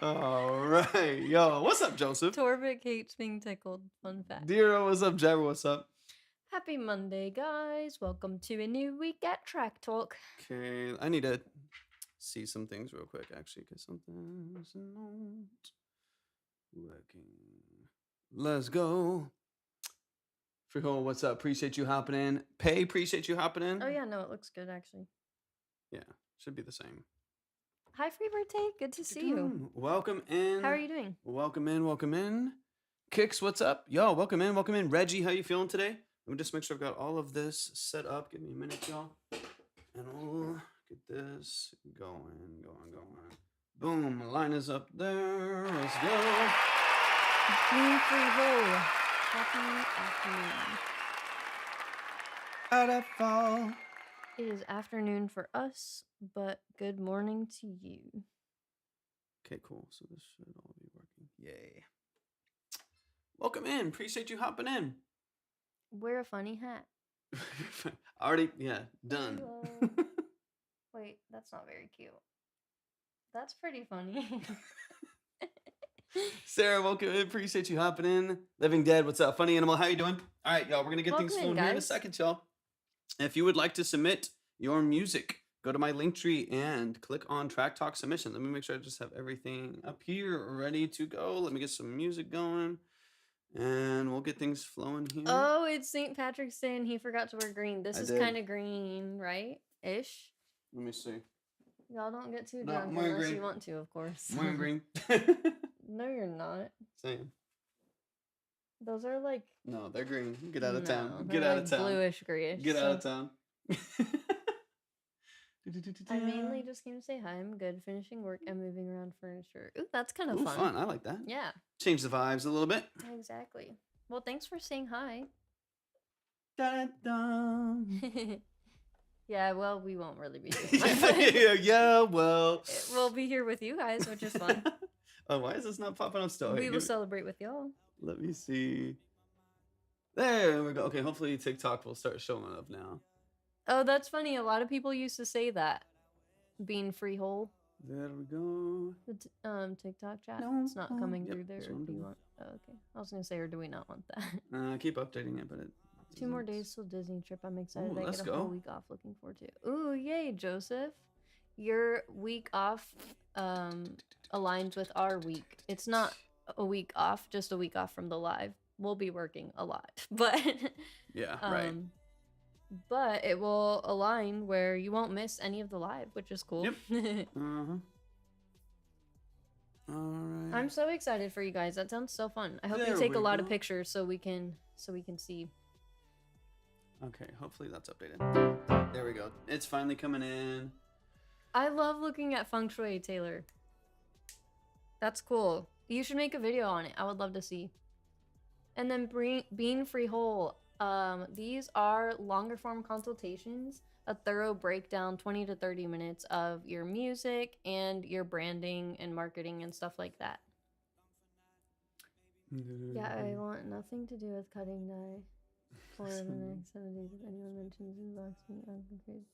All right. Yo, what's up, Joseph? Torvik hates being tickled. Fun fact. Dero, what's up? Jabber, what's up? Happy Monday, guys. Welcome to a new week at Track Talk. Okay, I need to see some things real quick, actually, because something's not working. Let's go. Freehold, what's up? Appreciate you hopping in. Pay, appreciate you hopping in. Oh, yeah, no, it looks good, actually. Yeah, should be the same. Hi, Free Birthday. Good to see you. Welcome in. How are you doing? Welcome in, welcome in. Kicks, what's up? Yo, welcome in, welcome in. Reggie, how you feeling today? Let me just make sure I've got all of this set up. Give me a minute, y'all. And we'll get this going. Boom, line is up there. Let's go. Being Freehold. Happy afternoon. Out of fall. It is afternoon for us, but good morning to you. Okay, cool. So this should all be working. Yay. Welcome in. Appreciate you hopping in. Wear a funny hat. Already, yeah, done. Wait, that's not very cute. That's pretty funny. Sarah, welcome in. Appreciate you hopping in. Living Dead, what's up? Funny Animal, how you doing? All right, y'all, we're going to get things flowing here in a second, y'all. If you would like to submit your music, go to my link tree and click on Track Talk Submission. Let me make sure I just have everything up here ready to go. Let me get some music going. And we'll get things flowing here. Oh, it's St. Patrick's Day and he forgot to wear green. This is kind of green, right? Ish. Let me see. Y'all don't get too drunk unless you want to, of course. I'm wearing green. No, you're not. Same. Those are like... No, they're green. Get out of town. Get out of town. Bluish, grayish. Get out of town. I mainly just came to say hi. I'm good. Finishing work and moving around furniture. Ooh, that's kind of fun. Fun. I like that. Yeah. Change the vibes a little bit. Exactly. Well, thanks for saying hi. Yeah, well, we won't really be doing that. Yeah, well. We'll be here with you guys, which is fun. Oh, why is this not popping up still? We will celebrate with y'all. Let me see. There we go. Okay, hopefully TikTok will start showing up now. Oh, that's funny. A lot of people used to say that. Being freehold. There we go. The TikTok chat. No, it's not coming through there. Do you want? Oh, okay. I was gonna say, or do we not want that? I keep updating it, but it. 2 more days till Disney trip. I'm excited. Ooh, I get a whole week off. Looking forward to it. Ooh, yay, Joseph! Your week off aligns with our week. It's not a week off, just a week off from the live. We'll be working a lot, but yeah, right. But it will align where you won't miss any of the live, which is cool. Yep. All right. I'm so excited for you guys. That sounds so fun. I hope you take a lot of pictures so we can see. Okay, hopefully that's updated. There we go. It's finally coming in. I love looking at feng shui, Taylor. That's cool. You should make a video on it. I would love to see. And then being freehold. These are longer form consultations, a thorough breakdown, 20 to 30 minutes of your music and your branding and marketing and stuff like that. Yeah, I want nothing to do with cutting dye for the next 7 days. If anyone mentions inbox me, I'm confused.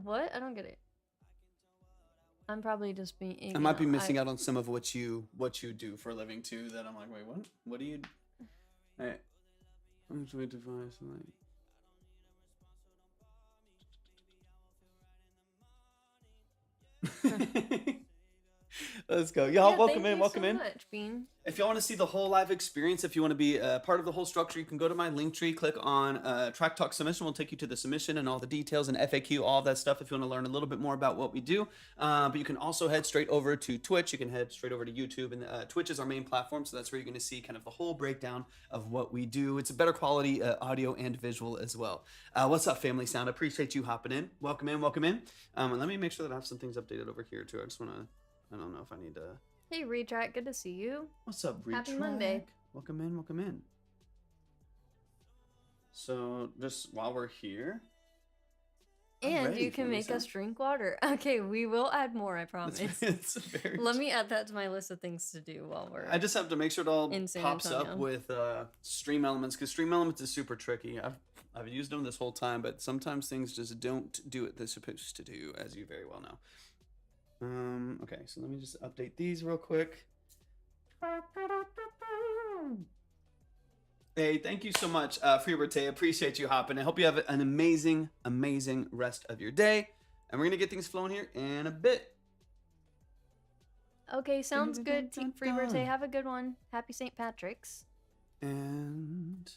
What? I don't get it. I'm probably just being. I might be missing out on some of what you do for a living too. That I'm like, wait, what? What do you? Hey. I'm trying to find something. Let's go. Y'all, welcome in. Welcome in. Much, Bean. If y'all want to see the whole live experience, if you want to be part of the whole structure, you can go to my link tree, click on Track Talk Submission. We'll take you to the submission and all the details and FAQ, all of that stuff if you want to learn a little bit more about what we do. But you can also head straight over to Twitch. You can head straight over to YouTube. And Twitch is our main platform, so that's where you're going to see kind of the whole breakdown of what we do. It's a better quality audio and visual as well. What's up, Family Sound? I appreciate you hopping in. Welcome in. Welcome in. And let me make sure that I have some things updated over here, too. I just want to... I don't know if I need to... Hey, Retrack. Good to see you. What's up, Retrack? Happy Monday. Welcome in. Welcome in. So, just while we're here... And you can make us drink water. Okay, we will add more, I promise. Let me add that to my list of things to do while we're... I just have to make sure it all pops up with Stream Elements, because Stream Elements is super tricky. I've used them this whole time, but sometimes things just don't do what they're supposed to do, as you very well know. Okay, so let me just update these real quick. Hey, thank you so much for your birthday. Appreciate you hopping. I hope you have an amazing, amazing rest of your day. And we're gonna get things flowing here in a bit. Okay, sounds good. Team Free Birthday, have a good one. Happy St. Patrick's. And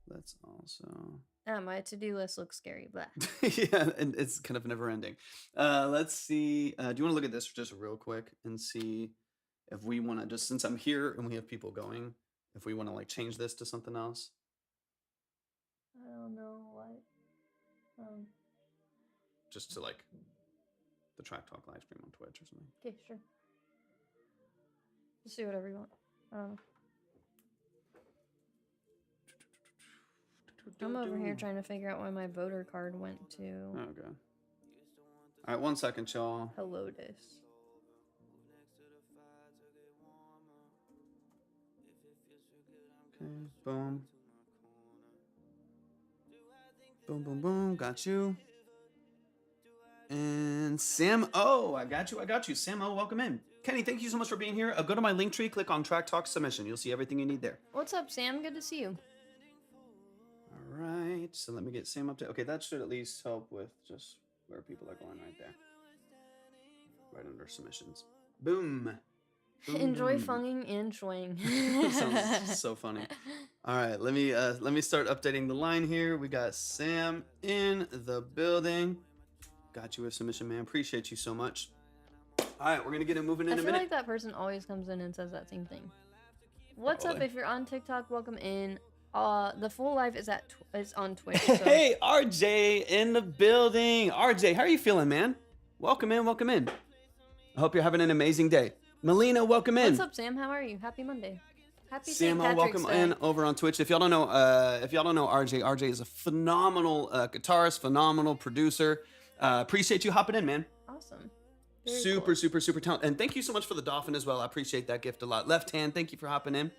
let's also My to-do list looks scary, but yeah, and it's kind of never ending. Let's see. Do you want to look at this just real quick and see if we want to just, since I'm here and we have people going, if we want to like change this to something else? I don't know what. Just to like the Track Talk live stream on Twitch or something. Okay, sure. Just do whatever you want. I'm over here trying to figure out why my voter card went to Okay. All right, 1 second, y'all. Helotus. Okay, boom. Boom, boom, boom. Got you. And Sam O, I got you. Sam O, welcome in. Kenny, thank you so much for being here. Go to my link tree, click on Track Talk Submission. You'll see everything you need there. What's up, Sam? Good to see you. All right, so let me get Sam up to. Okay, that should at least help with just where people are going right there. Right under submissions. Boom. Boom. Enjoy funging and shwing. Sounds so funny. All right, let me start updating the line here. We got Sam in the building. Got you a submission, man. Appreciate you so much. All right, we're gonna get it moving in a minute. I feel like that person always comes in and says that same thing. What's up? If you're on TikTok, welcome in. The full live is on Twitch. So. Hey, RJ in the building. RJ, how are you feeling, man? Welcome in. Welcome in. I hope you're having an amazing day. Melina, welcome in. What's up, Sam? How are you? Happy Monday. Happy Sam, St. Patrick's welcome Day. in over on Twitch. If y'all don't know RJ, RJ is a phenomenal guitarist, phenomenal producer. Appreciate you hopping in, man. Awesome. Super talented. And thank you so much for the dolphin as well. I appreciate that gift a lot. Left hand, thank you for hopping in.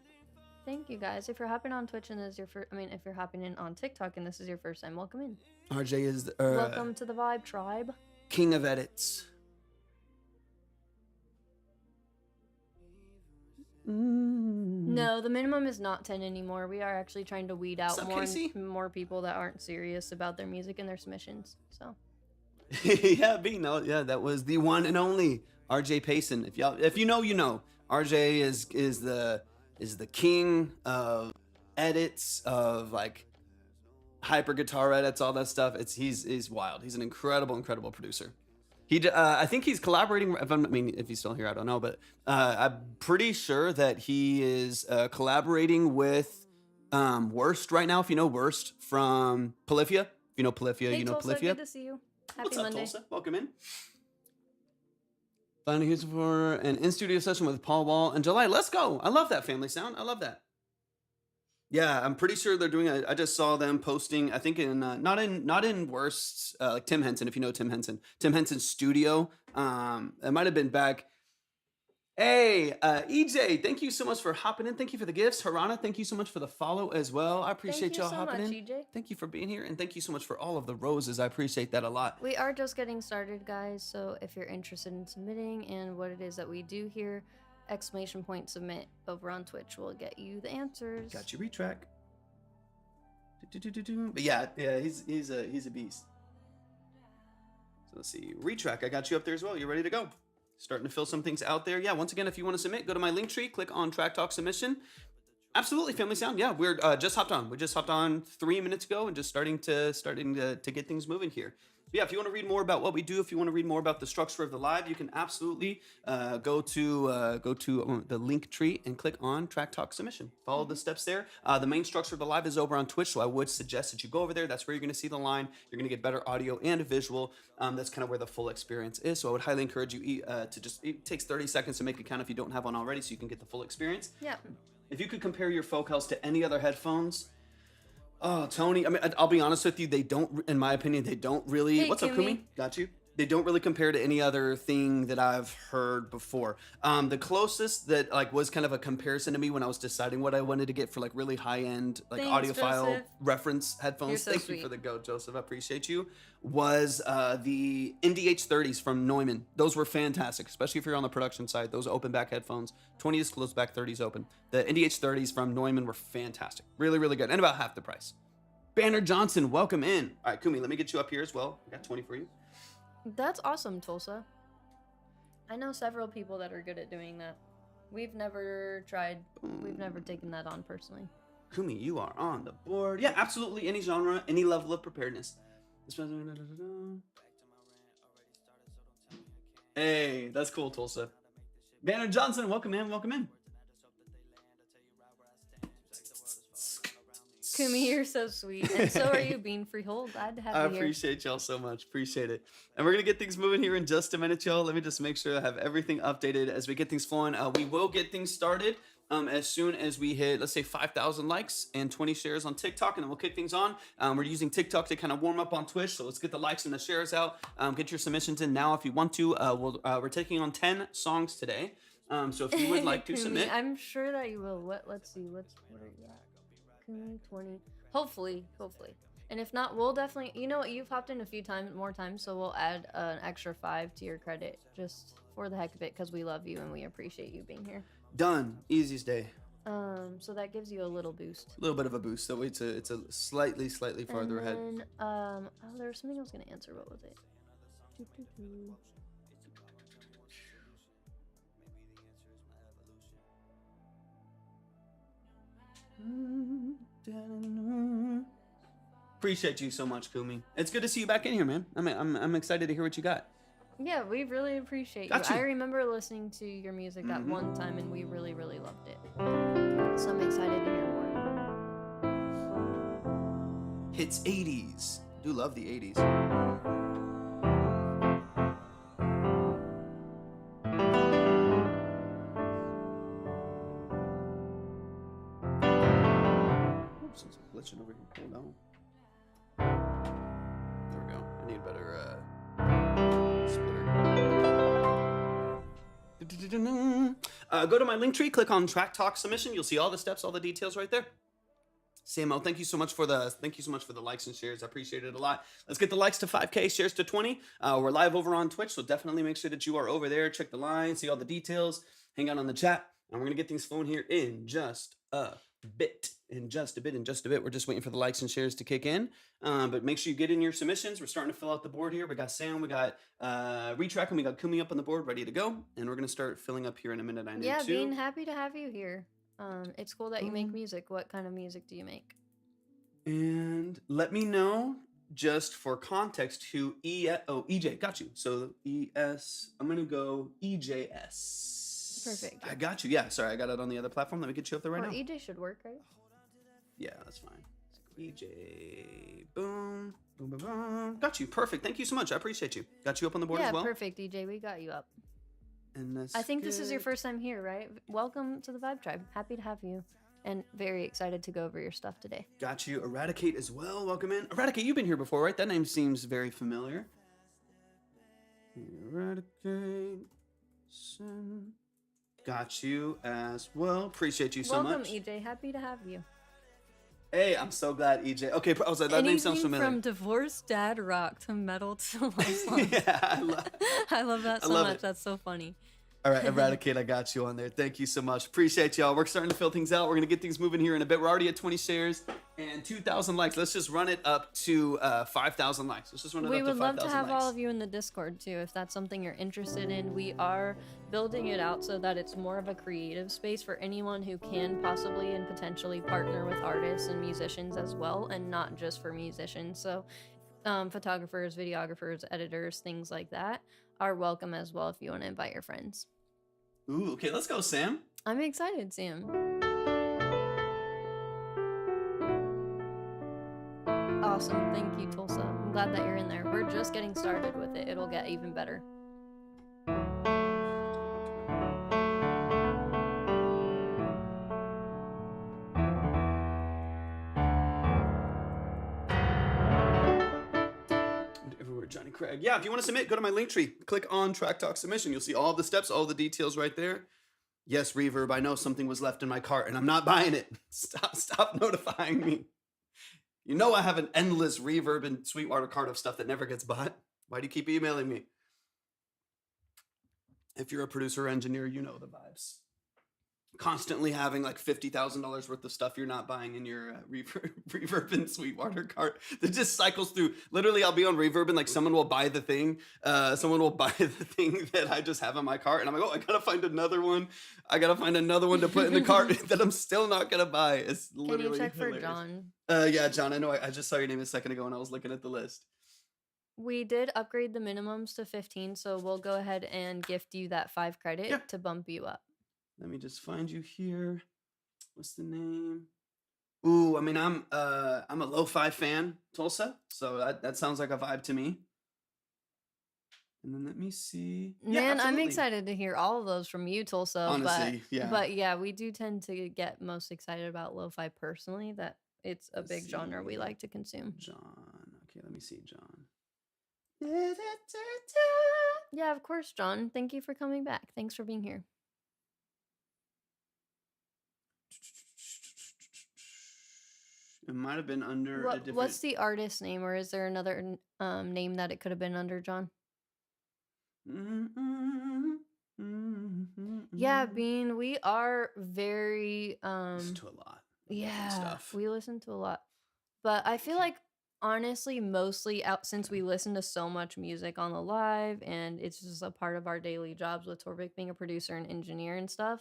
Thank you, guys. If you're hopping on Twitch and this is your first, if you're hopping in on TikTok and this is your first time, welcome in. RJ is welcome to the Vibe Tribe. King of edits. No, the minimum is not 10 anymore. We are actually trying to weed out more people that aren't serious about their music and their submissions. So. Yeah, that was the one and only RJ Payson. If you know, you know. RJ is the king of edits, of like hyper guitar edits, all that stuff. He's wild. He's an incredible producer. I think he's collaborating. If he's still here, I don't know, but I'm pretty sure that he is collaborating with Worst right now. If you know Worst from Polyphia, if you know Polyphia, hey, you know Tulsa, Polyphia. Good to see you. Happy Monday. Tulsa? Welcome in. Finding here for an in-studio session with Paul Wall in July. Let's go. I love that family sound. I love that. Yeah, I'm pretty sure they're doing. I just saw them posting. I think in not in Worst, like Tim Henson. If you know Tim Henson's studio. It might have been back. Hey, EJ, thank you so much for hopping in. Thank you for the gifts. Harana, thank you so much for the follow as well. I appreciate y'all hopping in. EJ. Thank you for being here, and thank you so much for all of the roses. I appreciate that a lot. We are just getting started, guys. So if you're interested in submitting and what it is that we do here, !submit over on Twitch will get you the answers. Got you, retrack. But yeah, he's a beast. So let's see, retrack. I got you up there as well. You're ready to go. Starting to fill some things out there. Yeah, once again, if you want to submit, go to my link tree, click on Track Talk Submission. Absolutely, Family Sound. Yeah, we're just hopped on. We just hopped on 3 minutes ago and just starting to get things moving here. But yeah, if you want to read more about what we do, if you want to read more about the structure of the live, you can absolutely go to the link tree and click on Track Talk Submission. Follow the steps there. The main structure of the live is over on Twitch, so I would suggest that you go over there. That's where you're going to see the line. You're going to get better audio and visual. That's kind of where the full experience is. So I would highly encourage you to just, it takes 30 seconds to make an account if you don't have one already, so you can get the full experience. Yeah. If you could compare your Folk House to any other headphones, oh, Tony, I'll be honest with you, they don't, in my opinion, they don't really. Hey, what's up, Kumi? Kumi? Got you. They don't really compare to any other thing that I've heard before. The closest that like was kind of a comparison to me when I was deciding what I wanted to get for like really high end like Thanks, audiophile Joseph. reference You're headphones. so Thank you sweet. for the go, Joseph. I appreciate you. Was the NDH30s from Neumann. Those were fantastic, especially if you're on the production side. Those open back headphones, 20 is closed back, 30s open. The NDH30s from Neumann were fantastic, really, really good, and about half the price. Banner Johnson, welcome in. All right, Kumi, let me get you up here as well. I got 20 for you. That's awesome, Tulsa. I know several people that are good at doing that. We've never taken that on personally. Kumi, you are on the board. Yeah, absolutely. Any genre, any level of preparedness. Hey, that's cool, Tulsa. Banner Johnson, welcome in, welcome in. Kumi, you're so sweet. And so are you, Bean Freehold. Glad to have I you here. appreciate y'all so much. Appreciate it. And we're going to get things moving here in just a minute, y'all. Let me just make sure I have everything updated as we get things flowing. We will get things started as soon as we hit, let's say, 5,000 likes and 20 shares on TikTok, and then we'll kick things on. We're using TikTok to kind of warm up on Twitch, so let's get the likes and the shares out. Get your submissions in now if you want to. We're taking on 10 songs today. So if you would like to Kumi, submit. I'm sure that you will. Let's see. What are you at? 20. Hopefully. And if not, we'll definitely, you know what, you've hopped in a few more times, so we'll add an extra 5 to your credit just for the heck of it, because we love you and we appreciate you being here. Done. Easiest day. So that gives you a little boost. A little bit of a boost. So it's a slightly farther ahead. And then, there was something I was gonna answer. What was it? Appreciate you so much, Kumi. It's good to see you back in here, man. I'm excited to hear what you got. Yeah, we really appreciate Got you. you. I remember listening to your music that one time, and we really, really loved it. So I'm excited to hear more. Hits 80s. Do love the 80s. Oops, it's glitching over here. Hold on. There we go. I need a better splitter. Go to my link tree, click on Track Talk Submission. You'll see all the steps, all the details right there. Samo, thank you so much for the likes and shares. I appreciate it a lot. Let's get the likes to 5K, shares to 20. We're live over on Twitch, so definitely make sure that you are over there. Check the line, see all the details, hang out on the chat, and we're gonna get things flowing here in just a bit. In just a bit. We're just waiting for the likes and shares to kick in. But make sure you get in your submissions. We're starting to fill out the board here. We got Sam, we got Retrack, and we got Kumi up on the board ready to go. And we're gonna start filling up here in a minute. I know Yeah, too. Bean, happy to have you here. It's cool that you make music. What kind of music do you make? And let me know, just for context, who EJ, got you. So ES, I'm gonna go EJS. Perfect. I got you. Yeah, sorry, I got it on the other platform. Let me get you up there right Or now. EJ should work, right? Yeah, that's fine. EJ, boom, boom, boom, boom. Got you. Perfect. Thank you so much. I appreciate you. Got you up on the board Yeah, as well. perfect, EJ. We got you up. And I think this is your first time here, right? Welcome to the Vibe Tribe. Happy to have you. And very excited to go over your stuff today. Got you. Eradicate as well. Welcome in. Eradicate, you've been here before, right? That name seems very familiar. Eradicate. Got you as well. Appreciate you so Welcome, much. EJ. Happy to have you. Hey, I'm so glad, EJ. Okay, I was like, that name sounds familiar. From divorced dad rock to metal to love songs. Yeah, I love that so love much. it. That's so funny. All right, Eradicate, I got you on there. Thank you so much. Appreciate y'all. We're starting to fill things out. We're going to get things moving here in a bit. We're already at 20 shares and 2,000 likes. Let's just run it up to 5,000 likes. Let's just run it We up to would 5,000 love to have likes. all of you in the Discord too, if that's something you're interested in. We are building it out so that it's more of a creative space for anyone who can possibly and potentially partner with artists and musicians as well, and not just for musicians. So photographers, videographers, editors, things like that are welcome as well if you want to invite your friends. Ooh, okay, let's go, Sam. I'm excited, Sam. Awesome. Thank you, Tulsa. I'm glad that you're in there. We're just getting started with it. It'll get even better. Everywhere Johnny Craig. Yeah, if you want to submit, go to my link tree. Click on Track Talk Submission. You'll see all the steps, all the details right there. Yes, Reverb, I know something was left in my cart and I'm not buying it. Stop notifying me. You know I have an endless Reverb and Sweetwater cart of stuff that never gets bought. Why do you keep emailing me? If you're a producer or engineer, you know the vibes. Constantly having like $50,000 worth of stuff you're not buying in your Reverb and Sweetwater cart that just cycles through. Literally, I'll be on Reverb and like someone will buy the thing. Someone will buy the thing that I just have in my cart, and I'm like, oh, I gotta find another one. I gotta find another one to put in the cart that I'm still not gonna buy. It's literally Can you check hilarious. for John? Yeah, John. I know. I just saw your name a second ago, and I was looking at the list. We did upgrade the minimums to 15, so we'll go ahead and gift you that 5 credit to bump you up. Let me just find you here. What's the name? Ooh, I mean, I'm a lo-fi fan, Tulsa, so that sounds like a vibe to me. And then let me see. Man, I'm excited to hear all of those from you, Tulsa. Honestly, but yeah, we do tend to get most excited about lo-fi personally. That it's a big genre we like to consume. John, okay, let me see, John. Yeah, of course, John. Thank you for coming back. Thanks for being here. It might have been under a different... What's the artist name, or is there another name that it could have been under, John? Yeah, Bean, we are very listen to a lot. Yeah, stuff. we listen to a lot. But I feel like honestly, mostly out since we listen to so much music on the live and it's just a part of our daily jobs with Torvik being a producer and engineer and stuff.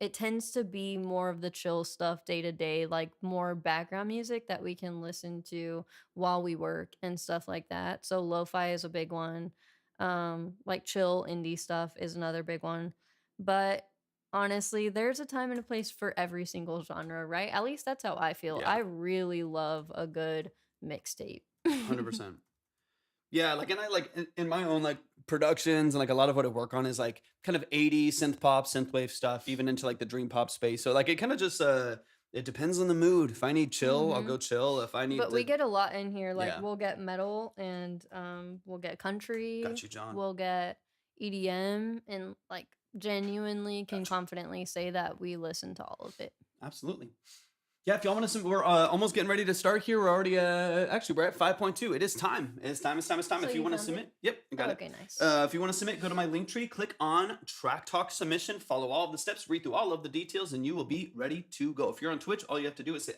It tends to be more of the chill stuff day to day, like more background music that we can listen to while we work and stuff like that. So lo-fi is a big one. Like chill indie stuff is another big one. But honestly, there's a time and a place for every single genre, right? At least that's how I feel. Yeah. I really love a good mixtape. 100%. Yeah, like, and I like in my own like productions and like a lot of what I work on is like kind of 80s synth pop, synthwave stuff, even into like the dream pop space. So like it kind of just it depends on the mood. If I need chill, I'll go chill. If I need But we get a lot in here. Like Yeah. we'll get metal and we'll get country. Got you, John. We'll get EDM and like genuinely can confidently say that we listen to all of it. Absolutely. Yeah, if y'all want to, we're almost getting ready to start here. We're already, actually, we're at 5.2. It is time. It's time. So If you want to submit, yep, I got it. Okay, nice. If you want to submit, go to my link tree, click on Track Talk Submission, follow all of the steps, read through all of the details, and you will be ready to go. If you're on Twitch, all you have to do is say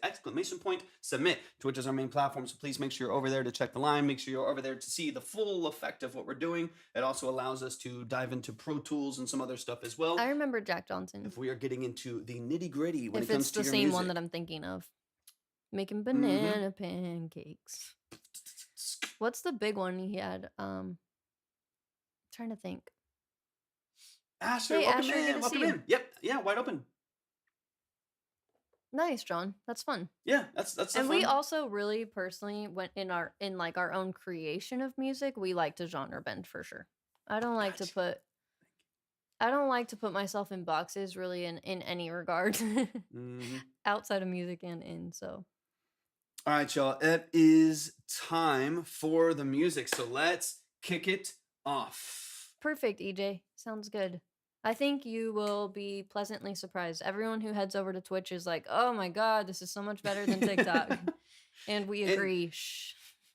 !submit. Twitch is our main platform, so please make sure you're over there to check the line. Make sure you're over there to see the full effect of what we're doing. It also allows us to dive into Pro Tools and some other stuff as well. I remember Jack Johnson. If we are getting into the nitty gritty when if it comes to it's your the same music. one that I'm thinking of. Making banana pancakes. What's the big one he had? Trying to think. Asher, Hey, welcome Asher, in. good to Welcome see you. in. Yep. Yeah, wide open. Nice, John. That's fun. Yeah, that's And fun. we also really personally went in our own creation of music, we like to genre bend for sure. I don't like to put myself in boxes really in any regard. Outside of music and in, so. All right, y'all. It is time for the music. So let's kick it off. Perfect, EJ. Sounds good. I think you will be pleasantly surprised. Everyone who heads over to Twitch is like, oh my God, this is so much better than TikTok. And we agree.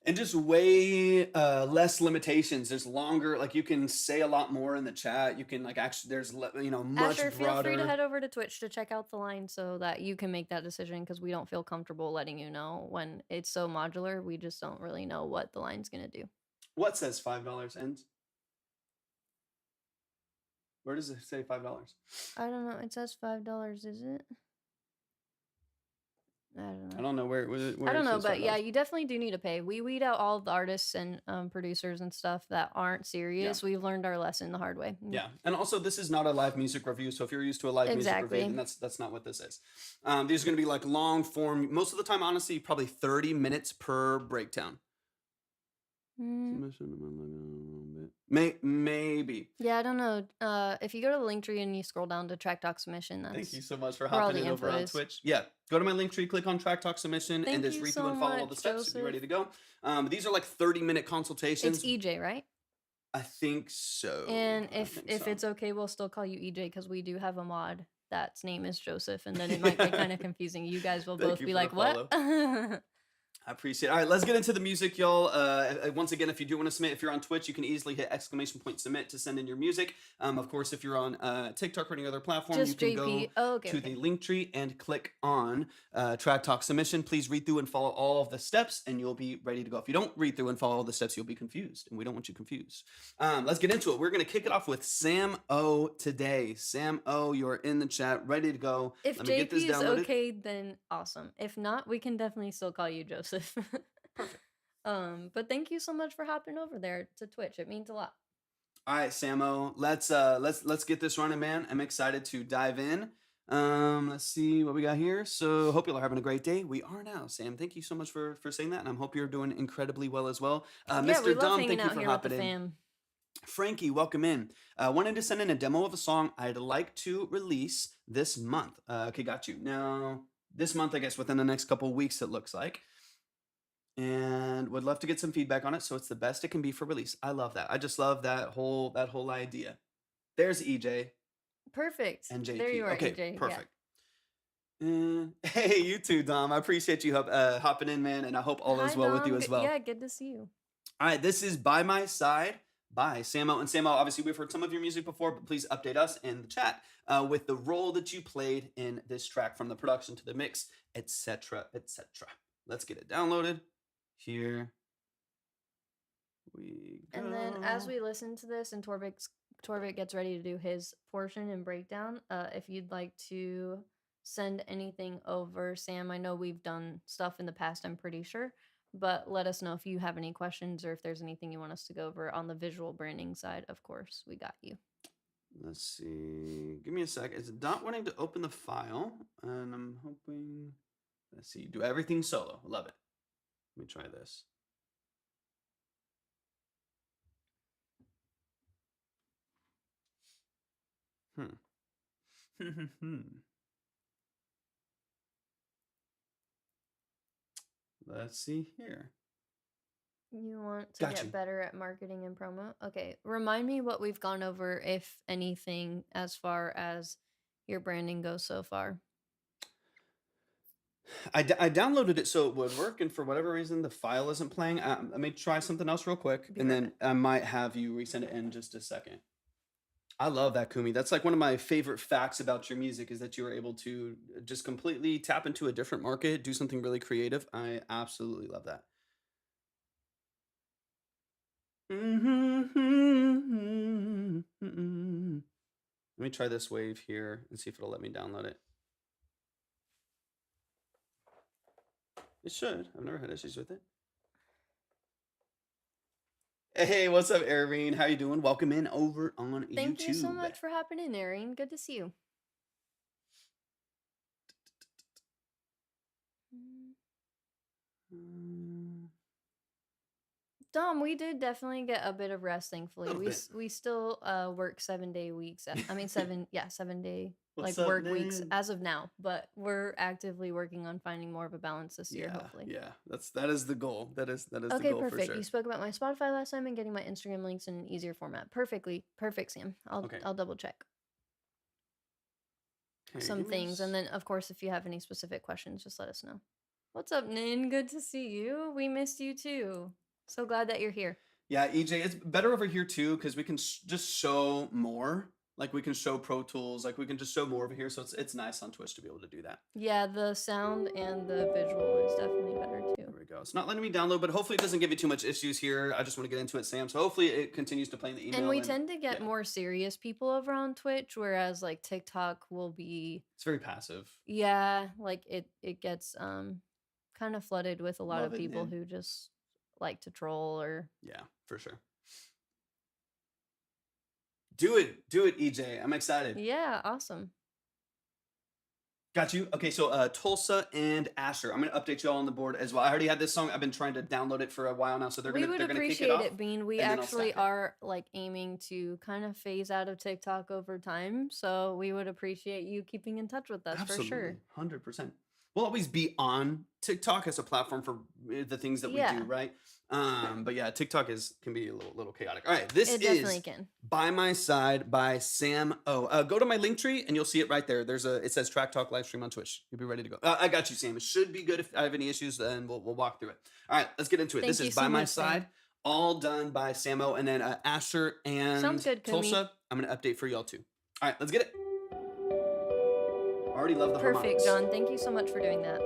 And just way less limitations. There's longer, like you can say a lot more in the chat. You can like actually, there's much Asher, feel broader. free to head over to Twitch to check out the line so that you can make that decision because we don't feel comfortable letting you know when it's so modular. We just don't really know what the line's gonna do. What says $5 ends? Where does it say $5? I don't know. It says $5, is it? I don't know. I don't know where I don't it know, says but $5. yeah, you definitely do need to pay. We weed out all of the artists and producers and stuff that aren't serious. We've learned our lesson the hard way. Yeah, and also this is not a live music review, so if you're used to a live music review, then that's not what this is. These are going to be like long form. Most of the time, honestly, probably 30 minutes per breakdown. Mm, Submission. I'm looking a little bit. Maybe. yeah, I don't know. If you go to the link tree and you scroll down to Track Talk Submission, Thank you that's so much for where all hopping the in over info on is. Twitch. Yeah, go to my link tree, click on Track Talk Submission, and Thank just you read through so and follow all the much, steps to be ready Joseph. to go. These are like 30-minute It's consultations. EJ, right? I think so. And I if think if so. it's okay, we'll still call you EJ because we do have a mod that's name is Joseph, and then it might get kind of confusing. You guys will Thank both you be for the like, "What?" follow. I appreciate it. All right, let's get into the music, y'all. Once again, if you do want to submit, if you're on Twitch, you can easily hit !submit to send in your music. Of course, if you're on TikTok or any other platform, you Just can JP. go Oh, okay, to okay. the link tree and click on Track Talk Submission. Please read through and follow all of the steps, and you'll be ready to go. If you don't read through and follow all the steps, you'll be confused, and we don't want you confused. Let's get into it. We're going to kick it off with Sam O today. Sam O, you're in the chat, ready to go. If Let me get this JP is downloaded. okay, then awesome. If not, we can definitely still call you Joseph. Perfect. But thank you so much for hopping over there to Twitch. It means a lot. All right, Samo, let's get this running, man. I'm excited to dive in. Let's see what we got here. So hope y'all are having a great day. We are now, Sam. Thank you so much for saying that, and I hope you're doing incredibly well as well. Yeah, we Mr. love Dom, hanging thank you out for here with the hopping in. fam. Frankie, welcome in. Wanted to send in a demo of a song I'd like to release this month. Okay, got you. Now, this month, I guess within the next couple weeks, it looks like. And would love to get some feedback on it, so it's the best it can be for release. I love that. I just love that whole idea. There's EJ Perfect. and JP. There you are, Okay, EJ. perfect. Hey, you too, Dom. I appreciate you hopping in, man, and I hope all is Hi, well with you Dom. as well. Yeah, good to see you. All right, this is By My Side by Samo. And Samo, obviously, we've heard some of your music before, but please update us in the chat with the role that you played in this track, from the production to the mix, etc., etc. Let's get it downloaded. Here we go. And then as we listen to this and Torvik gets ready to do his portion and breakdown, if you'd like to send anything over, Sam, I know we've done stuff in the past, I'm pretty sure, but let us know if you have any questions or if there's anything you want us to go over on the visual branding side. Of course, we got you. Let's see. Give me a sec. It's not wanting to open the file, and I'm hoping. Let's see. Do everything solo. Love it. Let me try this. Let's see here. You want to Got get you. better at marketing and promo? Okay. Remind me what we've gone over, if anything, as far as your branding goes so far. I downloaded it so it would work, and for whatever reason, the file isn't playing. Let me try something else real quick, Be and right then I might have you resend it in just a second. I love that, Kumi. That's like one of my favorite facts about your music, is that you are able to just completely tap into a different market, do something really creative. I absolutely love that. Let me try this wave here and see if it'll let me download it. It should. I've never had issues with it. Hey, what's up, Irene? How you doing? Welcome in over on YouTube. Thank you so much for hopping in, Erin. Good to see you. Dom, we did definitely get a bit of rest, thankfully. We still work 7-day weeks. I mean 7-day What's like up, work weeks Nan? as of now, but we're actively working on finding more of a balance this year, hopefully. Yeah, that is the goal. That is the Okay, goal perfect. for sure. You spoke about my Spotify last time and getting my Instagram links in an easier format. Perfect, Sam. I'll double check some things, and then of course, if you have any specific questions, just let us know. What's up, Nin? Good to see you. We missed you too. So glad that you're here. Yeah, EJ, it's better over here too, because we can just show more. Like, we can show Pro Tools, like we can just show more over here. So it's nice on Twitch to be able to do that. Yeah, the sound and the visual is definitely better too. There we go. It's not letting me download, but hopefully it doesn't give you too much issues here. I just want to get into it, Sam. So hopefully it continues to play in the email. And we tend to get more serious people over on Twitch, whereas like TikTok will be, it's very passive. Yeah, like it gets kind of flooded with a lot of people who just like to troll or. Yeah, for sure. Do it, EJ. I'm excited. Yeah, awesome. Got you. Okay, so Tulsa and Asher. I'm gonna update you all on the board as well. I already had this song. I've been trying to download it for a while now, so We would they're gonna kick it appreciate off, it, Bean. We and then I'll actually stack it. are like aiming to kind of phase out of TikTok over time, so we would appreciate you keeping in touch with us for Absolutely, sure. 100%. We'll always be on TikTok as a platform for the things that we do, Yeah, right? But yeah, TikTok is can be a little chaotic. All right, this it definitely is can. "By My Side" by Sam O. Go to my link tree and you'll see it right there. It says Track Talk live stream on Twitch. You'll be ready to go. I got you, Sam. It should be good. If I have any issues, then we'll walk through it. All right, let's get into it. This Thank you is so "By My much, Sam. Side," all done by Sam O, and then Asher Sounds and good, Kumi. Tulsa. I'm gonna update for y'all too. All right, let's get it. Already love the Perfect, harmonics. John. Thank you so much for doing that.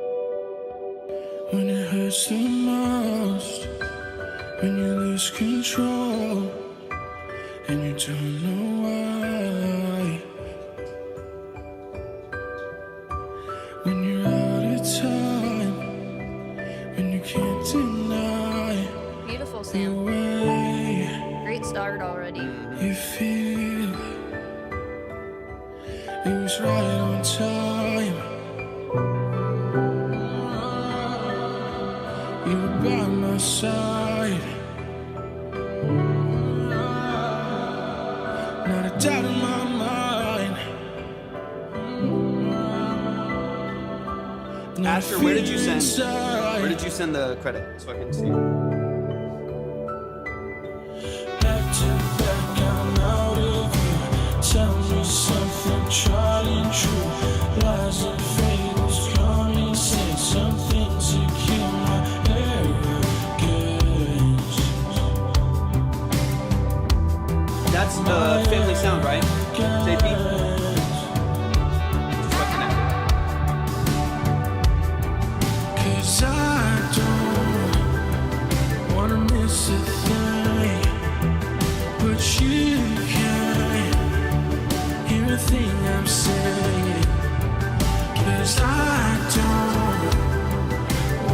When it hurts the most, when you lose control, and you don't know why. When you're out of time, when you can't deny Beautiful, the Sam. way Great start already. you feel. It was right on time. You were by my side. Not a doubt in my mind. Not a Asher, where did you fear send? Where inside. did you send the credit so I can see? Back to back, I'm out of here. Tell me something tried and true. Lies and fables, common sense. Some things that kill my arrogance. That's the family sound, right? JP? Just fucking Cause I don't wanna miss a thing, but you can't hear a thing I'm saying. Cause I don't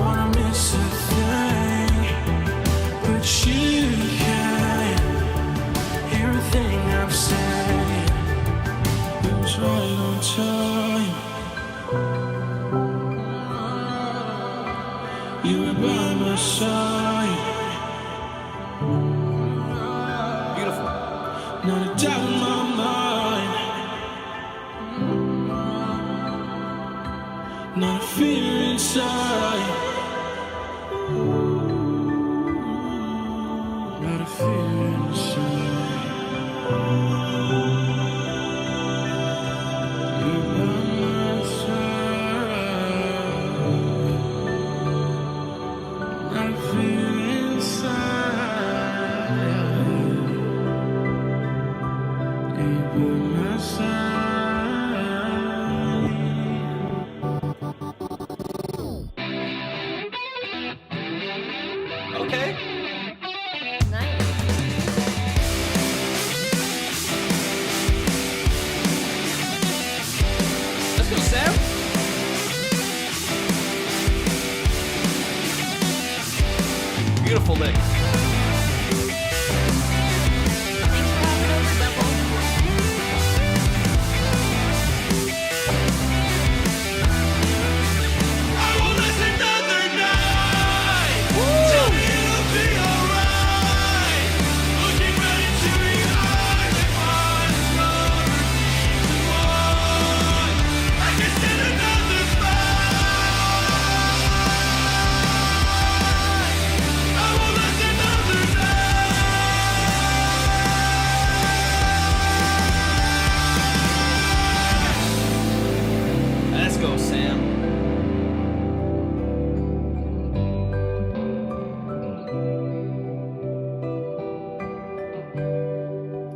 wanna miss a thing, but you can't hear a thing I'm saying. It was right on time. You were by my side. Beautiful. Not a doubt in my mind. Not a fear inside. Not a fear inside. You're by my side. Not a fear inside. You're by my side. Okay. Nice. Let's go, Sam. Beautiful lick. Thanks for having over, Double. I will last another night. Tell me it'll be alright. Looking right into your eyes, I find it's not reason why I can stand another fight. I will last another night. Let's go, Sam.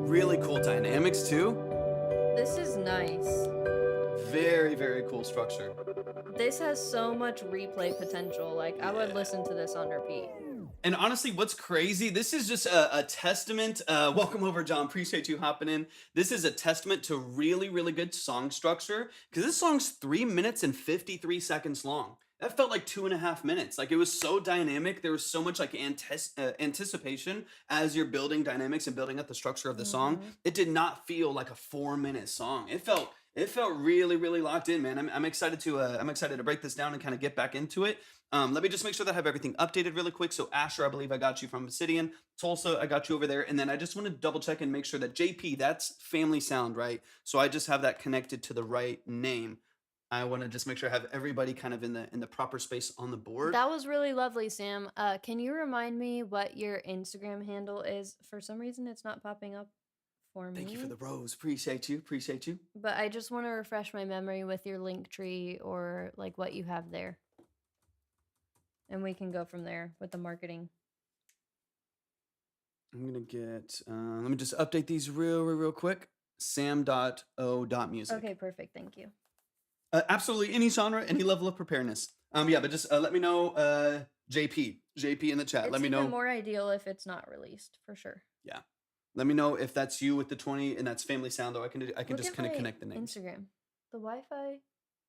Really cool dynamics too. This is nice. Very, very cool structure. This has so much replay potential. Like, I would Yeah. listen to this on repeat. And honestly, what's crazy, this is just a testament. Welcome over, John. Appreciate you hopping in. This is a testament to really, really good song structure because this song's 3 minutes and 53 seconds long. That felt like 2.5 minutes. Like it was so dynamic. There was so much like anticipation as you're building dynamics and building up the structure of the song. Mhm. It did not feel like a 4 minute song. It felt really, really locked in, man. I'm excited to break this down and kind of get back into it. Let me just make sure that I have everything updated really quick. So Asher, I believe I got you from Obsidian. Tulsa, I got you over there. And then I just want to double check and make sure that JP, that's family sound, right? So I just have that connected to the right name. I want to just make sure I have everybody kind of in the proper space on the board. That was really lovely, Sam. Can you remind me what your Instagram handle is? For some reason, it's not popping up for me. Thank you for the rose. Appreciate you. Appreciate you. But I just want to refresh my memory with your link tree or like what you have there. And we can go from there with the marketing. I'm gonna get. Let me just update these real quick. Sam.o.music. Okay, perfect. Thank you. Absolutely any genre, any level of preparedness. Yeah, but just let me know, JP in the chat. It's Let me even know. more ideal if it's not released, for sure. Yeah, let me know if that's you with the 20 and that's family sound. Though I can Look just at kind of my connect the names. Instagram. The Wi-Fi.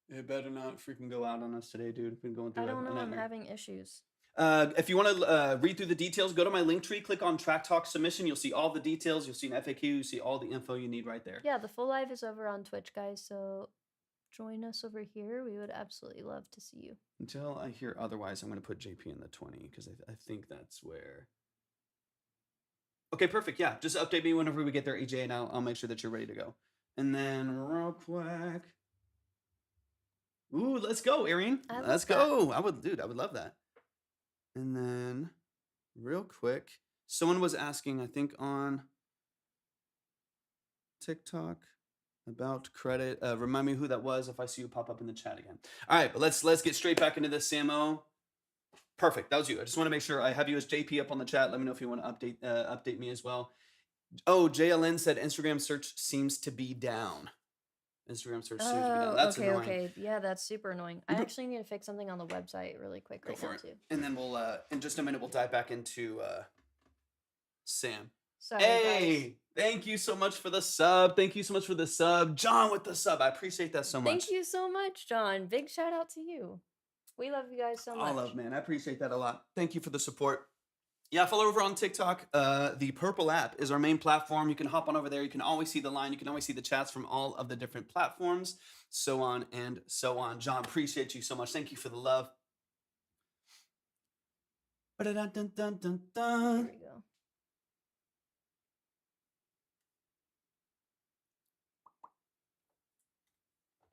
It better not freaking go out on us today, dude. We've been going through. I don't know. a I'm nightmare. having issues. If you want to read through the details, go to my link tree, click on Track Talk Submission. You'll see all the details. You'll see an FAQ. You'll see all the info you need right there. Yeah, the full live is over on Twitch, guys. So join us over here. We would absolutely love to see you. Until I hear otherwise, I'm going to put JP in the 20 because I think that's where. Okay, perfect. Yeah, just update me whenever we get there, EJ, and I'll make sure that you're ready to go. And then real quick. Ooh, let's go, Arian. I love Let's that. go. I would love that. And then real quick, someone was asking, I think on TikTok about credit. Remind me who that was if I see you pop up in the chat again. All right, but let's get straight back into this, Samo. Perfect. That was you. I just want to make sure I have you as JP up on the chat. Let me know if you want to update me as well. Oh, JLN said Instagram search seems to be down. Instagram search seems to be down. That's okay, annoying. okay. Yeah, that's super annoying. I actually need to fix something on the website really quick Go right for now it. too. And then we'll in just a minute we'll dive back into Sam. Sorry, guys. Hey, thank you so much for the sub. Thank you so much for the sub. John with the sub. I appreciate that so much. Thank you so much, John. Big shout out to you. We love you guys so much. All love, man. I appreciate that a lot. Thank you for the support. Yeah, follow over on TikTok. The Purple app is our main platform. You can hop on over there. You can always see the line. You can always see the chats from all of the different platforms, so on and so on. John, appreciate you so much. Thank you for the love. Here we go.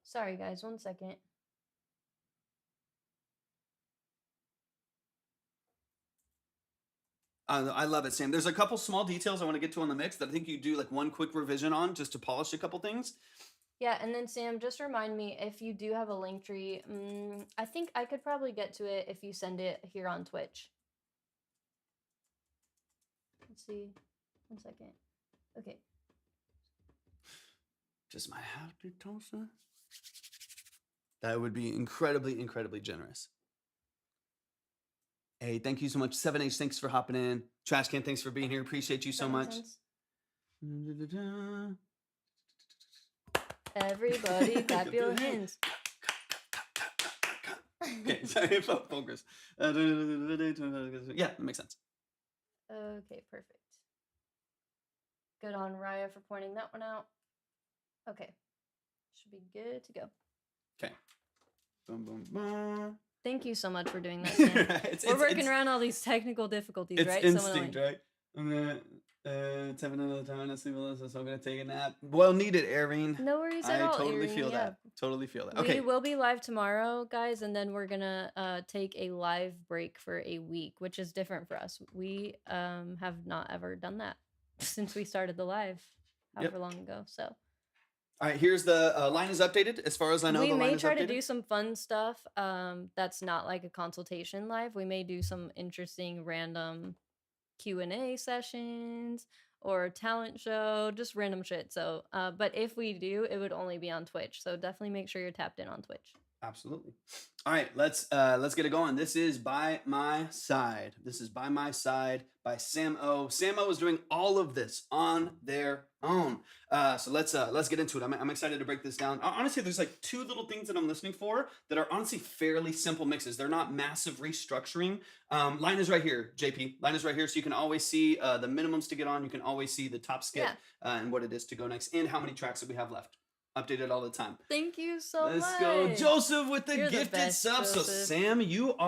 Sorry, guys. 1 second. I love it, Sam. There's a couple small details I want to get to on the mix that I think you do like one quick revision on just to polish a couple things. Yeah, and then Sam, just remind me if you do have a link tree. I think I could probably get to it if you send it here on Twitch. Let's see. 1 second. Okay. Just my happy Tulsa. That would be incredibly, incredibly generous. Hey, thank you so much. 7H, thanks for hopping in. Trash Can, thanks for being here. Appreciate you so That makes much. sense? Da-da-da. Everybody clap your hands. Okay, sorry, focus. Yeah, that makes sense. Okay, perfect. Good on Raya for pointing that one out. Okay. Should be good to go. Okay. Boom, boom, boom. Thank you so much for doing that, Sam. We're working around all these technical difficulties, It's right? instinct, right? I'm gonna 7 another time. Let's see, so I'm gonna take a nap. Well needed, Erin. No worries I at all. totally Irene, feel yeah. that. Totally feel that. Okay. We will be live tomorrow, guys, and then we're gonna take a live break for a week, which is different for us. We have not ever done that since we started the live however long ago. So All right, here's the line is updated. As far as I know, we the line may is try updated. to do some fun stuff that's not like a consultation live. We may do some interesting random Q&A sessions or talent show, just random shit. So but if we do, it would only be on Twitch, so definitely make sure you're tapped in on Twitch. Absolutely. All right, let's get it going. This is By My Side. This is By My Side by Sam O. Sam O is doing all of this on their own. So let's get into it. I'm excited to break this down. Honestly, there's like two little things that I'm listening for that are honestly fairly simple mixes. They're not massive restructuring. Line is right here, JP. Line is right here, so you can always see the minimums to get on. You can always see the top skip and what it is to go next, and how many tracks that we have left. Updated all the time. Thank you so much. Let's go, Joseph, with the You're the gifted best, sub. So Joseph. Sam, you're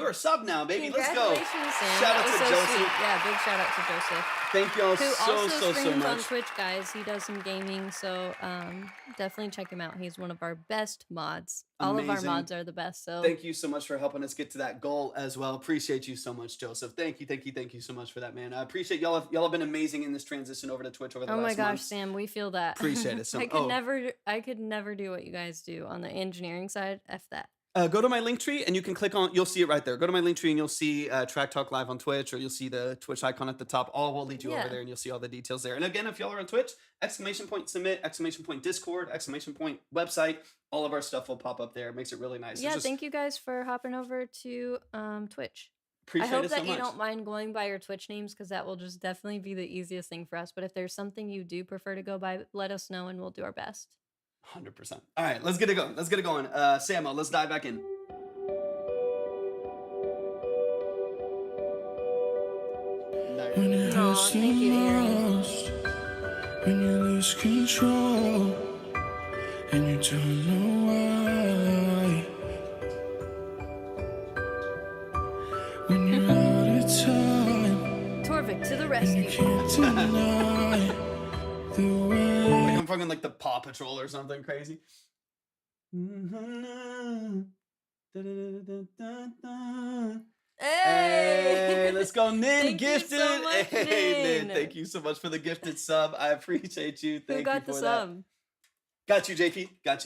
a sub now, baby. Let's go. Congratulations, Sam. Shout That out was to so Joseph. sweet. Yeah, big shout out to Joseph. Thank y'all Who so also streams on much. Twitch, guys. He does some gaming, so definitely check him out. He's one of our best mods. All of our Amazing. mods are the best. So Thank you so much for helping us get to that goal as well. Appreciate you so much, Joseph. Thank you so much for that, man. I appreciate y'all. Y'all have been amazing in this transition over to Twitch over the oh last my gosh, month. Sam, we feel that. Appreciate it so I much. could never do what you guys do on the engineering side. F that. Go to my link tree and you can click on, you'll see it right there. Go to my link tree and you'll see Track Talk Live on Twitch, or you'll see the Twitch icon at the top. All will lead you Yeah. over there and you'll see all the details there. And again, if y'all are on Twitch, !submit, !Discord, !website, all of our stuff will pop up there. It makes it really nice. Yeah, thank you guys for hopping over to Twitch. Appreciate I hope it so that you much. don't mind going by your Twitch names, because that will just definitely be the easiest thing for us. But if there's something you do prefer to go by, let us know and we'll do our best. 100%. All right, let's get it going. Samo, let's dive back in. When it Aw, hurts the thank you, Aaron. most, when you lose control, and you don't know why. When you're out of time, Torvik to the and you rescue. can't deny the way. Like I'm fucking like the Paw Patrol or something crazy. Hey, let's go, Nin. Thank you Gifted. so much, Hey, Nin. Nin. Thank you so much for the gifted sub. I appreciate you. Thank Who got you the for sub? that. Got you, JP. Got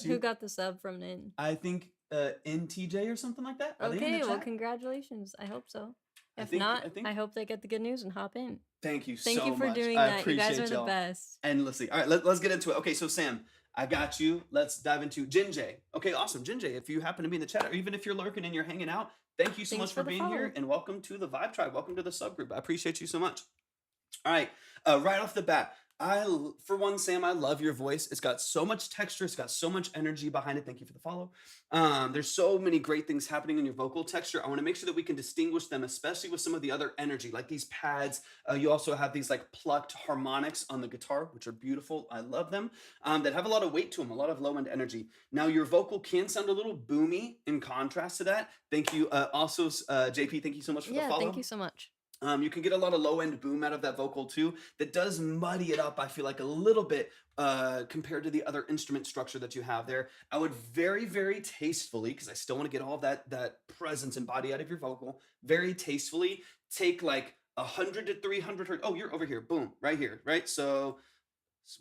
you. Who got the sub from Nin? I think NTJ or something like that. Are they in Okay, the well, chat? congratulations. I hope so. I If think- not, I think- I hope they get the good news and hop in. Thank you Thank so you for much. doing I that. You guys appreciate are the y'all best. endlessly. All right, let's get into it. Okay, so Sam, I got you. Let's dive into Jinjay. Okay, awesome. Jinjay, if you happen to be in the chat, or even if you're lurking and you're hanging out, thank you so Thanks much for for the being here, follow. and welcome to the Vibe Tribe. Welcome to the subgroup. I appreciate you so much. All right, right off the bat, for one, Sam, I love your voice. It's got so much texture. It's got so much energy behind it. Thank you for the follow. There's so many great things happening in your vocal texture. I want to make sure that we can distinguish them, especially with some of the other energy, like these pads. You also have these like plucked harmonics on the guitar, which are beautiful. I love them. That have a lot of weight to them, a lot of low end energy. Now, your vocal can sound a little boomy in contrast to that. Thank you. Also, JP, thank you so much for the Yeah, follow. thank you so much. You can get a lot of low end boom out of that vocal too. That does muddy it up, I feel like, a little bit compared to the other instrument structure that you have there. I would very, very tastefully, because I still want to get all that presence and body out of your vocal, very tastefully take like 100 to 300 hertz. Oh, you're over here. Boom, right here, right? So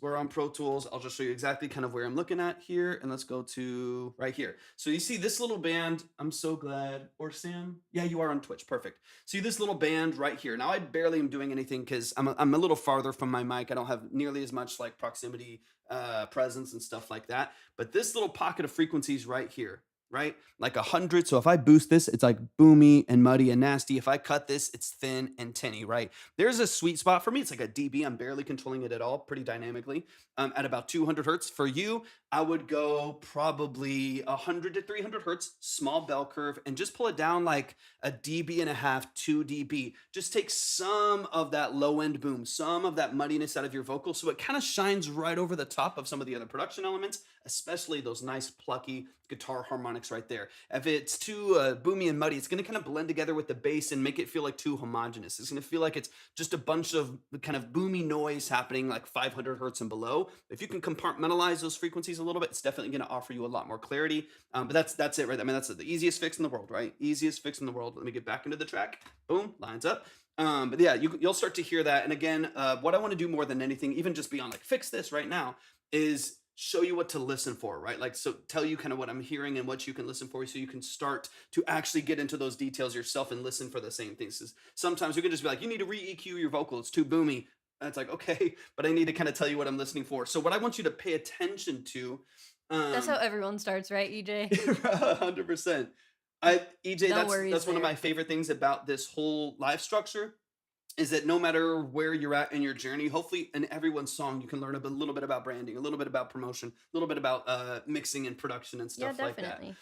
we're on Pro Tools. I'll just show you exactly kind of where I'm looking at here. And let's go to right here. So you see this little band. I'm so glad. Or Sam? Yeah, you are on Twitch. Perfect. See this little band right here. Now I barely am doing anything because I'm a little farther from my mic. I don't have nearly as much like proximity presence and stuff like that. But this little pocket of frequencies right here, right? Like 100. So if I boost this, it's like boomy and muddy and nasty. If I cut this, it's thin and tinny, right? There's a sweet spot for me. It's like a dB. I'm barely controlling it at all, pretty dynamically. At about 200 hertz. For you, I would go probably 100 to 300 hertz, small bell curve, and just pull it down like a dB and a half, 2 dB. Just take some of that low end boom, some of that muddiness out of your vocal, so it kind of shines right over the top of some of the other production elements, especially those nice plucky guitar harmonics right there. If it's too boomy and muddy, it's going to kind of blend together with the bass and make it feel like too homogeneous. It's going to feel like it's just a bunch of kind of boomy noise happening like 500 hertz and below. If you can compartmentalize those frequencies a little bit, it's definitely going to offer you a lot more clarity. But that's it, right? I mean, that's the easiest fix in the world, right? Easiest fix in the world. Let me get back into the track. Boom, lines up. But yeah, you'll start to hear that. And again, what I want to do more than anything, even just beyond like fix this right now, is show you what to listen for, right? Like, so tell you kind of what I'm hearing and what you can listen for, so you can start to actually get into those details yourself and listen for the same things. 'Cause sometimes you can just be like, you need to re-EQ your vocal, it's too boomy. And it's like, okay, but I need to kind of tell you what I'm listening for. So what I want you to pay attention to, That's how everyone starts, right, EJ? 100%. EJ, No worries that's one of there. my favorite things about this whole live structure is that no matter where you're at in your journey, hopefully in everyone's song, you can learn little bit about branding, a little bit about promotion, a little bit about mixing and production and Yeah, stuff like that. definitely.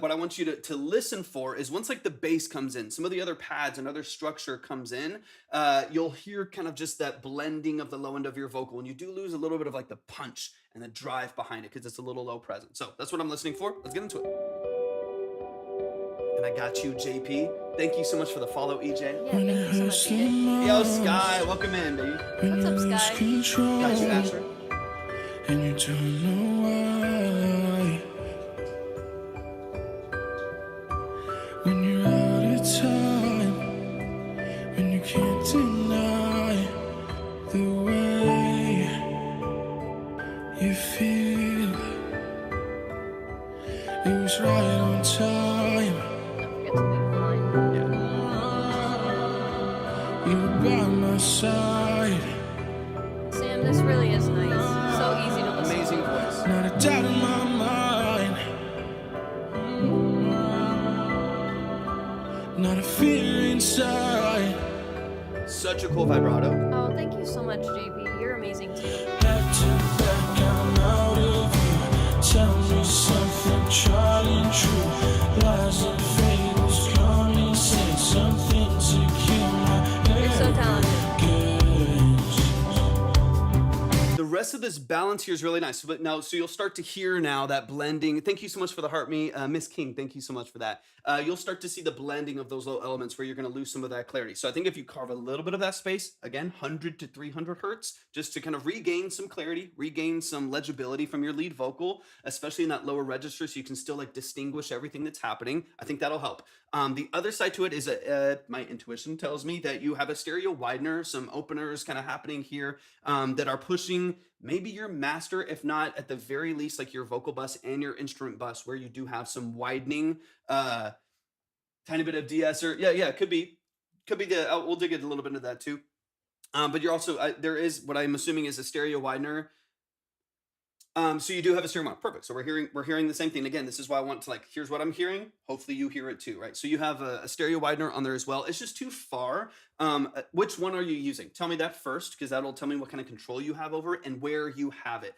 What I want you to listen for is once like the bass comes in, some of the other pads and other structure comes in, you'll hear kind of just that blending of the low end of your vocal, and you do lose a little bit of like the punch and the drive behind it because it's a little low present. So that's what I'm listening for. Let's get into it. And I got you, JP. Thank you so much for the follow, EJ. Yeah, thank you so much, EJ. Yo, Sky, welcome in, baby. What's up, Sky? Got you, Asher. And you don't know why. When you're out of time, when you can't deny the way you feel, it was right on time. Don't forget to leave the line. You were by my side. Sam, this really is nice. So easy to listen Amazing to. voice. Not a doubt in my mind. Not a fear inside. Such a cool vibrato. Oh, thank you so much, JP. You're amazing too. Back to back, I'm out of here. Tell me something tried and true. Lies and fables, common sense, something to kill my You're so talented. The rest of this balance here is really nice. But now, so you'll start to hear now that blending. Thank you so much for the heart me, Miss King. Thank you so much for that. You'll start to see the blending of those little elements where you're going to lose some of that clarity. So I think if you carve a little bit of that space, again, 100 to 300 hertz, just to kind of regain some clarity, regain some legibility from your lead vocal, especially in that lower register, so you can still like distinguish everything that's happening. I think that'll help. The other side to it is my intuition tells me that you have a stereo widener, some openers kind of happening here that are pushing maybe your master, if not at the very least, like your vocal bus and your instrument bus, where you do have some widening, tiny bit of de-esser. Yeah, could be the, we'll dig a little bit into that too. But you're also, there is what I'm assuming is a stereo widener. So you do have a stereo mic. Perfect. So we're hearing the same thing. Again, this is why I want to like, here's what I'm hearing. Hopefully you hear it too, right? So you have a stereo widener on there as well. It's just too far. Which one are you using? Tell me that first, because that'll tell me what kind of control you have over it and where you have it.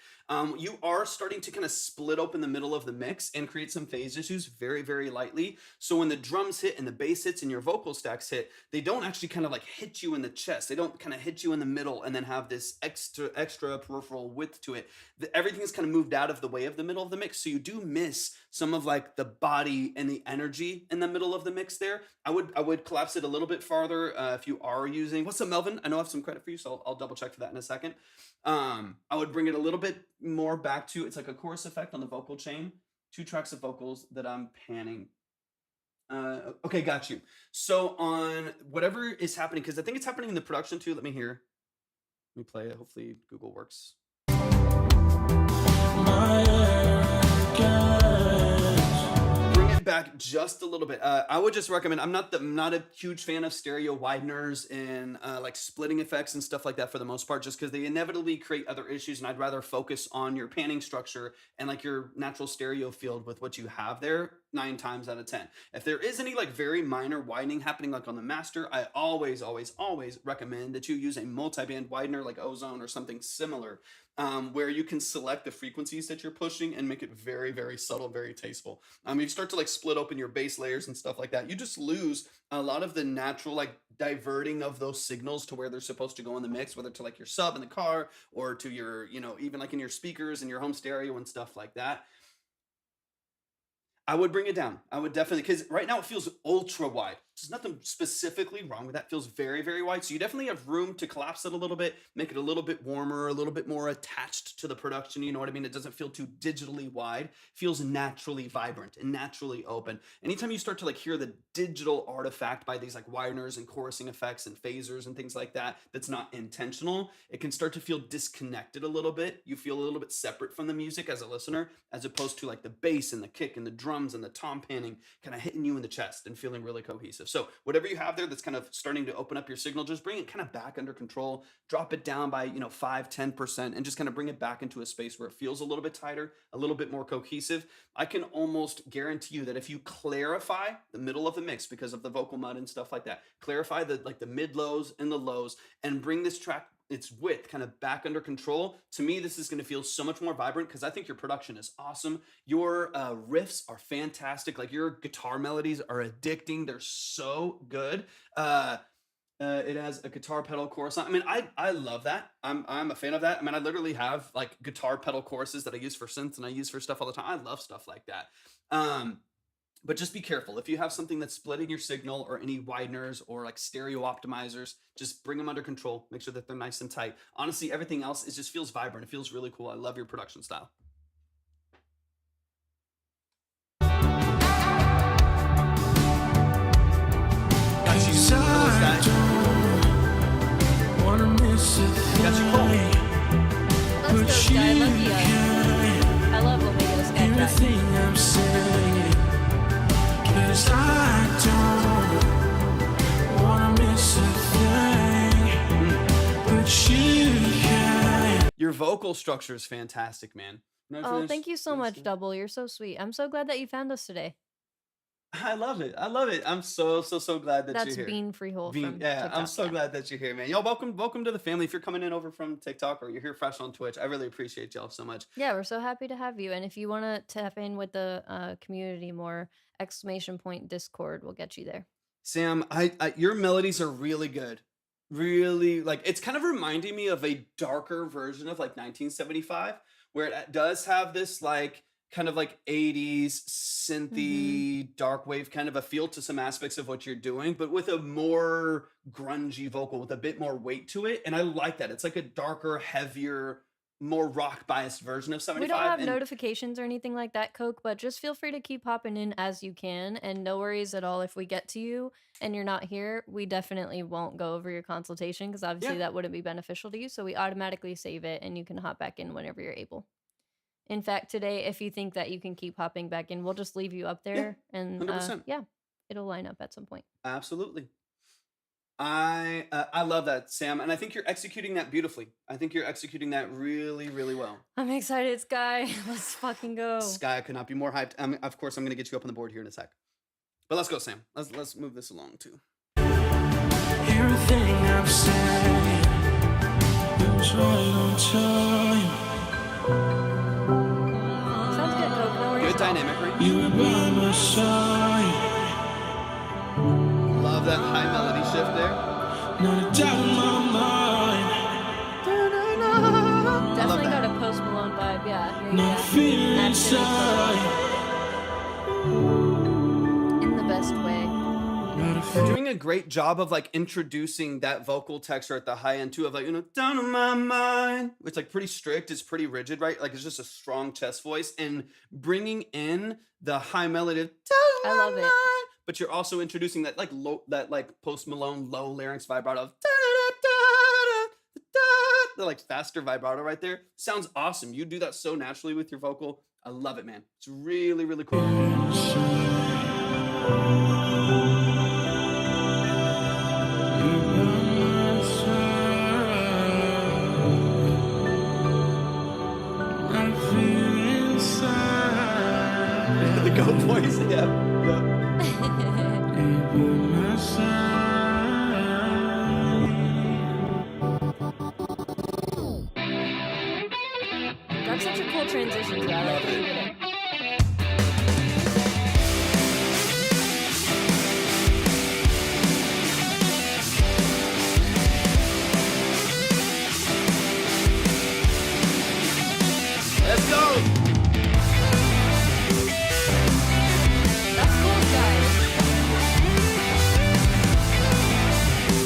You are starting to kind of split open the middle of the mix and create some phase issues very, very lightly. So when the drums hit and the bass hits and your vocal stacks hit, they don't actually kind of like hit you in the chest. They don't kind of hit you in the middle and then have this extra peripheral width to it. Everything's kind of moved out of the way of the middle of the mix. So you do miss some of like the body and the energy in the middle of the mix there. I would collapse it a little bit farther if you are using, what's up, Melvin? I know I have some credit for you, so I'll double check for that in a second. I would bring it a little bit more back to, it's like a chorus effect on the vocal chain, 2 tracks of vocals that I'm panning. Okay, got you. So on whatever is happening, because I think it's happening in the production too. Let me hear. Let me play it. Hopefully Google works. Bring it back just a little bit. I would just recommend, I'm not a huge fan of stereo wideners and like splitting effects and stuff like that for the most part, just because they inevitably create other issues, and I'd rather focus on your panning structure and like your natural stereo field with what you have there 9 times out of 10. If there is any like very minor widening happening like on the master, I always recommend that you use a multi-band widener like Ozone or something similar, where you can select the frequencies that you're pushing and make it very, very subtle, very tasteful. You start to like split open your bass layers and stuff like that. You just lose a lot of the natural like diverting of those signals to where they're supposed to go in the mix, whether to like your sub in the car or to your, even like in your speakers and your home stereo and stuff like that. I would bring it down. I would definitely, because right now it feels ultra wide. There's nothing specifically wrong with that. It feels very, very wide. So you definitely have room to collapse it a little bit, make it a little bit warmer, a little bit more attached to the production. You know what I mean? It doesn't feel too digitally wide. It feels naturally vibrant and naturally open. Anytime you start to like hear the digital artifact by these like wideners and chorusing effects and phasers and things like that, that's not intentional, it can start to feel disconnected a little bit. You feel a little bit separate from the music as a listener, as opposed to like the bass and the kick and the drums and the tom panning kind of hitting you in the chest and feeling really cohesive. cohesive. So whatever you have there that's kind of starting to open up your signal, just bring it kind of back under control, drop it down by, 5-10%, and just kind of bring it back into a space where it feels a little bit tighter, a little bit more cohesive. I can almost guarantee you that if you clarify the middle of the mix because of the vocal mud and stuff like that, clarify the mid lows and the lows, and bring this track, its width, kind of back under control. To me, this is going to feel so much more vibrant because I think your production is awesome. Your riffs are fantastic. Like, your guitar melodies are addicting. They're so good. It has a guitar pedal chorus. I mean, I love that. I'm a fan of that. I mean, I literally have like guitar pedal choruses that I use for synths and I use for stuff all the time. I love stuff like that. But just be careful. If you have something that's splitting your signal or any wideners or like stereo optimizers, just bring them under control. Make sure that they're nice and tight. Honestly, everything else, it just feels vibrant. It feels really cool. I love your production style. Got you, Wanna miss a got you, Cole. Let's go, Sky. I love you. I love Omega Sky. everything I'm saying, 'cause I don't wanna miss a thing, but you can. Your vocal structure is fantastic, man. Oh, thank you so much, Double. You're so sweet. I'm so glad that you found us today. I love it. I love it. I'm so glad that That's you're here. Bean Freehold Bean- from yeah, TikTok. I'm so glad that you're here, man. Y'all, welcome to the family. If you're coming in over from TikTok or you're here fresh on Twitch, I really appreciate y'all so much. Yeah, we're so happy to have you. And if you want to tap in with the community more, !Discord will get you there. Sam, I your melodies are really good. Really, like, it's kind of reminding me of a darker version of like 1975, where it does have this like kind of like 80s synthy dark wave kind of a feel to some aspects of what you're doing, but with a more grungy vocal with a bit more weight to it. And I like that. It's like a darker, heavier, more rock biased version of 75. We don't have and- notifications or anything like that, Coke, but just feel free to keep popping in as you can. And no worries at all if we get to you and you're not here. We definitely won't go over your consultation because obviously Yeah. that wouldn't be beneficial to you. So we automatically save it and you can hop back in whenever you're able. In fact, today, if you think that you can keep hopping back in, we'll just leave you up there and 100%. yeah, it'll line up at some point. Absolutely. I love that, Sam, and I think you're executing that beautifully. I think you're executing that really, really well. I'm excited, Sky. Let's fucking go. Sky, I could not be more hyped. Of course, I'm going to get you up on the board here in a sec. But let's go, Sam. Let's move this along too. Everything I'm saying is right on time. Sounds good, Coke. No worries. Good dynamic, right? You were by my side, Love that high melody shift there. not a doubt in my mind. Definitely that. got a Post Malone vibe, yeah. No fear Abstinence inside. in the best way. Not a They're fear. doing a great job of like introducing that vocal texture at the high end too, of like, down in my mind. It's like pretty strict, it's pretty rigid, right? Like, it's just a strong chest voice, and bringing in the high melody of down in I my love it. mind, but you're also introducing that like low, that like Post Malone low larynx vibrato of the like faster vibrato right there. Sounds awesome. You do that so naturally with your vocal. I love it, man. It's really, really cool. The go voice, yeah. That's such a cool transition, too. I like that you did it. Let's go. That's cool, guys.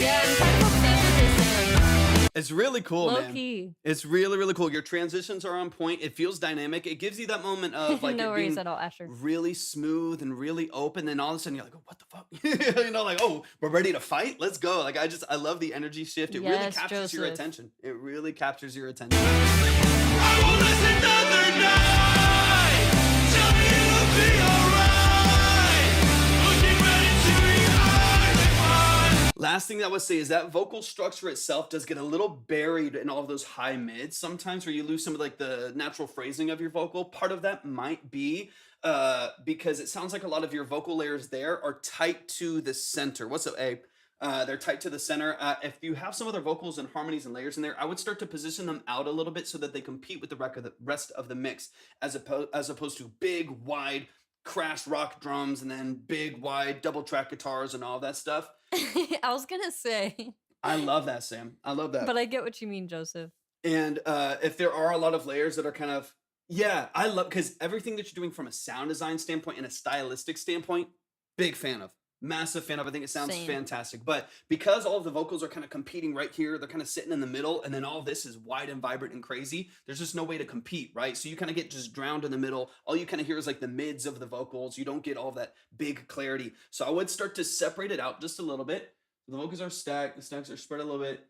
Yeah, I'm kind of obsessed with this sound. It's really cool, Low man. key. It's really, really cool. Your transitions are on point. It feels dynamic. It gives you that moment of like No it worries being at all, Asher. really smooth and really open. Then all of a sudden you're like, oh, what the fuck? Like, oh, we're ready to fight. Let's go. Like, I love the energy shift. It really Yes, captures your Joseph. attention. It really captures your attention. I won't listen another night. Tell me it'll be alright. Looking right into your eyes. Last thing that I would say is that vocal structure itself does get a little buried in all of those high mids sometimes, where you lose some of like the natural phrasing of your vocal. Part of that might be because it sounds like a lot of your vocal layers there are tight to the center. What's up, A? They're tight to the center. If you have some other vocals and harmonies and layers in there, I would start to position them out a little bit so that they compete with the rest of the mix, as opposed to big, wide, crash rock drums and then big, wide double track guitars and all that stuff. I was gonna say, I love that, Sam. I love that. but I get what you mean, Joseph. And if there are a lot of layers that are kind of, yeah, I love, because everything that you're doing from a sound design standpoint and a stylistic standpoint, big fan of. Massive fan of. I think it sounds Same. fantastic. But because all of the vocals are kind of competing right here, they're kind of sitting in the middle, and then all this is wide and vibrant and crazy, there's just no way to compete, right? So you kind of get just drowned in the middle. All you kind of hear is like the mids of the vocals. You don't get all that big clarity. So I would start to separate it out just a little bit. The vocals are stacked, the stacks are spread a little bit.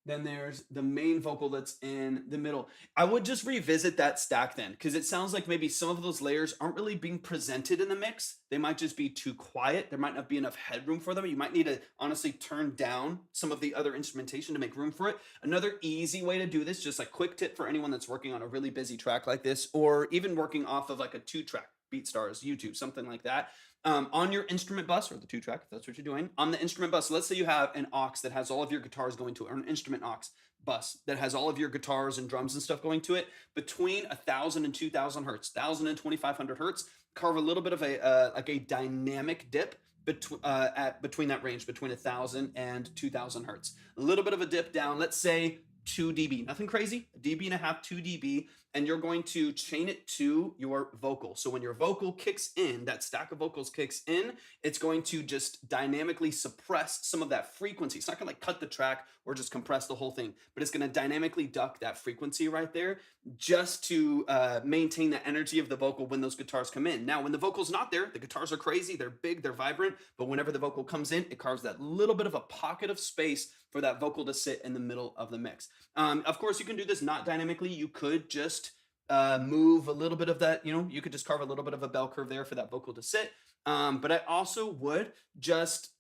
Then there's the main vocal that's in the middle. I would just revisit that stack then, because it sounds like maybe some of those layers aren't really being presented in the mix. They might just be too quiet. There might not be enough headroom for them. You might need to honestly turn down some of the other instrumentation to make room for it. Another easy way to do this, just a quick tip for anyone that's working on a really busy track like this, or even working off of like a 2-track, BeatStars, YouTube, something like that. On your instrument bus, or the 2-track, if that's what you're doing, on the instrument bus, so let's say you have an aux that has all of your guitars going to it, or an instrument aux bus that has all of your guitars and drums and stuff going to it, between 1,000 and 2,000 hertz, 1,000 and 2,500 hertz, carve a little bit of a like a dynamic dip between that range, between 1,000 and 2,000 hertz. A little bit of a dip down, let's say 2 dB, nothing crazy, 1.5 dB, 2 dB, and you're going to chain it to your vocal. So when your vocal kicks in, that stack of vocals kicks in, it's going to just dynamically suppress some of that frequency. It's not gonna like cut the track or just compress the whole thing, but it's gonna dynamically duck that frequency right there just to maintain the energy of the vocal when those guitars come in. Now, when the vocal's not there, the guitars are crazy, they're big, they're vibrant, but whenever the vocal comes in, it carves that little bit of a pocket of space for that vocal to sit in the middle of the mix. Of course, you can do this not dynamically. You could just move a little bit of that, you could just carve a little bit of a bell curve there for that vocal to sit. But I also would just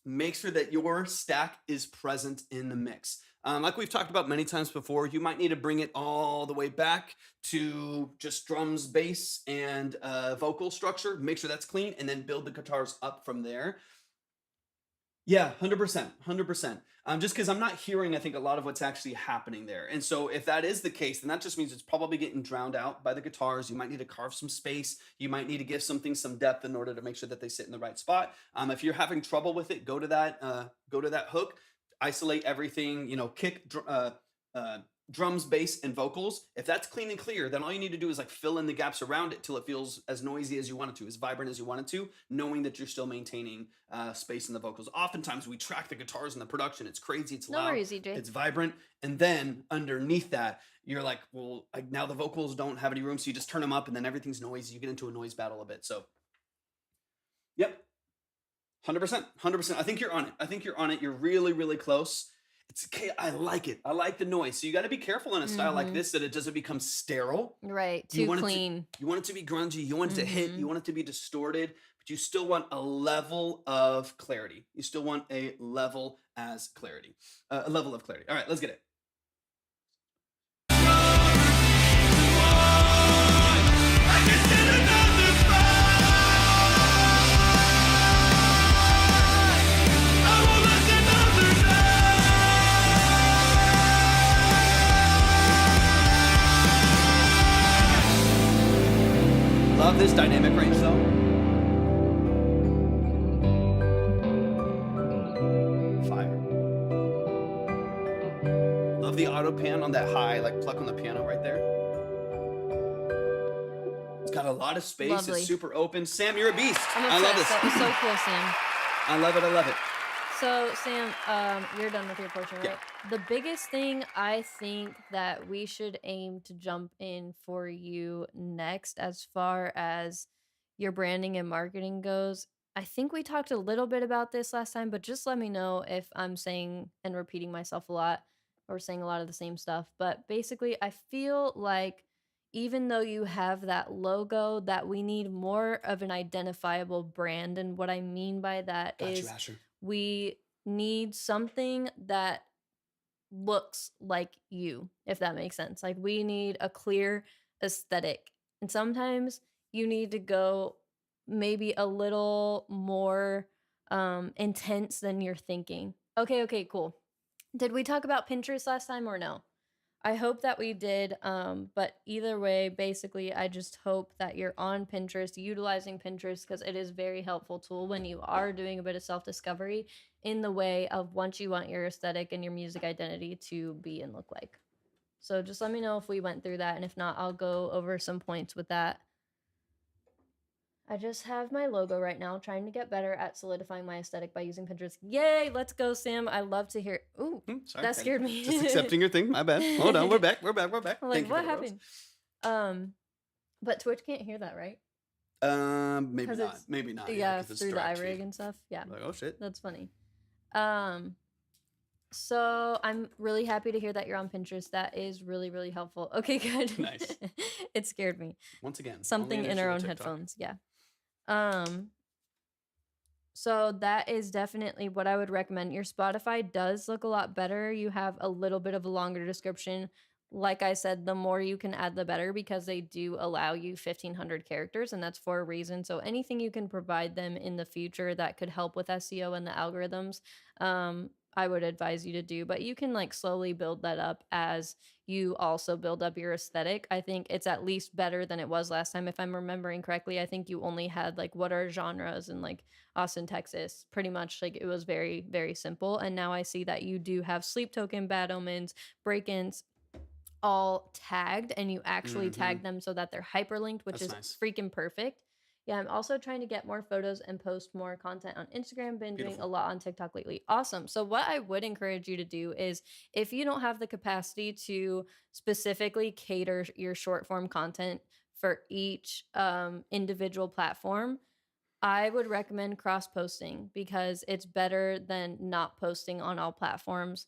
make sure that your stack is present in the mix. Like we've talked about many times before, you might need to bring it all the way back to just drums, bass, and vocal structure. Make sure that's clean, and then build the guitars up from there. Yeah, 100%, 100%. Just because I'm not hearing, I think, a lot of what's actually happening there. And so if that is the case, then that just means it's probably getting drowned out by the guitars. You might need to carve some space. You might need to give something some depth in order to make sure that they sit in the right spot. If you're having trouble with it, go to that hook, isolate everything, kick, drums, bass, and vocals. If that's clean and clear, then all you need to do is like fill in the gaps around it till it feels as noisy as you want it to, as vibrant as you want it to, knowing that you're still maintaining space in the vocals. Oftentimes we track the guitars in the production. It's crazy, it's loud, it's vibrant, and then underneath that, you're like, well, now the vocals don't have any room, so you just turn them up, and then everything's noisy. You get into a noise battle a bit. So, yep, 100%, 100%. I think you're on it. You're really, really close. It's okay. I like it. I like the noise. So you got to be careful in a style like this that it doesn't become sterile. Right. Too clean. You want it to be grungy. You want it to hit. You want it to be distorted, but you still want a level of clarity. You still want a level of clarity. All right, let's get it. Love this dynamic range though. Fire. Love the auto pan on that high, like pluck on the piano right there. It's got a lot of space. Lovely. It's super open. Sam, you're a beast. I love this. That was so cool, Sam. I love it. I love it. So, Sam, you're done with your portion, right? Yeah. The biggest thing I think that we should aim to jump in for you next, as far as your branding and marketing goes, I think we talked a little bit about this last time, but just let me know if I'm saying and repeating myself a lot or saying a lot of the same stuff. But basically, I feel like even though you have that logo, that we need more of an identifiable brand. And what I mean by that Got is you, Asher. we need something that looks like you, if that makes sense. Like we need a clear aesthetic. And sometimes you need to go maybe a little more intense than you're thinking. Okay, cool. Did we talk about Pinterest last time or no? I hope that we did. But either way, basically, I just hope that you're on Pinterest, utilizing Pinterest because it is a very helpful tool when you are doing a bit of self-discovery in the way of once you want your aesthetic and your music identity to be and look like. So just let me know if we went through that, and if not, I'll go over some points with that. I just have my logo right now, trying to get better at solidifying my aesthetic by using Pinterest. Yay, let's go, Sam. I love to hear. Ooh, Sorry, that scared me. Just accepting your thing. My bad. Hold on. We're back. We're back. I'm like, Thank you what for the rose. happened? But Twitch can't hear that, right? Maybe 'Cause not. it's- Maybe not. Yeah, 'cause it's through the direct iRig feed. and stuff. Yeah, Like, oh shit. that's funny. So I'm really happy to hear that you're on Pinterest. That is really, really helpful. Okay, good. Nice. It scared me. Once again, Something only an in issue our with own TikTok. headphones. Yeah. So that is definitely what I would recommend. Your Spotify does look a lot better. You have a little bit of a longer description. Like I said, the more you can add, the better, because they do allow you 1,500 characters, and that's for a reason. So anything you can provide them in the future that could help with SEO and the algorithms, I would advise you to do. But you can like slowly build that up as you also build up your aesthetic. I think it's at least better than it was last time. If I'm remembering correctly, I think you only had like what are genres and like Austin, Texas. Pretty much like it was very, very simple. And now I see that you do have Sleep Token, Bad Omens, Break-ins, all tagged, and you actually tag them so that they're hyperlinked, which That's is nice. freaking perfect. Yeah, I'm also trying to get more photos and post more content on Instagram. Been doing Beautiful. a lot on TikTok lately. Awesome. So what I would encourage you to do is, if you don't have the capacity to specifically cater your short form content for each individual platform, I would recommend cross posting, because it's better than not posting on all platforms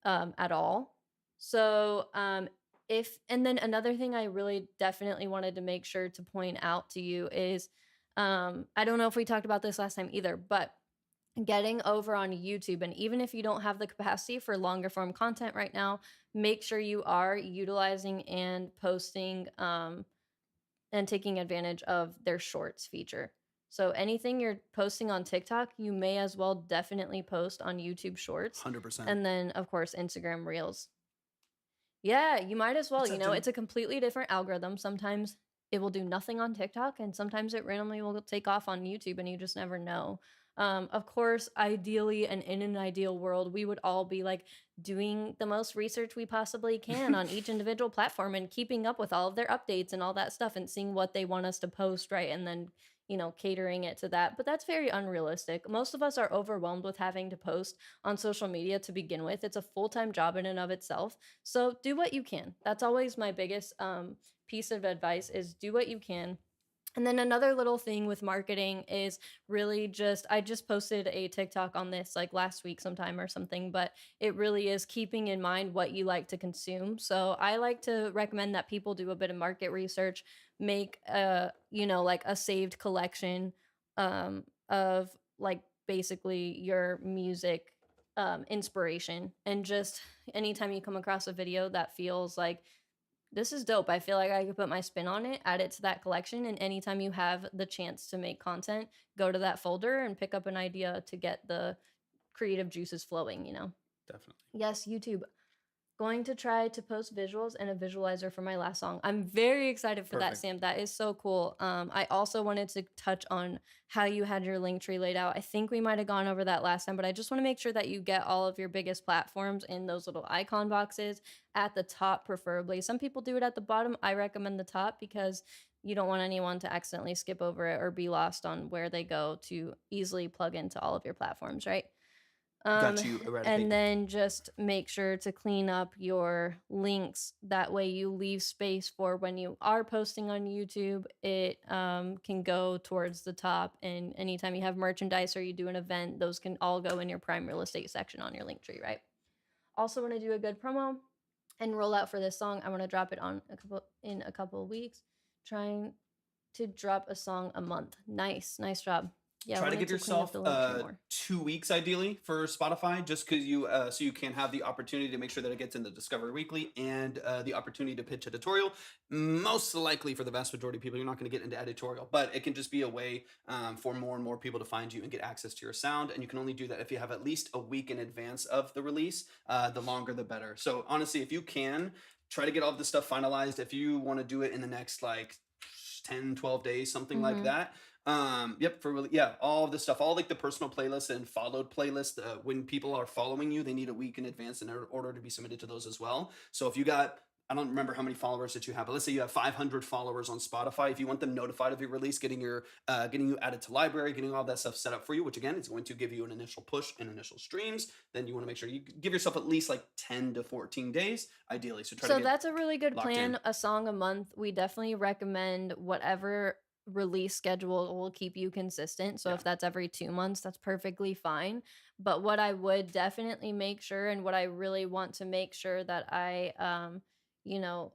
at all. So and then another thing I really definitely wanted to make sure to point out to you is, I don't know if we talked about this last time either, but getting over on YouTube, and even if you don't have the capacity for longer form content right now, make sure you are utilizing and posting and taking advantage of their shorts feature. So anything you're posting on TikTok, you may as well definitely post on YouTube Shorts. 100%. And then, of course, Instagram Reels. Yeah, you might as well. What's You that know, do? it's a completely different algorithm. Sometimes it will do nothing on TikTok, and sometimes it randomly will take off on YouTube, and you just never know. Of course, ideally, and in an ideal world, we would all be like doing the most research we possibly can on each individual platform and keeping up with all of their updates and all that stuff and seeing what they want us to post, right? And then, you know, catering it to that. But that's very unrealistic. Most of us are overwhelmed with having to post on social media to begin with. It's a full-time job in and of itself. So do what you can. That's always my biggest piece of advice, is do what you can. And then another little thing with marketing is really just, I just posted a TikTok on this like last week sometime or something, but it really is keeping in mind what you like to consume. So I like to recommend that people do a bit of market research, make like a saved collection of like basically your music inspiration, and just anytime you come across a video that feels like this is dope, I feel like I could put my spin on it, add it to that collection, and anytime you have the chance to make content, go to that folder and pick up an idea to get the creative juices flowing, you know? Definitely. Yes, YouTube. Going to try to post visuals and a visualizer for my last song. I'm very excited for that, Perfect. Sam. That is so cool. I also wanted to touch on how you had your link tree laid out. I think we might have gone over that last time, but I just want to make sure that you get all of your biggest platforms in those little icon boxes at the top, preferably. Some people do it at the bottom. I recommend the top because you don't want anyone to accidentally skip over it or be lost on where they go to easily plug into all of your platforms, right? Got you. Eradicate. And then just make sure to clean up your links. That way you leave space for when you are posting on YouTube, it can go towards the top. And anytime you have merchandise or you do an event, those can all go in your prime real estate section on your link tree, right? Also want to do a good promo and roll out for this song. I want to drop it on in a couple of weeks. Trying to drop a song a month. Nice job. Yeah, try we to need give to clean up yourself the link tree more. 2 weeks ideally for Spotify, just because you so you can have the opportunity to make sure that it gets in the Discover Weekly and the opportunity to pitch editorial. Most likely, for the vast majority of people, you're not going to get into editorial, but it can just be a way for more and more people to find you and get access to your sound. And you can only do that if you have at least a week in advance of the release. The longer, the better. So honestly, if you can try to get all of this stuff finalized, if you want to do it in the next like 10, 12 days, something like that. Yep, for really, yeah, all of this stuff, all like the personal playlists and followed playlists. When people are following you, they need a week in advance in order to be submitted to those as well. So if you got, I don't remember how many followers that you have, but let's say you have 500 followers on Spotify. If you want them notified of your release, getting you added to library, getting all that stuff set up for you, which again is going to give you an initial push and initial streams, then you want to make sure you give yourself at least like 10 to 14 days, ideally. So try to So get that's a really good locked plan. in. A song a month. We definitely recommend whatever release schedule will keep you consistent. So Yeah. if that's every 2 months, that's perfectly fine. But what I would definitely make sure, and what I really want to make sure that I, you know,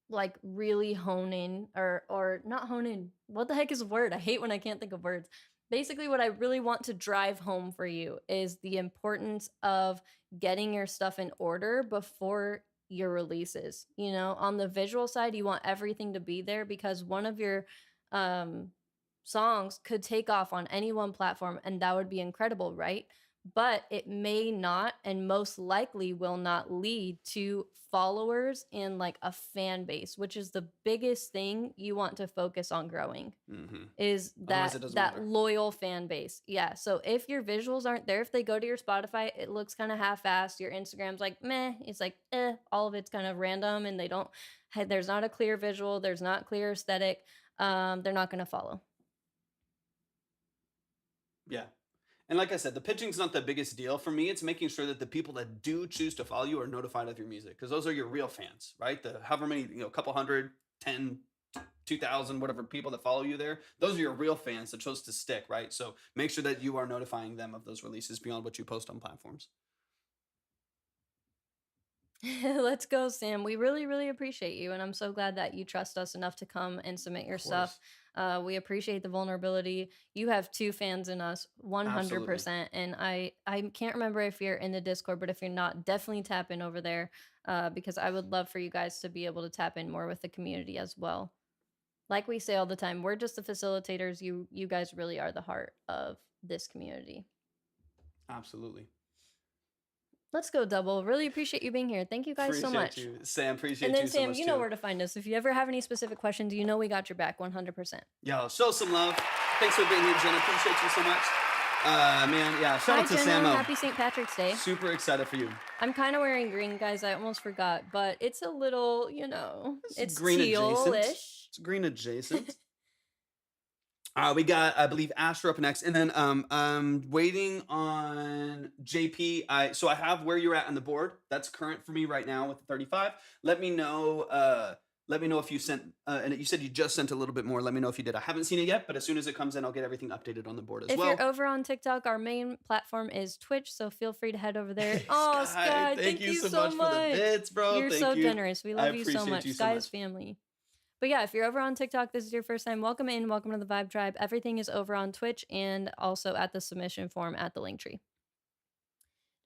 like really hone in, or not hone in. What the heck is a word? I hate when I can't think of words. Basically, what I really want to drive home for you is the importance of getting your stuff in order before your releases. You know, on the visual side, you want everything to be there, because one of your um songs could take off on any one platform, and that would be incredible, right? But it may not, and most likely will not lead to followers and like a fan base, which is the biggest thing you want to focus on growing, is Otherwise, it doesn't that matter. loyal fan base. Yeah. So if your visuals aren't there, if they go to your Spotify, it looks kind of half-assed. Your Instagram's like meh. It's like all of it's kind of random, and they don't. There's not a clear visual. There's not clear aesthetic. They're not gonna follow. Yeah. And like I said, the pitching's not the biggest deal. For me, it's making sure that the people that do choose to follow you are notified of your music, because those are your real fans, right? The however many, couple hundred, 10, 2,000, whatever people that follow you there, those are your real fans that chose to stick, right? So make sure that you are notifying them of those releases beyond what you post on platforms. Let's go, Sam. We really, really appreciate you, and I'm so glad that you trust us enough to come and submit your stuff. We appreciate the vulnerability. You have two fans in us, 100%. And I can't remember if you're in the Discord, but if you're not, definitely tap in over there, because I would love for you guys to be able to tap in more with the community as well. Like we say all the time, we're just the facilitators. You guys really are the heart of this community. Absolutely. Let's go, Double. Really appreciate you being here. Thank you guys so much. You. Sam, appreciate And then, you so Sam, much you know too. where to find us. If you ever have any specific questions, you know we got your back 100%. Yo, show some love. Thanks for being here, Jenna. Appreciate you so much. Man, yeah, shout Hi, out to Jenna. Samo. Happy St. Patrick's Day. Super excited for you. I'm kind of wearing green, guys. I almost forgot, but it's a little, it's green adjacent. teal-ish. It's green adjacent. We got, I believe, Asher up next, and then I'm waiting on JP. So I have where you're at on the board. That's current for me right now with the 35. Let me know. Let me know if you sent. And you said you just sent a little bit more. Let me know if you did. I haven't seen it yet, but as soon as it comes in, I'll get everything updated on the board as If well. you're over on TikTok, our main platform is Twitch, so feel free to head over there. Oh, Sky, thank you so much for the bits, bro. You're Thank so you. generous. We love you so appreciate much. you so Sky's much. family. But yeah, if you're over on TikTok, this is your first time, welcome in. Welcome to the Vibe Tribe. Everything is over on Twitch and also at the submission form at the link tree.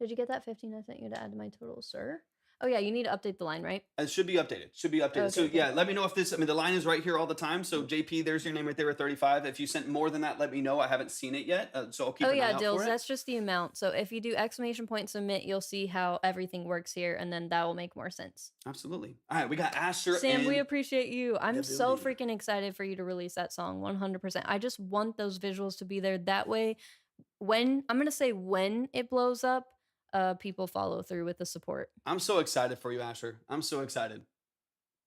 Did you get that 15 I sent you to add to my total, sir? Oh yeah, you need to update the line, right? It should be updated. Okay, So okay. yeah, let me know if this. I mean, the line is right here all the time. So JP, there's your name right there at 35. If you sent more than that, let me know. I haven't seen it yet, so I'll keep an eye out Dills, for it. that's just the amount. So if you do exclamation point submit, you'll see how everything works here, and then that will make more sense. Absolutely. All right, we got Asher. Sam, we and appreciate you. I'm so building. freaking excited for you to release that song. 100%. I just want those visuals to be there. That way, when it blows up, people follow through with the support. I'm so excited for you, Asher. I'm so excited.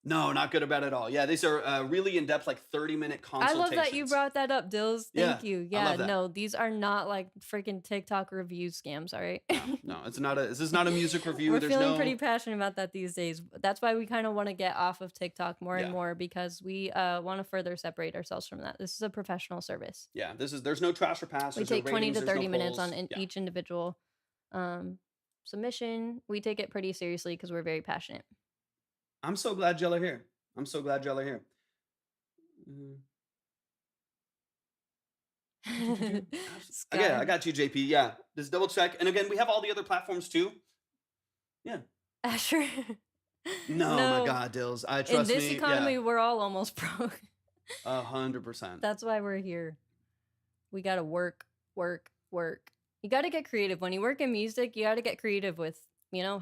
No, not good about it at all. Yeah, these are really in depth, like 30-minute I consultations. love that you brought that up, Dills. Thank Yeah, you. I Yeah, love that. no, these are not like freaking TikTok review scams, all right? No, it's not a. This is not a music review. We're There's feeling no. pretty passionate about that these days. That's why we kind of want to get off of TikTok more and Yeah. more, because we want to further separate ourselves from that. This is a professional service. Yeah, there's no trash or pass. We There's no take 20 ratings, to there's no 30 minutes on polls. Yeah. each individual submission. We take it pretty seriously because we're very passionate. I'm so glad y'all are here. I'm so glad y'all are here. Okay, Sky. I got you, JP. Yeah, just double check. And again, we have all the other platforms too. Yeah. Asher. No, No. my God, Dills. I In trust this me. economy, Yeah, we're all almost broke. 100%. That's why we're here. We gotta work, work, work. You gotta get creative. When you work in music, you gotta get creative with,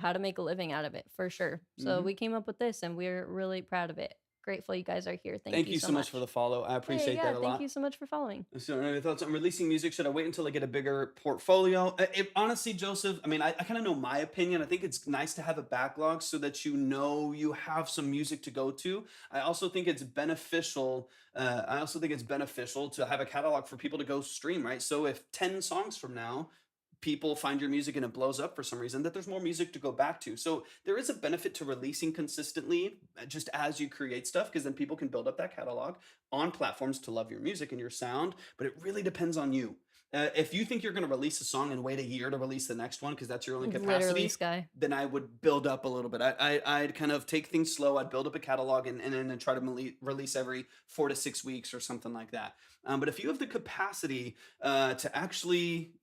how to make a living out of it, for sure. So Mhm. we came up with this and we're really proud of it. Grateful you guys are here. Thank you so much for the follow. I appreciate that a lot. Thank you so much for following. So, any thoughts on releasing music? Should I wait until I get a bigger portfolio? Honestly, Joseph, I mean, I kind of know my opinion. I think it's nice to have a backlog so that you have some music to go to. I also think it's beneficial. To have a catalog for people to go stream, right? So if 10 songs from now, people find your music and it blows up for some reason, that there's more music to go back to. So there is a benefit to releasing consistently just as you create stuff, because then people can build up that catalog on platforms to love your music and your sound. But it really depends on you. If you think you're going to release a song and wait a year to release the next one because that's your only Literally, capacity, Sky. then I would build up a little bit. I'd kind of take things slow. I'd build up a catalog and then try to release every 4 to 6 weeks or something like that. But if you have the capacity to actually,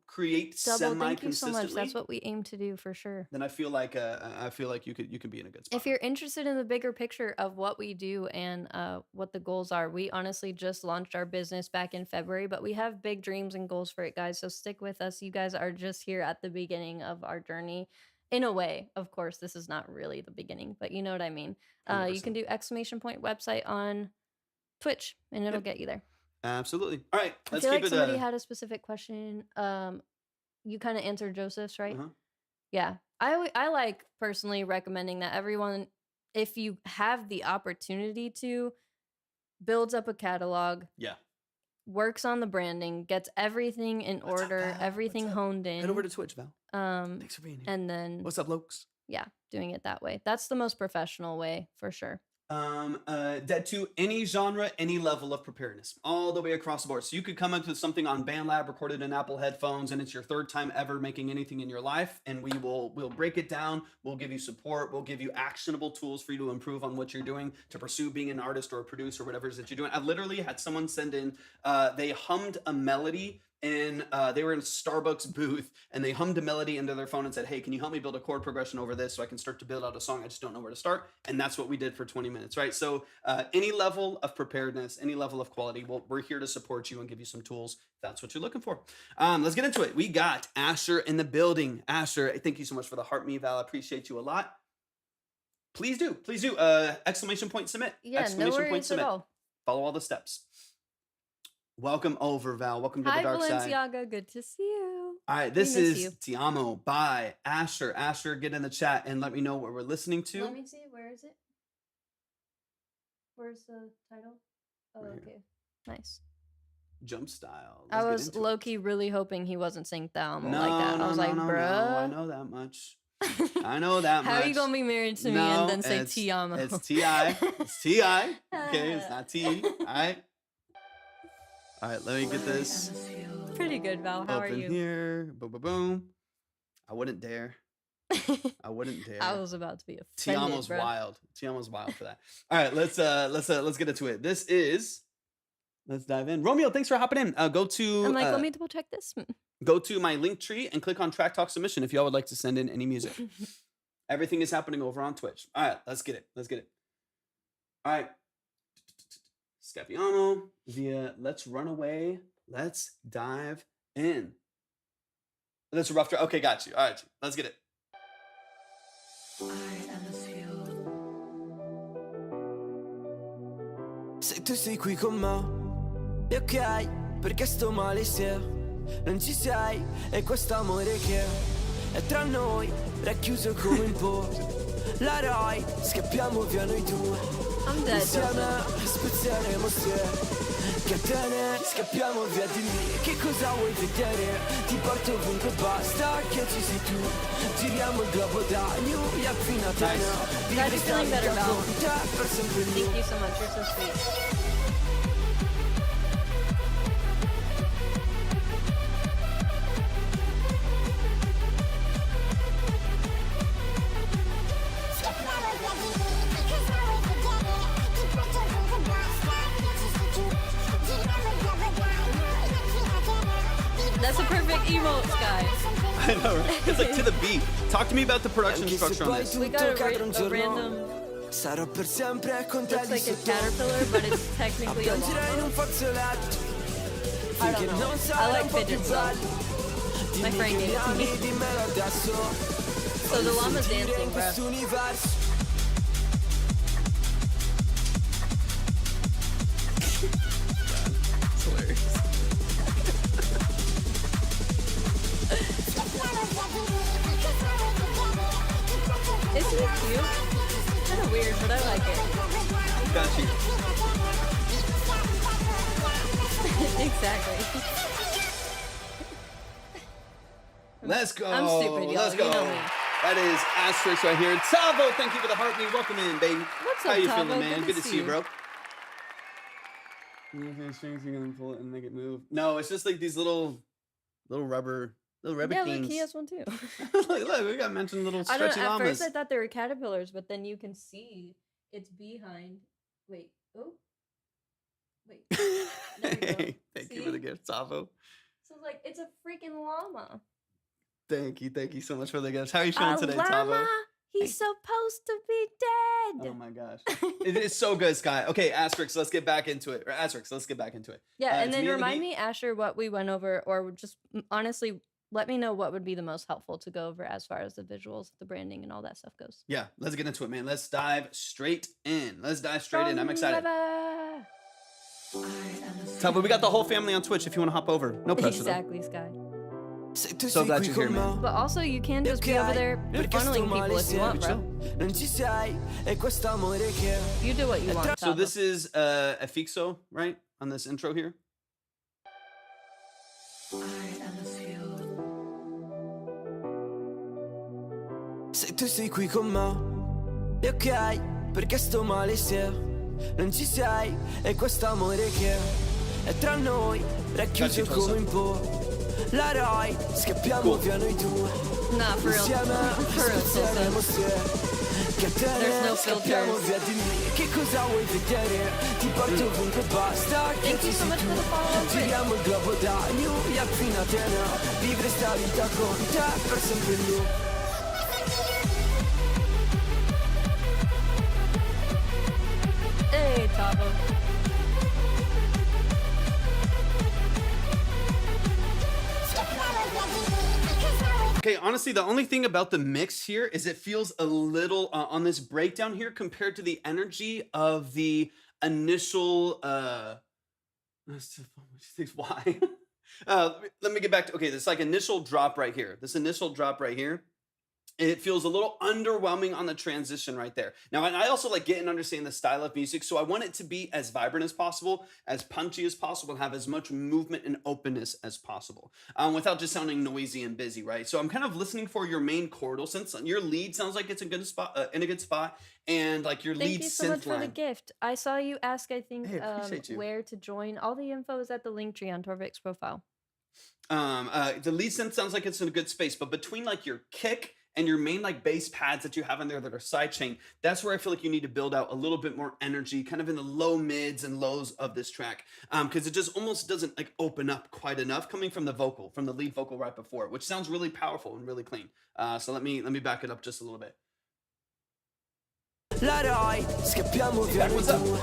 create Double, thank you so semi-consistently, much. That's what we aim to do, for sure. then I feel like you could be in a good spot. If you're interested in the bigger picture of what we do and what the goals are, we honestly just launched our business back in February, but we have big dreams and goals for it, guys. So stick with us. You guys are just here at the beginning of our journey. In a way, of course, this is not really the beginning, but you know what I mean. You can 100%. do exclamation point website on Twitch and it'll Yep. get you there. Absolutely. All right, I let's feel keep like it. somebody had a specific question. You kind of answered Joseph's, right? Uh-huh. Yeah. I like personally recommending that everyone, if you have the opportunity to, builds up a catalog, Yeah. works on the branding, gets everything in What's up, order, Val? everything What's up? honed in. Head over to Twitch, Val. um Thanks for being here. and then What's up, Lokes? yeah, doing it that way. That's the most professional way, for sure. That to any genre, any level of preparedness, all the way across the board. So you could come up with something on BandLab recorded in Apple headphones, and it's your third time ever making anything in your life, and we'll break it down. We'll give you support. We'll give you actionable tools for you to improve on what you're doing to pursue being an artist or a producer, or whatever it is that you're doing. I've literally had someone send in, they hummed a melody. And they were in a Starbucks booth and they hummed a melody into their phone and said, hey, can you help me build a chord progression over this so I can start to build out a song? I just don't know where to start. And that's what we did for 20 minutes, right? So any level of preparedness, any level of quality, we're here to support you and give you some tools. If that's what you're looking for. Let's get into it. We got Asher in the building. Asher, thank you so much for the heart me, Val. I appreciate you a lot. Please do. Exclamation point submit. Yeah, no Exclamation point worries at submit. all. Follow all the steps. Welcome over, Val. Welcome to Hi, the dark side. Balenciaga. Good to see you. All right, this miss is you. Ti Amo by Asher. Asher, get in the chat and let me know what we're listening to. Let me see. Where is it? Where's the title? Oh, Right here. okay. Nice. Jump style. I Let's get was into it. low-key really hoping he wasn't saying Thelma No, like that. no, I was no, like, no, no. I bruh. know that much. I know that How much. are you gonna be married to me No, and then say it's- Ti Amo? It's T.I. It's T.I. Okay, it's not T. All right. All right, let me get this Pretty good, Val. How are open you? here. Boom, boom, boom. I wouldn't dare. I wouldn't dare. I was about to be offended, Tiamo's bro. wild. Tiamo's wild for that. All right, let's get into it. Let's dive in. Romeo, thanks for hopping in. Go to I'm like, let me double check this. go to my link tree and click on Track Talk Submission if y'all would like to send in any music. Everything is happening over on Twitch. All right, let's get it. All right. Scapiano via Let's Run Away. Let's dive in. That's a rough draft. Okay, got you. All right, let's get it. Se tu sei qui con me, è ok, perché sto male se non ci sei. E quest'amore che è tra noi, racchiuso come un po'. La Rai, scappiamo via noi due. I'm dead. Insieme spezzeremo se che te ne scappiamo via di lì. Che cosa vuoi vedere? Ti porto ovunque basta che ci sei tu. Giriamo il globo da New York fino a Atene. Glad you're feeling better, Val. con te per sempre lì. Thank you so much. You're so sweet. I know, right? It's like to the beat. Talk to me about the production Anche se structure on poi this. We got tutto cadrà un a giorno, random. sarò per sempre con te Looks lì like a sotto. caterpillar, but it's technically a Piangerai in llama. un fazzoletto I finché don't know. non I sarà like un po' più fidget stuff. bello. My Dimmi friend che gave mi it to ami, me. dimmelo adesso. So the llama's Sentire in dancing, bro. questo universo. It's hilarious. Isn't it cute? Kind of weird, but I like it. Got you. Exactly. Let's go. I'm stupid, y'all. Let's go. You know me. That is Asterix right here. Tavo, thank you for the heartbeat. Welcome in, baby. What's How up, you Tavo? feeling, man? Good Good to to see see you, you. bro. You're gonna pull it and make it move. No, it's just like these little rubber Yeah, look, things. he has one too. look, we got mentioned little I don't stretchy know. At llamas. first, I thought they were caterpillars, but then you can see it's behind. Wait. Oh. Wait. There we go. Hey, thank you for the See? gift, Tavo. So like, it's a freaking llama. Thank you so much for the gifts. How are you feeling A today, llama? Tavo? He's supposed to be dead. Oh my gosh. It is so good, Sky. Okay, Asterix, let's get back into it. Or Asterix, let's get back into it. Yeah, and it's then me on the remind beat. me, Asher, what we went over, or just honestly, let me know what would be the most helpful to go over as far as the visuals, the branding, and all that stuff goes. Yeah, let's get into it, man. Let's dive straight in. I'm excited. Forever. Tavo, we got the whole family on Twitch if you want to hop over. No pressure. though. Exactly, Sky. Se tu So sei glad qui you're here, con man. me, But also, you can just be over there perché sto funneling male people if you want, se bro. non ci sei e questo amore che You do what you want. So Tavo. this is a fixo, right? On this intro here. se tu sei qui con me, è ok, perché sto male se non ci sei e questo amore che è tra noi, racchiuso Cazzo, come un po'. La Rai, scappiamo via noi due, Nah, for real. insieme For real, spazzeremo Sosa. se che te There's ne no scappiamo filters. via di me. Che cosa vuoi vedere? Ti porto ovunque basta che Thank ci you so sei much tu. for the follow. Giriamo il globo da New York fino a Atene, vivere sta vita con te per sempre in loop. Hey, Tavo. Okay, honestly, the only thing about the mix here is it feels a little on this breakdown here compared to the energy of the initial. Why? Let me get back to this like initial drop right here. This initial drop right here. It feels a little underwhelming on the transition right there. Now, and I also like get and understand the style of music, so I want it to be as vibrant as possible, as punchy as possible, and have as much movement and openness as possible, without just sounding noisy and busy, right? So I'm kind of listening for your main chordal, since your lead sounds like it's a good spot, in a good spot, and like your Thank lead you so synth much for the line. gift. I saw you ask, I think, Hey, appreciate you. where to join. All the info is at the link tree on Torvik's profile. The lead synth sounds like it's in a good space, but between like your kick and your main like bass pads that you have in there that are sidechain, that's where I feel like you need to build out a little bit more energy, kind of in the low mids and lows of this track, because it just almost doesn't like open up quite enough coming from the vocal, from the lead vocal right before, which sounds really powerful and really clean. So let me back it up just a little bit. La Rai, scappiamo via noi What's up? due,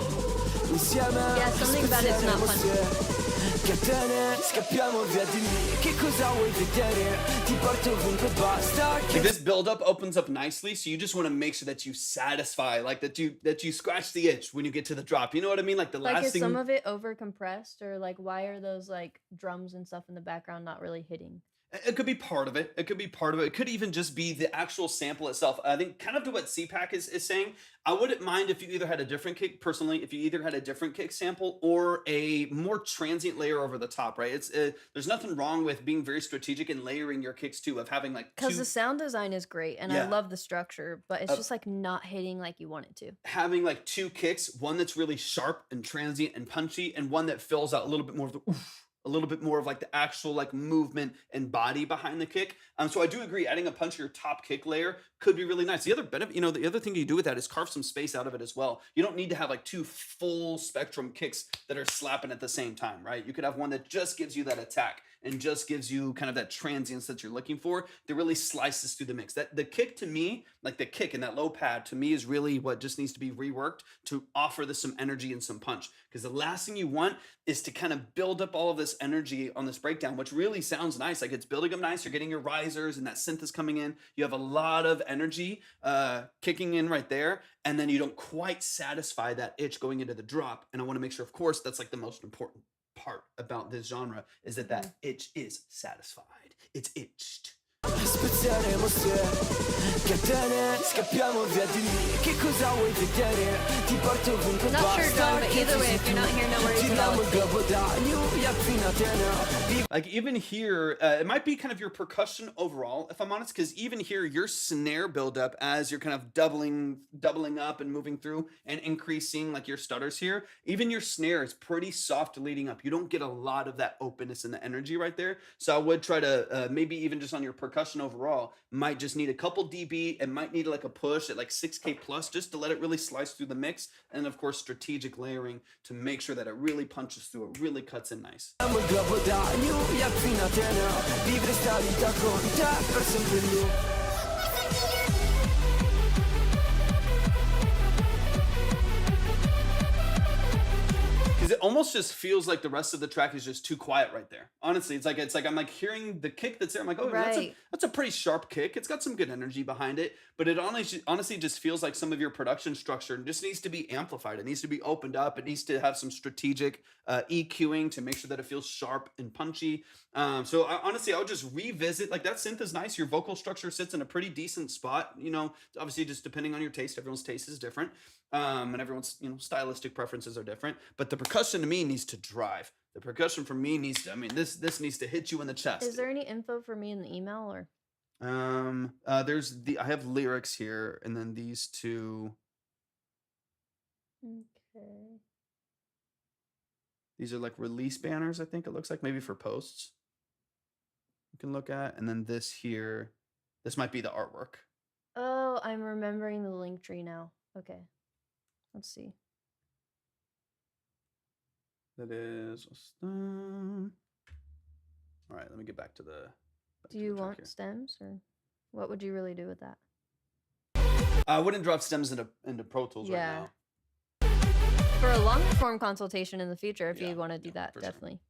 insieme Yeah, something about it's not spazzeremo fun. se che te ne scappiamo via di me. Che cosa vuoi vedere? Ti porto ovunque basta Like che this buildup opens up nicely, so you just want to make sure that you satisfy, like that you scratch the itch when you get to the drop. You know what I mean? Like the Like, last is thing. some of it over compressed, or like, why are those like drums and stuff in the background not really hitting? It could be part of it. It could be part of it. It could even just be the actual sample itself. I think kind of to what CPAC is saying, I wouldn't mind if you either had a different kick, personally, if you either had a different kick sample or a more transient layer over the top, right? It's there's nothing wrong with being very strategic and layering your kicks too, of having like Because two, the sound design is great, and I Yeah. love the structure, but it's just like not hitting like you want it to. having like two kicks, one that's really sharp and transient and punchy, and one that fills out a little bit more of the oof, a little bit more of like the actual like movement and body behind the kick. So I do agree, adding a punchier top kick layer could be really nice. The other benefit, the other thing you do with that is carve some space out of it as well. You don't need to have like two full spectrum kicks that are slapping at the same time, right? You could have one that just gives you that attack and just gives you kind of that transience that you're looking for, that really slices through the mix. That the kick to me, like the kick and that low pad to me, is really what just needs to be reworked to offer this some energy and some punch. Because the last thing you want is to kind of build up all of this energy on this breakdown, which really sounds nice. Like it's building up nice. You're getting your risers and that synth is coming in. You have a lot of energy kicking in right there. And then you don't quite satisfy that itch going into the drop. And I want to make sure, of course, that's like the most important part about this genre, is that that itch is satisfied. It's itched. Spezzeremo se che te ne scappiamo via di lì. Che cosa vuoi vedere? Ti porto ovunque I'm not sure, basta. John, but either way, if you're not here, no worries about Giriamo it. il globo da New York fino a Atene. Like even here, it might be kind of your percussion overall, if I'm honest, because even here, your snare buildup as you're kind of doubling up and moving through and increasing like your stutters here, even your snare is pretty soft leading up. You don't get a lot of that openness and the energy right there. So I would try to maybe even just on your percussion overall, might just need a couple dB. It might need like a push at like 6K plus just to let it really slice through the mix. And of course, strategic layering to make sure that it really punches through, it really cuts in nice. Giriamo il globo da New York fino a Atene. Vivere sta vita con te per sempre più. Because it almost just feels like the rest of the track is just too quiet right there. Honestly, it's like I'm like hearing the kick that's there. I'm like, oh, Right. that's a pretty sharp kick. It's got some good energy behind it, but it honestly just feels like some of your production structure just needs to be amplified. It needs to be opened up. It needs to have some strategic EQing to make sure that it feels sharp and punchy. So honestly, I would just revisit, like that synth is nice. Your vocal structure sits in a pretty decent spot. You know, obviously just depending on your taste, everyone's taste is different. And everyone's, you know, stylistic preferences are different, but the percussion to me needs to drive. The percussion for me needs to, I mean, this needs to hit you in the chest. Is there any info for me in the email or? I have lyrics here, and then these two, Okay. these are like release banners, I think it looks like, maybe for posts you can look at. And then this here, this might be the artwork. Oh, I'm remembering the link tree now. Okay. Let's see. That is, all right, let me get back to the. Do you want stems or what would you really do with that? I wouldn't drop stems into Pro Tools Yeah. right now. For a longer form consultation in the future, if Yeah, you want to do yeah, that, for sure. definitely.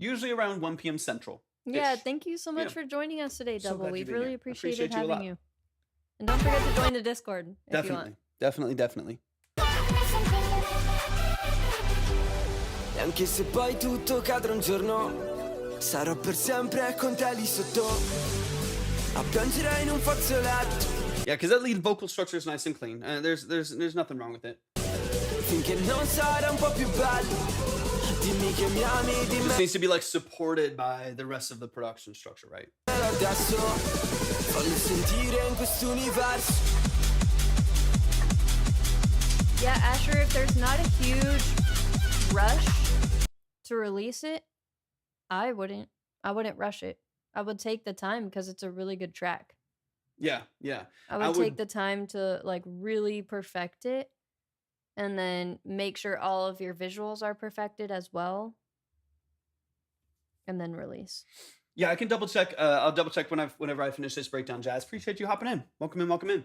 Usually around 1 p.m. Central. Yeah, Ish. thank you so much Yeah. for joining us today, So Double. glad We've you've been really here. I appreciated appreciate you a having lot. you. And don't forget to join the Discord if you want. Definitely. E anche se poi tutto cadrà un giorno, sarò per sempre con te lì sotto, a piangere in un fazzoletto. Yeah, because that lead vocal structure is nice and clean. There's nothing wrong with it. Finché non sarà un po' più bello. Dimmi che mi ami, It dimmelo just needs to be like supported by the rest of the production structure, right? adesso. Fallo sentire in quest'universo. Yeah, Asher, if there's not a huge rush to release it, I wouldn't rush it. I would take the time because it's a really good track. Yeah. I would take the time to like really perfect it and then make sure all of your visuals are perfected as well. And then release. Yeah, I can double check. I'll double check whenever I finish this breakdown, Jazz. Appreciate you hopping in. Welcome in.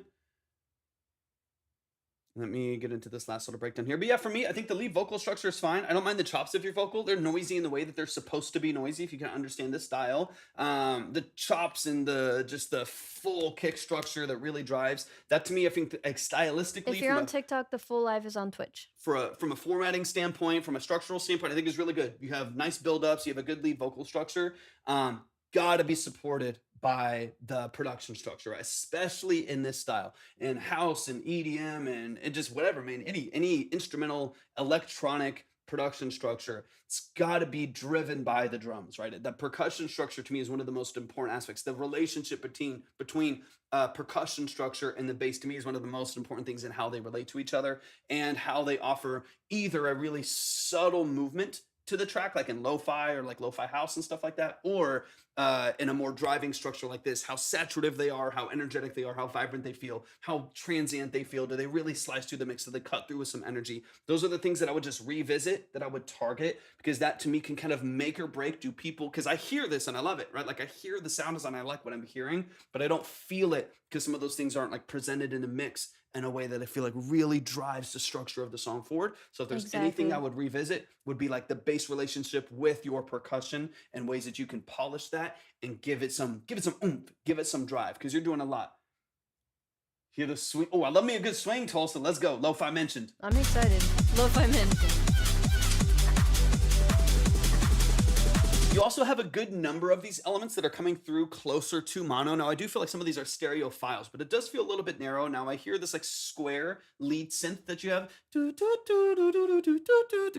Let me get into this last little breakdown here. But yeah, for me, I think the lead vocal structure is fine. I don't mind the chops of your vocal. They're noisy in the way that they're supposed to be noisy, if you can understand this style. The chops and just the full kick structure that really drives. That to me, I think like stylistically, If you're on TikTok, the full live is on Twitch. from a formatting standpoint, from a structural standpoint, I think is really good. You have nice build-ups. You have a good lead vocal structure. Gotta be supported by the production structure, especially in this style, in house and EDM and just whatever, man. Any instrumental electronic production structure, it's got to be driven by the drums, right? The percussion structure to me is one of the most important aspects. The relationship between percussion structure and the bass to me is one of the most important things in how they relate to each other and how they offer either a really subtle movement to the track, like in lo-fi or like lo-fi house and stuff like that, or in a more driving structure like this, how saturative they are, how energetic they are, how vibrant they feel, how transient they feel. Do they really slice through the mix? Do they cut through with some energy? Those are the things that I would just revisit, that I would target, because that to me can kind of make or break. Do people, because I hear this and I love it, right? Like I hear the sound design, I like what I'm hearing, but I don't feel it because some of those things aren't like presented in a mix in a way that I feel like really drives the structure of the song forward. So if there's anything Exactly. I would revisit, would be like the bass relationship with your percussion and ways that you can polish that and give it some oomph, give it some drive, because you're doing a lot. Hear the swing. Oh, I love me a good swing, Tulsa. Let's go. Lo-fi mentioned. I'm excited. Lo-fi mentioned. You also have a good number of these elements that are coming through closer to mono. Now, I do feel like some of these are stereo files, but it does feel a little bit narrow. Now, I hear this like square lead synth that you have. That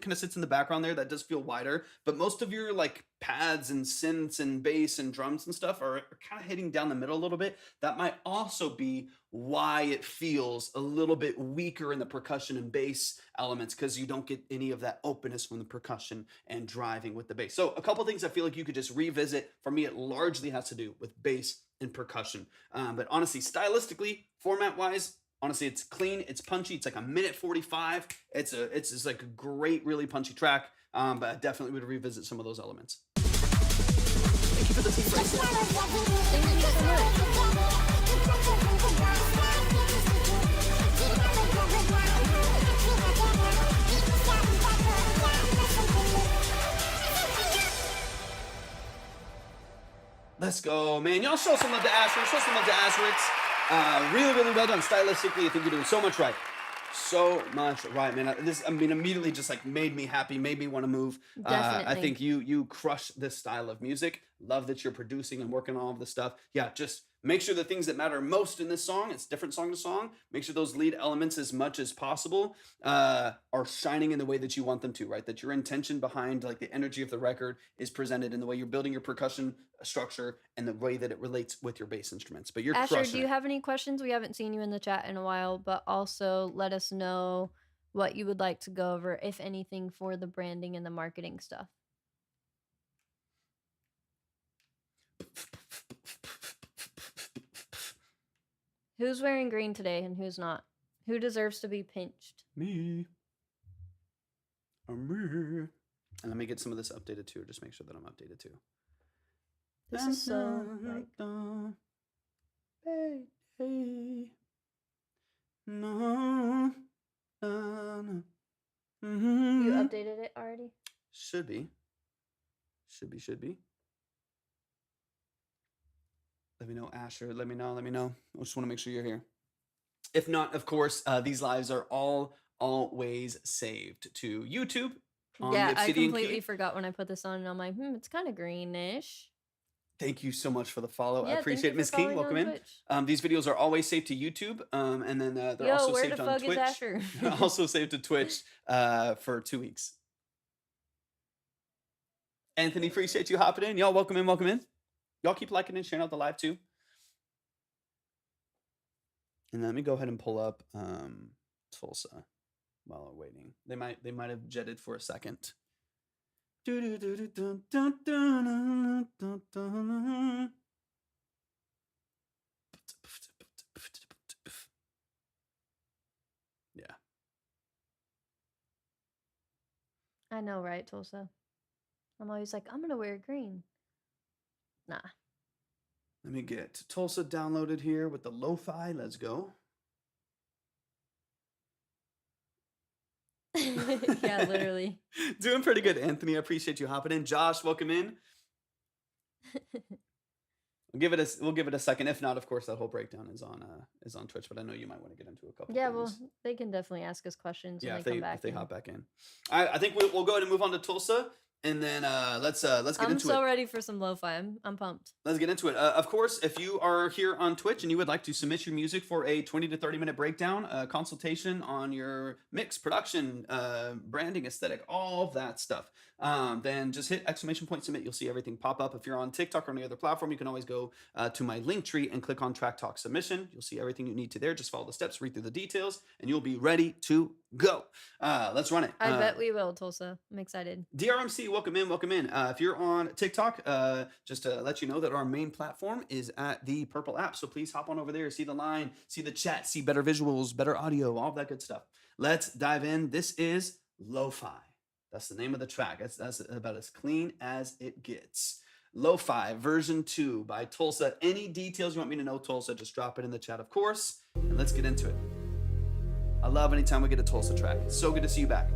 kind of sits in the background there. That does feel wider, but most of your like pads and synths and bass and drums and stuff are kind of hitting down the middle a little bit. That might also be why it feels a little bit weaker in the percussion and bass elements, because you don't get any of that openness from the percussion and driving with the bass. So a couple things I feel like you could just revisit. For me, it largely has to do with bass and percussion. But honestly, stylistically, format wise, honestly, it's clean, it's punchy. It's like a minute 45. It's like a great, really punchy track. But I definitely would revisit some of those elements. Thank you for the team bracelet. Thank you so much. Let's go, man. Y'all show some love to Asher. Show some love to Asherix. Really, really well done stylistically. I think you're doing so much right. So much right, man. Immediately just like made me happy, made me want to move. I Definitely. think you crush this style of music. Love that you're producing and working on all of this stuff. Yeah, just make sure the things that matter most in this song, it's different song to song, make sure those lead elements as much as possible are shining in the way that you want them to, right? That your intention behind like the energy of the record is presented in the way you're building your percussion structure and the way that it relates with your bass instruments. But you're Asher, crushing do you it. have any questions? We haven't seen you in the chat in a while, but also let us know what you would like to go over, if anything, for the branding and the marketing stuff. Who's wearing green today and who's not? Who deserves to be pinched? Me. Me. And let me get some of this updated too. Just make sure that I'm updated too. This is so like Hey, no, no. you updated it already? Should be. Let me know, Asher. Let me know. I just want to make sure you're here. If not, of course, these lives are always saved to YouTube on Yeah, the I Obsidian completely key. forgot when I put this on, and I'm like, it's kind of greenish. Thank you so much for the follow. Yeah, I thank appreciate you it, for Miss King. following Welcome on in. Twitch. These videos are always saved to YouTube, and then they're Yo, also where the saved on fuck is Twitch. Asher? They're also saved to Twitch for 2 weeks. Anthony, appreciate you hopping in. Y'all, welcome in. Y'all keep liking and sharing out the live too. And let me go ahead and pull up Tulsa while we're waiting. They might have jetted for a second. Yeah. I know, right, Tulsa? I'm always like, I'm gonna wear green. Nah. Let me get Tulsa downloaded here with the lo-fi. Let's go. Yeah, literally. Doing pretty good, Anthony. I appreciate you hopping in. Josh, welcome in. We'll give it a second. If not, of course, that whole breakdown is on Twitch. But I know you might want to get into a couple. Yeah, things. well, they can definitely ask us questions Yeah, when if they come back. if they in. hop back in. All right, I think we'll go ahead and move on to Tulsa, and then let's get I'm into so it. ready for some lo-fi. I'm pumped. Let's get into it. Of course, if you are here on Twitch and you would like to submit your music for a 20 to 30 minute breakdown, consultation on your mix, production, branding, aesthetic, all of that stuff, then just hit exclamation point submit. You'll see everything pop up. If you're on TikTok or any other platform, you can always go to my link tree and click on Track Talk Submission. You'll see everything you need to there. Just follow the steps, read through the details, and you'll be ready to go. Let's run it. I bet we will, Tulsa. I'm excited. DRMC, welcome in, welcome in. If you're on TikTok, just to let you know that our main platform is at the purple app. So please hop on over there, see the line, see the chat, see better visuals, better audio, all that good stuff. Let's dive in. This is Lo-Fi. That's the name of the track. That's about as clean as it gets. Lo-Fi version 2 by Tulsa. Any details you want me to know, Tulsa, just drop it in the chat, of course. And let's get into it. I love anytime we get a Tulsa track. It's so good to see you back.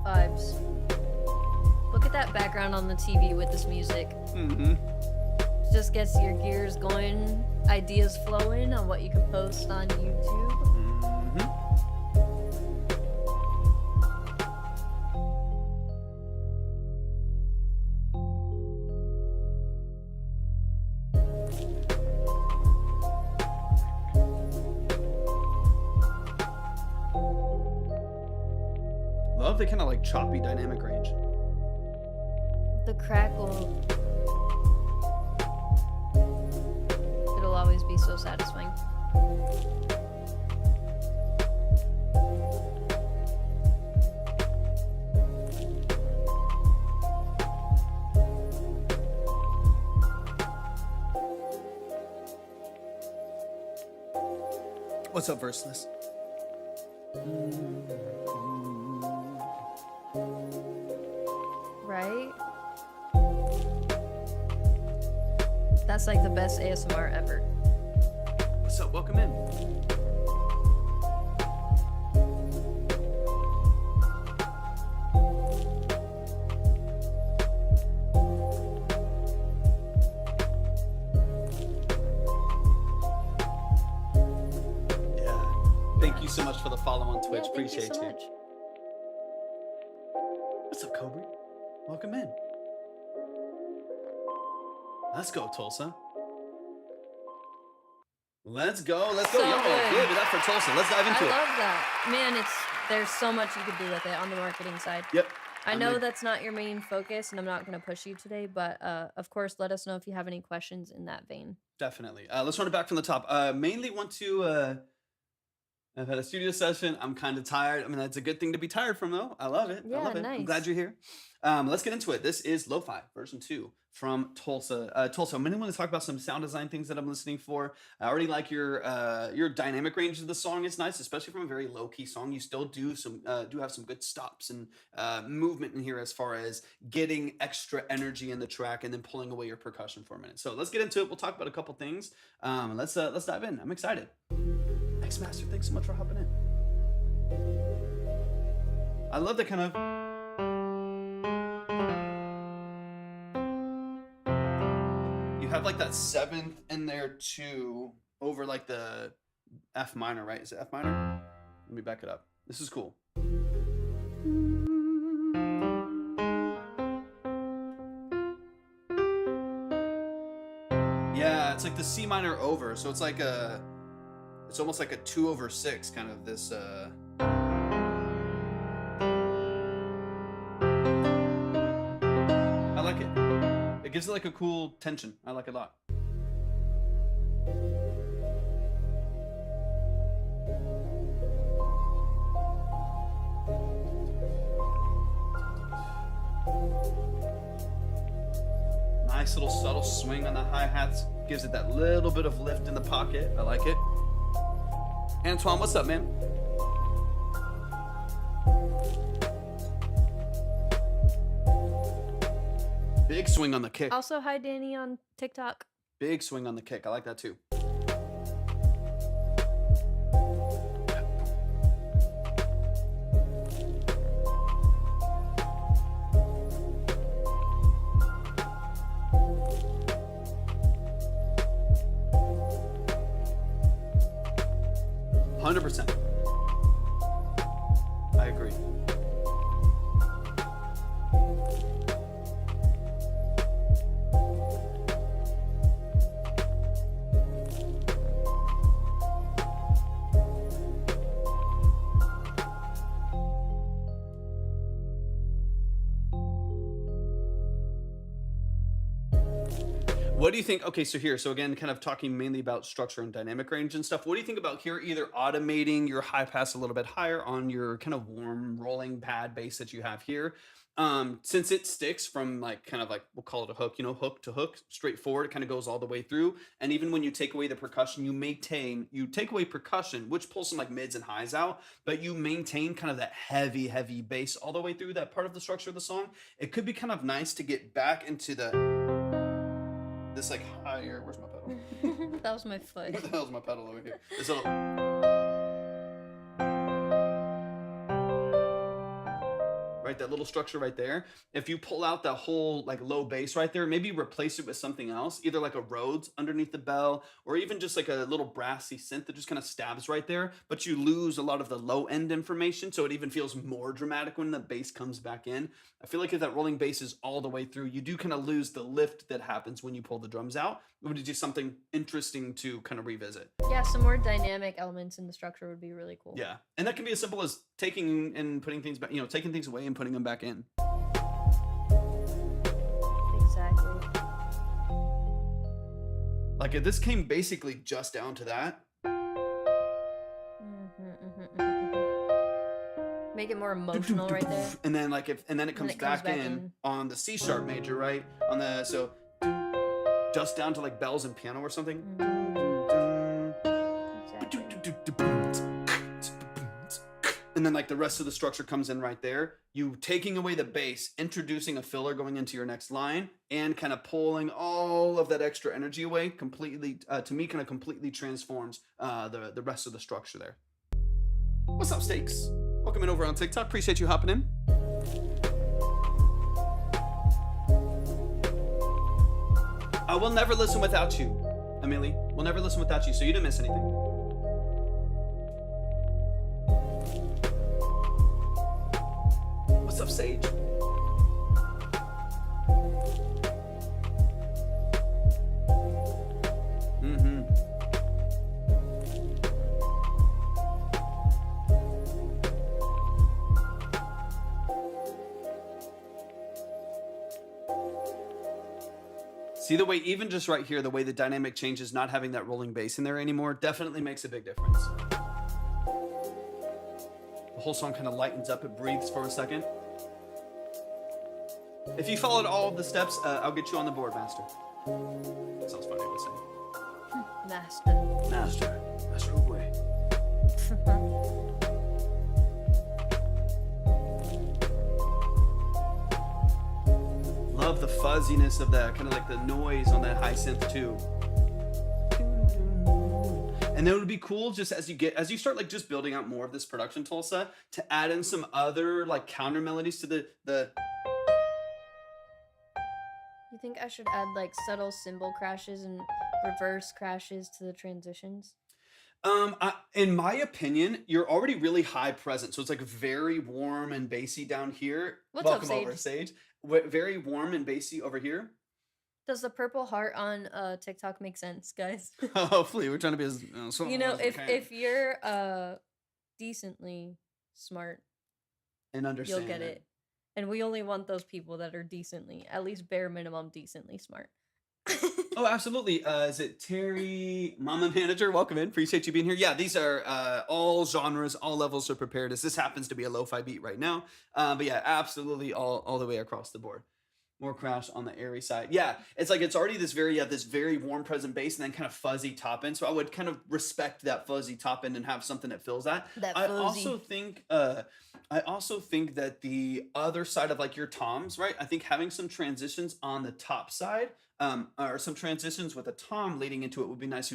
Vibes. Look at that background on the TV with this music. Mm-hmm. Just gets your gears going, ideas flowing on what you can post on YouTube. Mm-hmm. Love the kind of like choppy dynamic range. The crackle. It'll always be so satisfying. What's up, Verseless? Right? That's like the best ASMR ever. What's up? Welcome in. Yeah. Thank you so much for the follow on Twitch. Yeah, thank Appreciate you so you. much. What's up, Cobra? Welcome in. Let's go, Tulsa. Let's go. Let's go. So Yo, good. give it up for Tulsa. Let's dive into I it. love that. Man, there's so much you could do with it on the marketing side. Yep. I know that's not your main focus, and I'm not going to push you today, but of course, let us know if you have any questions in that vein. Definitely. Let's run it back from the top. Mainly want to. I've had a studio session. I'm kind of tired. I mean, that's a good thing to be tired from, though. I love it. I Yeah, love it. I'm nice. glad you're here. Let's get into it. This is Lo-Fi version 2 from Tulsa. Tulsa, I'm going to want to talk about some sound design things that I'm listening for. I already like your dynamic range of the song. It's nice, especially from a very low key song. You still do have some good stops and movement in here as far as getting extra energy in the track and then pulling away your percussion for a minute. So let's get into it. We'll talk about a couple things. Let's dive in. I'm excited. X Master, thanks so much for hopping in. I love the kind of. You have like that seventh in there too, over like the F minor, right? Is it F minor? Let me back it up. This is cool. Yeah, it's like the C minor over, so it's like a. It's almost like a 2/6 kind of this. I like it. It gives it like a cool tension. I like it a lot. Nice little subtle swing on the hi-hats. Gives it that little bit of lift in the pocket. I like it. Antoine, what's up, man? Big swing on the kick. Also, hi, Danny on TikTok. Big swing on the kick. I like that too. I agree. What do you think? Okay, so here, so again, kind of talking mainly about structure and dynamic range and stuff. What do you think about here, either automating your high pass a little bit higher on your kind of warm rolling pad bass that you have here? Since it sticks from like kind of like, we'll call it a hook, you know, hook to hook, straightforward, it kind of goes all the way through. And even when you take away the percussion, you take away percussion, which pulls some like mids and highs out, but you maintain kind of that heavy, heavy bass all the way through that part of the structure of the song. It could be kind of nice to get back into this like higher, where's my pedal? That was my foot. Where the hell's my pedal over here? This little, right, that little structure right there. If you pull out that whole like low bass right there, maybe replace it with something else, either like a Rhodes underneath the bell, or even just like a little brassy synth that just kind of stabs right there, but you lose a lot of the low end information, so it even feels more dramatic when the bass comes back in. I feel like if that rolling bass is all the way through, you do kind of lose the lift that happens when you pull the drums out. It would be just something interesting to kind of revisit. Yeah, some more dynamic elements in the structure would be really cool. Yeah, and that can be as simple as taking and putting things back, you know, taking things away and putting them back in. Exactly. Like if this came basically just down to that. Make it more emotional right there. And then like and then it comes, back in on the C sharp major, right? On the, so just down to like bells and piano or something. And then like the rest of the structure comes in right there. You taking away the bass, introducing a filler going into your next line, and kind of pulling all of that extra energy away completely, to me, kind of completely transforms the rest of the structure there. What's up, Stakes? Welcome in over on TikTok. Appreciate you hopping in. I will never listen without you, Amelie. We'll never listen without you, so you didn't miss anything. What's up, Sage? See the way, even just right here, the way the dynamic changes, not having that rolling bass in there anymore, definitely makes a big difference. The whole song kind of lightens up, it breathes for a second. If you followed all of the steps, I'll get you on the board, Master. Sounds funny, I would say. Master. Master. Master away. Love the fuzziness of that, kind of like the noise on that high synth too. And then it would be cool just as you start like just building out more of this production tool set to add in some other like counter melodies to the You think I should add like subtle cymbal crashes and reverse crashes to the transitions? In my opinion, you're already really high present, so it's like very warm and bassy down here. What's up, Welcome over, Sage. Very warm and bassy over here. Does the purple heart on TikTok make sense, guys? Hopefully, we're trying to be as You know, if you're decently smart, and understand, you'll get it. And we only want those people that are decently, at least bare minimum, decently smart. Oh, absolutely. Is it Terry, Mama Manager? Welcome in. Appreciate you being here. Yeah, these are all genres, all levels are prepared. As this happens to be a lo-fi beat right now. But yeah, absolutely all the way across the board. More crash on the airy side. Yeah, it's like it's already this very warm present bass and then kind of fuzzy top end. So I would kind of respect that fuzzy top end and have something that fills that. That I fuzzy. also think that the other side of like your toms, right? I think having some transitions on the top side, or some transitions with a tom leading into it would be nice.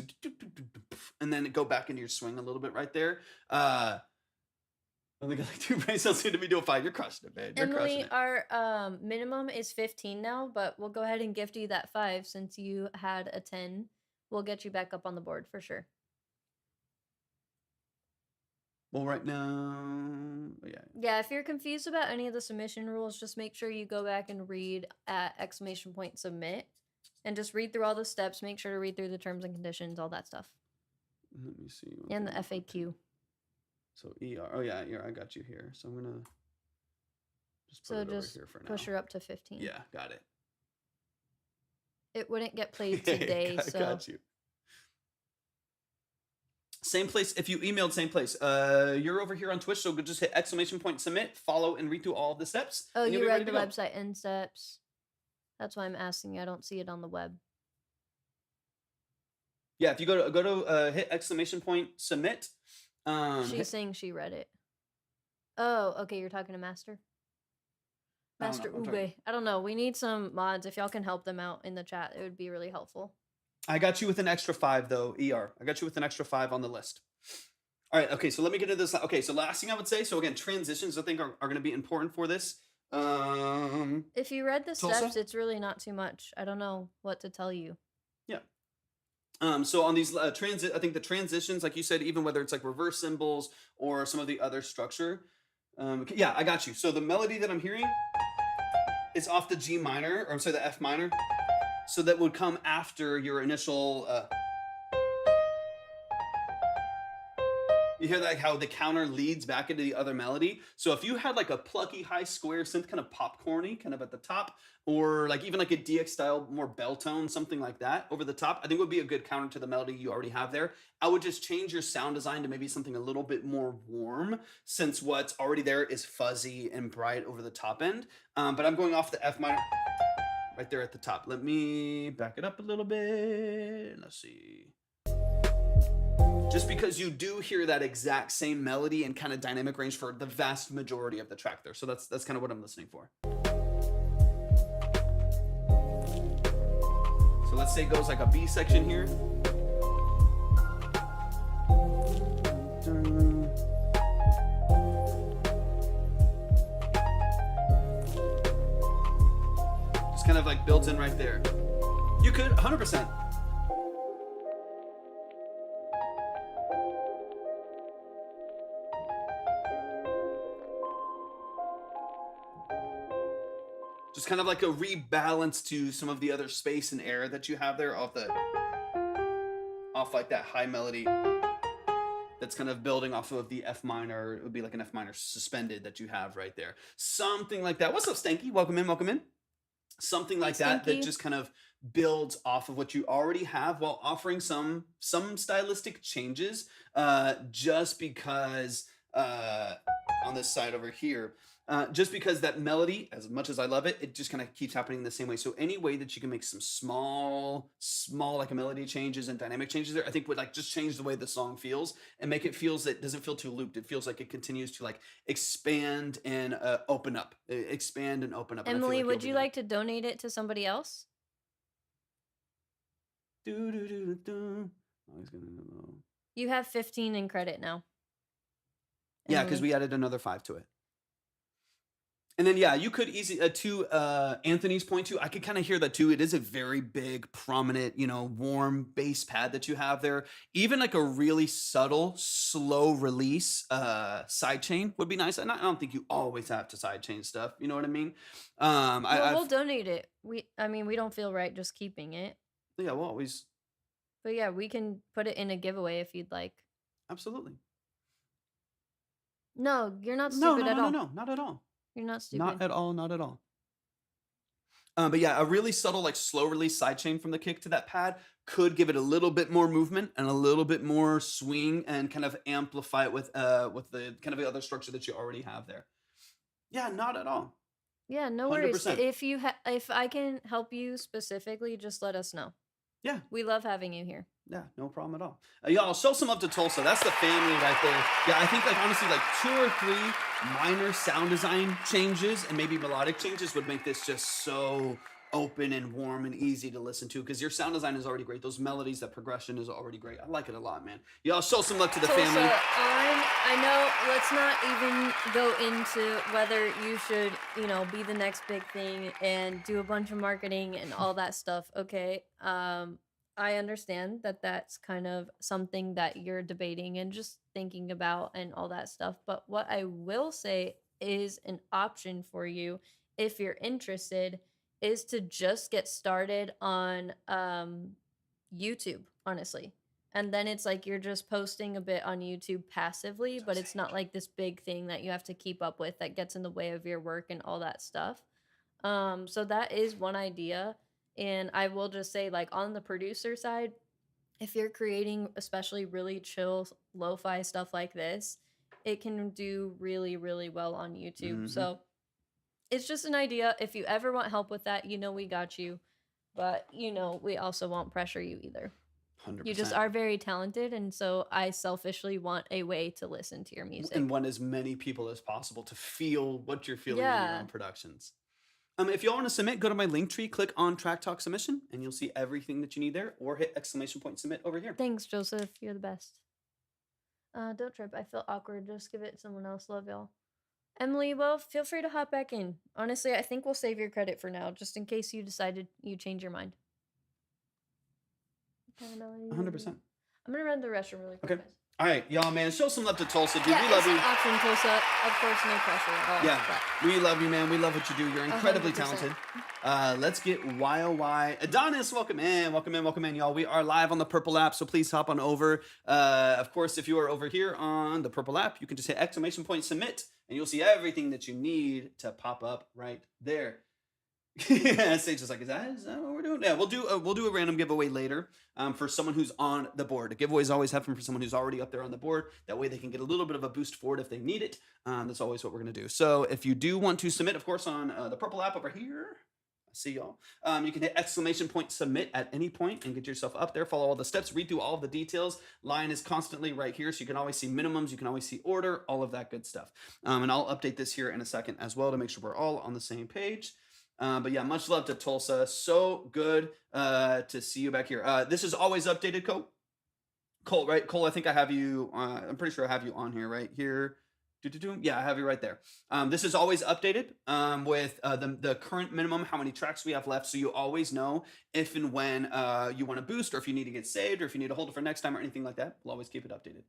And then go back into your swing a little bit right there. I only got like 2 brain cells to be doing 5. You're crushing it, man. You're crushing Emily, it. our minimum is 15 now, but we'll go ahead and gift you that 5 since you had a 10. We'll get you back up on the board for sure. Well, right now, yeah. Yeah, if you're confused about any of the submission rules, just make sure you go back and read at !submit and just read through all the steps. Make sure to read through the terms and conditions, all that stuff. Let me see. And the FAQ. So ER. Oh yeah, I got you here. So I'm gonna just put So it over just here for now. push her up to 15. Yeah, got it. It wouldn't get played today, so got you. Same place. If you emailed, same place. You're over here on Twitch, so just hit !submit, follow, and read through all of the steps. Oh, and you'll you be ready read the to go. website and steps. That's why I'm asking you. I don't see it on the web. Yeah, if you go to hit !submit. She's saying she read it. Oh, okay. You're talking to Master? I don't Master know, I'm talking- Ube. I don't know. We need some mods. If y'all can help them out in the chat, it would be really helpful. I got you with an extra 5 though, ER. I got you with an extra 5 on the list. All right, okay, so let me get into this. Okay, so last thing I would say, so again, transitions I think are going to be important for this. If you read the Tulsa? steps, it's really not too much. I don't know what to tell you. So on these I think the transitions, like you said, even whether it's like reverse symbols or some of the other structure. Yeah, I got you. So the melody that I'm hearing is off the G minor, or I'm sorry, the F minor. So that would come after your initial. You hear like how the counter leads back into the other melody. So if you had like a plucky high square synth, kind of popcorny, kind of at the top, or like even like a DX style, more bell tone, something like that over the top, I think would be a good counter to the melody you already have there. I would just change your sound design to maybe something a little bit more warm, since what's already there is fuzzy and bright over the top end. But I'm going off the F minor right there at the top. Let me back it up a little bit. Let's see. Just because you do hear that exact same melody and kind of dynamic range for the vast majority of the track there. So that's kind of what I'm listening for. So let's say it goes like a B section here. Just kind of like builds in right there. You could 100%. Just kind of like a rebalance to some of the other space and air that you have there off like that high melody that's kind of building off of the F minor. It would be like an F minor suspended that you have right there. Something like that. What's up, Stanky? Welcome in, welcome in. Something like that that just kind of builds off of what you already have while offering some stylistic changes, just because on this side over here, just because that melody, as much as I love it, it just kind of keeps happening the same way. So any way that you can make some small like a melody changes and dynamic changes there, I think would like just change the way the song feels and make it feels that it doesn't feel too looped. It feels like it continues to like expand and open up, expand and open up. And I feel Emily, like would you'll be you there. like to donate it to somebody else? Do. Oh, he's gonna know. You have 15 in credit now. Yeah, because Emily. we added another 5 to it. And then, yeah, you could easily, to Anthony's point too, I could kind of hear that too. It is a very big, prominent, warm bass pad that you have there. Even like a really subtle, slow release sidechain would be nice. And I don't think you always have to sidechain stuff. You know what I mean? We'll donate it. We don't feel right just keeping it. Yeah, we'll always. But yeah, we can put it in a giveaway if you'd like. Absolutely. No, you're not No, stupid at all. no, not at all. You're not stupid. Not at all, not at all. But yeah, a really subtle, like slow release sidechain from the kick to that pad could give it a little bit more movement and a little bit more swing and kind of amplify it with the kind of the other structure that you already have there. Yeah, not at all. Yeah, no worries. 100%. If I can help you specifically, just let us know. Yeah. We love having you here. Yeah, no problem at all. Y'all, show some love to Tulsa. That's the family right there. Yeah, I think like honestly, like 2 or 3 minor sound design changes and maybe melodic changes would make this just so open and warm and easy to listen to because your sound design is already great. Those melodies, that progression is already great. I like it a lot, man. Y'all, show some love to the Tulsa, family. I know, let's not even go into whether you should, be the next big thing and do a bunch of marketing and all that stuff, okay? I understand that that's kind of something that you're debating and just thinking about and all that stuff. But what I will say is an option for you if you're interested is to just get started on YouTube, honestly. And then it's like you're just posting a bit on YouTube passively, but it's not like this big thing that you have to keep up with that gets in the way of your work and all that stuff. So that is one idea. And I will just say, like, on the producer side, if you're creating especially really chill lo-fi stuff like this, it can do really, really well on YouTube. So it's just an idea. If you ever want help with that, we got you. But, we also won't pressure you either. 100%. You just are very talented, and so I selfishly want a way to listen to your music. And want as many people as possible to feel what you're feeling in your own productions. If y'all want to submit, go to my link tree, click on Track Talk Submission, and you'll see everything that you need there, or hit ! Submit over here. Thanks, Joseph. You're the best. Don't trip. I feel awkward. Just give it to someone else. Love y'all. Emily, well, feel free to hop back in. Honestly, I think we'll save your credit for now, just in case you decided you change your mind. 100%. I'm gonna run to the restroom really quick. Okay. All right, y'all, man. Show some love to Tulsa, dude. Yeah, we love you. Option Tulsa. Of course, no pressure at all. Yeah, we love you, man. We love what you do. You're incredibly 100%. talented. Let's get YOY. Adonis, welcome in, y'all. We are live on the Purple app, so please hop on over. Of course, if you are over here on the Purple app, you can just hit ! Submit, and you'll see everything that you need to pop up right there. Sage is like, is that what we're doing? Yeah, we'll do a random giveaway later for someone who's on the board. The giveaways always happen for someone who's already up there on the board. That way they can get a little bit of a boost forward if they need it. That's always what we're gonna do. So if you do want to submit, of course, on the Purple app over here, I see y'all. You can hit ! Submit at any point and get yourself up there. Follow all the steps, read through all of the details. Line is constantly right here, so you can always see minimums. You can always see order, all of that good stuff. And I'll update this here in a second as well to make sure we're all on the same page. But yeah, much love to Tulsa. So good to see you back here. This is always updated, Cole, right? Cole, I think I have you, I'm pretty sure I have you on here, right here. Yeah, I have you right there. This is always updated with the current minimum, how many tracks we have left, so you always know if and when you want to boost, or if you need to get saved, or if you need to hold it for next time, or anything like that. We'll always keep it updated.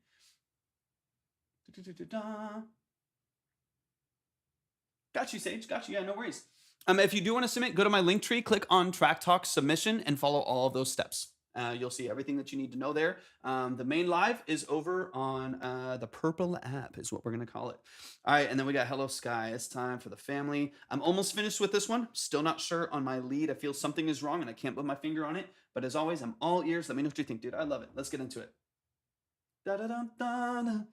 Got you, Sage. Got you. Yeah, no worries. If you do want to submit, go to my link tree, click on Track Talk Submission, and follow all of those steps. You'll see everything that you need to know there. The main live is over on the Purple app, is what we're going to call it. All right, and then we got Hello Sky. It's time for the family. I'm almost finished with this one. Still not sure on my lead. I feel something is wrong, and I can't put my finger on it. But as always, I'm all ears. Let me know what you think, dude. I love it. Let's get into it. Da-da-da-da-da.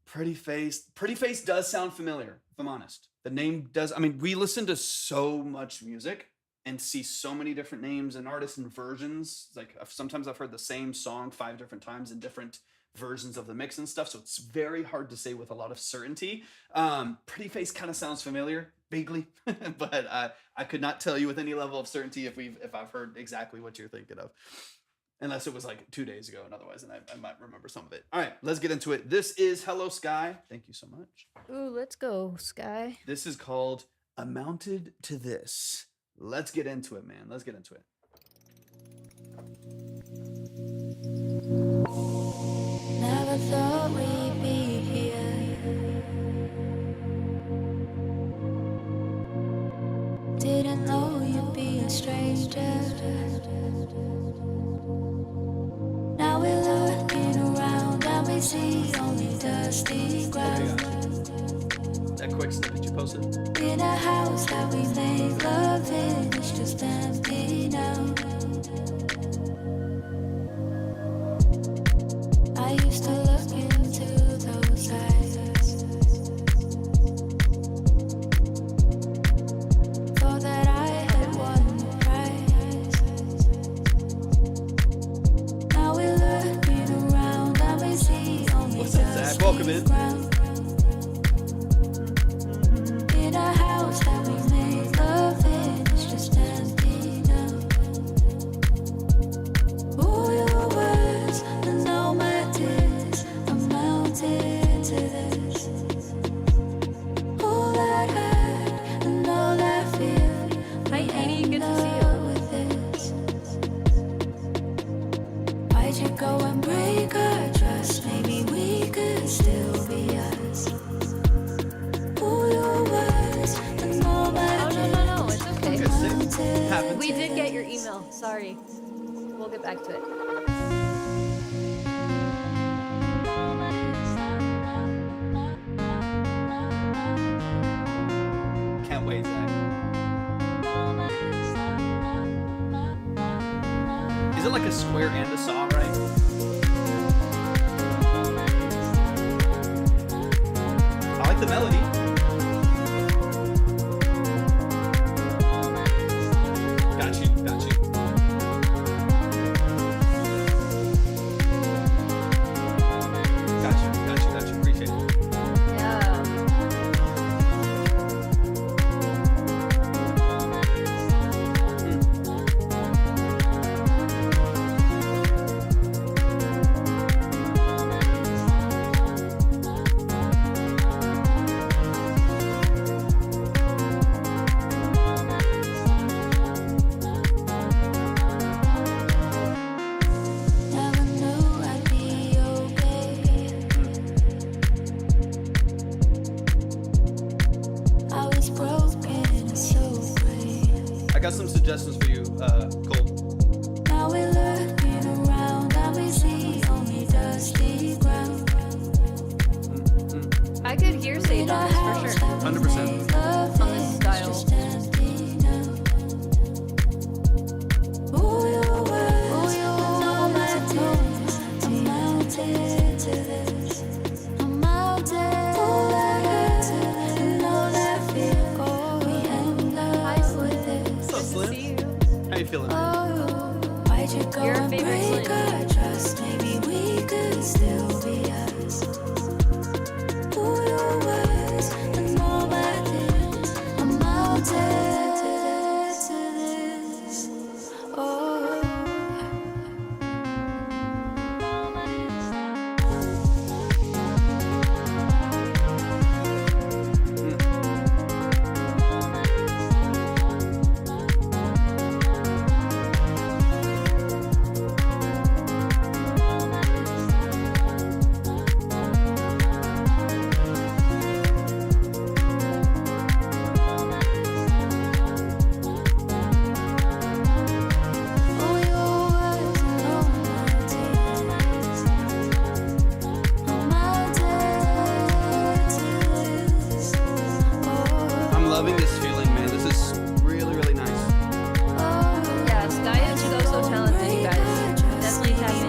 Pretty Face does sound familiar, if I'm honest. The name does. I mean, we listen to so much music and see so many different names and artists and versions. Like sometimes I've heard the same song 5 different times in different versions of the mix and stuff. So it's very hard to say with a lot of certainty. Pretty Face kind of sounds familiar, vaguely, but I could not tell you with any level of certainty if I've heard exactly what you're thinking of. Unless it was like 2 days ago, and otherwise, and I might remember some of it. All right, let's get into it. This is Hello Sky. Thank you so much. Ooh, let's go, Sky. This is called Amounted to This. Let's get into it, man. Let's get into it. Never thought we'd be here. Didn't know you'd be a stranger. Now we're looking around and we see only dusty ground. That quick snippet you posted. In a house that we made love in, it's just empty now. I used to look into those eyes we did get your email. Sorry. We'll get back to it. Can't wait, Zach. Is it like a square and a saw, right? I like the melody. Got you, got you. Got you, appreciate it. Yeah. Never knew I'd be okay. I was broken, so brave. I got some suggestions for you, Cole. Now we're looking around and we see only dusty ground. I could hear Sage on this for sure. 100%. On this style. Hi, What's up, See Slim? you. How you feeling? Why'd you go Your and favorite break Slim. our trust? Maybe we could still be us. Who you was and all I did, amounted to this. Oh. I'm loving this feeling, man. This is really, really nice. Yeah, Sky is so talented, you guys. Definitely tap in.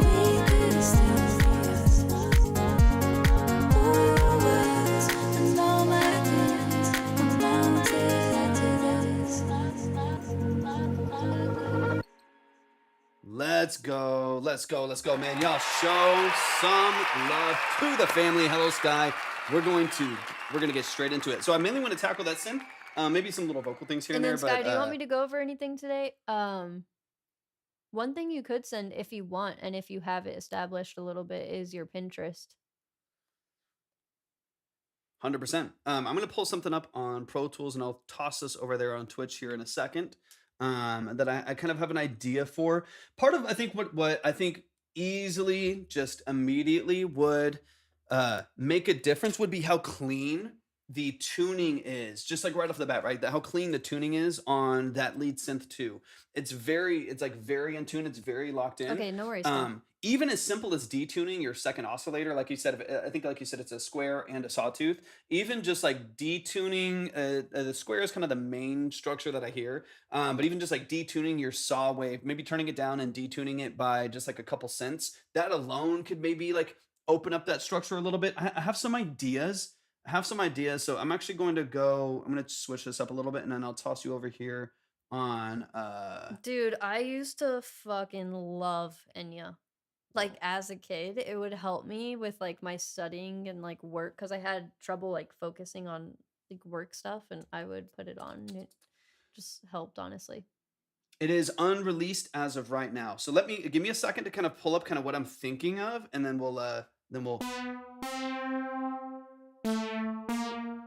Let's go, let's go, let's go, man. Y'all show some love to the family. Hello, Sky. We're gonna get straight into it. So I mainly want to tackle that synth. Maybe some little vocal things here and, And then there, Sky, but do you want me to go over anything today? One thing you could send if you want and if you have it established a little bit is your Pinterest. 100%. I'm gonna pull something up on Pro Tools and I'll toss this over there on Twitch here in a second. That I kind of have an idea for. Part of I think what I think easily just immediately would make a difference would be how clean the tuning is, just like right off the bat, right? How clean the tuning is on that lead synth 2. It's like very in tune. It's very locked in. Okay, no worries. Tom. Even as simple as detuning your second oscillator, like you said, I think like you said, it's a square and a sawtooth. Even just like detuning, the square is kind of the main structure that I hear. But even just like detuning your saw wave, maybe turning it down and detuning it by just like a couple cents, that alone could maybe like open up that structure a little bit. I have some ideas. So I'm actually going to switch this up a little bit and then I'll toss you over here on Dude, I used to fucking love Enya. Like as a kid, it would help me with like my studying and like work because I had trouble like focusing on like work stuff, and I would put it on and it just helped, honestly. It is unreleased as of right now. So give me a second to kind of pull up kind of what I'm thinking of, and then we'll and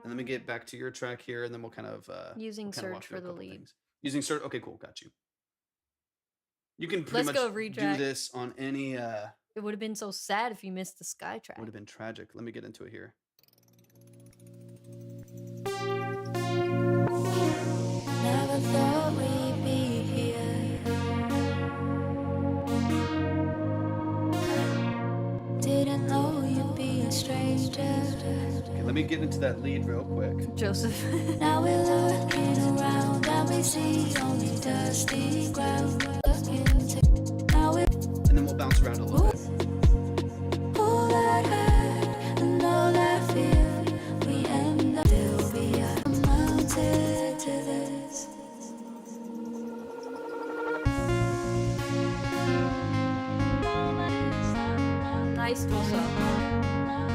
let me get back to your track here, and then we'll kind of Using we'll kind of search walk through for a the couple lead. things. Using search. Okay, cool, got you. You can pretty Let's go, much do retrack. this on any. It would have been so sad if you missed the Sky track. Would have been tragic. Let me get into it here. Never thought we'd be here. get into that lead real quick. Joseph. Now we're looking around and we see only dusty ground. Now we And then we'll bounce around a little bit. all that hurt and all that fear. We end up still be amounted to this. Nice Tulsa.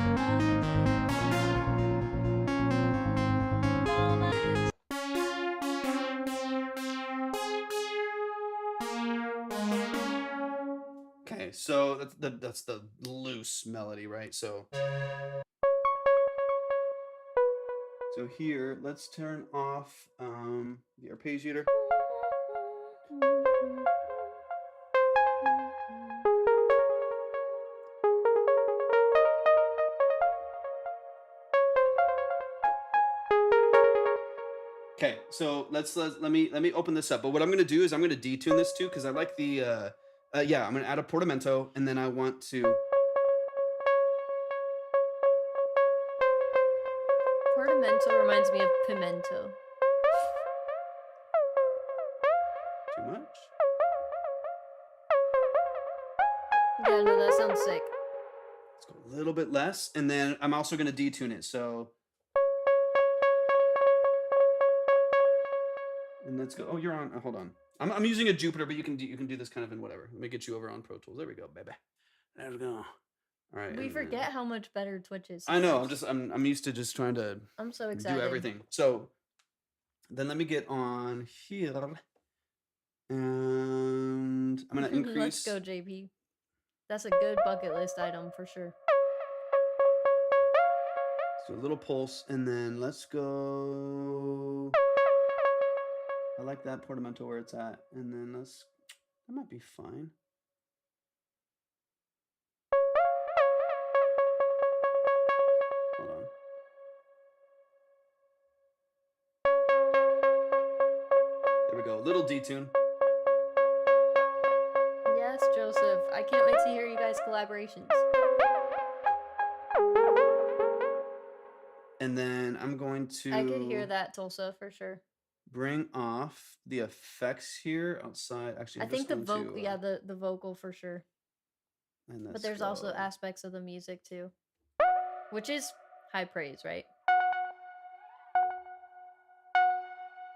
Okay, so that's the loose melody, right? So here, let's turn off the arpeggiator. Okay, so let me open this up. But what I'm gonna do is I'm gonna detune this too because I like the yeah, I'm gonna add a portamento and then I want to. Portamento reminds me of pimento. Too much? Yeah, no, that sounds sick. Let's go a little bit less, and then I'm also gonna detune it. So, and let's go. Oh, you're on. Hold on. I'm using a Jupiter, but you can do this kind of in whatever. Let me get you over on Pro Tools. There we go, baby. There we go. All right. We and forget how much better Twitch is. I know. sometimes. I'm used to just trying to I'm so excited. do everything. So then let me get on here, and I'm gonna increase. Let's go, JP. That's a good bucket list item for sure. So a little pulse, and then let's go. I like that portamento where it's at, and then that might be fine. Hold on. There we go, a little detune. Yes, Joseph. I can't wait to hear you guys' collaborations. And then I'm going to I could hear that Tulsa for sure. bring off the effects here outside. Actually, I I'm think just the going vocal, to, yeah, the vocal for sure. and But let's there's also go. aspects of the music too, which is high praise, right?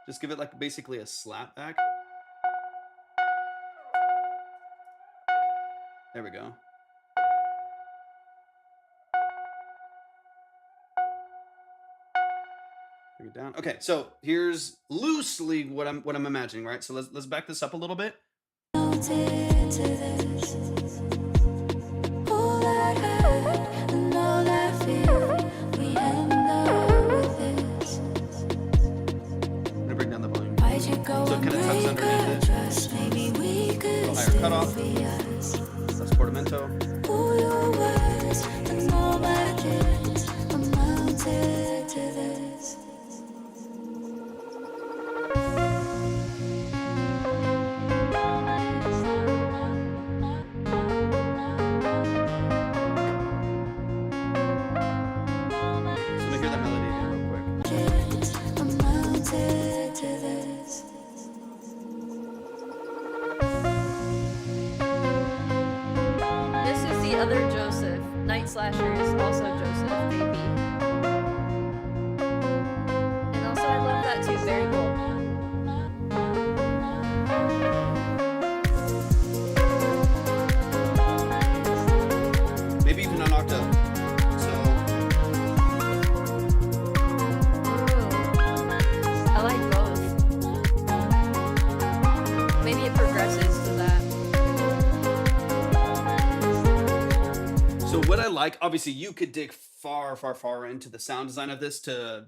Just give it like basically a slap back. There we go. Bring it down. Okay, so here's loosely what I'm imagining, right? So let's back this up a little bit. Mounted to this. All that hurt and all that fear. We end up with this. I'm gonna bring down the volume. Why'd you go So it and kinda tucks break underneath our it. trust? Maybe we could Little higher still cutoff. be us. That's portamento. Who you was and all my kids amounted to this. So let me hear that melody again real quick. Kids amounted to this. This is the other Joseph. Night Slasher is also Joseph, baby. And also, I love that too. Very cool. Maybe even an octave. So Ooh. I like both. Maybe it progresses to that. So what I like, obviously, you could dig far, far, far into the sound design of this to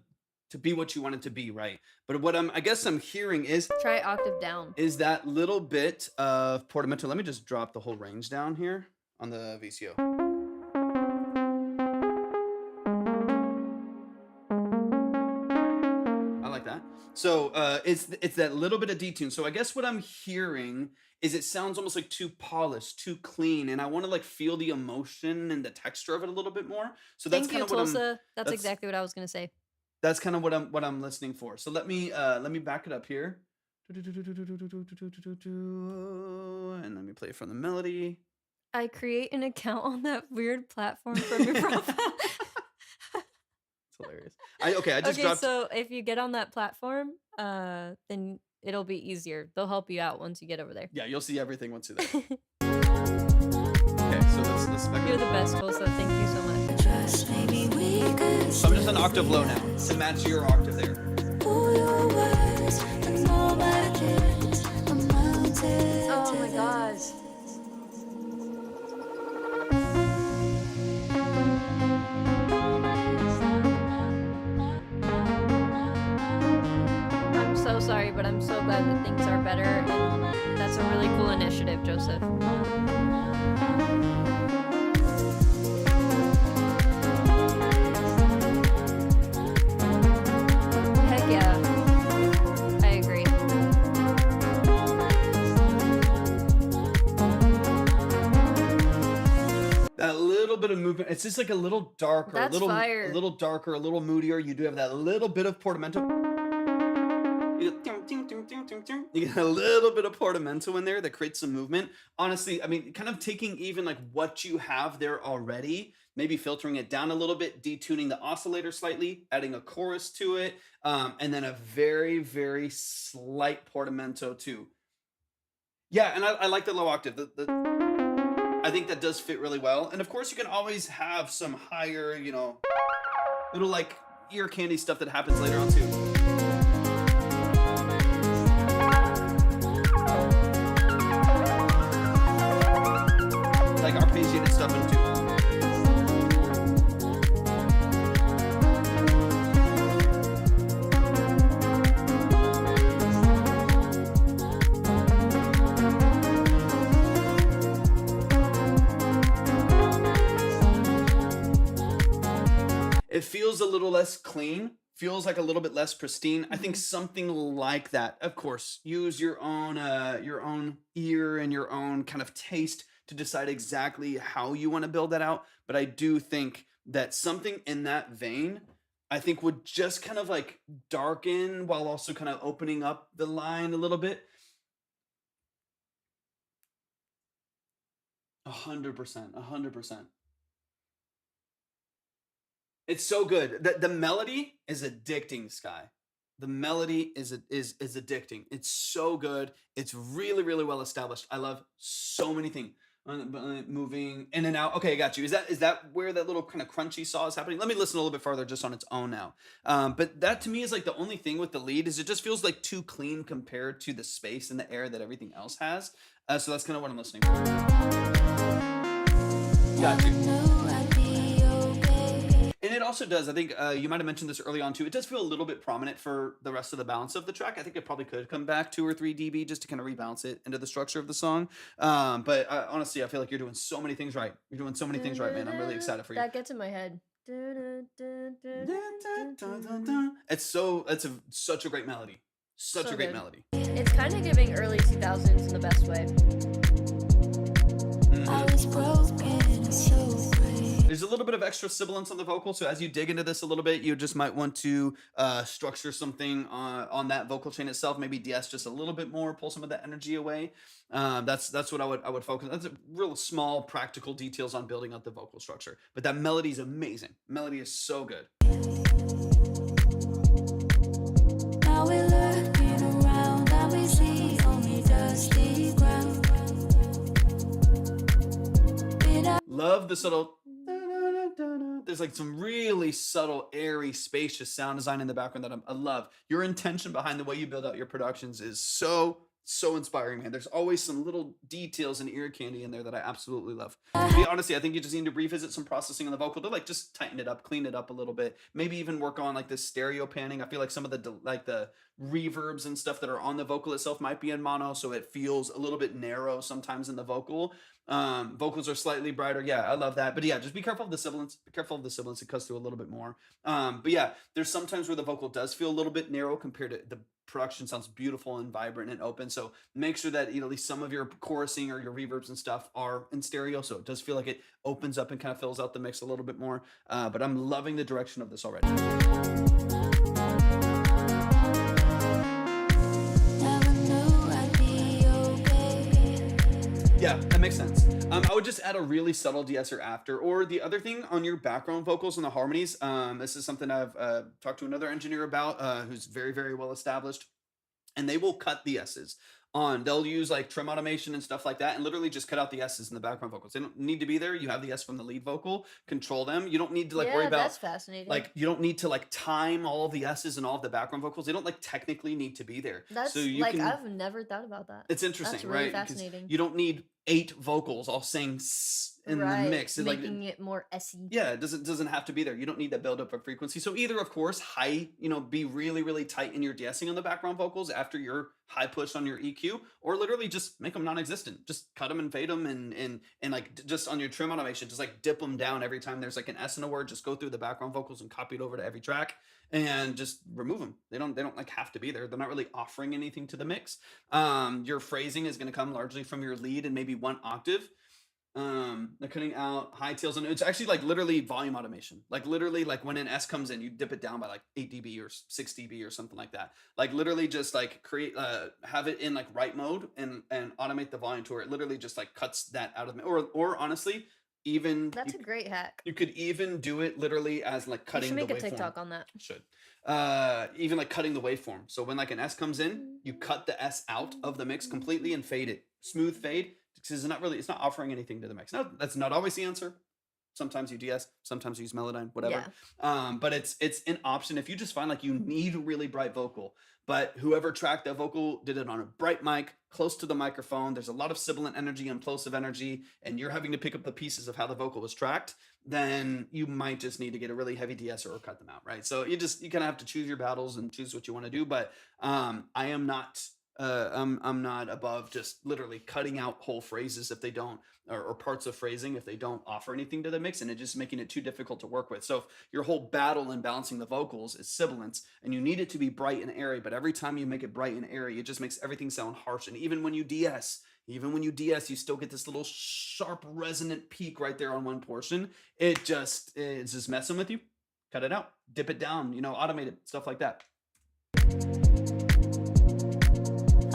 be what you want it to be, right? But what I guess I'm hearing is Try octave down. that little bit of portamento. Let me just drop the whole range down here on the VCO. I like that. So it's that little bit of detune. So I guess what I'm hearing is it sounds almost like too polished, too clean, and I want to like feel the emotion and the texture of it a little bit more. So that's Thank kind you, of what I'm Tulsa. That's that's exactly what I was gonna say. that's kind of what I'm listening for. So let me back it up here. And let me play from the melody. I create an account on that weird platform from your profile. It's hilarious. I just Okay, dropped. so if you get on that platform, then it'll be easier. They'll help you out once you get over there. Yeah, you'll see everything once you're there. Okay, so let's back You're it the up. best, Tulsa. Thank you so much. Just maybe we could So I'm just an octave low now to match your octave there. pull your words and all my kids amounted Oh to my this. gosh. I'm so sorry, but I'm so glad that things are better, and that's a really cool initiative, Joseph. Heck yeah. I agree. That little bit of movement, it's just like a little darker, That's fire. a little darker, a little moodier. You do have that little bit of portamento. You get a little bit of portamento in there that creates some movement. Honestly, I mean, kind of taking even like what you have there already, maybe filtering it down a little bit, detuning the oscillator slightly, adding a chorus to it, and then a very, very slight portamento too. Yeah, and I like the low octave. I think that does fit really well. And of course, you can always have some higher, little like ear candy stuff that happens later on too. Like arpeggiated stuff in too. It feels a little less clean, feels like a little bit less pristine. I think something like that. Of course, use your own ear and your own kind of taste to decide exactly how you want to build that out. But I do think that something in that vein, I think would just kind of like darken while also kind of opening up the line a little bit. 100%. It's so good. The melody is addicting, Sky. The melody is addicting. It's so good. It's really, really well established. I love so many things. Moving in and out. Okay, I got you. Is that where that little kind of crunchy saw is happening? Let me listen a little bit farther just on its own now. But that to me is like the only thing with the lead is it just feels like too clean compared to the space and the air that everything else has. So that's kind of what I'm listening for. Got you. Knew I'd be okay. And it also does, I think you might have mentioned this early on too, it does feel a little bit prominent for the rest of the balance of the track. I think it probably could come back 2 or 3 dB just to kind of rebalance it into the structure of the song. But honestly, I feel like you're doing so many things right. You're doing so many things right, man. I'm really excited for you. That gets in my head. It's such a great melody. Such So a great good. melody. It's kind of giving early 2000s in the best way. I was broken, so brave. There's a little bit of extra sibilance on the vocal, so as you dig into this a little bit, you just might want to structure something on that vocal chain itself. Maybe de-ess just a little bit more, pull some of that energy away. That's what I would focus. That's a real small practical details on building up the vocal structure. But that melody is amazing. Melody is so good. Now we're looking around and we see only dusty ground. Been out Love the subtle. There's like some really subtle, airy, spacious sound design in the background that I love. Your intention behind the way you build out your productions is so inspiring, man. There's always some little details and ear candy in there that I absolutely love. To be honestly, I think you just need to revisit some processing on the vocal to like just tighten it up, clean it up a little bit. Maybe even work on like this stereo panning. I feel like some of the reverbs and stuff that are on the vocal itself might be in mono, so it feels a little bit narrow sometimes in the vocal. Vocals are slightly brighter. Yeah, I love that. But yeah, just be careful of the sibilance. Be careful of the sibilance. It cuts through a little bit more. But yeah, there's sometimes where the vocal does feel a little bit narrow compared to the production sounds beautiful and vibrant and open. So make sure that at least some of your chorusing or your reverbs and stuff are in stereo. So it does feel like it opens up and kind of fills out the mix a little bit more. But I'm loving the direction of this already. Never knew I'd be okay. Yeah, that makes sense. I would just add a really subtle de-esser after. Or the other thing on your background vocals and the harmonies, this is something I've talked to another engineer about who's very, very well established. And they will cut the S's on. They'll use like trim automation and stuff like that and literally just cut out the S's in the background vocals. They don't need to be there. You have the S from the lead vocal, control them. You don't need to like worry about that's fascinating. like you don't need to like time all of the S's and all of the background vocals. They don't like technically need to be there. That's so you like can, I've never thought about that. it's interesting, That's really right? Because fascinating. you don't need 8 vocals all saying in the mix. It's making it more SE. yeah, it doesn't have to be there. You don't need that build up of frequency. So either, of course, high, be really, really tight in your de-essing on the background vocals after your high push on your EQ, or literally just make them non-existent. Just cut them and fade them and like just on your trim automation, just like dip them down every time there's like an S in a word. Just go through the background vocals and copy it over to every track and just remove them. They don't like have to be there. They're not really offering anything to the mix. Your phrasing is going to come largely from your lead and maybe 1 octave. They're cutting out high tails, and it's actually like literally volume automation. Like literally, like when an S comes in, you dip it down by like 8 dB or 6 dB or something like that. Like literally just like create, have it in like write mode and automate the volume to where it literally just like cuts that out of the, or honestly, even That's a great hack. you could even do it literally as like You cutting should make the a waveform. TikTok on that. Should even like cutting the waveform. So when like an S comes in, you cut the S out of the mix completely and fade it. Smooth fade. Because it's not offering anything to the mix. Now, that's not always the answer. Sometimes you DS, sometimes you use Melodyne, whatever. But it's an option if you just find like you need a really bright vocal, but whoever tracked that vocal did it on a bright mic, close to the microphone. There's a lot of sibilant energy and plosive energy, and you're having to pick up the pieces of how the vocal was tracked. Then you might just need to get a really heavy de-esser or cut them out, right? So you kind of have to choose your battles and choose what you want to do. But I am not. I'm not above just literally cutting out whole phrases if they don't, or parts of phrasing if they don't offer anything to the mix, and it just making it too difficult to work with. So if your whole battle in balancing the vocals is sibilance, and you need it to be bright and airy, but every time you make it bright and airy, it just makes everything sound harsh. And even when you DS, you still get this little sharp resonant peak right there on one portion. It's just messing with you. Cut it out, dip it down, automate it, stuff like that.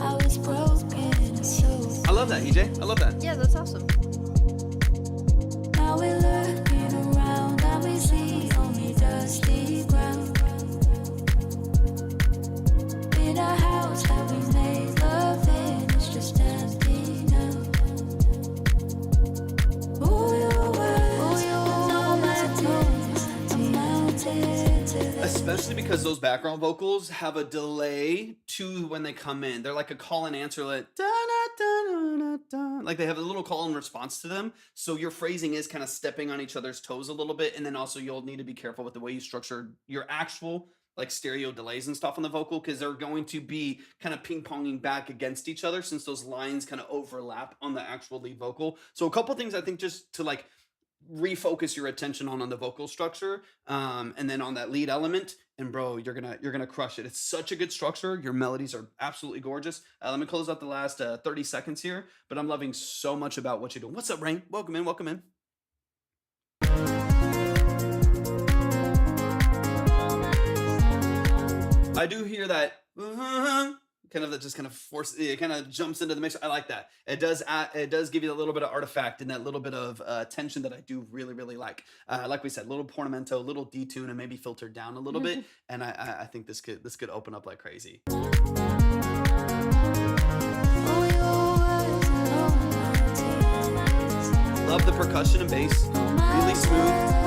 I was broken, so I love that, EJ. I love that. Yeah, that's awesome. now we're looking around and we see only dusty ground. In a house that we made love in, it's just empty now. All your words, all my tears, amounted to this. Especially because those background vocals have a delay to when they come in. They're like a call and answer, like da da da da da. Like they have a little call and response to them. So your phrasing is kind of stepping on each other's toes a little bit. And then also you'll need to be careful with the way you structure your actual like stereo delays and stuff on the vocal, because they're going to be kind of ping-ponging back against each other since those lines kind of overlap on the actual lead vocal. So a couple things I think just to like refocus your attention on the vocal structure, and then on that lead element, and bro, you're gonna crush it. It's such a good structure. Your melodies are absolutely gorgeous. Let me close out the last 30 seconds here, but I'm loving so much about what you're doing. What's up, Rain? Welcome in. I do hear that kind of that just kind of force, it kind of jumps into the mix. I like that. It does give you a little bit of artifact and that little bit of tension that I do really, really like. Like we said, little portamento, little detune, and maybe filtered down a little bit. And I think this could open up like crazy. All your words, all my tears. Love the percussion and bass, really smooth.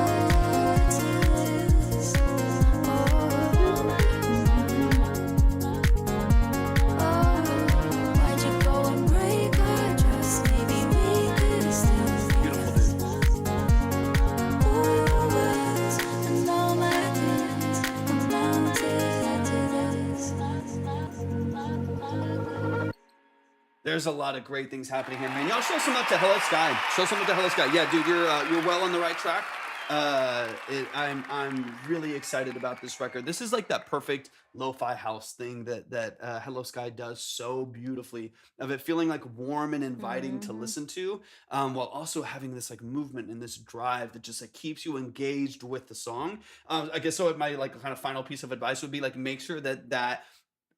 There's a lot of great things happening here, man. Y'all show some up to Hello Sky. Show some up to Hello Sky. Yeah, dude, you're well on the right track. I'm really excited about this record. This is like that perfect lo-fi house thing that Hello Sky does so beautifully, of it feeling like warm and inviting to Hmm. listen to, while also having this like movement and this drive that just like keeps you engaged with the song. I guess so. My like kind of final piece of advice would be like make sure that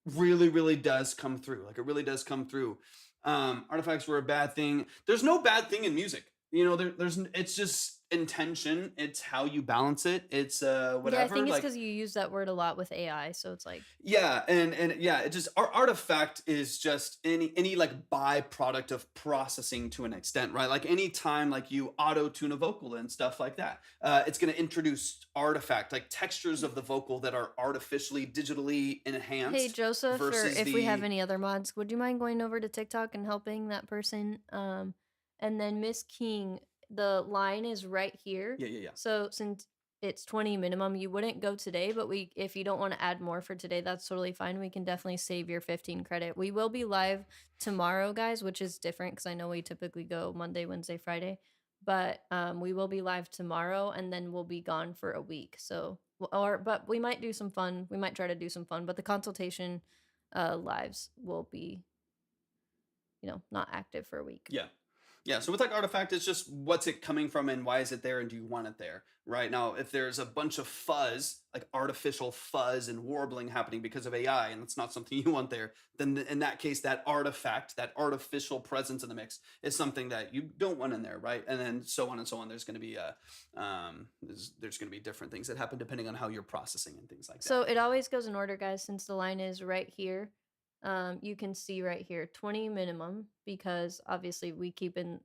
really does come through. Like it really does come through. Artifacts were a bad thing. There's no bad thing in music. It's just intention. It's how you balance it. It's Yeah, I whatever. think it's Like because you use that word a lot with AI, so it's like, yeah, and yeah, it just artifact is just any like byproduct of processing to an extent, right? Like any time like you auto tune a vocal and stuff like that, it's going to introduce artifact like textures of the vocal that are artificially digitally hey enhanced Joseph, or versus if we have the any other mods, would you mind going over to TikTok and helping that person? And then Miss King, the line is right here. yeah. So since it's 20 minimum, you wouldn't go today, but if you don't want to add more for today, that's totally fine. We can definitely save your 15 credit. We will be live tomorrow, guys, which is different because I know we typically go Monday, Wednesday, Friday. But we will be live tomorrow, and then we'll be gone for a week. So but we might do some fun. We might try to do some fun, but the consultation lives will be, not active for a week. Yeah, so with like artifact, it's just what's it coming from and why is it there and do you want it there? Right now, if there's a bunch of fuzz, like artificial fuzz and warbling happening because of AI, and that's not something you want there, then in that case, that artifact, that artificial presence in the mix, is something that you don't want in there, right? And then so on and so on. There's going to be there's going to be different things that happen depending on how you're processing and things like that. So it always goes in order, guys, since the line is right here. You can see right here 20 minimum, because obviously we keep in,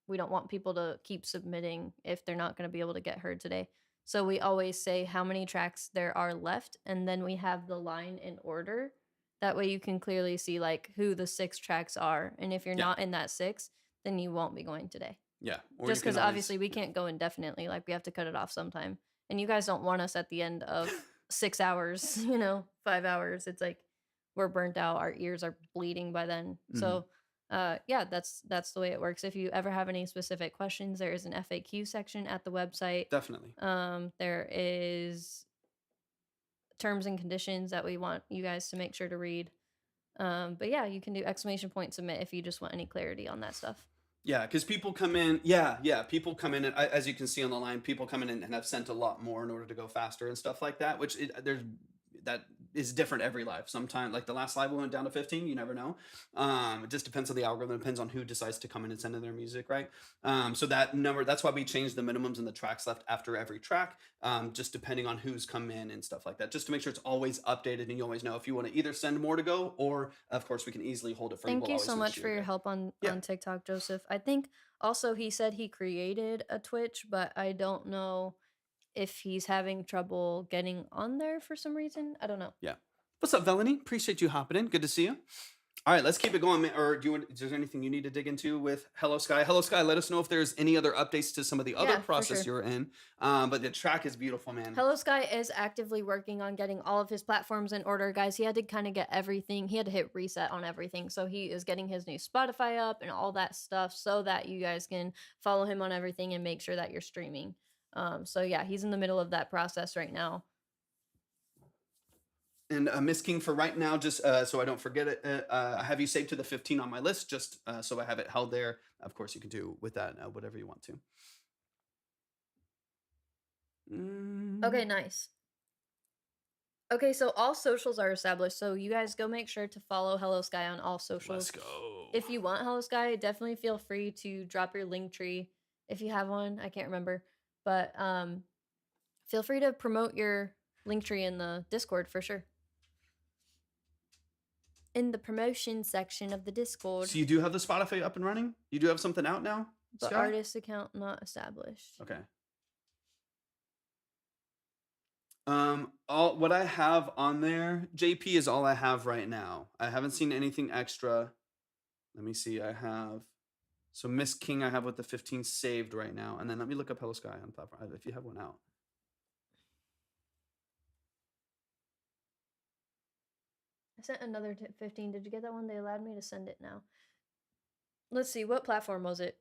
we don't want people to keep submitting if they're not going to be able to get heard today. So we always say how many tracks there are left, and then we have the line in order. That way you can clearly see like who the 6 tracks are, and if you're Yeah. not in that 6, then you won't be going today. Yeah, or Just you can because always- obviously we can't go indefinitely, like we have to cut it off sometime, and you guys don't want us at the end of 6 hours, 5 hours. It's like we're burnt out, our ears are bleeding by then. So yeah, that's the way it works. If you ever have any specific questions, there is an FAQ section at the website. Definitely. There is terms and conditions that we want you guys to make sure to read. But yeah, you can do !submit if you just want any clarity on that stuff. Yeah, because people come in. Yeah, people come in, and as you can see on the line, people come in and have sent a lot more in order to go faster and stuff like that. Which that is different every live. Sometimes, like the last live, we went down to 15. You never know. It just depends on the algorithm. It depends on who decides to come in and send in their music, right? So that number. That's why we changed the minimums and the tracks left after every track, just depending on who's come in and stuff like that, just to make sure it's always updated and you always know if you want to either send more to go, or of course we can easily hold it for you. Thank We'll you always so make much sure for your that- help on Yeah. TikTok, Joseph. I think also he said he created a Twitch, but I don't know if he's having trouble getting on there for some reason. I don't know. Yeah. What's up, Velany? Appreciate you hopping in. Good to see you. All right, let's keep it going. Or is there anything you need to dig into with Hello Sky? Hello Sky, let us know if there's any other updates to some of the other Yeah, for process sure. you're in. But the track is beautiful, man. Hello Sky is actively working on getting all of his platforms in order, guys. He had to kind of get everything. He had to hit reset on everything. So he is getting his new Spotify up and all that stuff so that you guys can follow him on everything and make sure that you're streaming. So yeah, he's in the middle of that process right now. And Miss King, for right now, just so I don't forget it, I have you saved to the 15 on my list, just so I have it held there. Of course, you can do with that whatever you want to. Okay, nice. Okay, so all socials are established. So you guys go make sure to follow Hello Sky on all socials. Let's go. If you want Hello Sky, definitely feel free to drop your link tree if you have one. I can't remember, but feel free to promote your link tree in the Discord for sure. In the promotion section of the Discord. So you do have the Spotify up and running? You do have something out now? The Sky? artist account not established. Okay. All what I have on there, JP, is all I have right now. I haven't seen anything extra. Let me see. I have so Miss King I have with the 15 saved right now. And then let me look up Hello Sky on platform if you have one out. I sent another 15. Did you get that one? They allowed me to send it now. Let's see. What platform was it?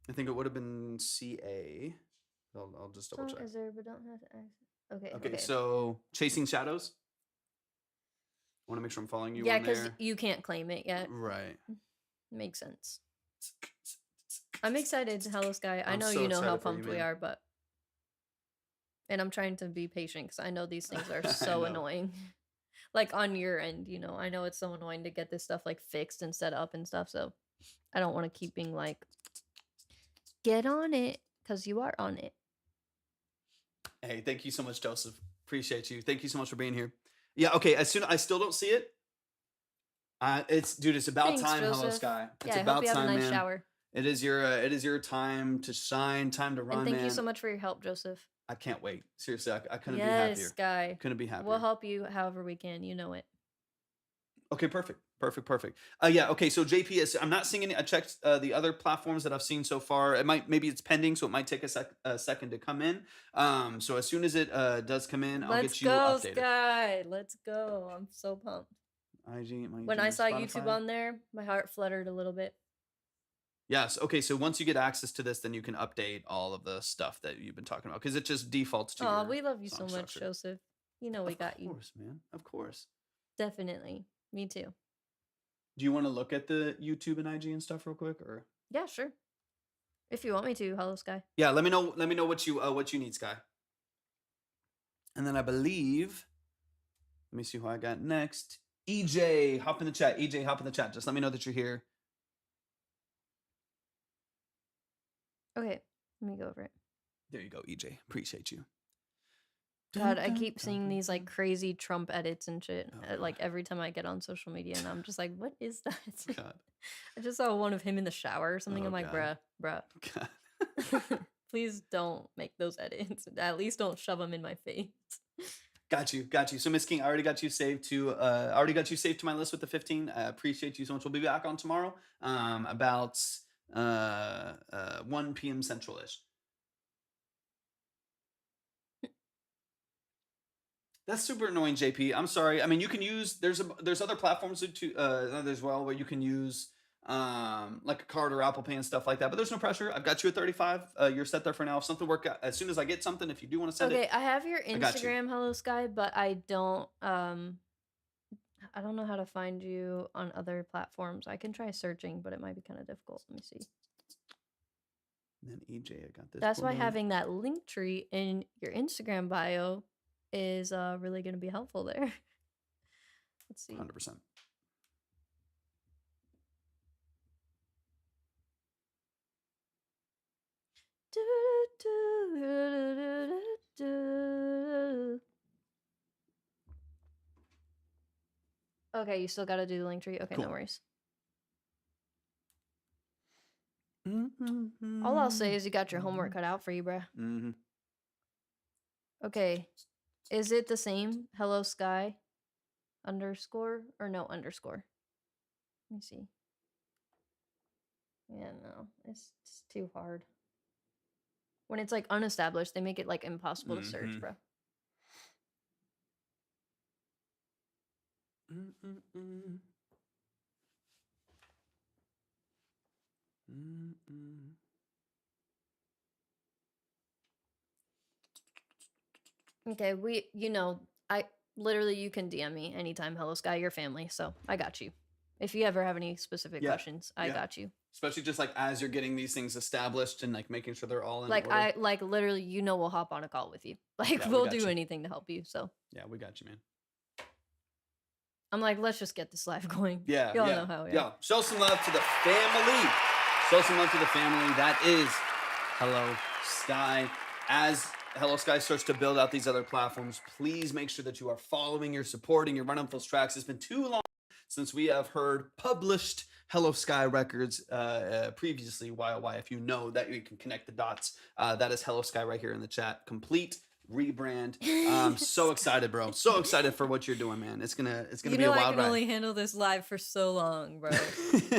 I think it would have been CA. I'll just double Song check. is there, but don't have to access. Okay, so Chasing Shadows. I want to make sure I'm following you Yeah, on because there. you can't claim it yet. Right. Makes sense. I'm excited, Hello Sky. I I'm know so you know how excited for you, pumped we man. are, but and I'm trying to be patient because I know these things are I so know. annoying. Like on your end, I know it's so annoying to get this stuff like fixed and set up and stuff. So I don't want to keep being like, get on it, because you are on it. Hey, thank you so much, Joseph. Appreciate you. Thank you so much for being here. Yeah, okay. As soon I still don't see it. It's about Thanks, time, Hello Joseph. Sky. It's Yeah, I about hope you have time, a nice man. shower. It is your time to shine, time to run, And thank man. you so much for your help, Joseph. I can't wait. Seriously, I couldn't be Yes, happier. Sky. Couldn't be happier. We'll help you however we can. You know it. Okay, perfect. Yeah, okay, so JP, I'm not seeing any. I checked the other platforms that I've seen so far. Maybe it's pending, so it might take a second to come in. So as soon as it does come in, I'll Let's get you go, updated. Sky. Let's go. I'm so pumped. When I saw YouTube on there, my heart fluttered a little bit. Yes. Okay. So once you get access to this, then you can update all of the stuff that you've been talking about because it just defaults to. Oh, your we love you so song much, structure. Joseph. You know we got you. Of course, man. Of course. Definitely. Me too. Do you want to look at the YouTube and IG and stuff real quick, or? Yeah, sure. If you want me to, Hello Sky. Yeah. Let me know. Let me know what you need, Sky. And then I believe. Let me see who I got next. EJ, hop in the chat. EJ, hop in the chat. Just let me know that you're here. Okay, let me go over it. There you go, EJ. Appreciate you. God, I keep seeing these like crazy Trump edits and shit. Oh, Like every time I get on social media, and I'm just like, what is that? God. I just saw one of him in the shower or something. Oh, I'm like, God. bruh. God. Please don't make those edits. At least don't shove them in my face. Got you. So Miss King, I already got you saved to my list with the 15. I appreciate you so much. We'll be back on tomorrow, about 1 p.m. Central-ish. That's super annoying, JP. I'm sorry. I mean, you can use there's other platforms as well where you can use like a card or Apple Pay and stuff like that. But there's no pressure. I've got you at 35. You're set there for now. If something works out, as soon as I get something, if you do want to send it. Okay, I have your got you. Instagram, Hello Sky, but I don't know how to find you on other platforms. I can try searching, but it might be kind of difficult. Let me see. And then EJ, I got this. That's why woman. having that link tree in your Instagram bio is really going to be helpful there. Let's see. 100%. Okay, you still got to do the link tree. Okay, Cool. no worries. Mm-hmm. All I'll say is you got your homework cut out for you, bruh. Mm-hmm. Okay. Is it the same? Hello Sky underscore or no underscore? Let me see. Yeah, no. It's too hard. When it's like unestablished, they make it like impossible to search, Mhm. bro. Mm-mm-mm. Mm-mm. Okay, I literally you can DM me anytime, Hello Sky, your family, so I got you. If you ever have any specific Yeah, questions, I yeah. got you. Especially just like as you're getting these things established and like making sure they're all in Like order. literally, we'll hop on a call with you. Like Yeah, we we'll got do you. anything to help you. So Yeah, we got you, man. I'm like, let's just get this live going. Yeah, Y'all yeah, know how. yeah. Show some love to the family. Show some love to the family. That is Hello Sky. As Hello Sky starts to build out these other platforms, please make sure that you are following, you're supporting, you're running up those tracks. It's been too long since we have heard published Hello Sky records previously. Why? If you know that you can connect the dots, that is Hello Sky right here in the chat. Complete rebrand. I'm so excited, bro. So excited for what you're doing, man. It's gonna be a I wild can ride. only handle this live for so long, bro.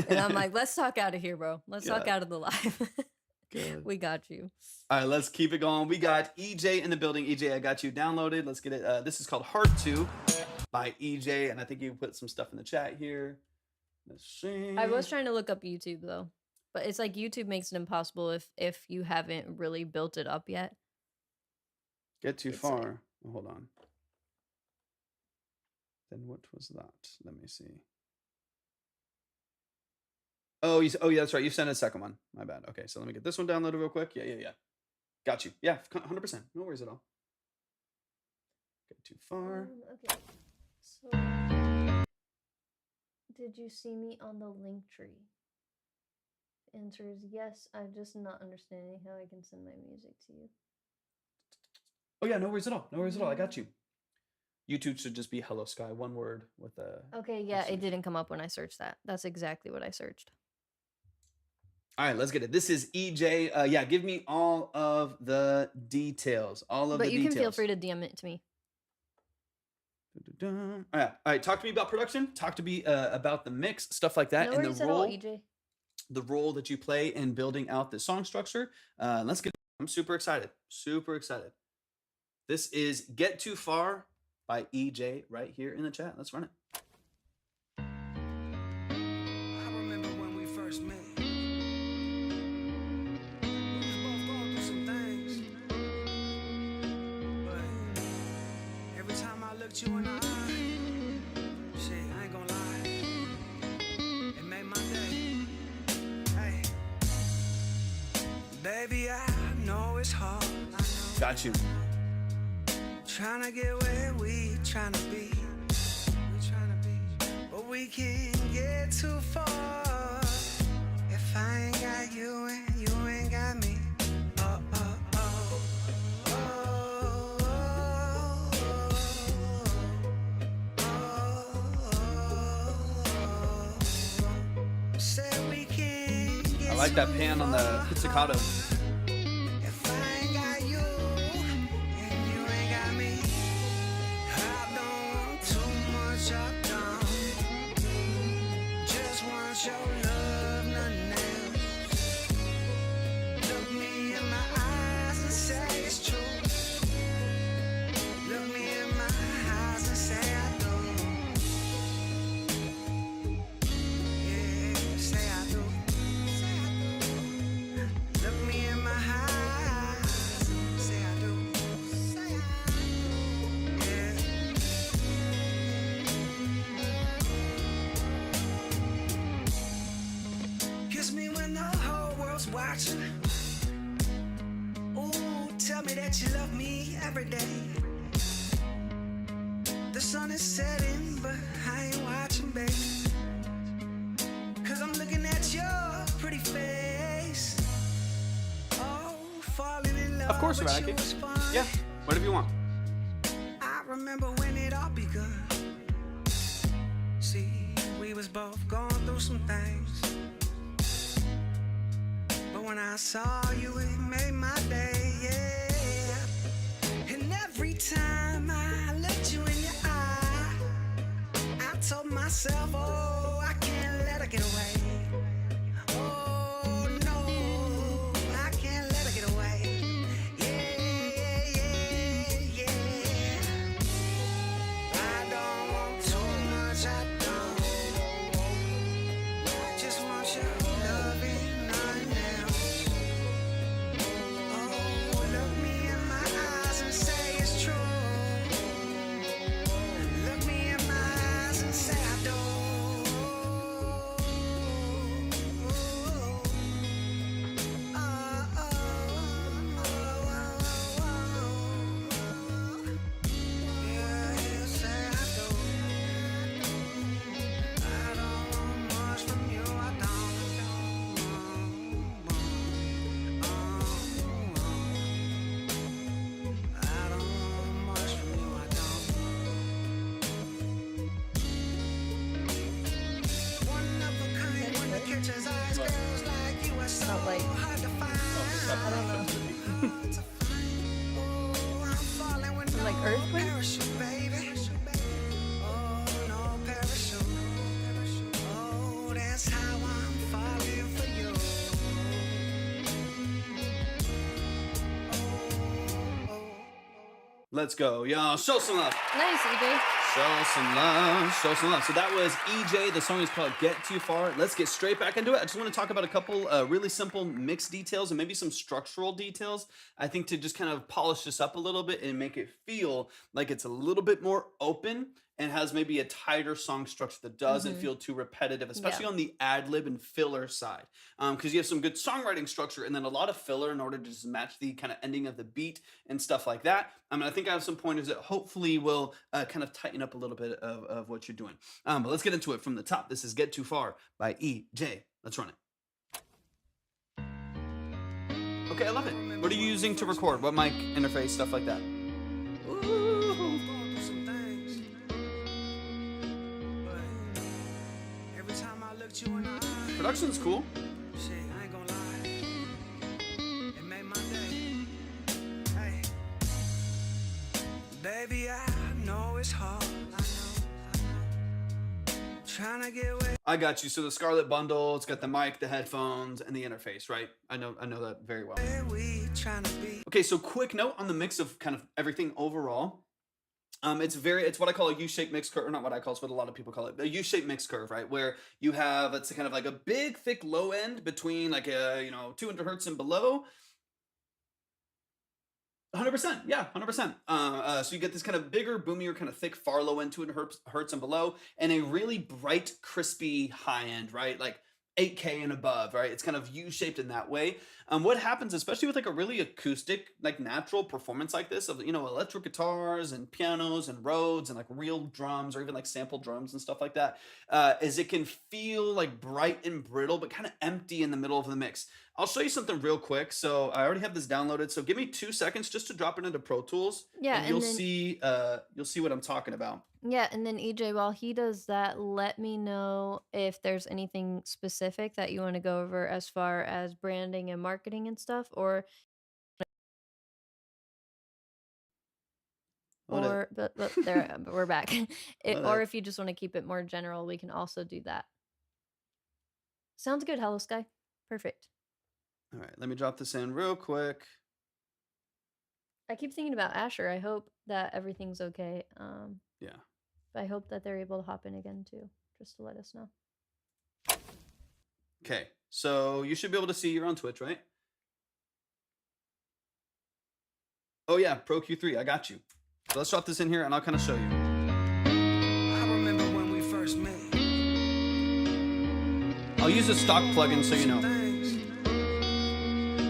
And I'm like, let's talk out of here, bro. Let's talk Yeah. out of the live. Good. We got you. All right, let's keep it going. We got EJ in the building. EJ, I got you downloaded. Let's get it. This is called Heart 2 by EJ, and I think you put some stuff in the chat here. Let's see. I was trying to look up YouTube though. But it's like YouTube makes it impossible if you haven't really built it up yet. Get too It's like- far. Oh, hold on. Then what was that? Let me see. Oh, yeah, that's right. You sent a second one. My bad. Okay, so let me get this one downloaded real quick. Yeah. Got you. Yeah, 100%. No worries at all. Get too far. Okay. So, did you see me on the link tree? Answer is yes. I'm just not understanding how I can send my music to you. Oh yeah, no worries at all. No worries at all. I got you. YouTube should just be Hello Sky, one word with a. Okay, yeah, search. it didn't come up when I searched that. That's exactly what I searched. All right, let's get it. This is EJ. Yeah, give me all of the details. All of But the you details. can feel free to DM it to me. All right. Talk to me about production. Talk to me about the mix, stuff like that, No and worries the at all, role, EJ. the role that you play in building out the song structure. Let's get. I'm super excited. Super excited. This is "Get Too Far" by EJ right here in the chat. Let's run it. I remember when we first met. We was both going through some things. But every time I looked you in the eye, shit, I ain't gonna lie. It made my day. Hey. Baby, I know it's hard. I know. Got you. Tryna get where we tryna be. But we can't get too far if I ain't got you and you ain't got me. Oh, oh, oh. Oh, oh, oh. Said we can't get I like that too pan on the far. pizzicato. If I ain't got you and you ain't got me, I don't want too much, I don't. Just want your love, nothing else. Look me in my eyes and say it's true. Look me in my eyes and say I do. Yeah, say I do. Look me in my eyes, say I do. Say I do. Yeah. Kiss me when the whole world's watching. Ooh, tell me that you love me every day. The sun is setting, but I ain't watching, babe. Cause I'm looking at your pretty face. Oh, falling in love Of course, with you Eradicated. was fun. Yeah, whatever you want. I remember when it all begun. See, we was both going through some things. But when I saw you, it made my day, yeah. And every time I looked you in your eye, I told myself, oh, I can't let her get away. Oh, no, I can't let her get away. Yeah. I don't want too much, I don't. I just want your loving, nothing else. Oh, look me in my eyes and say it's true. Look me in my eyes and say I do. Yeah, say I do. I don't want much from you, I don't want much from you, I don't. One of a kind, one that catches eyes, girls like you are so Not like- hard to find. I don't know. Hard to find. Oh, I'm falling with Like no earthquake? parachute, baby. Oh, no parachute. Oh, that's how I'm falling for you. Oh. Let's go, y'all. Show some love. Nice, EJ. Show some love, show some love. So that was EJ. The song is called Get Too Far. Let's get straight back into it. I just want to talk about a couple really simple mix details and maybe some structural details. I think to just kind of polish this up a little bit and make it feel like it's a little bit more open and has maybe a tighter song structure that doesn't feel too repetitive, especially on the ad lib and filler side. Because you have some good songwriting structure and then a lot of filler in order to just match the kind of ending of the beat and stuff like that. I think I have some pointers that hopefully will kind of tighten up a little bit of what you're doing. But let's get into it from the top. This is Get Too Far by EJ. Let's run it. Okay, I love it. What are you using to record? What mic interface, stuff like that? Production's cool. Shit, I ain't gonna lie. It made my day. Hey. Baby, I know it's hard. I know. Trying to get away. I got you. So the Scarlet bundle, it's got the mic, the headphones, and the interface, right? I know that very well. Where we trying to be. Okay, so quick note on the mix of kind of everything overall. It's what I call a U-shaped mix curve, or not what I call, it's what a lot of people call it, a U-shaped mix curve, right? Where you have, it's kind of like a big, thick low end between like a, 200 hertz and below. 100%, yeah, 100%. So you get this kind of bigger, boomier, kind of thick, far low end, 200 hertz and below, and a really bright, crispy high end, right? Like 8K and above, right? It's kind of U-shaped in that way. What happens, especially with like a really acoustic, like natural performance like this of, electric guitars and pianos and Rhodes and like real drums or even like sample drums and stuff like that, is it can feel like bright and brittle, but kind of empty in the middle of the mix. I'll show you something real quick. So I already have this downloaded. So give me 2 seconds just to drop it into Pro Tools. Yeah, and you'll see what I'm talking about. Yeah, and then EJ, while he does that, let me know if there's anything specific that you want to go over as far as branding and marketing and stuff, or Hold up. but there we're back. Hold Or up. if you just want to keep it more general, we can also do that. Sounds good, Hello Sky. Perfect. All right, let me drop this in real quick. I keep thinking about Asher. I hope that everything's okay. Yeah. I hope that they're able to hop in again too, just to let us know. Okay, so you should be able to see you're on Twitch, right? Oh yeah, Pro Q3, I got you. So let's drop this in here and I'll kind of show you. I remember when we first met. I'll use a stock plugin so you know. Things.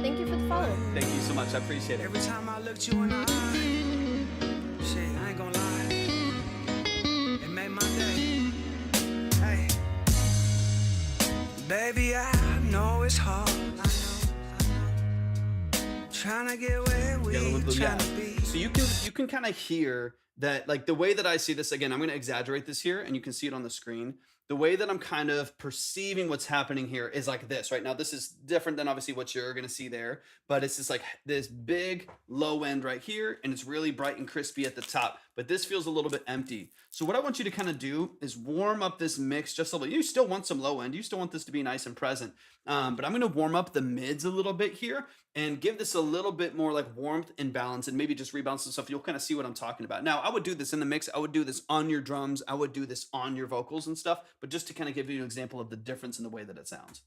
Thank you for the follow. Thank you so much, I appreciate it. Every time I looked you in the eye. Shit, I ain't gonna lie. It made my day. Hey. Baby, I know it's hard. I know. Trying to get where we trying to be. So you can kind of hear that, like the way that I see this, again, I'm going to exaggerate this here and you can see it on the screen. The way that I'm kind of perceiving what's happening here is like this right now. This is different than obviously what you're going to see there, but it's just like this big low end right here. And it's really bright and crispy at the top, but this feels a little bit empty. So what I want you to kind of do is warm up this mix just a little. You still want some low end. You still want this to be nice and present. But I'm going to warm up the mids a little bit here and give this a little bit more like warmth and balance and maybe just rebalance some stuff. You'll kind of see what I'm talking about. Now, I would do this in the mix. I would do this on your drums. I would do this on your vocals and stuff, but just to kind of give you an example of the difference in the way that it sounds.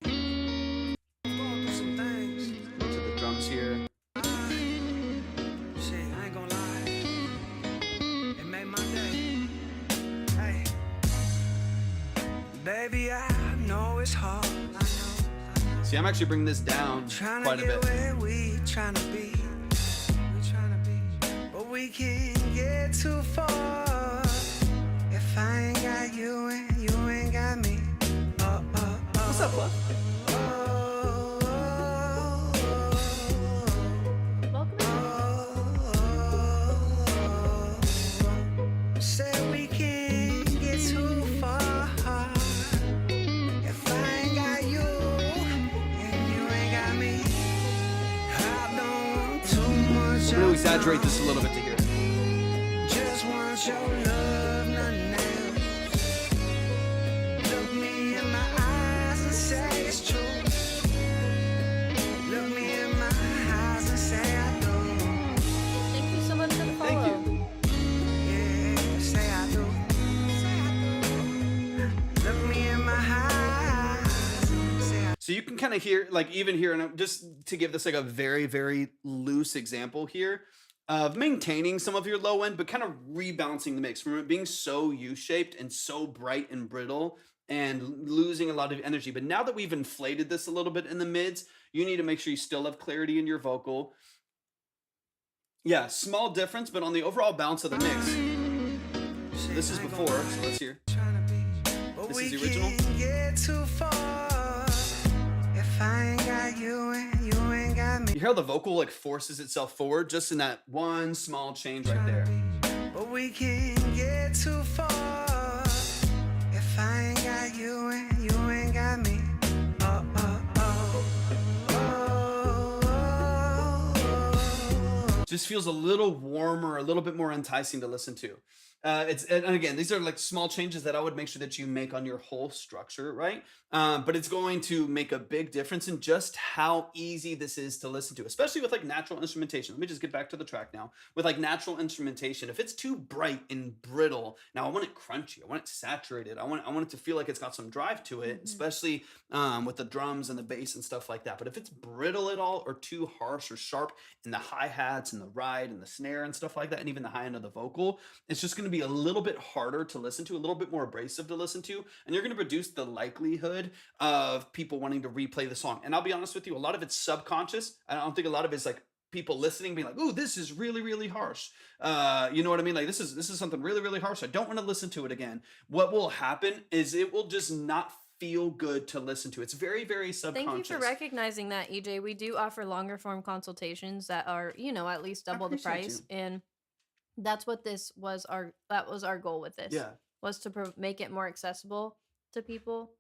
Going through some things. To the drums here. Shit, I ain't gonna lie. It made my day. Hey. Baby, I know it's hard. I know. See, I'm actually bringing this down Trying quite to a get bit. where we trying to be. We trying to be. But we can't get too far. If I ain't got you and you ain't got me. What's up, Fluff? Welcome in. Say we can't get too far. If I ain't got you and you ain't got me, I don't want too much. I'm going to exaggerate this a little bit to hear it. Just want your love, nothing else. Look me in my eyes and say it's true. Look me in my eyes and say I do. Thank you so much for kind of hear, like even here, and just to give this like a very, very loose example here of maintaining some of your low end, but kind of rebalancing the mix from it being so U-shaped and so bright and brittle and losing a lot of energy. But now that we've inflated this a little bit in the mids, you need to make sure you still have clarity in your vocal. Yeah, small difference, but on the overall balance of the mix. So this is before, so let's hear. This is the original. Get too far if I ain't got you and you ain't got me. You hear how the vocal like forces itself forward just in that one small change right there. But we can get too far if I ain't got you and you ain't got me. Oh, oh, oh, oh, oh. Just feels a little warmer, a little bit more enticing to listen to. And again, these are like small changes that I would make sure that you make on your whole structure, right? But it's going to make a big difference in just how easy this is to listen to, especially with like natural instrumentation. Let me just get back to the track now. With like natural instrumentation, if it's too bright and brittle, now I want it crunchy, I want it saturated, I want it to feel like it's got some drive to it, especially with the drums and the bass and stuff like that. But if it's brittle at all or too harsh or sharp in the hi-hats and the ride and the snare and stuff like that, and even the high end of the vocal, it's just going to be a little bit harder to listen to, a little bit more abrasive to listen to, and you're going to reduce the likelihood of people wanting to replay the song. And I'll be honest with you, a lot of it's subconscious. I don't think a lot of it's like people listening being like, "Ooh, this is really, really harsh." You know what I mean? Like this is something really, really harsh. I don't want to listen to it again. What will happen is it will just not feel good to listen to. It's very, very subconscious. Thank you for recognizing that, EJ. We do offer longer form consultations that are, at least double the appreciate price. you. And that's what that was our goal with this. Yeah. Was to make it more accessible to people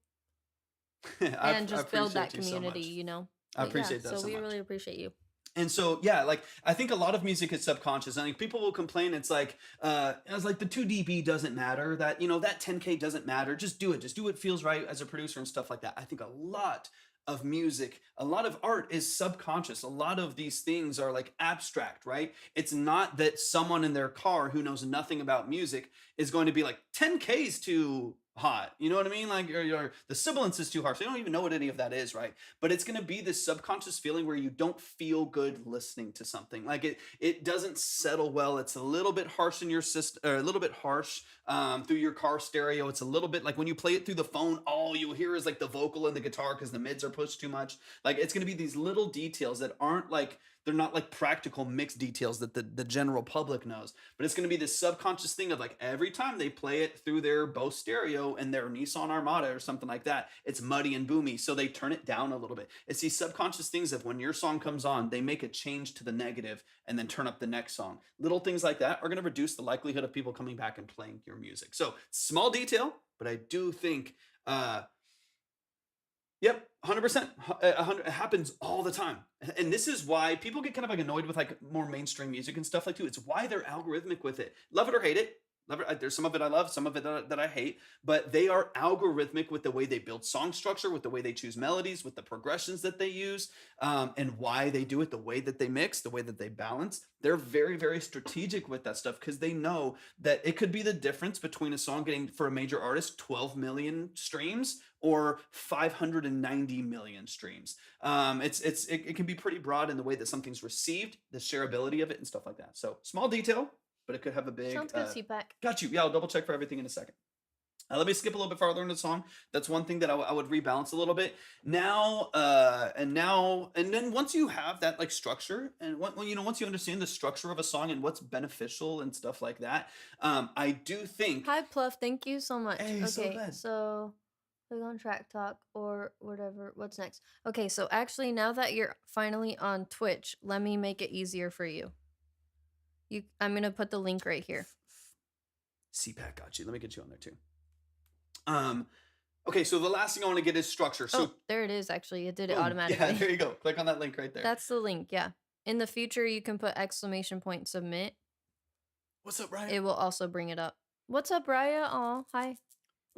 I and just build that appreciate you so community, much. I appreciate that so so we much. really appreciate you. And so, yeah, like I think a lot of music is subconscious. I think people will complain. It's like the 2 dB doesn't matter. That that 10K doesn't matter. Just do it. Just do what feels right as a producer and stuff like that. I think a lot of music, a lot of art is subconscious. A lot of these things are like abstract, right? It's not that someone in their car who knows nothing about music is going to be like 10K is too hot. You know what I mean? Like or the sibilance is too harsh. They don't even know what any of that is, right? But it's going to be this subconscious feeling where you don't feel good listening to something. Like it doesn't settle well. It's a little bit harsh in your system, or a little bit harsh through your car stereo. It's a little bit like when you play it through the phone, all you'll hear is like the vocal and the guitar because the mids are pushed too much. Like it's going to be these little details that aren't like, they're not like practical mixed details that the general public knows, but it's going to be this subconscious thing of like every time they play it through their Bose stereo and their Nissan Armada or something like that, it's muddy and boomy. So they turn it down a little bit. It's these subconscious things of when your song comes on, they make a change to the negative and then turn up the next song. Little things like that are going to reduce the likelihood of people coming back and playing your music. So small detail, but I do think, yep, 100%. It happens all the time. And this is why people get kind of like annoyed with like more mainstream music and stuff like too. It's why they're algorithmic with it. Love it or hate it. There's some of it I love, some of it that I hate, but they are algorithmic with the way they build song structure, with the way they choose melodies, with the progressions that they use, and why they do it, the way that they mix, the way that they balance. They're very, very strategic with that stuff because they know that it could be the difference between a song getting, for a major artist, 12 million streams or 590 million streams. It can be pretty broad in the way that something's received, the shareability of it, and stuff like that. So small detail, but it could have a big... Sounds good, CPAC. Got you. Yeah, I'll double check for everything in a second. Let me skip a little bit farther into the song. That's one thing that I would rebalance a little bit. Now, and then once you have that like structure, and once you understand the structure of a song and what's beneficial and stuff like that, I do think... Hi, Pluff. Thank you so much. Hey, so okay, bad. so click on Track Talk or whatever. What's next? Okay, so actually, now that you're finally on Twitch, let me make it easier for you. I'm going to put the link right here. CPAC got you. Let me get you on there too. Okay, so the last thing I want to get is structure. So there it is, actually. It did it boom. automatically. Yeah, there you go. Click on that link right there. That's the link, yeah. In the future, you can put ! submit. What's up, Ryan? It will also bring it up. What's up, Raya? Oh, hi.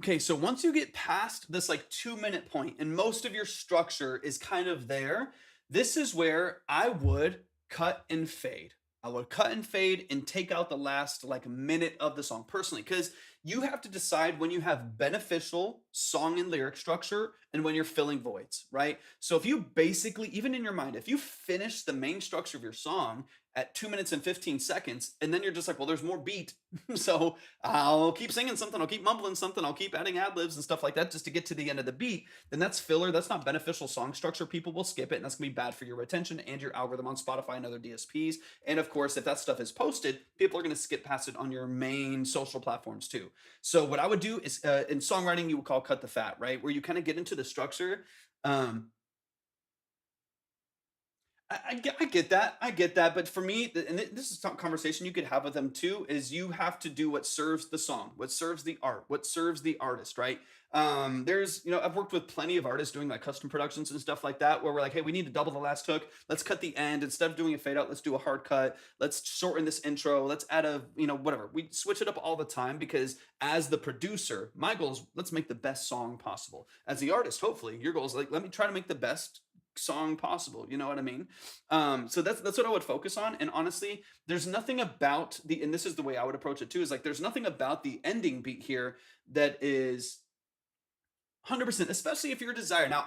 Okay, so once you get past this like 2-minute point and most of your structure is kind of there, this is where I would cut and fade. I would cut and fade and take out the last like minute of the song personally, because you have to decide when you have beneficial song and lyric structure and when you're filling voids, right? So if you basically, even in your mind, if you finish the main structure of your song at 2 minutes and 15 seconds, and then you're just like, well, there's more beat. So I'll keep singing something, I'll keep mumbling something, I'll keep adding ad libs and stuff like that just to get to the end of the beat, then that's filler. That's not beneficial song structure. People will skip it, and that's gonna be bad for your retention and your algorithm on Spotify and other DSPs. And of course, if that stuff is posted, people are gonna skip past it on your main social platforms too. So what I would do is in songwriting, you would call cut the fat, right? Where you kind of get into the structure. Um, I get that. But for me, and this is a conversation you could have with them too, is you have to do what serves the song, what serves the art, what serves the artist, right? There's, I've worked with plenty of artists doing like custom productions and stuff like that, where we're like, hey, we need to double the last hook. Let's cut the end. Instead of doing a fade out, let's do a hard cut. Let's shorten this intro. Let's add a, whatever. We switch it up all the time because as the producer, my goal is let's make the best song possible. As the artist, hopefully, your goal is like, let me try to make the best song possible. You know what I mean? So that's what I would focus on. And honestly, there's nothing about and this is the way I would approach it too, is like, there's nothing about the ending beat here that is 100%, especially if you're a desire. Now,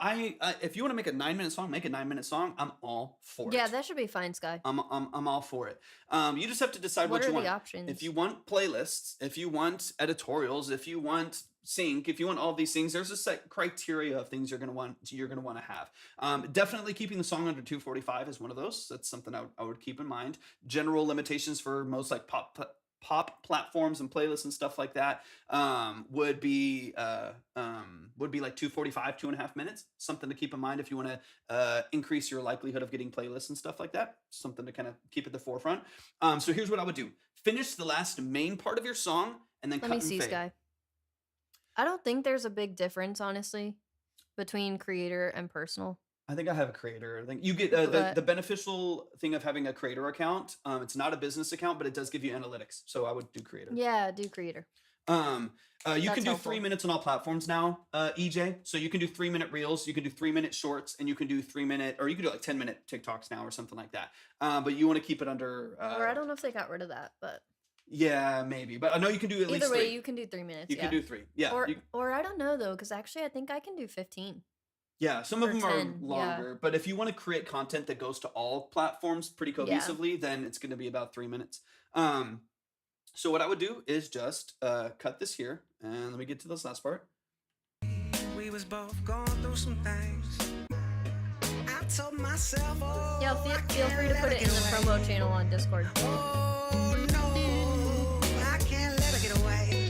if you want to make a 9-minute song, make a 9-minute song. I'm all for it. Yeah, that should be fine, Sky. I'm all for it. You just have to decide what What you are want. the options? If you want playlists, if you want editorials, if you want sync, if you want all these things, there's a set criteria of things you're gonna want to have. Definitely keeping the song under 245 is one of those. That's something I would keep in mind. General limitations for most like pop platforms and playlists and stuff like that would be like 245, 2.5 minutes. Something to keep in mind if you want to increase your likelihood of getting playlists and stuff like that. Something to kind of keep at the forefront. So here's what I would do: finish the last main part of your song and then Let cut me and see, fade. Sky. I don't think there's a big difference, honestly, between creator and personal. I think I have a creator. I think you get But- the beneficial thing of having a creator account. It's not a business account, but it does give you analytics. So I would do creator. Yeah, do creator. You That's can do helpful. 3 minutes on all platforms now, EJ. So you can do 3-minute reels, you can do 3-minute shorts, and you can do 3-minute, or you can do like 10-minute TikToks now or something like that. But you want to keep it under. Or I don't know if they got rid of that, but Yeah, maybe. But I know you can do at least either way, 3. you can do 3 minutes. You yeah. can do 3. Yeah. Or I don't know though, because actually I think I can do 15. Yeah, some of or them 10, are yeah. longer, but if you want to create content that goes to all platforms pretty Yeah. cohesively, then it's going to be about 3 minutes. So what I would do is just cut this here, and let me get to this last part. We was both going through some things. I told myself, oh, Yeah, feel free to put it in the promo channel on Discord. Oh no, I can't let her get away.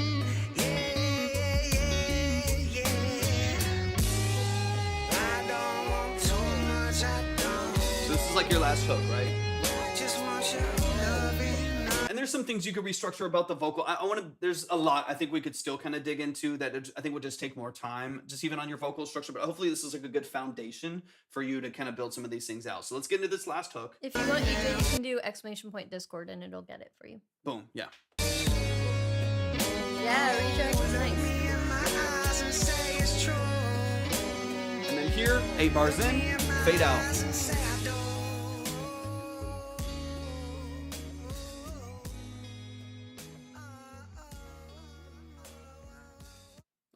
I don't want too much, I don't. So this is like your last hook, right? Just want your loving. And there's some things you could restructure about the vocal. I want to. There's a lot I think we could still kind of dig into that. I think would just take more time, just even on your vocal structure. But hopefully this is like a good foundation for you to kind of build some of these things out. So let's get into this last hook. If you want, EJ, you can do ! Discord and it'll get it for you. Boom. Yeah. Yeah, recheck was nice. In my eyes and say it's true. And then here, 8 bars in, fade out. And say I do.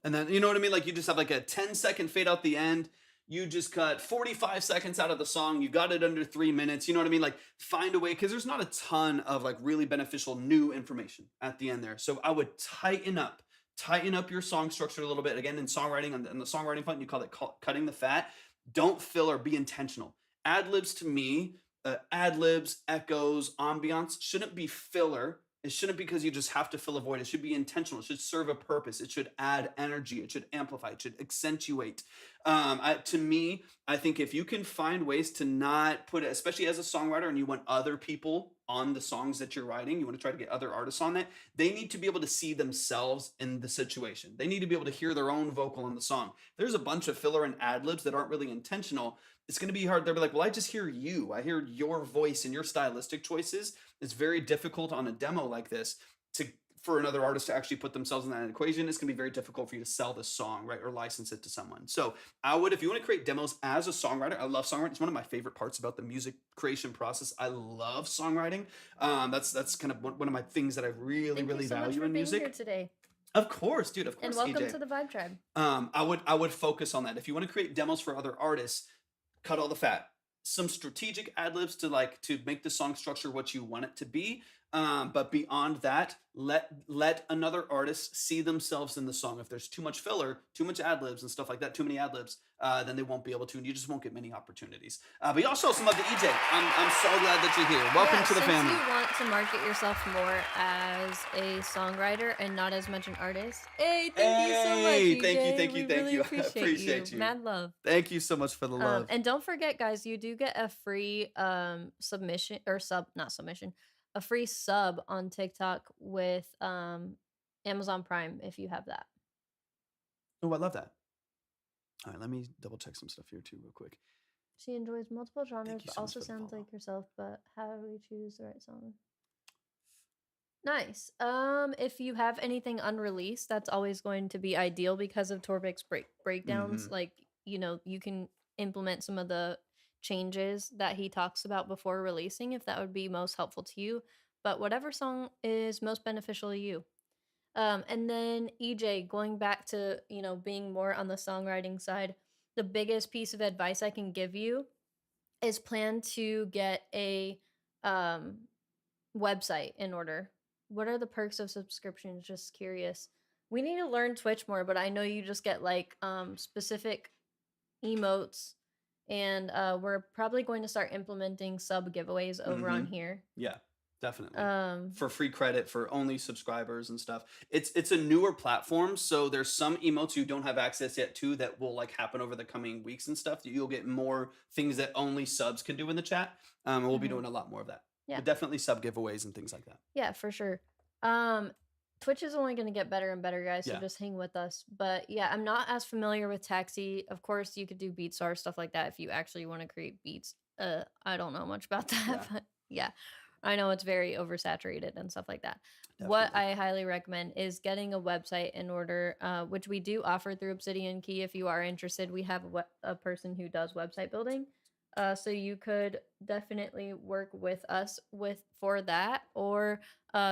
And then, you know what I mean? Like you just have like a 10-second fade out the end. You just cut 45 seconds out of the song. You got it under 3 minutes. You know what I mean? Like find a way, because there's not a ton of like really beneficial new information at the end there. So I would tighten up your song structure a little bit. Again, in songwriting, on the songwriting front, you call it cutting the fat. Don't fill or be intentional. Ad libs to me, ad libs, echoes, ambiance shouldn't be filler. It shouldn't be because you just have to fill a void. It should be intentional. It should serve a purpose. It should add energy. It should amplify. It should accentuate. To me, I think if you can find ways to not put it, especially as a songwriter, and you want other people on the songs that you're writing, you want to try to get other artists on that, they need to be able to see themselves in the situation. They need to be able to hear their own vocal in the song. If there's a bunch of filler and ad libs that aren't really intentional, it's going to be hard. They'll be like, well, I just hear you. I hear your voice and your stylistic choices. It's very difficult on a demo like this to for another artist to actually put themselves in that equation, it's going to be very difficult for you to sell this song, right, or license it to someone. So I would, if you want to create demos as a songwriter, I love songwriting. It's one of my favorite parts about the music creation process. I love songwriting. That's kind of one of my things that I really Thank really you so much value for in being music. here today. Of course, dude. Of And course, welcome EJ. to the Vibe Tribe. I would focus on that. If you want to create demos for other artists, cut all the fat. Some strategic ad libs to make the song structure what you want it to be. But beyond that, let another artist see themselves in the song. If there's too much filler, too much ad libs and stuff like that, too many ad libs, then they won't be able to, and you just won't get many opportunities. But you also have some love to EJ. I'm so glad that you're here. Welcome Yeah, to the since family. you want to market yourself more as a songwriter and not as much an artist. Hey, thank you so much. Hey, thank you, EJ. thank you, We thank really you. I Appreciate, appreciate you. Mad love. Thank you so much for the love. And don't forget, guys, you do get a free submission or not submission, a free sub on TikTok with Amazon Prime if you have that. Oh, I love that. All right, let me double check some stuff here too, real quick. She enjoys multiple genres, you but so much also for the sounds follow. like herself. But how do we choose the right song? Nice. If you have anything unreleased, that's always going to be ideal because of Torvik's breakdowns. Mhm. Like, you can implement some of the changes that he talks about before releasing if that would be most helpful to you. But whatever song is most beneficial to you. And then EJ, going back to, being more on the songwriting side, the biggest piece of advice I can give you is plan to get a website in order. What are the perks of subscriptions? Just curious. We need to learn Twitch more, but I know you just get like specific emotes, and we're probably going to start implementing sub giveaways over on here. Yeah, definitely. For free credit for only subscribers and stuff. It's a newer platform, so there's some emotes you don't have access yet to that will like happen over the coming weeks and stuff. You'll get more things that only subs can do in the chat. And we'll be doing a lot more of that. Yeah. But definitely sub giveaways and things like that. Yeah, for sure. Twitch is only going to get better and better, guys, so Yeah. just hang with us. But yeah, I'm not as familiar with Taxi. Of course, you could do BeatStar, stuff like that if you actually want to create beats. I don't know much about that, Yeah. but yeah, I know it's very oversaturated and stuff like that. What Definitely. I highly recommend is getting a website in order, which we do offer through Obsidian Key. If you are interested, we have a person who does website building. So you could definitely work with us for that, or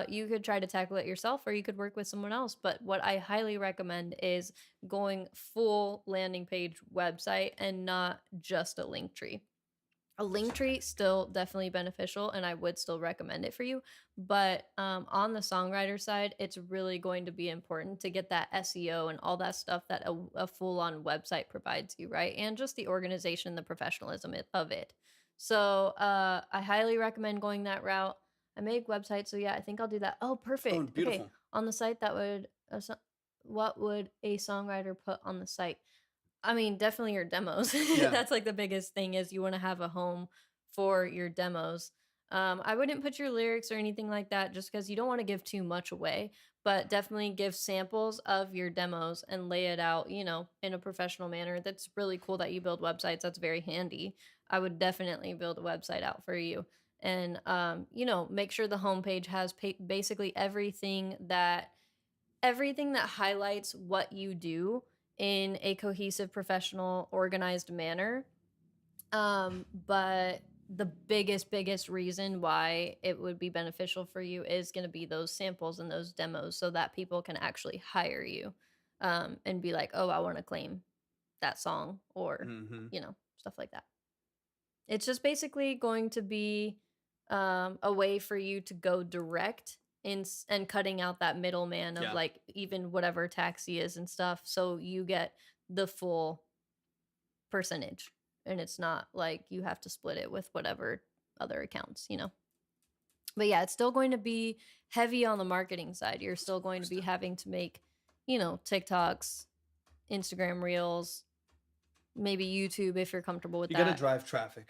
you could try to tackle it yourself, or you could work with someone else. But what I highly recommend is going full landing page website and not just a link tree. A link tree still definitely beneficial, and I would still recommend it for you. But on the songwriter side, it's really going to be important to get that SEO and all that stuff that a full-on website provides you, right? And just the organization, the professionalism of it. So I highly recommend going that route. I make websites, so yeah, I think I'll do that. Oh, perfect. Oh, beautiful. Okay, on the site, what would a songwriter put on the site? I mean, definitely your demos. Yeah. That's like the biggest thing is you want to have a home for your demos. I wouldn't put your lyrics or anything like that just because you don't want to give too much away, but definitely give samples of your demos and lay it out, in a professional manner. That's really cool that you build websites. That's very handy. I would definitely build a website out for you. And, make sure the homepage has basically everything that highlights what you do in a cohesive, professional, organized manner. But the biggest reason why it would be beneficial for you is going to be those samples and those demos so that people can actually hire you and be like, oh, I want to claim that song or, stuff like that. It's just basically going to be a way for you to go direct and cutting out that middleman of like even whatever Taxi is and stuff, so you get the full percentage and it's not like you have to split it with whatever other accounts. But yeah, it's still going to be heavy on the marketing side. You're still going to be having to make TikToks, Instagram reels, maybe YouTube if you're comfortable with You that. gotta drive traffic.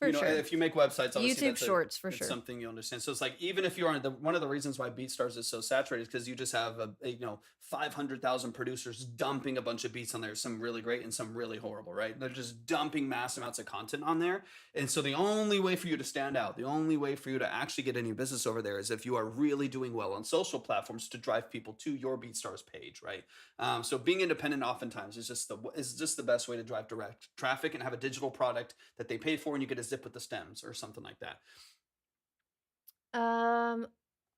For you know, sure. if you make websites, obviously YouTube Shorts, for it's sure. something you understand. So it's like, even if you aren't, one of the reasons why BeatStars is so saturated is because you just have you know, 500,000 producers dumping a bunch of beats on there, some really great and some really horrible, right? They're just dumping mass amounts of content on there. And so the only way for you to stand out, the only way for you to actually get any business over there is if you are really doing well on social platforms to drive people to your BeatStars page, right? So being independent oftentimes is just the best way to drive direct traffic and have a digital product that they pay for, and you get a zip with the stems or something like that.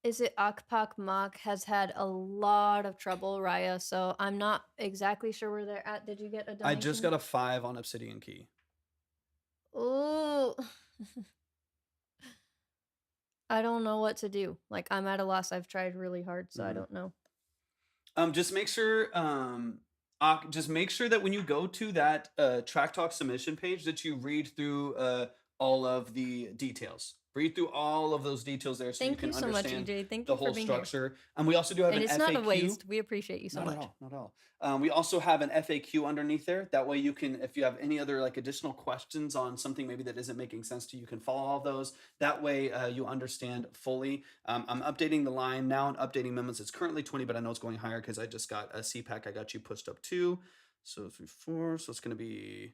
Is it Akpak Mak has had a lot of trouble, Raya, so I'm not exactly sure where they're at. Did you get a donation? I just got a 5 on Obsidian Key. Ooh. I don't know what to do. Like, I'm at a loss. I've tried really hard, so I don't know. Just make sure that when you go to that Track Talk submission page that you read through all of the details. Read through all of those details there so Thank you you can so much, understand EJ. Thank the you for whole being here. structure. And we also do have And an it's FAQ. not a waste. We appreciate you so Not much. at all, not at all. We also have an FAQ underneath there. That way you can, if you have any other like additional questions on something maybe that isn't making sense to you, you can follow all of those. That way you understand fully. I'm updating the line now and updating minimums. It's currently 20, but I know it's going higher because I just got a CPAC. I got you pushed up 2. So 3, 4. So it's going to be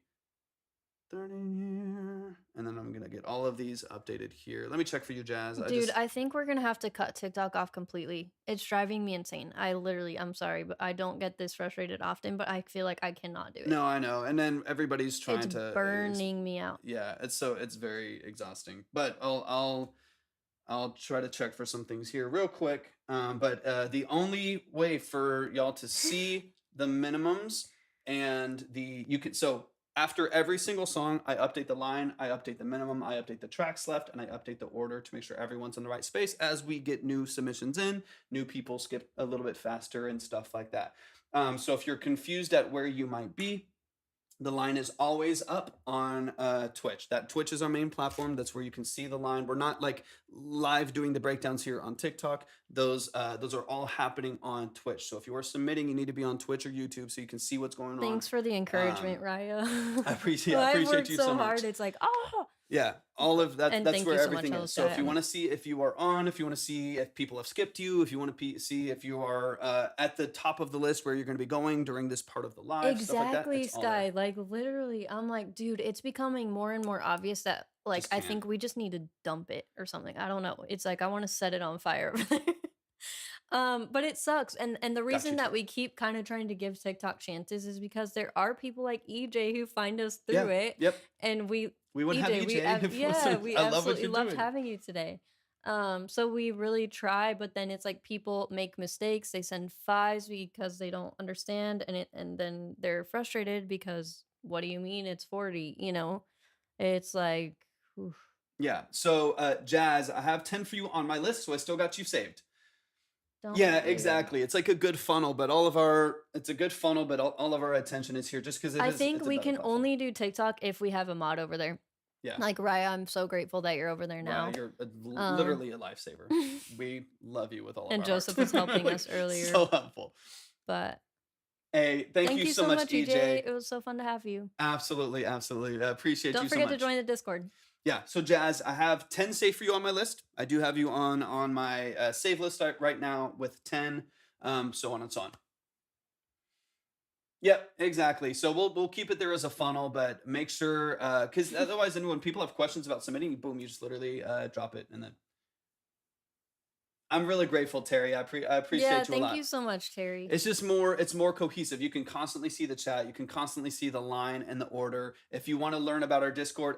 30 here. And then I'm going to get all of these updated here. Let me check for you, Jazz. Dude, I think we're gonna have to cut TikTok off completely. It's driving me insane. I'm sorry, but I don't get this frustrated often, but I feel like I cannot do it. No, I know. And then everybody's trying It's to burning me out. Yeah, it's very exhausting. But I'll try to check for some things here real quick. But the only way for y'all to see the minimums and so after every single song, I update the line, I update the minimum, I update the tracks left, and I update the order to make sure everyone's in the right space as we get new submissions in, new people skip a little bit faster and stuff like that. So if you're confused at where you might be, the line is always up on Twitch. That Twitch is our main platform. That's where you can see the line. We're not like live doing the breakdowns here on TikTok. Those are all happening on Twitch. So if you are submitting, you need to be on Twitch or YouTube so you can see what's going on. Thanks for the encouragement, Raya. I appreciate I've worked you so so hard. much. It's like, oh. Yeah, all of that. And That's thank where you so much, everything is. So Elsa. if you want to see if you are on, if you want to see if people have skipped you, if you want to see if you are at the top of the list where you're going to be going during this part of the live, stuff like that, Exactly, it's all there. Sky. Like, literally, I'm like, dude, it's becoming more and more obvious that, like, Just I can't. think we just need to dump it or something. I don't know. It's like I want to set it on fire over there. But it sucks. And the reason you that too. we keep kind of trying to give TikTok chances is because there are people like EJ who find us through Yeah, it. yep. And we wouldn't have we EJ if it wasn't- we I love what absolutely you're loved doing. having you today. So we really try, but then it's like people make mistakes. They send 5s because they don't understand, and then they're frustrated because what do you mean it's 40? You know, it's like, oof. Yeah. So, Jazz, I have 10 for you on my list, so I still got you saved. Don't Yeah, do it. exactly. It's like a good funnel, but it's a good funnel, but all of our attention is here just because I think we can only do TikTok if we have a mod over there. Yeah. Like Raya, I'm so grateful that you're over there now. Wow, you're literally a lifesaver. We love you with all of And our Joseph heart. was helping Like, us earlier. So helpful. But Hey, thank you so much, EJ. It was so fun to have you. Absolutely, absolutely. I appreciate Don't you so forget much. to join the Discord. Yeah, so Jazz, I have 10 saved for you on my list. I do have you on my save list right now with 10, so on and so on. Yep, exactly. So we'll keep it there as a funnel, but make sure because otherwise, then when people have questions about submitting, boom, you just literally drop it, and then. I'm really grateful, Terry. I appreciate you a lot. Thank you so much, Terry. It's just it's more cohesive. You can constantly see the chat. You can constantly see the line and the order. If you want to learn about our Discord, !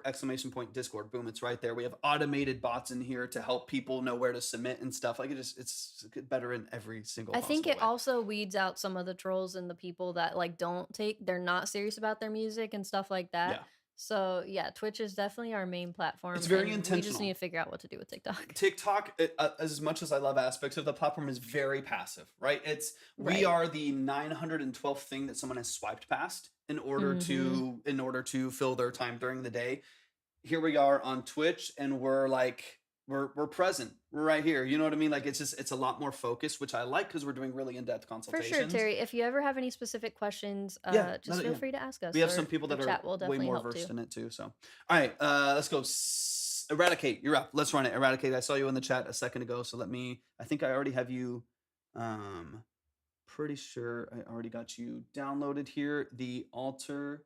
Discord, boom, it's right there. We have automated bots in here to help people know where to submit and stuff. Like it's better in every single I think possible it way. also weeds out some of the trolls and the people that like they're not serious about their music and stuff like that. Yeah. So yeah, Twitch is definitely our main platform. It's very and We just intentional. need to figure out what to do with TikTok. TikTok, as much as I love aspects of the platform, is very passive, right? We Right. are the 912th thing that someone has swiped past in order to fill their time during the day. Here we are on Twitch, and we're like we're present. We're right here. You know what I mean? Like it's a lot more focused, which I like because we're doing really in-depth For consultations. sure, Terry. If you ever have any specific questions, Yeah, just feel free to ask us. we have or some people the that are chat will way definitely more help versed too. in it too. So, all right, let's go. Eradicate, you're up. Let's run it. Eradicate. I saw you in the chat a second ago, so let me. I think I already have you. Pretty sure I already got you downloaded here. The altar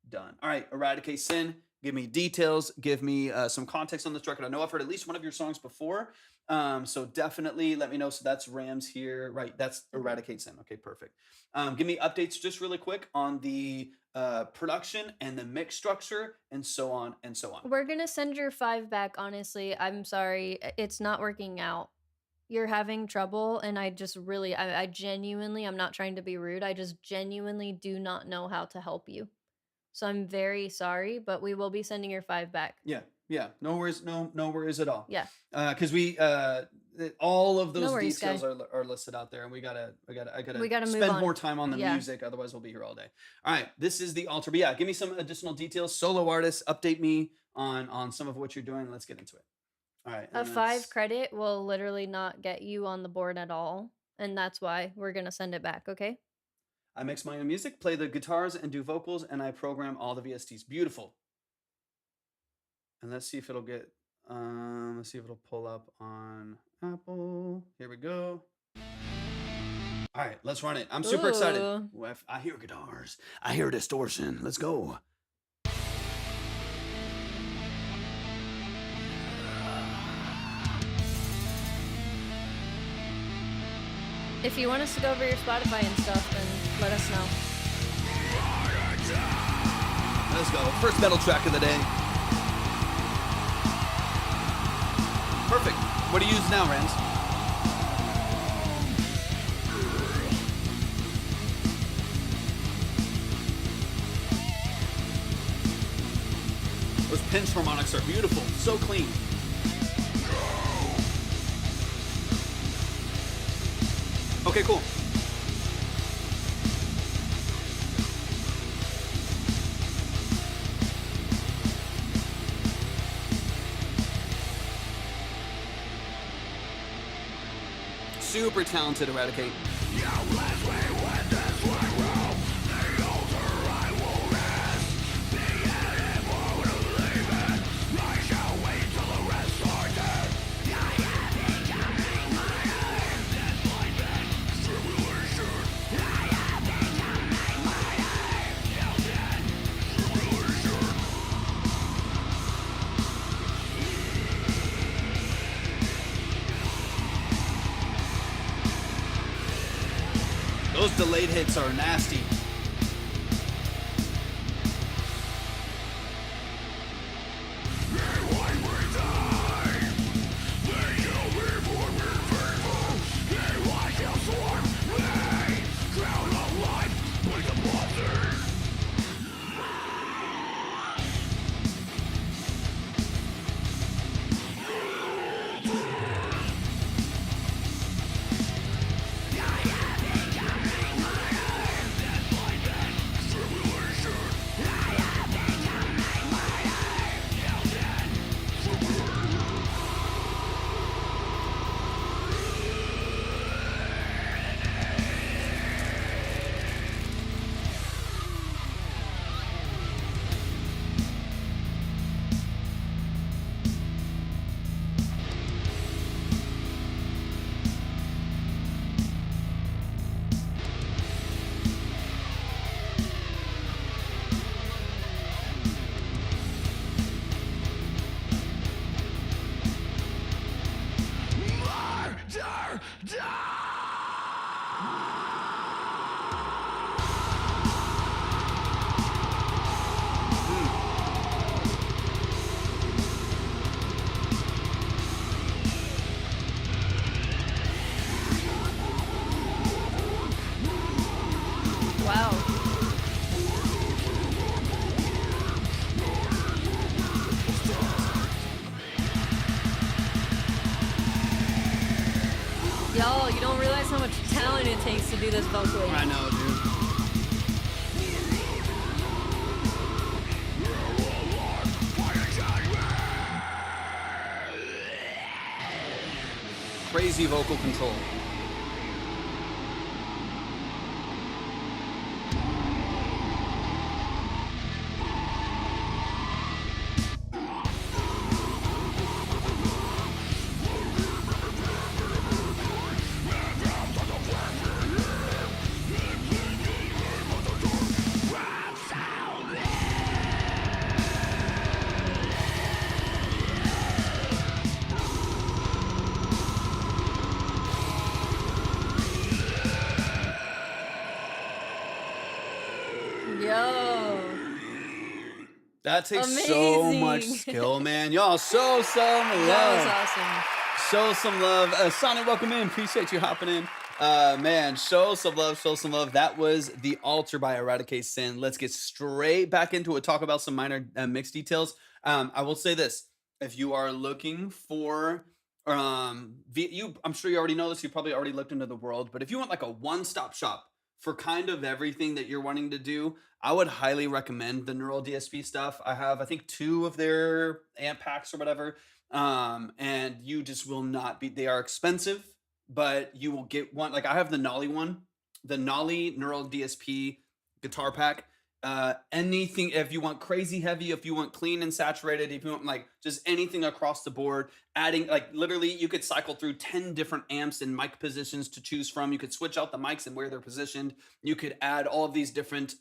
done. All right, Eradicate Sin. Give me details. Give me some context on this record. I know I've heard at least one of your songs before. So definitely let me know. So that's Rams here. Right. That's Eradicate Sin. Okay, perfect. Give me updates just really quick on the production and the mix structure and so on and so on. We're gonna send your 5 back, honestly. I'm sorry. It's not working out. You're having trouble, and I just really, I genuinely, I'm not trying to be rude. I just genuinely do not know how to help you. So I'm very sorry, but we will be sending your 5 back. Yeah. No worries. No worries at all. Yeah. Because we all of those worries, details are listed out there, and I gotta We gotta move spend on. more time on the Yeah. music. Otherwise, we'll be here all day. All right, this is the altar. But yeah, give me some additional details. Solo artists, update me on some of what you're doing. Let's get into it. All right. A and 5 that's- credit will literally not get you on the board at all, and that's why we're gonna send it back. Okay. I mix my own music, play the guitars, and do vocals, and I program all the VSTs. Beautiful. And let's see if it'll get. Let's see if it'll pull up on Apple. Here we go. All right, let's run it. I'm super excited. Ooh. I hear guitars. I hear distortion. Let's go. If you want us to go over your Spotify and stuff, then let us know. Let's go. First metal track of the day. Perfect. What do you use now, Rams? Those pinch harmonics are beautiful. So clean. Okay, cool. Super talented, Eradicate. Those delayed hits are nasty. Wow. Y'all, you don't realize how much talent it takes to do this vocally. I know, dude. crazy vocal control. Yo. That takes so much Amazing. skill, man. Y'all show some That was love. awesome. Show some love. Sonny, welcome in. Appreciate you hopping in. Man, show some love. Show some love. That was The Altar by Eradicate Sin. Let's get straight back into it. Talk about some minor mix details. I will say this. If you are looking for I'm sure you already know this, you probably already looked into the world, but if you want like a one-stop shop for kind of everything that you're wanting to do, I would highly recommend the Neural DSP stuff. I have, I think, 2 of their amp packs or whatever. And you just will not be, they are expensive, but you will get one. Like I have the Nolly one, the Nolly Neural DSP guitar pack. Anything, if you want crazy heavy, if you want clean and saturated, if you want like just anything across the board, adding like literally you could cycle through 10 different amps and mic positions to choose from. You could switch out the mics and where they're positioned. You could add all of these different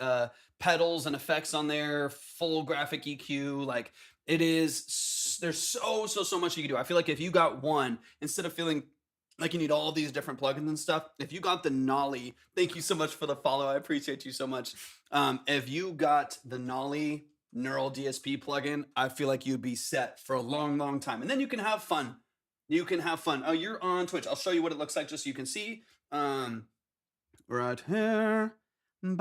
pedals and effects on there, full graphic EQ. Like it is, there's so much you can do. I feel like if you got one, instead of feeling like you need all these different plugins and stuff, if you got the Nolly, thank you so much for the follow, I appreciate you so much. If you got the Nolly Neural DSP plugin, I feel like you'd be set for a long time, and then you can have fun. Oh, you're on Twitch. I'll show you what it looks like just so you can see. Right here. And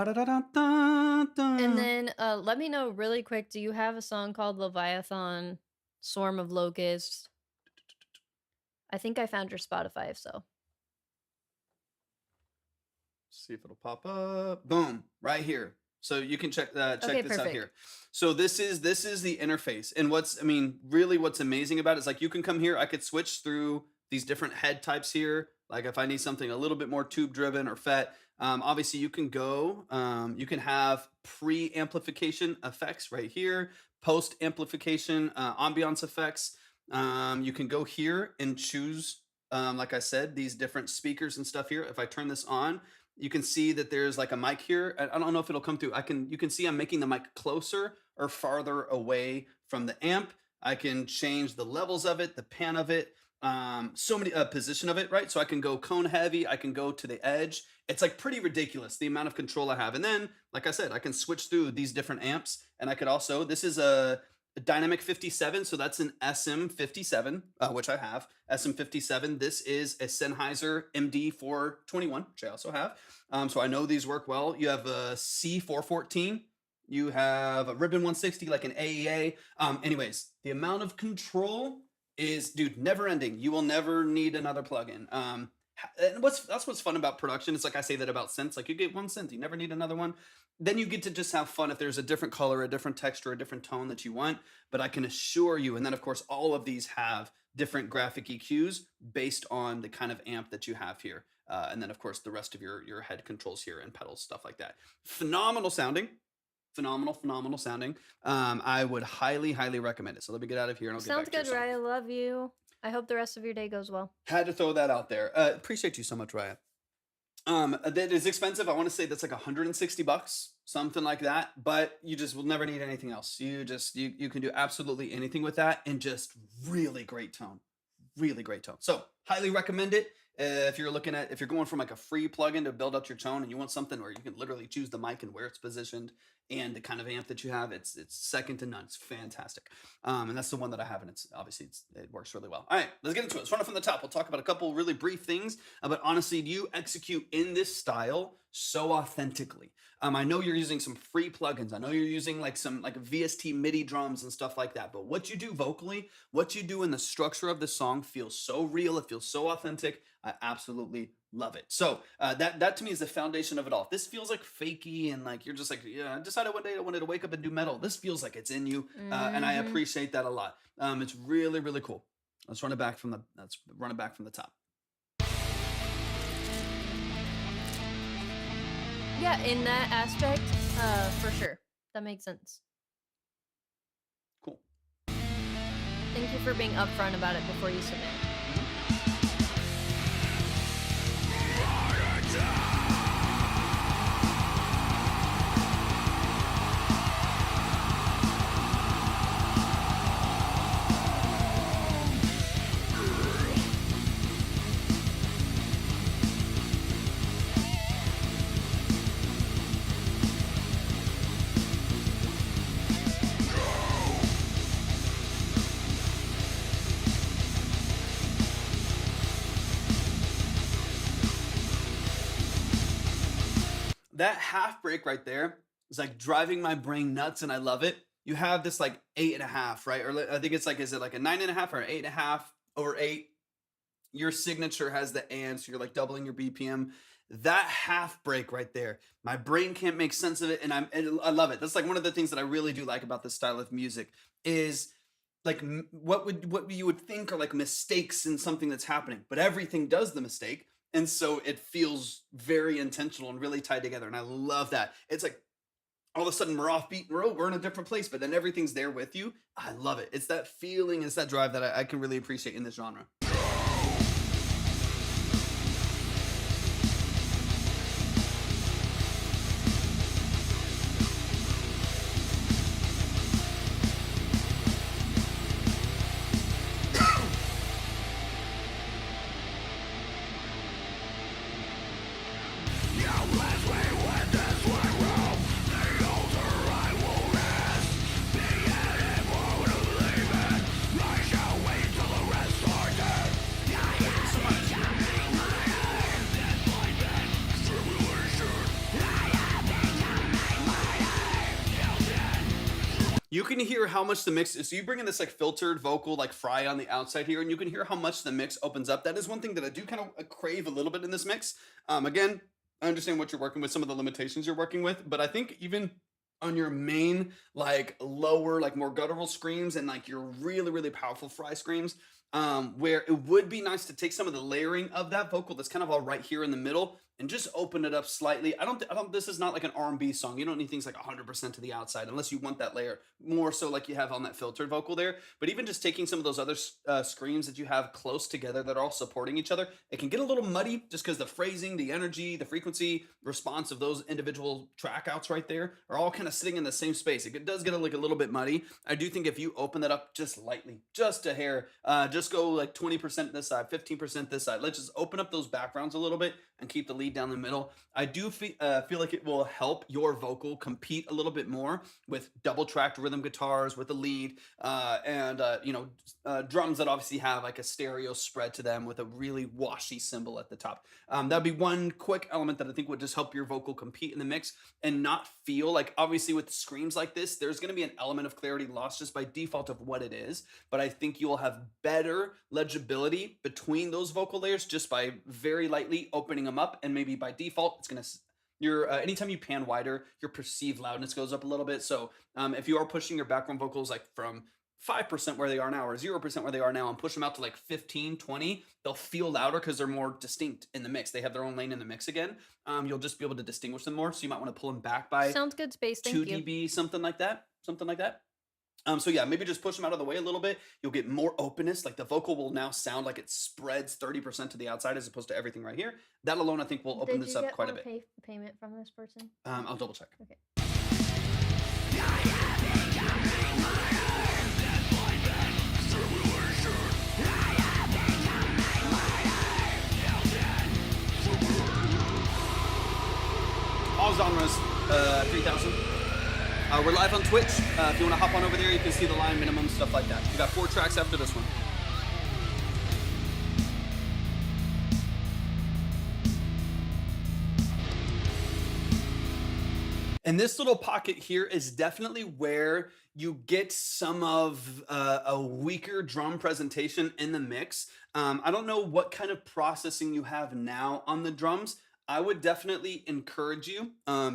then let me know really quick, do you have a song called Leviathan Swarm of Locusts? I think I found your Spotify, if so. See if it'll pop up. Boom, right here. So you can check Okay, this out perfect. here. So this is the interface. And really what's amazing about it is like you can come here, I could switch through these different head types here. Like if I need something a little bit more tube driven or FET, obviously you can go, you can have pre-amplification effects right here, post-amplification ambiance effects. You can go here and choose, like I said, these different speakers and stuff here. If I turn this on, you can see that there's like a mic here. I don't know if it'll come through. You can see I'm making the mic closer or farther away from the amp. I can change the levels of it, the pan of it, so many position of it, right? So I can go cone heavy, I can go to the edge. It's like pretty ridiculous the amount of control I have. And then, like I said, I can switch through these different amps, and I could also, this is a Dynamic 57, so that's an SM57, which I have. SM57. This is a Sennheiser MD421, which I also have. So I know these work well. You have a C414. You have a Ribbon 160, like an AEA. Anyways, the amount of control is, dude, never ending. You will never need another plugin. And that's what's fun about production. It's like I say that about synths. Like you get one synth, you never need another one. Then you get to just have fun if there's a different color, a different texture, a different tone that you want. But I can assure you, and then of course all of these have different graphic EQs based on the kind of amp that you have here. And then of course the rest of your head controls here and pedals, stuff like that. Phenomenal sounding. Phenomenal sounding. I would highly recommend it. So let me get out of here and I'll Sounds get back good, to your song. Raya. Love you. I hope the rest of your day goes well. Had to throw that out there. Appreciate you so much, Ryan. That is expensive. I want to say that's like $160, something like that. But you just will never need anything else. You can do absolutely anything with that, and just really great tone. So highly recommend it. If you're going from like a free plugin to build out your tone, and you want something where you can literally choose the mic and where it's positioned and the kind of amp that you have, it's second to none. It's fantastic. And that's the one that I have, and it works really well. All right, let's get into it. Let's run it from the top. We'll talk about a couple really brief things, but honestly, you execute in this style so authentically. I know you're using some free plugins. I know you're using like some like VST MIDI drums and stuff like that. But what you do vocally, what you do in the structure of the song feels so real. It feels so authentic. I absolutely love it. So that to me is the foundation of it all. If this feels like fakey and like you're just like, yeah, I decided one day I wanted to wake up and do metal. This feels like it's in you, and I appreciate that a lot. It's really cool. Let's run it back from the top. Yeah, in that aspect, for sure. That makes sense. Cool. Thank you for being upfront about it before you submit. That half break right there is like driving my brain nuts, and I love it. You have this like 8.5, right? Or I think it's like, is it like a 9.5 or an 8.5 over 8? Your signature has the and, so you're like doubling your BPM. That half break right there, my brain can't make sense of it, and I love it. That's like one of the things that I really do like about this style of music is like what you would think are like mistakes in something that's happening, but everything does the mistake, and so it feels very intentional and really tied together, and I love that. It's like all of a sudden we're off beat and we're in a different place, but then everything's there with you. I love it. It's that feeling, it's that drive that I can really appreciate in this genre. You can hear how much the mix is. So you bring in this like filtered vocal, like fry on the outside here, and you can hear how much the mix opens up. That is one thing that I do kind of crave a little bit in this mix. Again, I understand what you're working with, some of the limitations you're working with, but I think even on your main, like lower, like more guttural screams and like your really, really powerful fry screams, where it would be nice to take some of the layering of that vocal that's kind of all right here in the middle and just open it up slightly. I don't, this is not like an R&B song. You don't need things like 100% to the outside unless you want that layer more so like you have on that filtered vocal there. But even just taking some of those other screams that you have close together that are all supporting each other, it can get a little muddy just because the phrasing, the energy, the frequency response of those individual track outs right there are all kind of sitting in the same space. It does get like a little bit muddy. I do think if you open that up just lightly, just a hair, just go like 20% this side, 15% this side. Let's just open up those backgrounds a little bit and keep the lead down the middle. I do feel like it will help your vocal compete a little bit more with double tracked rhythm guitars with the lead and drums that obviously have like a stereo spread to them with a really washy cymbal at the top. That'd be one quick element that I think would just help your vocal compete in the mix and not feel like, obviously with screams like this, there's going to be an element of clarity lost just by default of what it is. But I think you will have better legibility between those vocal layers just by very lightly opening them up, and maybe by default it's going to anytime you pan wider, your perceived loudness goes up a little bit. So if you are pushing your background vocals like from 5% where they are now or 0% where they are now and push them out to like 15, 20, they'll feel louder because they're more distinct in the mix. They have their own lane in the mix again. You'll just be able to distinguish them more. So you might want to pull them back by Sounds good, Space. Thank 2 you. dB, something like that. So yeah, maybe just push them out of the way a little bit. You'll get more openness. Like the vocal will now sound like it spreads 30% to the outside as opposed to everything right here. That alone, I think, will open Did this you up get quite a more bit. payment from this person? I'll double check. Okay. All genres, 3,000. We're live on Twitch. If you want to hop on over there, you can see the line minimum, stuff like that. We got 4 tracks after this one. And this little pocket here is definitely where you get some of a weaker drum presentation in the mix. I don't know what kind of processing you have now on the drums. I would definitely encourage you,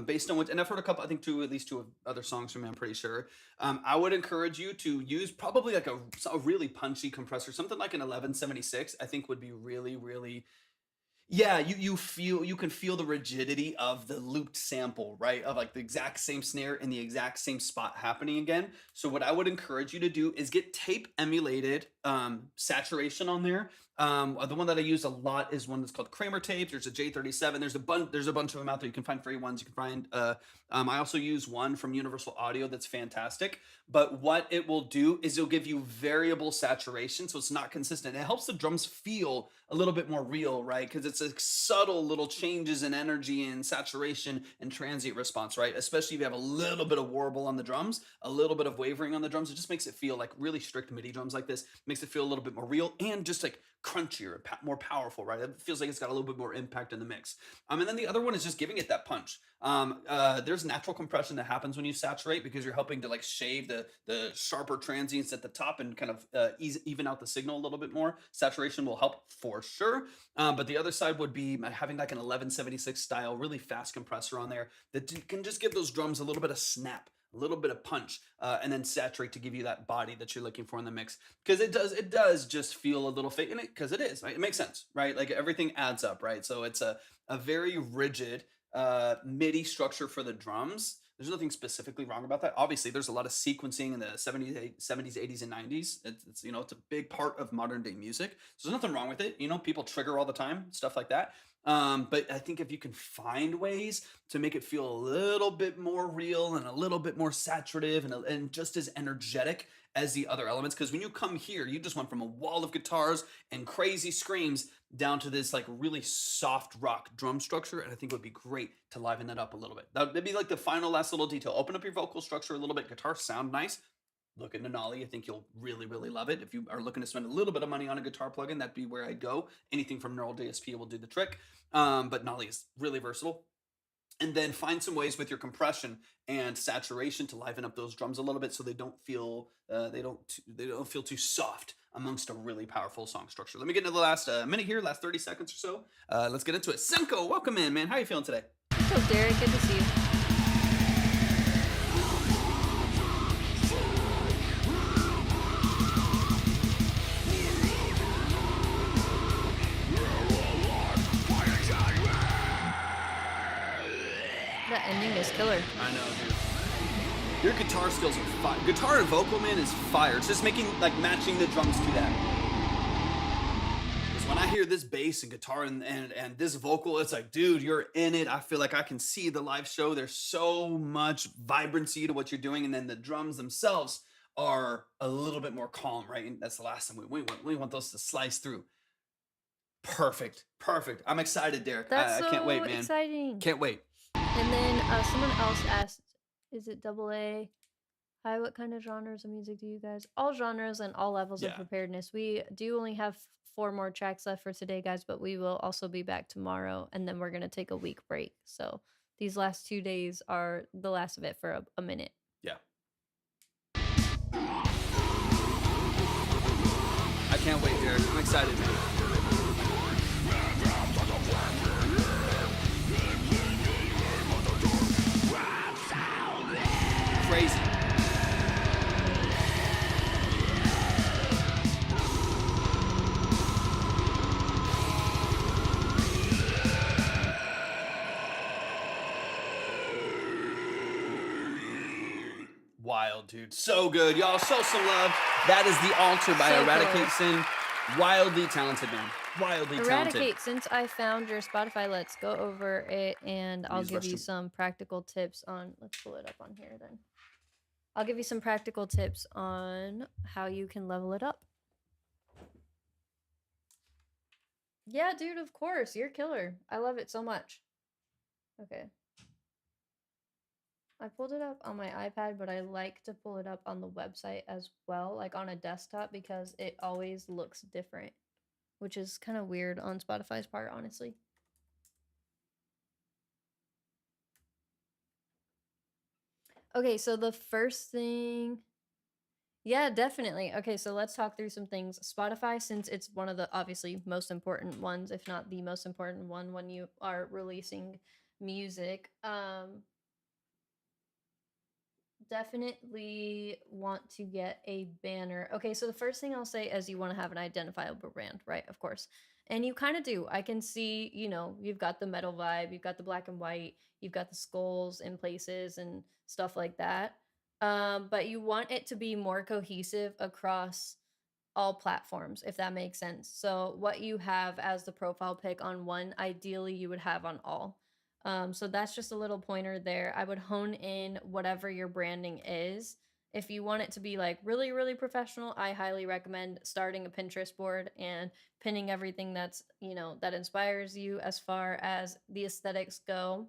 based on what, and I've heard at least two other songs from me, I'm pretty sure. I would encourage you to use probably like a really punchy compressor, something like an 1176, I think would be really, really Yeah, you can feel the rigidity of the looped sample, right? Of like the exact same snare in the exact same spot happening again. So what I would encourage you to do is get tape emulated saturation on there. The one that I use a lot is one that's called Kramer tape. There's a J37. There's a bunch of them out there. You can find free ones. You can find. I also use one from Universal Audio that's fantastic. But what it will do is it'll give you variable saturation, so it's not consistent. It helps the drums feel a little bit more real, right? Because it's a subtle little changes in energy and saturation and transient response, right? Especially if you have a little bit of warble on the drums, a little bit of wavering on the drums. It just makes it feel like really strict MIDI drums like this. Makes it feel a little bit more real and just like crunchier, more powerful, right? It feels like it's got a little bit more impact in the mix. And then the other one is just giving it that punch. There's natural compression that happens when you saturate because you're helping to like shave the sharper transients at the top and kind of even out the signal a little bit more. Saturation will help for sure. But the other side would be having like an 1176 style, really fast compressor on there that can just give those drums a little bit of snap, a little bit of punch, and then saturate to give you that body that you're looking for in the mix. Because it does just feel a little fake in it, because it is, right? It makes sense, right? Like everything adds up, right? So it's a very rigid MIDI structure for the drums. There's nothing specifically wrong about that. Obviously, there's a lot of sequencing in the 70s, 80s, and 90s. It's it's a big part of modern day music. So there's nothing wrong with it. People trigger all the time, stuff like that. But I think if you can find ways to make it feel a little bit more real and a little bit more saturative and just as energetic as the other elements, because when you come here, you just went from a wall of guitars and crazy screams down to this like really soft rock drum structure, and I think it would be great to liven that up a little bit. That'd be like the final last little detail. Open up your vocal structure a little bit. Guitars sound nice. Look into Nolly. I think you'll really, really love it. If you are looking to spend a little bit of money on a guitar plugin, that'd be where I'd go. Anything from Neural DSP will do the trick. But Nolly is really versatile. And then find some ways with your compression and saturation to liven up those drums a little bit so they don't feel feel too soft amongst a really powerful song structure. Let me get into the last minute here, last 30 seconds or so. Let's get into it. Senko, welcome in, man. How are you feeling today? So, Derek, good to see you. That ending is killer. I know, dude. Your guitar skills are fire. Guitar and vocal, man, is fire. It's just matching the drums to that. Because when I hear this bass and guitar and this vocal, it's like, dude, you're in it. I feel like I can see the live show. There's so much vibrancy to what you're doing. And then the drums themselves are a little bit more calm, right? And that's the last thing we want those to slice through. Perfect. I'm excited, Derek. That's I can't wait, man. exciting. Can't wait. And then someone else asked, is it AA? Hi, what kind of genres of music do you guys? All genres and all levels of Yeah. preparedness. We do only have 4 more tracks left for today, guys, but we will also be back tomorrow, and then we're going to take a week break. So these last 2 days are the last of it for a minute. Yeah. I can't wait, Derek. I'm excited, man. Crazy. Wild, dude. So good. Y'all, show some love. That is The Altar by So Eradicate close. Sin. Wildly talented, man. Wildly talented. Eradicate, since I found your Spotify, let's go over it, and I'll Use give you restroom. some practical tips on, let's pull it up on here then. I'll give you some practical tips on how you can level it up. Yeah, dude, of course. You're killer. I love it so much. Okay. I pulled it up on my iPad, but I like to pull it up on the website as well, like on a desktop, because it always looks different, which is kind of weird on Spotify's part, honestly. Okay, so the first thing, yeah, definitely. Okay, so let's talk through some things. Spotify, since it's one of the obviously most important ones, if not the most important one when you are releasing music, definitely want to get a banner. Okay, so the first thing I'll say is you want to have an identifiable brand, right? Of course. And you kind of do. I can see, you know, you've got the metal vibe, you've got the black and white, you've got the skulls in places and stuff like that. But you want it to be more cohesive across all platforms, if that makes sense. So what you have as the profile pic on one, ideally you would have on all. So that's just a little pointer there. I would hone in whatever your branding is. If you want it to be like really, really professional, I highly recommend starting a Pinterest board and pinning everything that's, you know, that inspires you as far as the aesthetics go.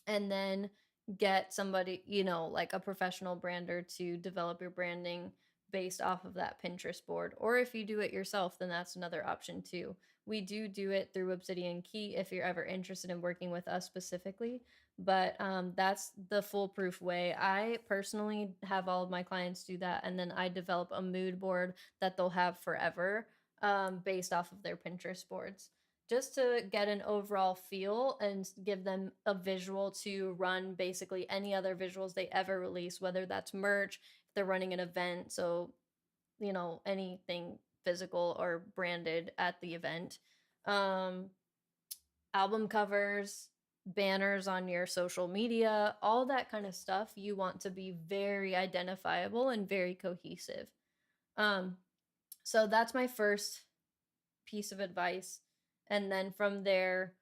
And then get somebody, you know, like a professional brander to develop your branding based off of that Pinterest board. Or if you do it yourself, then that's another option too. We do it through Obsidian Key if you're ever interested in working with us specifically. But that's the foolproof way. I personally have all of my clients do that, and then I develop a mood board that they'll have forever based off of their Pinterest boards, just to get an overall feel and give them a visual to run basically any other visuals they ever release, whether that's merch, if they're running an event, so, you know, anything physical or branded at the event. Album covers, banners on your social media, all that kind of stuff, you want to be very identifiable and very cohesive. So that's my first piece of advice. And then from there,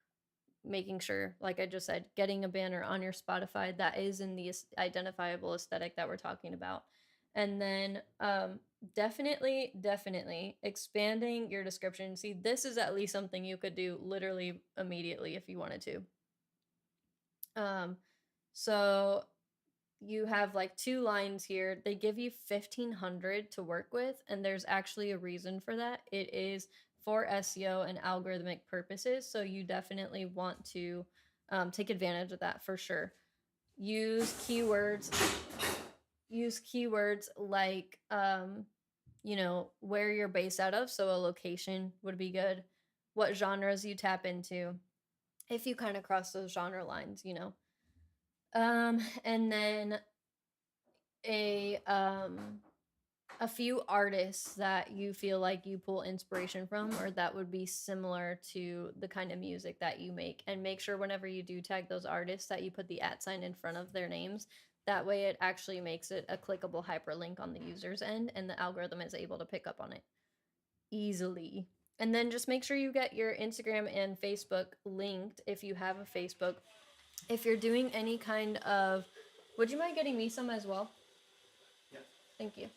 making sure, like I just said, getting a banner on your Spotify that is in the identifiable aesthetic that we're talking about. And then definitely expanding your description. See, this is at least something you could do literally immediately if you wanted to. So you have like 2 lines here. They give you 1,500 to work with, and there's actually a reason for that. It is for SEO and algorithmic purposes, so you definitely want to take advantage of that for sure. Use keywords like you know, where you're based out of, so a location would be good, what genres you tap into if you kind of cross those genre lines, you know. And then a few artists that you feel like you pull inspiration from, or that would be similar to the kind of music that you make. And make sure whenever you do tag those artists that you put the @ in front of their names. That way it actually makes it a clickable hyperlink on the user's end, and the algorithm is able to pick up on it easily. And then just make sure you get your Instagram and Facebook linked if you have a Facebook. If you're doing any kind of, would you mind getting me some as well? Yeah. Thank you.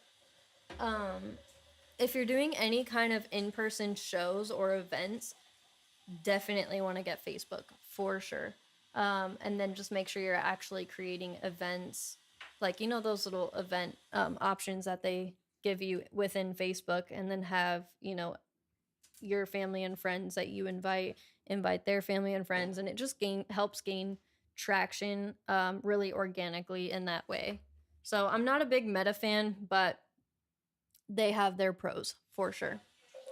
If you're doing any kind of in-person shows or events, definitely want to get Facebook for sure. And then just make sure you're actually creating events, like, you know, those little event options that they give you within Facebook, and then have, you know, your family and friends that you invite their family and friends, and it just helps gain traction really organically in that way. So I'm not a big Meta fan, but they have their pros for sure.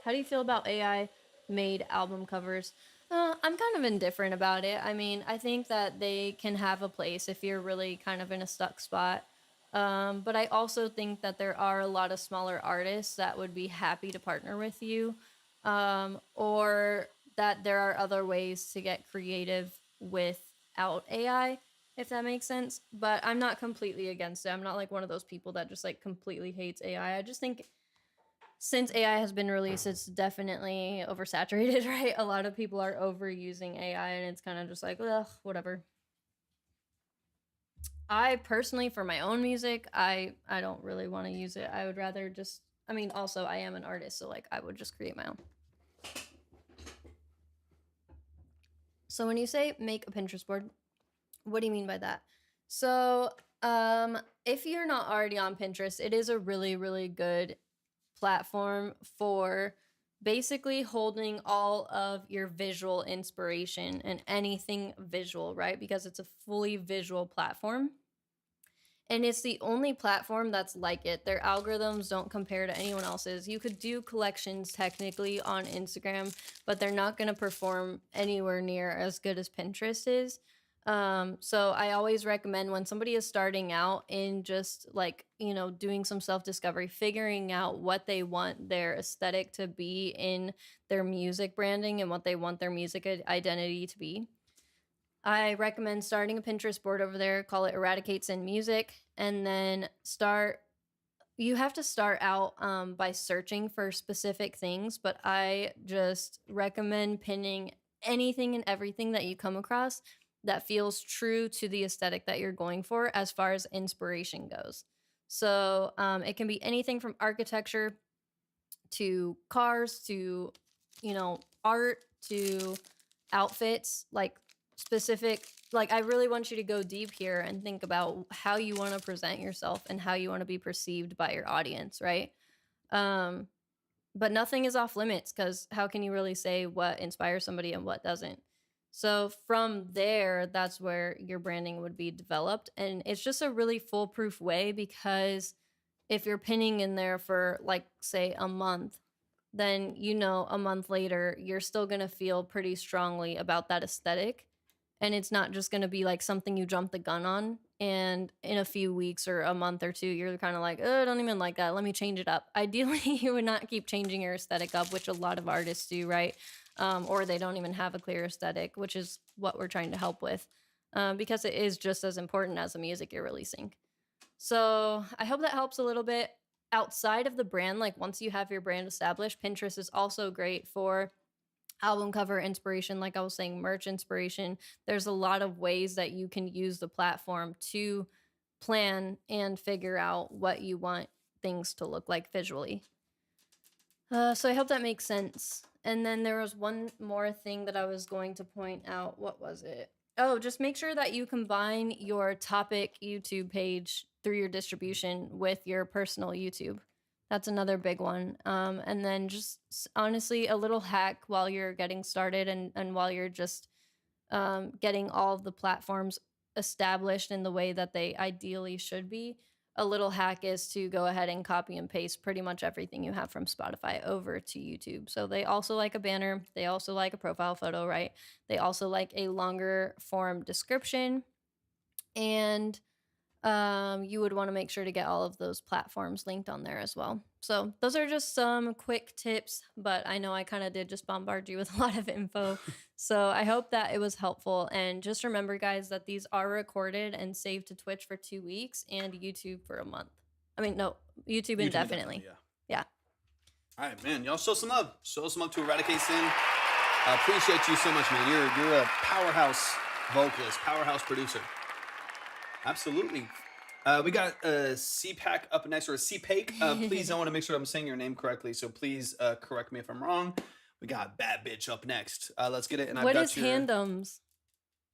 How do you feel about AI made album covers? I'm kind of indifferent about it. I mean, I think that they can have a place if you're really kind of in a stuck spot. But I also think that there are a lot of smaller artists that would be happy to partner with you, or that there are other ways to get creative without AI, if that makes sense. But I'm not completely against it. I'm not like one of those people that just like completely hates AI. I just think since AI has been released, it's definitely oversaturated, right? A lot of people are overusing AI, and it's kind of just like, ugh, whatever. I personally, for my own music, I don't really want to use it. I would rather just, I mean, also I am an artist, so like I would just create my own. So when you say make a Pinterest board, what do you mean by that? So if you're not already on Pinterest, it is a really, really good platform for basically holding all of your visual inspiration and anything visual, right? Because it's a fully visual platform. And it's the only platform that's like it. Their algorithms don't compare to anyone else's. You could do collections technically on Instagram, but they're not going to perform anywhere near as good as Pinterest is. So I always recommend when somebody is starting out in just like, you know, doing some self-discovery, figuring out what they want their aesthetic to be in their music branding and what they want their music identity to be. I recommend starting a Pinterest board over there, call it Eradicates in Music, and then you have to start out by searching for specific things, but I just recommend pinning anything and everything that you come across that feels true to the aesthetic that you're going for as far as inspiration goes. So it can be anything from architecture to cars to, you know, art to outfits, like specific. Like, I really want you to go deep here and think about how you want to present yourself and how you want to be perceived by your audience, right? But nothing is off limits, because how can you really say what inspires somebody and what doesn't? So from there, that's where your branding would be developed. And it's just a really foolproof way, because if you're pinning in there for, like, say, a month, then, you know, a month later, you're still going to feel pretty strongly about that aesthetic. And it's not just going to be like something you jump the gun on. And in a few weeks or a month or two, you're kind of like, oh, I don't even like that. Let me change it up. Ideally, you would not keep changing your aesthetic up, which a lot of artists do, right? Or they don't even have a clear aesthetic, which is what we're trying to help with, because it is just as important as the music you're releasing. So I hope that helps a little bit. Outside of the brand, like once you have your brand established, Pinterest is also great for album cover inspiration, like I was saying, merch inspiration. There's a lot of ways that you can use the platform to plan and figure out what you want things to look like visually. So I hope that makes sense. And then there was one more thing that I was going to point out. What was it? Oh, just make sure that you combine your topic YouTube page through your distribution with your personal YouTube. That's another big one. And then just honestly, a little hack while you're getting started and while you're just getting all of the platforms established in the way that they ideally should be. A little hack is to go ahead and copy and paste pretty much everything you have from Spotify over to YouTube. So they also like a banner. They also like a profile photo, right? They also like a longer form description. And you would want to make sure to get all of those platforms linked on there as well. So those are just some quick tips, but I know I kind of did just bombard you with a lot of info. So I hope that it was helpful. And just remember, guys, that these are recorded and saved to Twitch for 2 weeks and YouTube for a month. I mean, no, YouTube indefinitely. Yeah. All right, man. Y'all show some love. Show some love to Eradicate Sin. I appreciate you so much, man. You're a powerhouse vocalist, powerhouse producer. Absolutely. We got CPAC up next, or CPAC. Please, I want to make sure I'm saying your name correctly, so please correct me if I'm wrong. We got Bad Bitch up next. Let's get it. And What I've is got your handoms?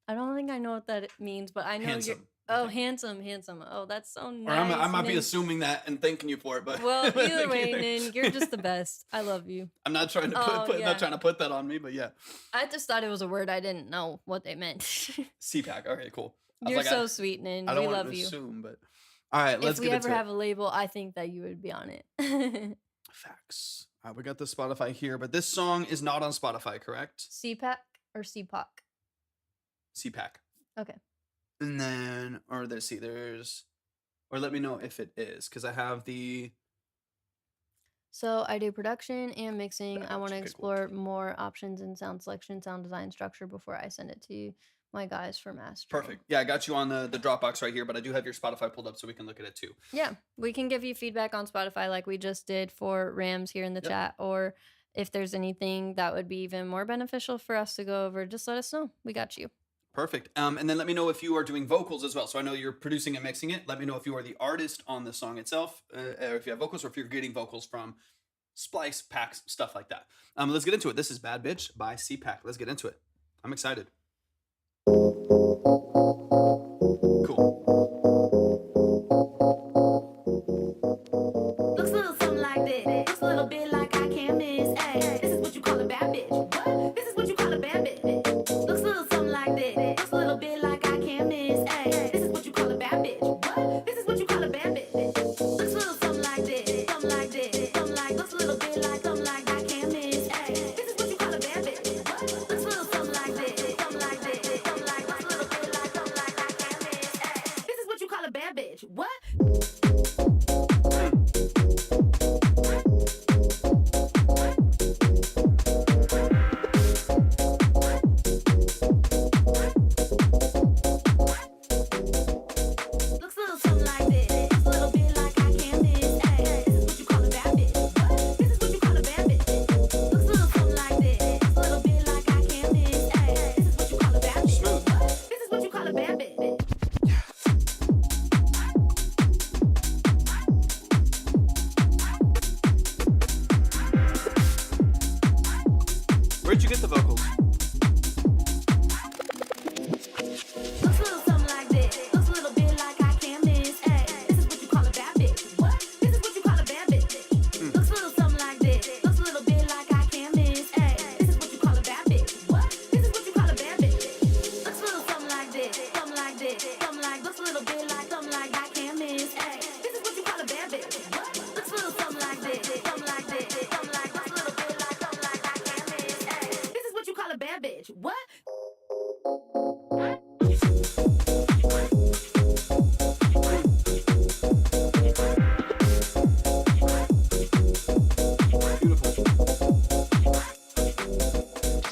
I don't think I know what that means, but I know handsome. you're. Oh, handsome. Oh, that's so Or nice. I might be Nin. assuming that and thanking you for it, but Well, either way, Nin, you're just the best. I love you. I'm not trying to not trying to put that on me, but yeah. I just thought it was a word. I didn't know what they meant. CPAC. Okay, cool. You're so sweet, Nin. I don't We want love to you. assume, but all right, let's If we get ever into have it. a label, I think that you would be on it. Facts. All right, we got the Spotify here, but this song is not on Spotify, correct? CPAC or CPOC? CPAC. Okay. And then, or or let me know if it is, because I have the. So I do production and mixing. I want to Okay, cool. explore more options in sound selection, sound design, structure before I send it to my guys for mastering. Perfect. Yeah, I got you on the Dropbox right here, but I do have your Spotify pulled up so we can look at it too. Yeah, we can give you feedback on Spotify like we just did for Rams here in the Yep. chat, or if there's anything that would be even more beneficial for us to go over, just let us know. We got you. Perfect. And then let me know if you are doing vocals as well. So I know you're producing and mixing it. Let me know if you are the artist on the song itself, or if you have vocals, or if you're getting vocals from Splice, packs, stuff like that. Let's get into it. This is Bad Bitch by CPAC. Let's get into it. I'm excited. Cool. Looks a little something like this. Looks a little bit like I can't miss. Ay, this is what you call a bad bitch. What? This is what you call a bad bitch. Looks a little something like this. Looks a little bit like I can't miss. Ay, this is what you call a bad bitch. What? This is what you call a bad bitch. Looks a little something like this. Something like this. Something like. Looks a little bit like something like I can't miss. Ay, this is what you call a bad bitch. What? Looks a little something like this. Something like this. Something like. Looks a little bitch. What? Looks a little something like this. Looks a little bit like I can't miss. Ay, this is what you call a bad bitch. What? This is what you call a bad bitch. Looks a little something like this. Looks a little bit like I can't miss. Ay, this is what you call a bad bitch. Smooth. What? This is what you call a bad bitch. Where'd you get the vocals? Looks a little something like this. Looks a little bit like I can't miss. Ay, this is what you call a bad bitch. What? This is what you call a bad bitch. Looks a little something like this. Looks a little bit like I can't miss. Ay, this is what you call a bad bitch. What? This is what you call a bad bitch. Looks a little something like this. Something like this. Something like looks a little bit like something like I can't miss. Ay, this is what you call a bad bitch. What? Looks a little something like this. Something like this. Something like looks a little bit like something like I can't miss. Ay, this is what you call a bad bitch. What? Beautiful.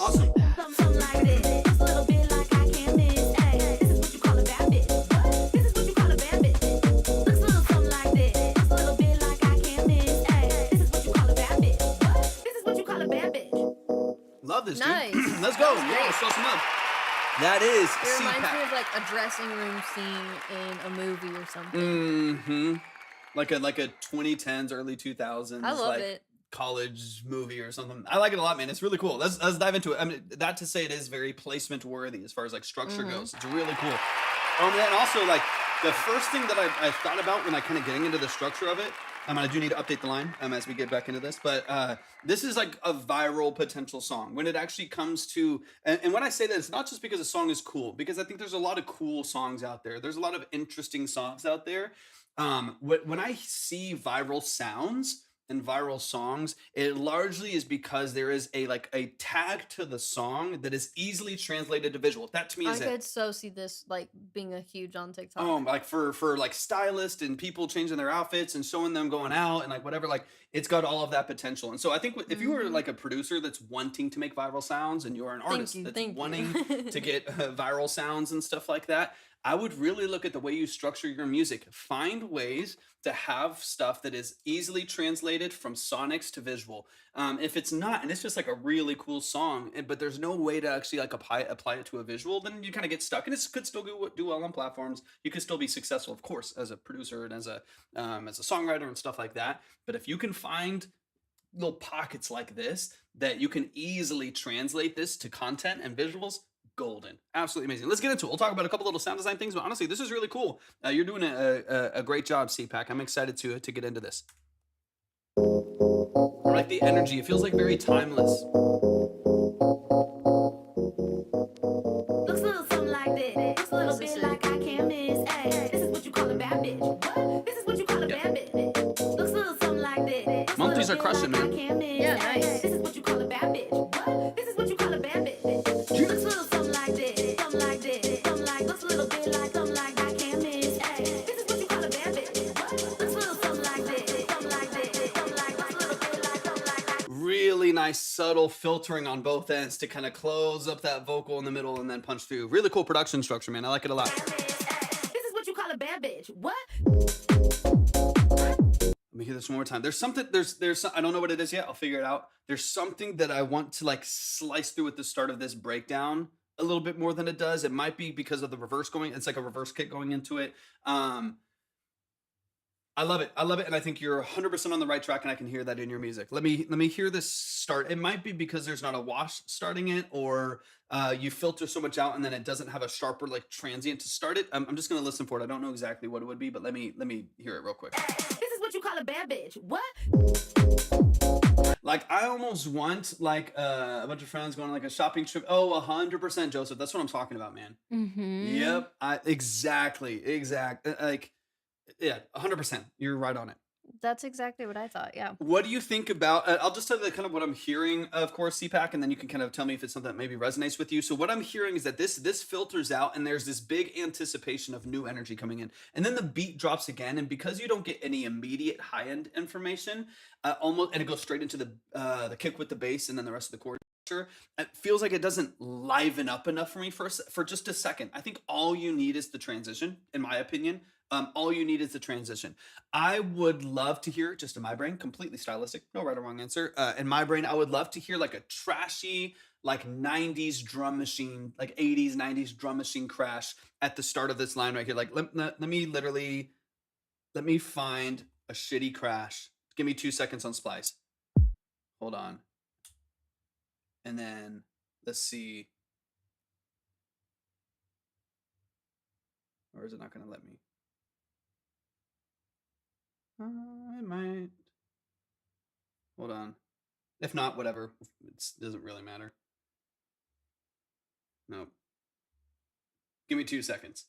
Awesome. Something like this. Looks a little bit like I can't miss. Ay, this is what you call a bad bitch. What? This is what you call a bad bitch. Looks a little something like this. Looks a little bit like I can't miss. Ay, this is what you call a bad bitch. What? This is what you call a bad bitch. Love this, Nice. dude. Let's go. That was Yeah, great. let's show some love. That is It reminds me CPAC. of like a dressing room scene in a movie or something. Mm-hmm. Like a 2010s, early 2000s. I love like, it. college movie or something. I like it a lot, man. It's really cool. Let's dive into it. I mean, that to say it is very placement worthy as far as like structure goes. It's really cool. And also like the first thing that I thought about when I kind of getting into the structure of it, I do need to update the line as we get back into this, but this is like a viral potential song when it actually comes to, and when I say that, it's not just because a song is cool, because I think there's a lot of cool songs out there. There's a lot of interesting songs out there. When I see viral sounds and viral songs, it largely is because there is a tag to the song that is easily translated to visual. That to me I is it. could so see this like being a huge on TikTok. Like for like stylists and people changing their outfits and showing them going out and like whatever, like it's got all of that potential. And so I think if you were like a producer that's wanting to make viral sounds and you're an artist you, that's thank you. wanting to get viral sounds and stuff like that, I would really look at the way you structure your music. Find ways to have stuff that is easily translated from sonics to visual. If it's not, and it's just like a really cool song, but there's no way to actually like apply it to a visual, then you kind of get stuck. And it could still do well on platforms. You could still be successful, of course, as a producer and as a songwriter and stuff like that. But if you can find little pockets like this that you can easily translate this to content and visuals, golden. Absolutely amazing. Let's get into it. We'll talk about a couple little sound design things, but honestly, this is really cool. You're doing a great job, CPAC. I'm excited to get into this. I like the energy. It feels like very timeless. Looks a little something like this. Looks a little bit like I can't miss. Ay, this is what you call a bad bitch. What? This is what you call a bad bitch. Looks a little something like this. Looks a Monkeys little are bit crushing, like man. I can't miss. Yeah, Ay, nice. this is what you call a bad bitch. What? This is what you call a bad bitch. Looks a little something like this. Something like this. Something like looks a little bit like something like I can't miss. Ay, this is what you call a bad bitch. What? Looks a little something like this. Something like this. Something like looks a little bit like something like I Really nice, subtle filtering on both ends to kind of close up that vocal in the middle and then punch through. Really cool production structure, man. I like it a lot. can't miss. Ay, this is what you call a bad bitch. What? Let me hear this one more time. There's something, I don't know what it is yet. I'll figure it out. There's something that I want to like slice through at the start of this breakdown a little bit more than it does. It might be because of the reverse going. It's like a reverse kick going into it. I love it. And I think you're 100% on the right track, and I can hear that in your music. Let me hear this start. It might be because there's not a wash starting it, or you filter so much out and then it doesn't have a sharper like transient to start it. I'm just gonna listen for it. I don't know exactly what it would be, but let me hear it real quick. This is what you call a bad bitch. What? Like I almost want like a bunch of friends going on like a shopping trip. Oh, 100%, Joseph. That's what I'm talking about, man. Yep. Exactly. Like, yeah, 100%. You're right on it. That's exactly what I thought. Yeah. What do you think about? I'll just tell you kind of what I'm hearing, of course, CPAC, and then you can kind of tell me if it's something that maybe resonates with you. So what I'm hearing is that this filters out, and there's this big anticipation of new energy coming in, and then the beat drops again, and because you don't get any immediate high end information, almost, and it goes straight into the kick with the bass, and then the rest of the chord. It feels like it doesn't liven up enough for me for just a second. I think all you need is the transition, in my opinion. All you need is the transition. I would love to hear, just in my brain, completely stylistic, no right or wrong answer. In my brain, I would love to hear like a trashy, like 90s drum machine, like 80s, 90s drum machine crash at the start of this line right here. Like, let me find a shitty crash. Give me 2 seconds on Splice. Hold on. And then let's see. Or is it not going to let me? It might. Hold on. If not, whatever. It doesn't really matter. Nope. Give me 2 seconds.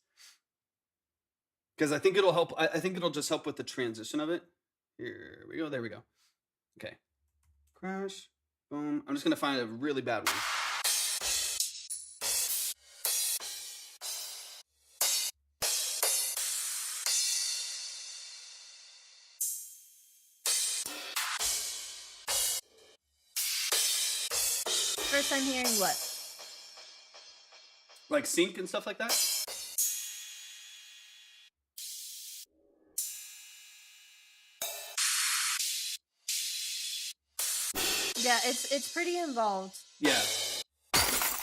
Because I think it'll help. I think it'll just help with the transition of it. Here we go. There we go. Okay. Crash. Boom. I'm just going to find a really bad one. First time hearing what? Like sync and stuff like that? Yeah, it's pretty involved. Yeah.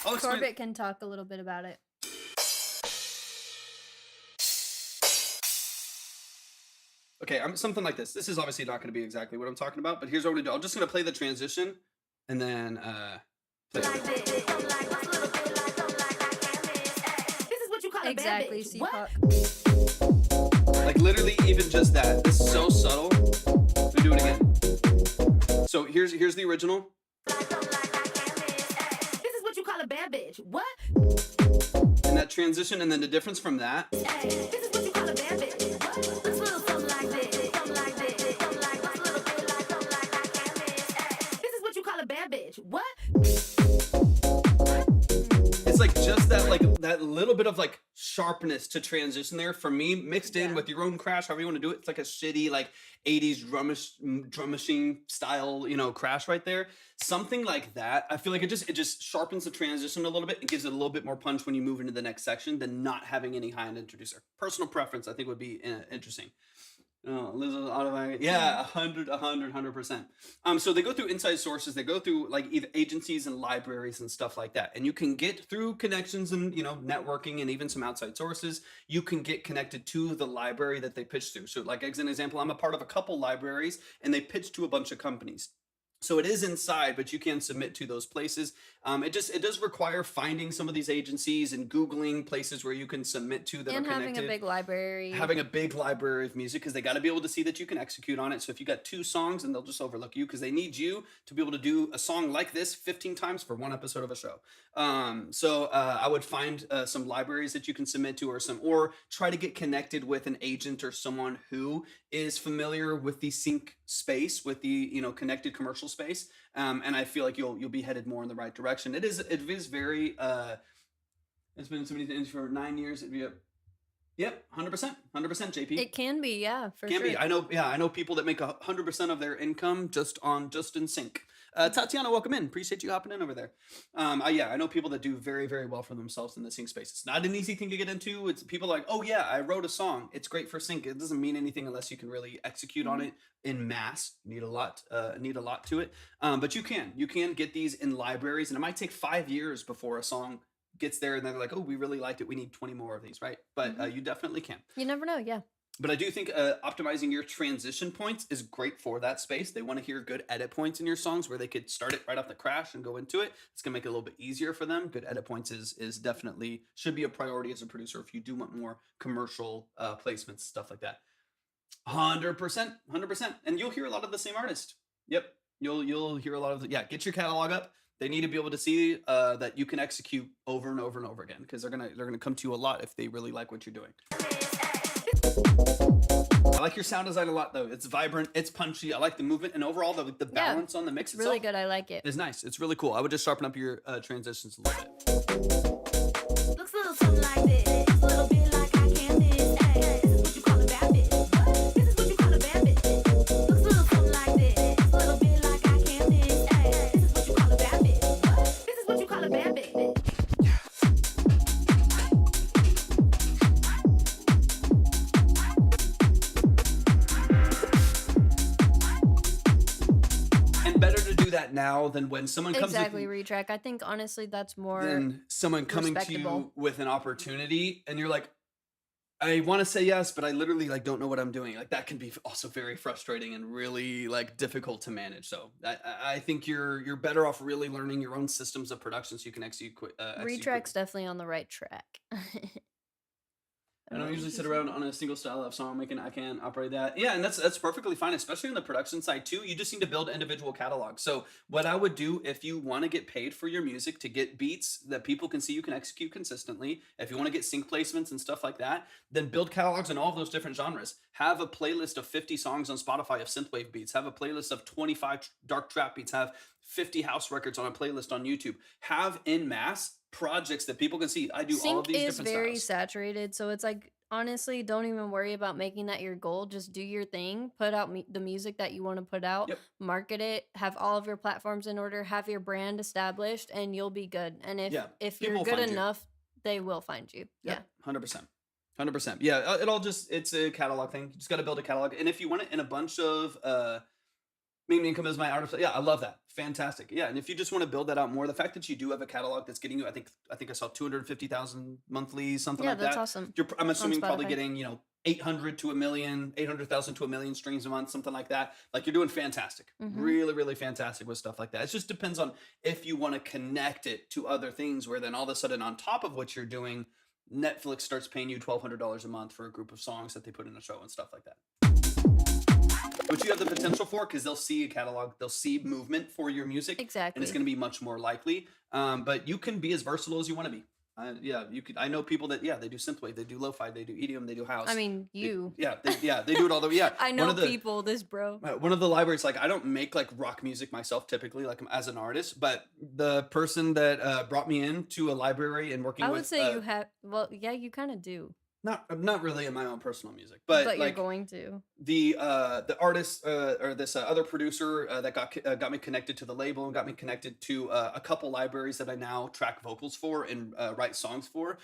I'll explain. Corbett can talk a little bit about it. Okay, something like this. This is obviously not going to be exactly what I'm talking about, but here's what we're going to do. I'm just going to play the transition and then play Like this, something like a little bit like something like I can't miss. Ay, this is what you call a bad Exactly, bitch. What? CPOC. like literally even just that. This is so subtle. Let me do it again. So here's the original. Like something like I can't miss. Ay, this is what you call a bad bitch. What? And that transition and then the difference from that. Ay, this is what you call a bad bitch. What? Looks a little something like this, something like this, something like looks a little bit like something like I can't miss. Ay, this is what you call a bad bitch. What? It's like just that little bit of like sharpness to transition there for me mixed in Yeah. with your own crash, however you want to do it. It's like a shitty like 80s drum machine style, crash right there. Something like that. I feel like it just sharpens the transition a little bit and gives it a little bit more punch when you move into the next section than not having any high-end introducer. Personal preference, I think, would be interesting. Yeah, 100%. So they go through inside sources. They go through like either agencies and libraries and stuff like that. And you can get through connections and networking and even some outside sources. You can get connected to the library that they pitch through. So like as an example, I'm a part of a couple libraries and they pitch to a bunch of companies. So it is inside, but you can submit to those places. It does require finding some of these agencies and Googling places where you can submit to that And are connected. having a big library. Having a big library of music because they got to be able to see that you can execute on it. So if you got 2 songs, then they'll just overlook you because they need you to be able to do a song like this 15 times for 1 episode of a show. I would find some libraries that you can submit to or try to get connected with an agent or someone who is familiar with the sync space, with the connected commercial space. And I feel like you'll be headed more in the right direction. It is very it's been so many things for 9 years. Yep, 100%, JP. It can be, yeah, for Can sure. be. I know people that make 100% of their income just in sync. Tatiana, welcome in. Appreciate you hopping in over there. I know people that do very, very well for themselves in the sync space. It's not an easy thing to get into. It's people like, oh yeah, I wrote a song. It's great for sync. It doesn't mean anything unless you can really execute on it in mass. You need a lot to it. But you can get these in libraries, and it might take 5 years before a song gets there, and they're like, oh, we really liked it. We need 20 more of these, right? But you definitely can. You never know, yeah. But I do think optimizing your transition points is great for that space. They want to hear good edit points in your songs where they could start it right off the crash and go into it. It's going to make it a little bit easier for them. Good edit points is definitely should be a priority as a producer if you do want more commercial placements, stuff like that. 100%. And you'll hear a lot of the same artist. Yep. You'll hear a lot of get your catalog up. They need to be able to see that you can execute over and over and over again because they're gonna come to you a lot if they really like what you're doing. like your sound design a lot though. It's vibrant, it's punchy. I like the movement, and overall the balance on the mix It's really itself good. I like it. is nice. It's really cool. I would just sharpen up your transitions a little bit. Looks a little something like this. Looks a little bit like I can't miss. Hey, this is what you call a bad bitch. What? This is what you call a bad bitch. Looks a little something like this. Looks a little bit like I can't miss. Hey, this is what you call a bad bitch. What? This is what you call a bad bitch. And better to do that now than when someone comes Exactly, with, retrack. I think honestly that's more. than someone coming to you respectable. with an opportunity and you're like, I want to say yes, but I literally like don't know what I'm doing. Like that can be also very frustrating and really like difficult to manage. So I think you're better off really learning your own systems of production so you can execute. Retrack's definitely on the right track. I don't usually sit around on a single style of song making. I can't operate that. Yeah, and that's perfectly fine, especially on the production side too. You just need to build individual catalogs. So what I would do if you want to get paid for your music to get beats that people can see you can execute consistently, if you want to get sync placements and stuff like that, then build catalogs in all of those different genres. Have a playlist of 50 songs on Spotify of synthwave beats. Have a playlist of 25 dark trap beats. Have 50 house records on a playlist on YouTube. Have in mass projects that people can see. I do all of Sync these is different very styles. saturated, so it's like honestly, don't even worry about making that your goal. Just do your thing. Put out the music that you want to put out. Yep. Market it. Have all of your platforms in order. Have your brand established, and you'll be good. And if people you're will good find you. enough, they will find you. Yeah. 100%. 100%. Yeah, it's a catalog thing. You just got to build a catalog. And if you want it in a bunch of main income as my artist, yeah, I love that. Fantastic. Yeah, and if you just want to build that out more, the fact that you do have a catalog that's getting you, I think I saw 250,000 monthly, something Yeah, like that's that. awesome. I'm assuming probably Spotify. getting 800 to a million, 800,000 to a million streams a month, something like that. Like you're doing fantastic, Mhm. really, really fantastic with stuff like that. It just depends on if you want to connect it to other things, where then all of a sudden on top of what you're doing, Netflix starts paying you $1,200 a month for a group of songs that they put in a show and stuff like that. Which you have the potential for because they'll see a catalog, they'll see movement for your music, and Exactly. it's going to be much more likely. But you can be as versatile as you want to be. Yeah, you could. I know people that they do synthwave, they do lo-fi, they do EDM, they do house. I mean, you. They do it all the way. Yeah, I know one of the, people. This bro. One of the libraries, like I don't make like rock music myself typically, like as an artist, but the person that brought me into a library and working I with, would say you have. Well, yeah, you kind of do, not really in my own personal music, but but you're like going to. the artist or this other producer that got me connected to the label and got me connected to a couple libraries that I now track vocals for and write songs for.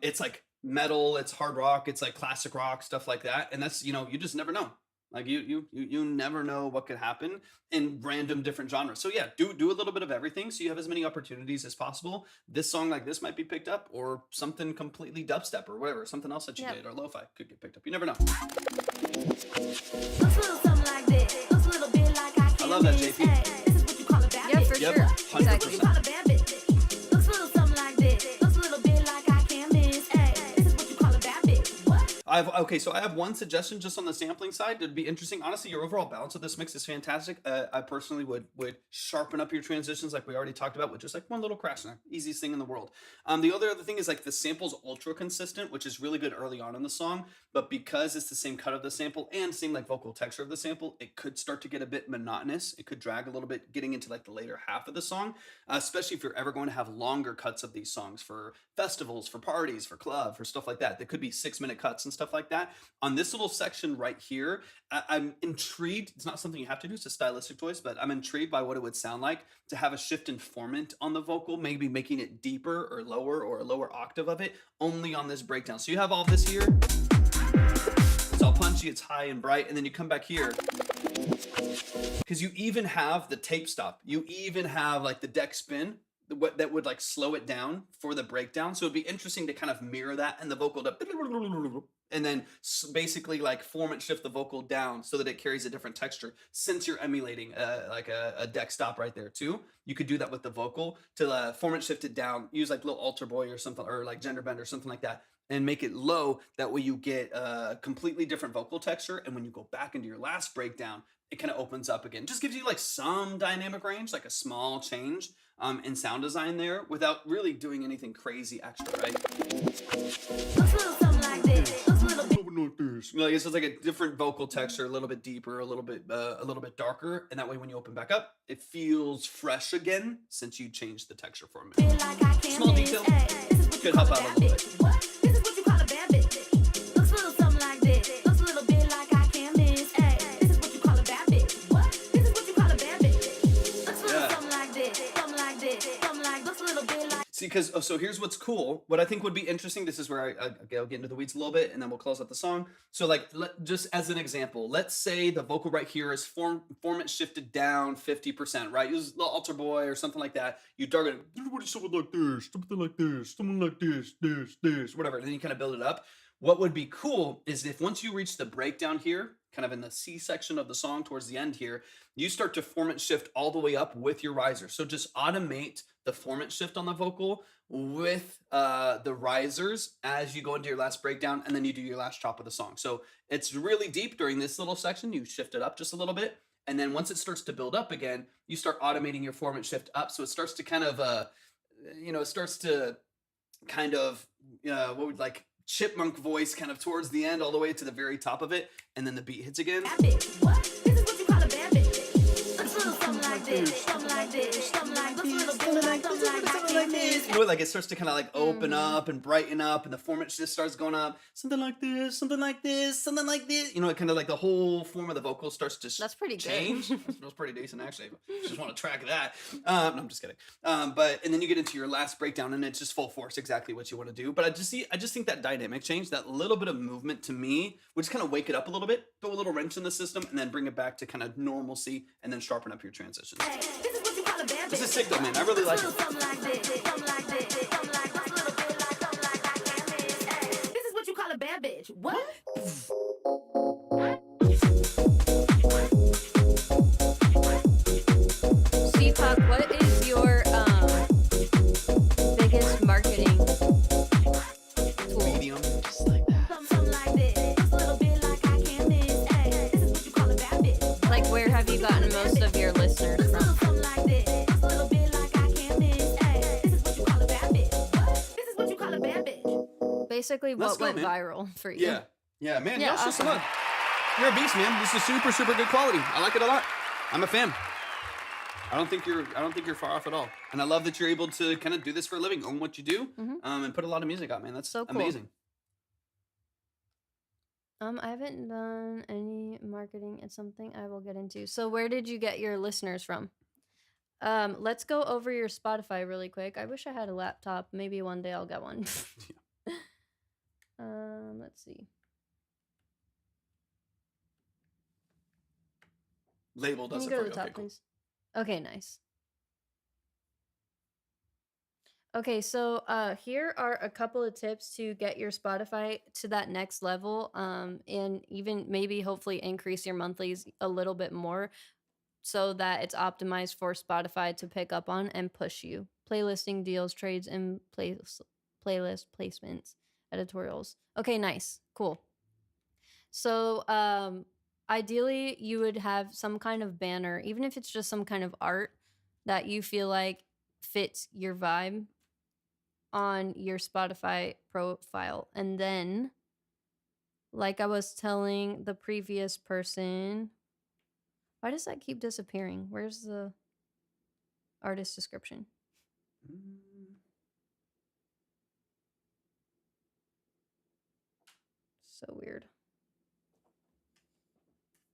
It's like metal, it's hard rock, it's like classic rock, stuff like that, and that's you just never know. Like you never know what could happen in random different genres. So yeah, do a little bit of everything so you have as many opportunities as possible. This song like this might be picked up, or something completely dubstep or whatever, something else that you Yep. did or lo-fi could get picked up. You never know. Looks a little something like this. Looks a little bit like I can't love that, miss. JP. Hey, this is what you call a bad Yeah, bitch. for Yep, sure. 100%. Exactly. What you call a bad bitch. Looks a little something like this. Looks a little bit like I can't miss. Hey, this is what you call a bad bitch. What? So I have one suggestion just on the sampling side. It'd be interesting. Honestly, your overall balance of this mix is fantastic. I personally would sharpen up your transitions, like we already talked about, with just like one little crash snare. Easiest thing in the world. The other thing is like the sample's ultra consistent, which is really good early on in the song. But because it's the same cut of the sample and same like vocal texture of the sample, it could start to get a bit monotonous. It could drag a little bit getting into like the later half of the song, especially if you're ever going to have longer cuts of these songs for festivals, for parties, for club, for stuff like that. That could be 6-minute cuts and stuff like that. On this little section right here, I'm intrigued. It's not something you have to do. It's a stylistic choice, but I'm intrigued by what it would sound like to have a shift in formant on the vocal, maybe making it deeper or a lower octave of it only on this breakdown. So you have all this here. It's all punchy, it's high and bright, and then you come back here because you even have the tape stop. You even have like the deck spin that would like slow it down for the breakdown. So it'd be interesting to kind of mirror that and the vocal to, and then basically like form and shift the vocal down so that it carries a different texture. Since you're emulating like a deck stop right there too, you could do that with the vocal to form and shift it down. Use like little alter boy or something, or like gender bend or something like that, and make it low. That way you get a completely different vocal texture. And when you go back into your last breakdown, it kind of opens up again. Just gives you like some dynamic range, like a small change in sound design there without really doing anything crazy extra, right? Looks a little something like this. Looks a little bit. Like this. like it's just like a different vocal texture, a little bit deeper, a little bit darker, and that way when you open back up, it feels fresh again since you changed the texture format. Feel like I can't Small miss. detail. Ay, this is what Could you call help a out a bad little bitch. What? This is what you call a bad bitch. Looks a little something like this. Looks a little bit like I can't miss. Ay, this is what you call a bad bitch. What? This is what you call a bad bitch. Looks a little Yeah. something like this. Something like this. Something like looks a little bit like. See, because so here's what's cool. What I think would be interesting. This is where I'll get into the weeds a little bit, and then we'll close out the song. So, like, just as an example, let's say the vocal right here is format shifted down 50%, right? Use the altar boy or something like that. You target something like this, something like this, something like this, whatever. And then you kind of build it up. What would be cool is if once you reach the breakdown here, kind of in the C section of the song towards the end here, you start to format shift all the way up with your riser. So just automate the format shift on the vocal with the risers as you go into your last breakdown, and then you do your last chop of the song. So it's really deep during this little section. You shift it up just a little bit, and then once it starts to build up again, you start automating your format shift up. So it starts to kind of, it starts to kind of, what would like chipmunk voice kind of towards the end all the way to the very top of it, and then the beat hits again. Bad bitch. What? This is what you call a bad bitch. Looks a little something like this. Something like this. Something like looks a little bit like something like I can't miss. You know, like it starts to kind of like open up and brighten up, and the format just starts going up. Something like this, something like this, something like this. You know, it kind of like the whole form of the vocal starts to That's pretty good. change. That was pretty decent, actually. Just want to track that. No, I'm just kidding. But and then you get into your last breakdown, and it's just full force, exactly what you want to do. But I just think that dynamic change, that little bit of movement to me, would just kind of wake it up a little bit, throw a little wrench in the system, and then bring it back to kind of normalcy, and then sharpen up your transitions. Hey, this is what you call a bad bitch. This is sick though, man. I really like it. Something like this. Something like this. Something like looks a little bit like something like I can't miss. Hey, this is what you call a bad bitch. What? CPOC, what is your biggest marketing tool? Medium, just like that. Something like this. Looks a little bit like I can't miss. Hey, this is what you call a bad bitch. Like, where have you gotten most of your listeners Looks a little from? something like this. Looks a little bit like I can't miss. Hey, this is what you call a bad bitch. What? This is what you call a bad bitch. Basically, Let's what go, went man. viral for you? Yeah, man. Yeah, Y'all show some awesome. love. You're a beast, man. This is super, super good quality. I like it a lot. I'm a fan. I don't think you're far off at all. And I love that you're able to kind of do this for a living, own what you do, and put a lot of music out, man. That's So cool. amazing. I haven't done any marketing. It's something I will get into. So where did you get your listeners from? Let's go over your Spotify really quick. I wish I had a laptop. Maybe one day I'll get one. Let's see. Label Can does you it go for to you. the top, Okay, cool. please? Okay, nice. Okay, so here are a couple of tips to get your Spotify to that next level, and even maybe hopefully increase your monthlies a little bit more so that it's optimized for Spotify to pick up on and push you. Playlisting, deals, trades, and playlist placements, editorials. Okay, nice. Cool. So, ideally, you would have some kind of banner, even if it's just some kind of art that you feel like fits your vibe on your Spotify profile. And then, like I was telling the previous person, why does that keep disappearing? Where's the artist description? So weird.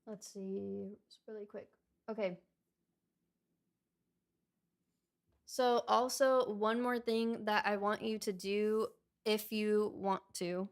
Let's see. It's really quick. Okay. So also one more thing that I want you to do if you want to,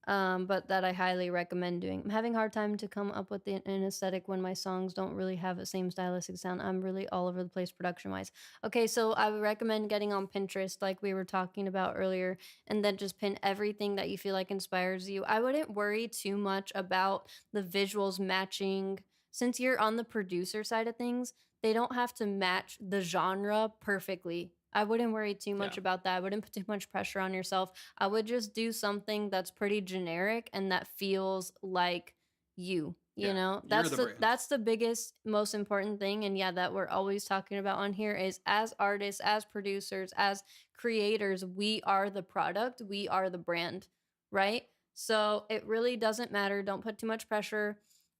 but that I highly recommend doing. I'm having a hard time to come up with an aesthetic when my songs don't really have the same stylistic sound. I'm really all over the place production wise. Okay, so I would recommend getting on Pinterest like we were talking about earlier, and then just pin everything that you feel like inspires you. I wouldn't worry too much about the visuals matching. Since you're on the producer side of things, they don't have to match the genre perfectly. I wouldn't worry too much Yeah. about that. I wouldn't put too much pressure on yourself. I would just do something that's pretty generic and that feels like you. You Yeah, know, you're the brand. that's the biggest, most important thing. And yeah, that we're always talking about on here is as artists, as producers, as creators, we are the product, we are the brand, right? So it really doesn't matter. Don't put too much pressure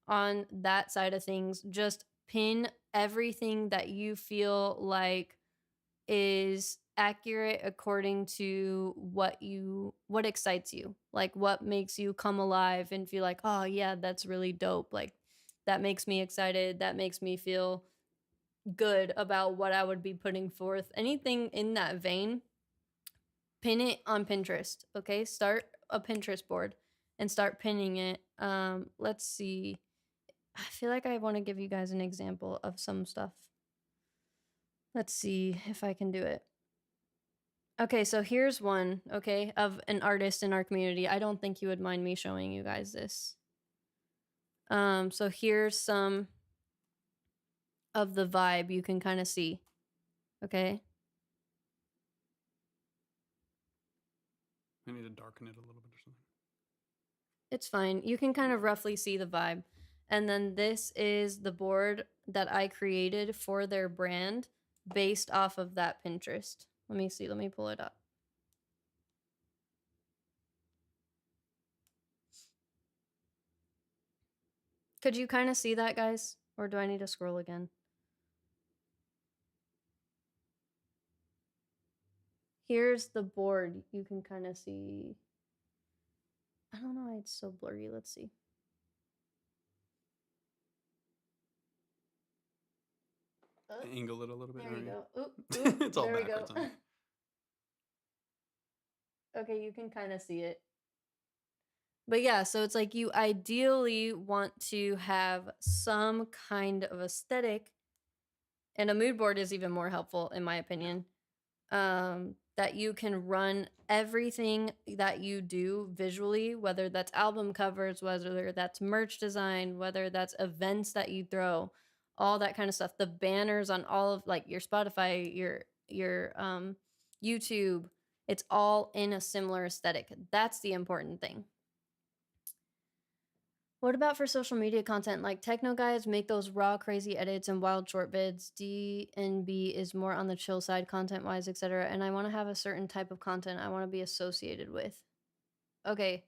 on that side of things. Just pin everything that you feel like is accurate according to what excites you, like what makes you come alive and feel like, oh yeah, that's really dope, like that makes me excited, that makes me feel good about what I would be putting forth. Anything in that vein, pin it on Pinterest. Okay, start a Pinterest board and start pinning it. Let's see, I feel like I want to give you guys an example of some stuff. Let's see if I can do it. Okay, so here's one, okay, of an artist in our community. I don't think you would mind me showing you guys this. So here's some of the vibe you can kind of see, okay? I need to darken it a little bit or something. It's fine. You can kind of roughly see the vibe. And then this is the board that I created for their brand based off of that Pinterest. Let me see. Let me pull it up. Could you kind of see that, guys? Or do I need to scroll again? Here's the board. You can kind of see. I don't know why it's so blurry. Let's see. Angle it a little bit. There you there go. Oop, oop, It's all there we backwards go. on it. Okay, you can kind of see it. But yeah, so it's like you ideally want to have some kind of aesthetic, and a mood board is even more helpful, in my opinion. That you can run everything that you do visually, whether that's album covers, whether that's merch design, whether that's events that you throw, all that kind of stuff. The banners on all of like your Spotify, your YouTube, it's all in a similar aesthetic. That's the important thing. What about for social media content? Like techno guys make those raw, crazy edits and wild short vids. D and B is more on the chill side, content wise, etc. And I want to have a certain type of content I want to be associated with. Okay,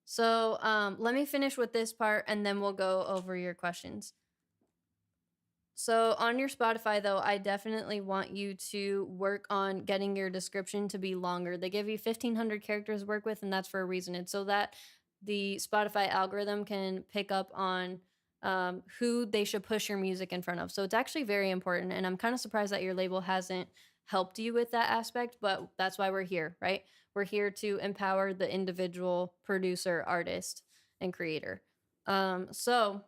so let me finish with this part and then we'll go over your questions. So on your Spotify, though, I definitely want you to work on getting your description to be longer. They give you 1,500 characters to work with, and that's for a reason. It's so that the Spotify algorithm can pick up on who they should push your music in front of. So it's actually very important, and I'm kind of surprised that your label hasn't helped you with that aspect, but that's why we're here, right? We're here to empower the individual producer, artist, and creator. So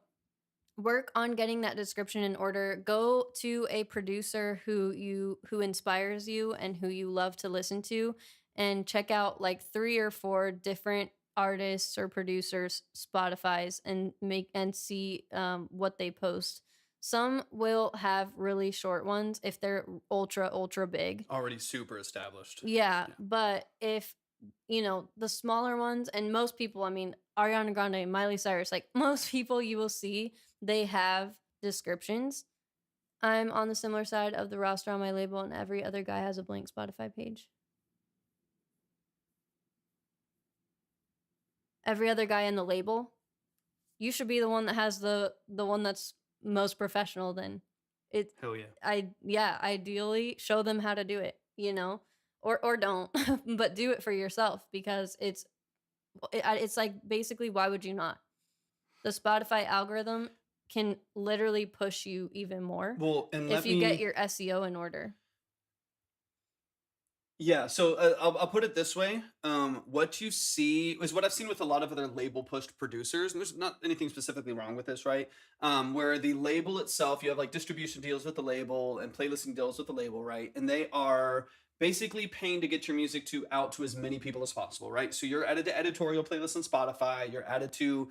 work on getting that description in order. Go to a producer who inspires you and who you love to listen to, and check out like 3 or 4 different artists or producers Spotify's and see what they post. Some will have really short ones if they're ultra big. Already super established. Yeah, but if the smaller ones, and most people, I mean, Ariana Grande, Miley Cyrus, like most people you will see, they have descriptions. I'm on the similar side of the roster on my label, and every other guy has a blank Spotify page. Every other guy in the label, you should be the one that has the one that's most professional. Then Hell yeah. Ideally show them how to do it, or don't, but do it for yourself, because it's like basically, why would you not? The Spotify algorithm can literally push you even more if you get your SEO in order. Yeah, so I'll put it this way. What you see is what I've seen with a lot of other label pushed producers, and there's not anything specifically wrong with this, right? Where the label itself, you have like distribution deals with the label and playlisting deals with the label, right? And they are basically paying to get your music out to as many people as possible, right? So you're added to editorial playlists on Spotify, you're added to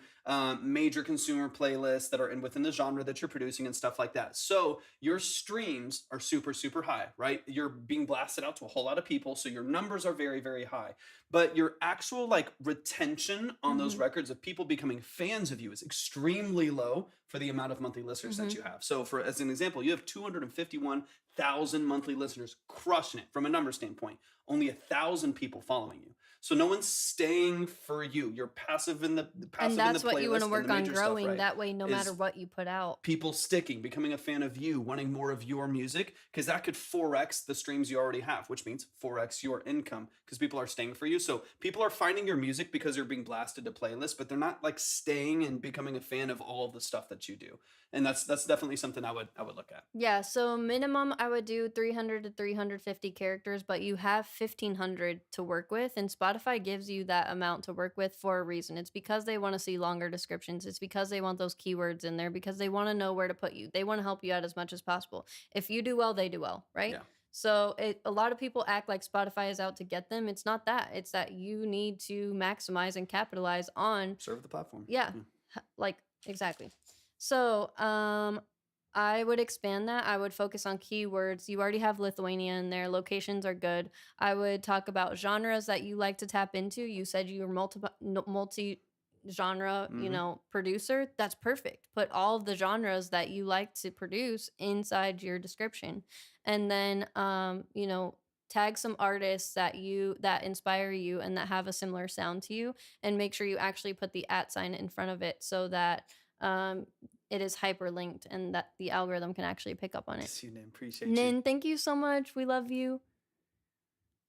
major consumer playlists that are within the genre that you're producing and stuff like that. So your streams are super high, right? You're being blasted out to a whole lot of people, so your numbers are very high. But your actual like retention on those records of people becoming fans of you is extremely low for the amount of monthly listeners that you have. So for as an example, you have 251,000 monthly listeners, crushing it from a number standpoint. Only 1,000 people following you. So no one's staying for you. You're passive in the And that's what you want to playlist and work the on major stuff, growing. right? That way, no matter Is what you put out. people sticking, becoming a fan of you, wanting more of your music, because that could 4x the streams you already have, which means 4x your income because people are staying for you. So people are finding your music because you're being blasted to playlists, but they're not like staying and becoming a fan of all of the stuff that you do. And that's definitely something I would look at. Yeah, so minimum I would do 300 to 350 characters, but you have 1500 to work with, and Spotify gives you that amount to work with for a reason. It's because they want to see longer descriptions. It's because they want those keywords in there because they want to know where to put you. They want to help you out as much as possible. If you do well, they do well, right? Yeah. So a lot of people act like Spotify is out to get them. It's not that. It's that you need to maximize and capitalize on Serve the platform. yeah, like exactly. So, I would expand that. I would focus on keywords. You already have Lithuania in there. Locations are good. I would talk about genres that you like to tap into. You said you were multi genre, producer. That's perfect. Put all of the genres that you like to produce inside your description. And then tag some artists that inspire you and that have a similar sound to you, and make sure you actually put the @ in front of it so that it is hyperlinked and that the algorithm can actually pick up on it. Yes, you Nin. Appreciate you. Nin, thank you so much. We love you.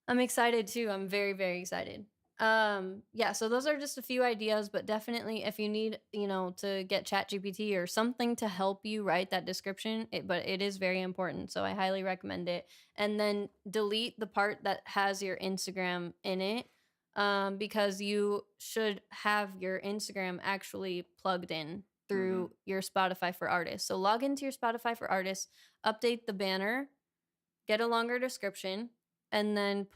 I'm excited too. I'm very, very excited. Yeah, so those are just a few ideas, but definitely if you need, to get ChatGPT or something to help you write that description, but it is very important. So I highly recommend it. And then delete the part that has your Instagram in it. Because you should have your Instagram actually plugged in through your Spotify for Artists. So log into your Spotify for Artists, update the banner, get a longer description, and then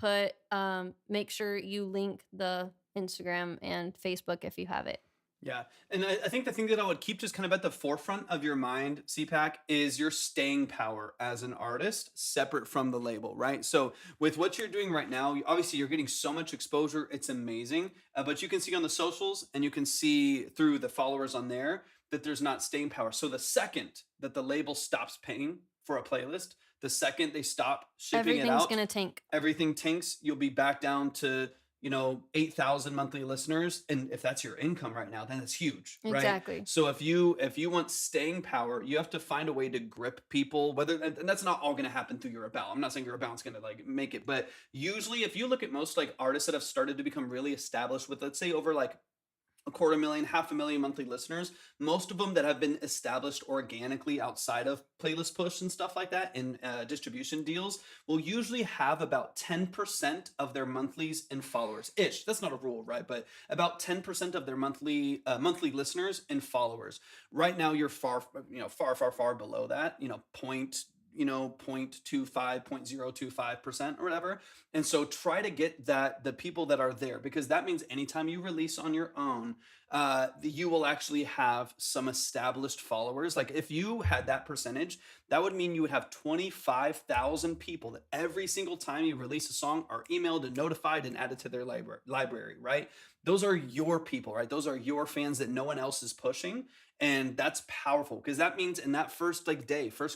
make sure you link the Instagram and Facebook if you have it. Yeah. And I think the thing that I would keep just kind of at the forefront of your mind, CPAC, is your staying power as an artist separate from the label, right? So with what you're doing right now, obviously you're getting so much exposure. It's amazing. But you can see on the socials and you can see through the followers on there that there's not staying power. So the second that the label stops paying for a playlist, the second they stop shipping it out, everything's going to tank. Everything tanks. You'll be back down to 8,000 monthly listeners, and if that's your income right now, then it's huge, right? Exactly. So if you want staying power, you have to find a way to grip people. And that's not all going to happen through your About. I'm not saying your About's going to like make it, but usually, if you look at most like artists that have started to become really established with, let's say, over like 250,000, 500,000 monthly listeners, most of them that have been established organically outside of playlist push and stuff like that in distribution deals will usually have about 10% of their monthlies in followers ish. That's not a rule, right? But about 10% of their monthly listeners and followers. Right now, you're far below that, 0.25, 0.025% or whatever. And so try to get the people that are there, because that means anytime you release on your own, you will actually have some established followers. Like if you had that percentage, that would mean you would have 25,000 people that every single time you release a song are emailed and notified and added to their library, right? Those are your people, right? Those are your fans that no one else is pushing. And that's powerful, because that means in that first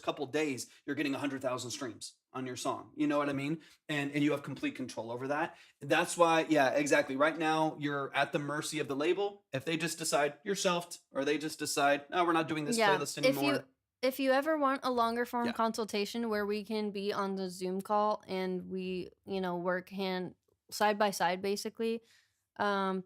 couple days, you're getting 100,000 streams on your song. You know what I mean? And you have complete control over that. That's why, yeah, exactly. Right now, you're at the mercy of the label. If they just decide you're shelved, or they just decide, no, we're not doing this playlist anymore. If you ever want a longer form consultation where we can be on the Zoom call and we, work side by side, basically,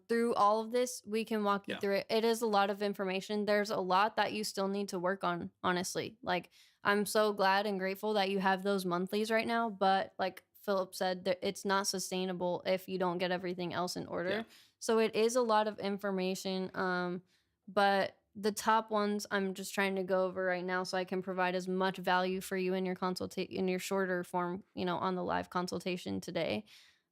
through all of this, we can walk you through it. It is a lot of information. There's a lot that you still need to work on, honestly. Like, I'm so glad and grateful that you have those monthlies right now, but like Philip said, it's not sustainable if you don't get everything else in order. So it is a lot of information, but the top ones I'm just trying to go over right now so I can provide as much value for you in your in your shorter form, on the live consultation today.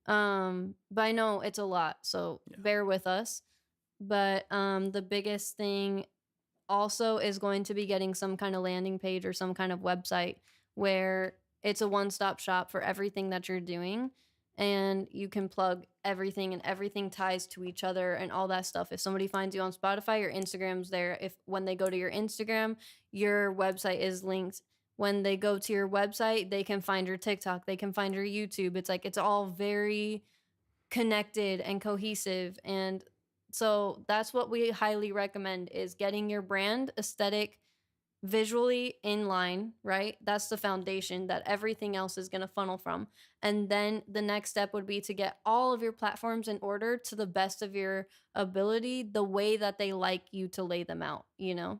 But I know it's a lot, so bear with us. But the biggest thing also is going to be getting some kind of landing page or some kind of website where it's a one-stop shop for everything that you're doing, and you can plug everything and everything ties to each other and all that stuff. If somebody finds you on Spotify, your Instagram's there. When they go to your Instagram, your website is linked. When they go to your website, they can find your TikTok, they can find your YouTube. It's like, it's all very connected and cohesive. And so that's what we highly recommend, is getting your brand aesthetic visually in line, right? That's the foundation that everything else is going to funnel from. And then the next step would be to get all of your platforms in order to the best of your ability, the way that they like you to lay them out, you know?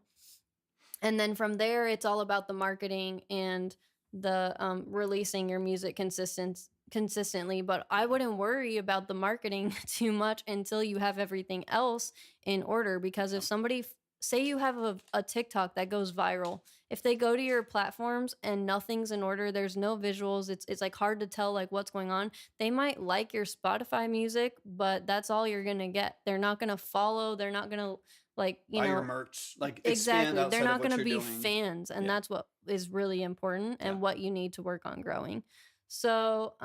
And then from there, it's all about the marketing and the releasing your music consistently. But I wouldn't worry about the marketing too much until you have everything else in order. Because if somebody, say you have a TikTok that goes viral, if they go to your platforms and nothing's in order, there's no visuals, it's like hard to tell like what's going on. They might like your Spotify music, but that's all you're gonna get. They're not gonna follow. They're not gonna like, you Buy know, your merch, like expand exactly. outside They're of not what gonna you're be doing. fans, and Yeah. that's what is really important and Yeah. what you need to work on growing. So,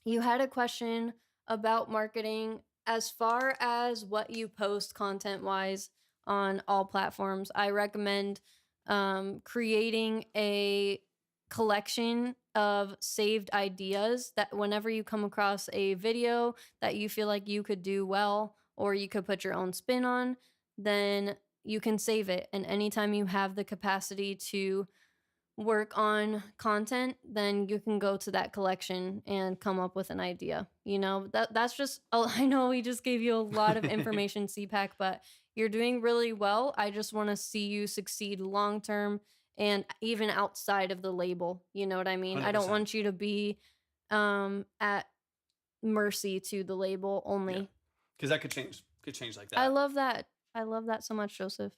you had a question about marketing as far as what you post content wise on all platforms. I recommend creating a collection of saved ideas that whenever you come across a video that you feel like you could do well or you could put your own spin on, then you can save it. And anytime you have the capacity to work on content, then you can go to that collection and come up with an idea. You know, that's just, oh, I know we just gave you a lot of information, CPAC, but you're doing really well. I just want to see you succeed long term and even outside of the label. You know what I mean? I don't 100%. want you to be at mercy to the label only. Because that could change like that. I love that. I love that so much, Joseph.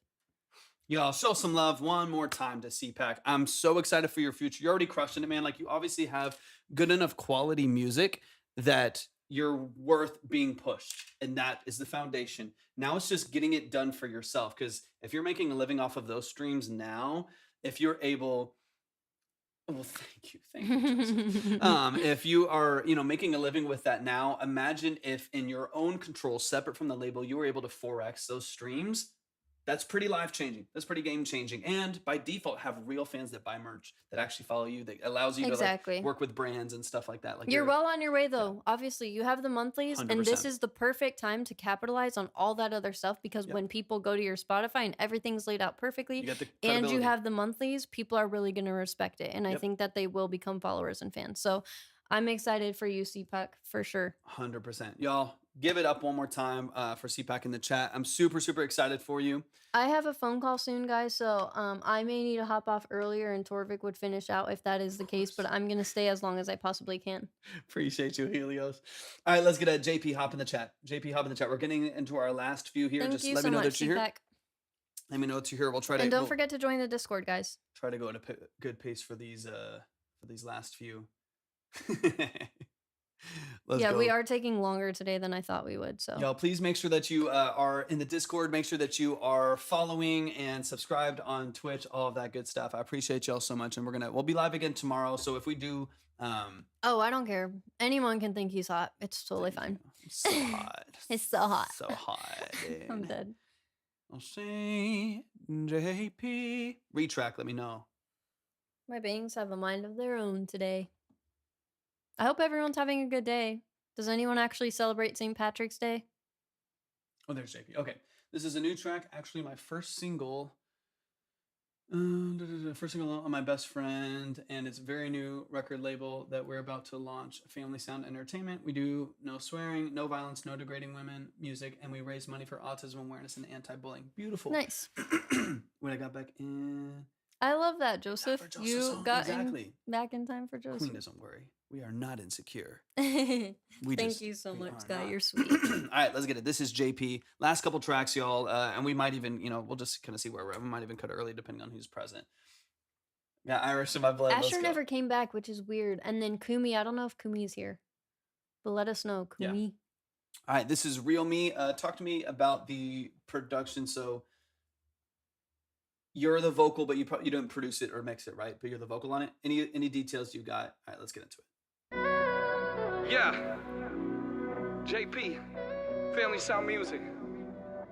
Y'all, show some love one more time to CPAC. I'm so excited for your future. You're already crushing it, man. Like, you obviously have good enough quality music that you're worth being pushed. And that is the foundation. Now it's just getting it done for yourself. Because if you're making a living off of those streams now, if you're able... Well, thank you, Joseph. If you are, making a living with that now, imagine if in your own control, separate from the label, you were able to 4x those streams. That's pretty life-changing. That's pretty game-changing. And by default, have real fans that buy merch, that actually follow you, that allows you Exactly. to like work with brands and stuff like that. Like, You're well on your way, though. Obviously, you have the monthlies, and this 100%. is the perfect time to capitalize on all that other stuff, because Yep. when people go to your Spotify and everything's laid out perfectly, You got the and you credibility. have the monthlies, people are really going to respect it. And I Yep. think that they will become followers and fans. So I'm excited for you, CPAC, for sure. 100%. Y'all, give it up one more time for CPAC in the chat. I'm super, super excited for you. I have a phone call soon, guys, so I may need to hop off earlier, and Torvik would finish out if that is the case, but I'm going to stay as long as I possibly can. Appreciate you, Helios. All right, let's get a JP hop in the chat. JP hop in the chat. We're getting into our last few here. Thank Just you let so me know much, that you're here. CPAC. Let me know that you're here. We'll try to And don't forget to join the Discord, guys. try to go at a good pace for these last few. Let's Yeah, go. we are taking longer today than I thought we would. So Y'all, please make sure that you are in the Discord. Make sure that you are following and subscribed on Twitch, all of that good stuff. I appreciate y'all so much. And we'll be live again tomorrow. So if we do, oh, I don't care. Anyone can think he's hot. It's totally fine. it's so hot. It's so hot. So hot. I'm dude. dead. I'll say JP. Retrack, let me know. My bangs have a mind of their own today. I hope everyone's having a good day. Does anyone actually celebrate St. Patrick's Day? Oh, there's JP. Okay. This is a new track. Actually, my first single. First single on my best friend, and it's a very new record label that we're about to launch, Family Sound Entertainment. We do no swearing, no violence, no degrading women music, and we raise money for autism awareness and anti-bullying. Beautiful. Nice. When I got back in, I love that, Joseph. for Joseph's You song, got exactly. back in time for Queen Joseph. doesn't worry. We are not insecure. Thank We just- you so we much, are Guy. not. You're sweet. All right, let's get it. This is JP. Last couple tracks, y'all, and we might even, we'll just kind of see where we're at. We might even cut early depending on who's present. Got Irish in my blood. Let's Asher go. never came back, which is weird. And then Kumi, I don't know if Kumi's here, but let us know, Yeah. Kumi. All right, this is Real Me. Talk to me about the production. So you're the vocal, but you didn't produce it or mix it, right? But you're the vocal on it. Any details you got? All right, let's get into it. Yeah. JP, Family Sound Music.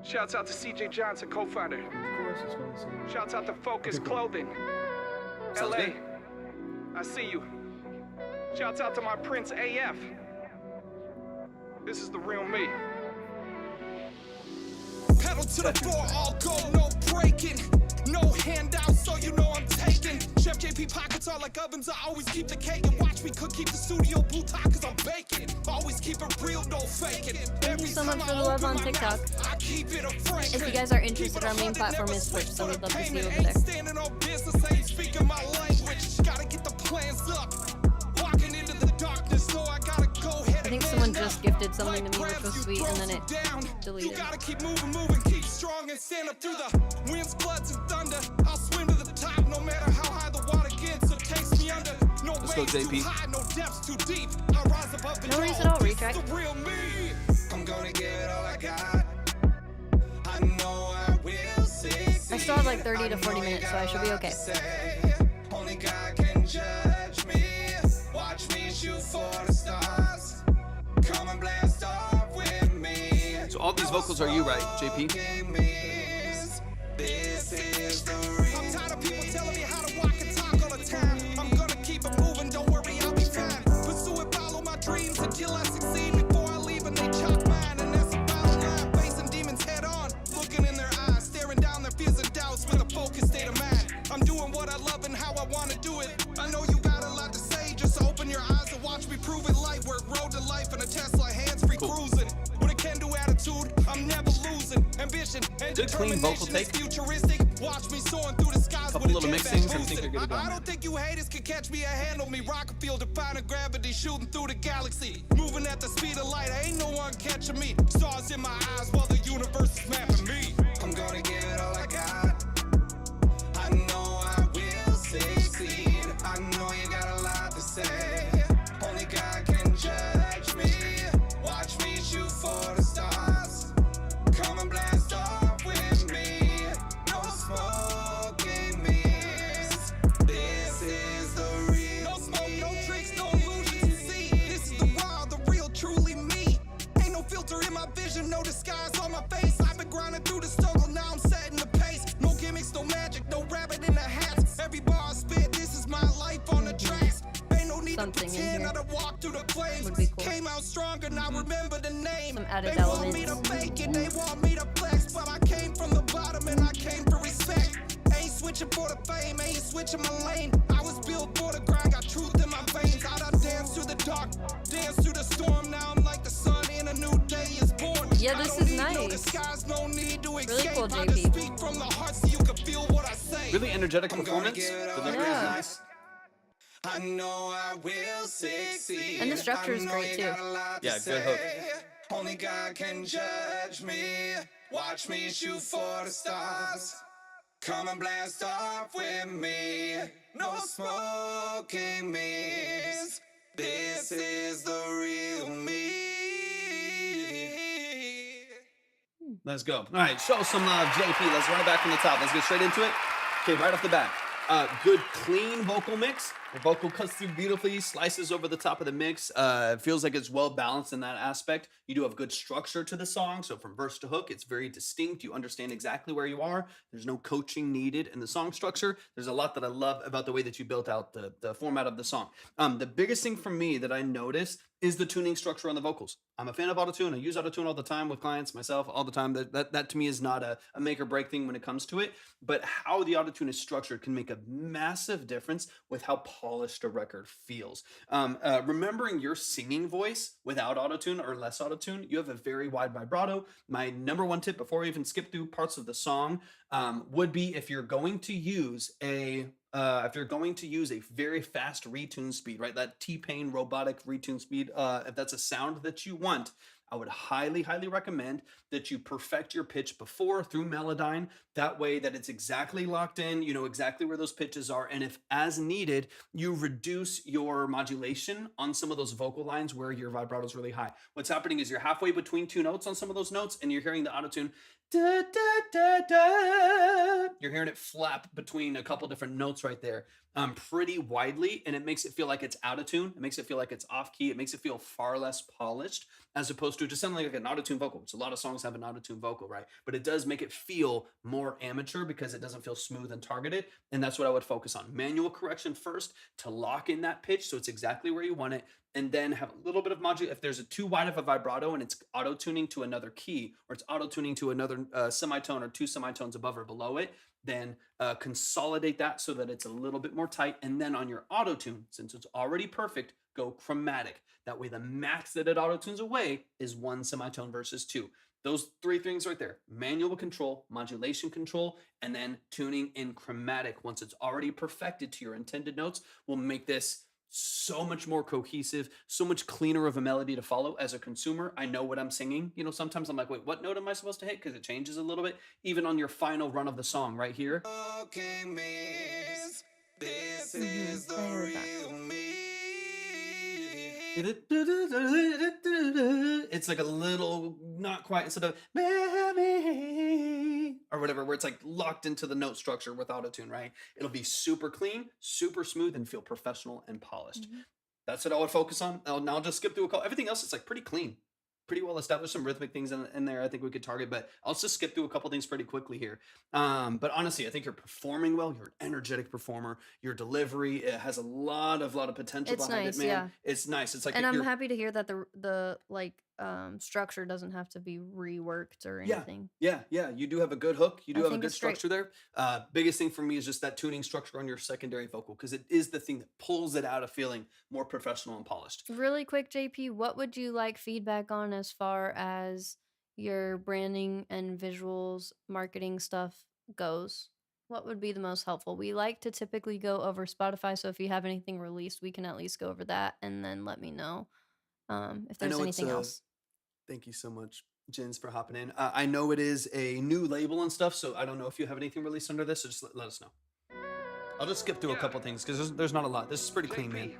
Shouts out to CJ Johnson, co-founder. Of course, it's going to say. Shouts out to Focus Okay, cool. Clothing. Sounds LA, good. I see you. Shouts out to my Prince AF. This is the real me. Pedal to the floor, all go, no breaking. No handouts, so you know I'm taking. Chef JP pockets are like ovens, I always keep the cake. And watch me cook, keep the studio blue tie, cause I'm baking. Always keep it real, no faking. Thank you so much for the love on TikTok. If you guys are interested, our main platform is Twitch, so we'd love to see you over there. Standing on business, ain't speaking my language. Gotta get the plans up. Walking into the darkness, so I gotta go ahead. I think someone just gifted something to me, which was sweet, and then it deleted. You gotta keep moving, keep strong and stand up through the winds, floods, and thunder. I'll swim to the top, no matter how high the water gets. So takes me under. No Let's go, waves JP. too high, no depths too deep. I rise above the No worries all. at all, This is retrack. the real me. I'm gonna give it all I got. I know I will succeed. I still have like 30 to 40 minutes, so I should be okay. Only God can judge me. Watch me shoot for the stars. Come and blast off with me. So all these vocals are you, right, JP? This is the real. I'm tired of people telling me how to walk and talk all the time. I'm gonna keep it moving, don't worry, I'll be fine. Pursue it, follow my dreams until I succeed. Before I leave and they chop mine, and that's the bottom line. Facing demons head on, looking in their eyes, staring down their fears and doubts with a focused state of mind. I'm doing what I love and how I wanna do it. I know you got a lot to say, just open your eyes and watch me prove it. Light work, road to life, and a Tesla, hands-free cruising. With a can-do attitude, I'm never losing. Ambition and Good, clean vocal determination is take. futuristic. Watch me soaring through the skies Couple with a little jet mixings, back I think boosting. you're good to go. I don't think you haters can catch me or handle me. Rocket field, defying gravity, shooting through the galaxy. Moving at the speed of light, ain't no one catching me. Stars in my eyes while the universe is mapping me. I'm gonna give it all I got. I know I will succeed. I know you got a lot to say. Only God can judge me. Watch me shoot for the stars. Come and blast off with me. No smoking mirrors. This is the real. No smoke, no tricks, no illusions. See, this is the wild, the real, truly me. Ain't no filter in my vision, no disguise on my face. I've been grinding through the struggle, now I'm setting the pace. No gimmicks, no magic, no rabbit in the hats. Every bar I spit, this is my life on the tracks. Ain't no need Something to in pretend here how to walk through the flames. would be cool. Came out stronger, now remember the name. Some added They want me to elements. fake it, they want me to flex, but I came from the bottom and I came for respect. Ain't switching for the fame, ain't switching my lane. I was built for the grind, got truth in my veins. I done danced through the dark, danced through the storm. Now I'm like the sun and a new day is born. Yeah, I this don't is need no nice. disguise, no need to Really escape. cool, I JP. just speak from the heart so you can feel what I say. Really energetic I'm gonna performance. give it all Delivery I is Yeah. nice. I know I will succeed. And the structure is I know great, you too. got a lot to Yeah, good hook. say. Only God can judge me. Watch me shoot for the stars. Come and blast off with me. No smoking mirrors. This is the real me. Let's go. All right, show some love, JP. Let's run it back from the top. Let's get straight into it. Okay, right off the bat. Good, clean vocal mix. The vocal cuts through beautifully, slices over the top of the mix. It feels like it's well balanced in that aspect. You do have good structure to the song. So from verse to hook, it's very distinct. You understand exactly where you are. There's no coaching needed in the song structure. There's a lot that I love about the way that you built out the format of the song. The biggest thing for me that I noticed is the tuning structure on the vocals. I'm a fan of autotune. I use autotune all the time with clients, myself, all the time. That to me is not a make or break thing when it comes to it. But how the autotune is structured can make a massive difference with how polished a record feels. Remembering your singing voice without autotune or less autotune, you have a very wide vibrato. My number one tip before we even skip through parts of the song would be if you're going to use a very fast retune speed, right? That T-Pain robotic retune speed, if that's a sound that you want, I would highly, highly recommend that you perfect your pitch before through Melodyne. That way that it's exactly locked in, you know exactly where those pitches are. And if as needed, you reduce your modulation on some of those vocal lines where your vibrato is really high. What's happening is you're halfway between two notes on some of those notes and you're hearing the autotune, da, da, da, da. You're hearing it flap between a couple different notes right there pretty widely, and it makes it feel like it's out of tune. It makes it feel like it's off key. It makes it feel far less polished as opposed to just sounding like an auto-tune vocal, which a lot of songs have an auto-tune vocal, right? But it does make it feel more amateur because it doesn't feel smooth and targeted, and that's what I would focus on. Manual correction first to lock in that pitch so it's exactly where you want it, and then have a little bit of modulation. If there's a too wide of a vibrato and it's auto tuning to another key, or it's auto tuning to another semitone or two semitones above or below it, then consolidate that so that it's a little bit more tight. And then on your auto tune, since it's already perfect, go chromatic. That way, the max that it auto tunes away is one semitone versus two. Those three things right there: manual control, modulation control, and then tuning in chromatic. Once it's already perfected to your intended notes, will make this so much more cohesive, so much cleaner of a melody to follow. As a consumer, I know what I'm singing. You know, sometimes I'm like, wait, what note am I supposed to hit? Because it changes a little bit. Even on your final run of the song right here. Okay, miss, this Mhm, is the I heard that. real me. It's like a little, not quite, instead of "Mammy," or whatever, where it's like locked into the note structure with autotune, right? It'll be super clean, super smooth, and feel professional and polished. Mhm. That's what I would focus on. Now I'll just skip through a couple. Everything else is like pretty clean, pretty well established. Some rhythmic things in there I think we could target, but I'll just skip through a couple things pretty quickly here. But honestly, I think you're performing well. You're an energetic performer. Your delivery, it has a lot of potential It's behind nice, it, man. yeah. It's nice. It's like And I'm you're, happy to hear that the like structure doesn't have to be reworked or yeah, anything. yeah. You do have a good hook. You I do have a think good it's great. structure there. Biggest thing for me is just that tuning structure on your secondary vocal, because it is the thing that pulls it out of feeling more professional and polished. Really quick, JP, what would you like feedback on as far as your branding and visuals marketing stuff goes? What would be the most helpful? We like to typically go over Spotify, so if you have anything released, we can at least go over that and then let me know if I there's know it's anything else. Thank you so much, Jens, for hopping in. I know it is a new label and stuff, so I don't know if you have anything released under this, so just let us know. I'll just skip through a couple things because there's not a lot. This is pretty clean, man. JP,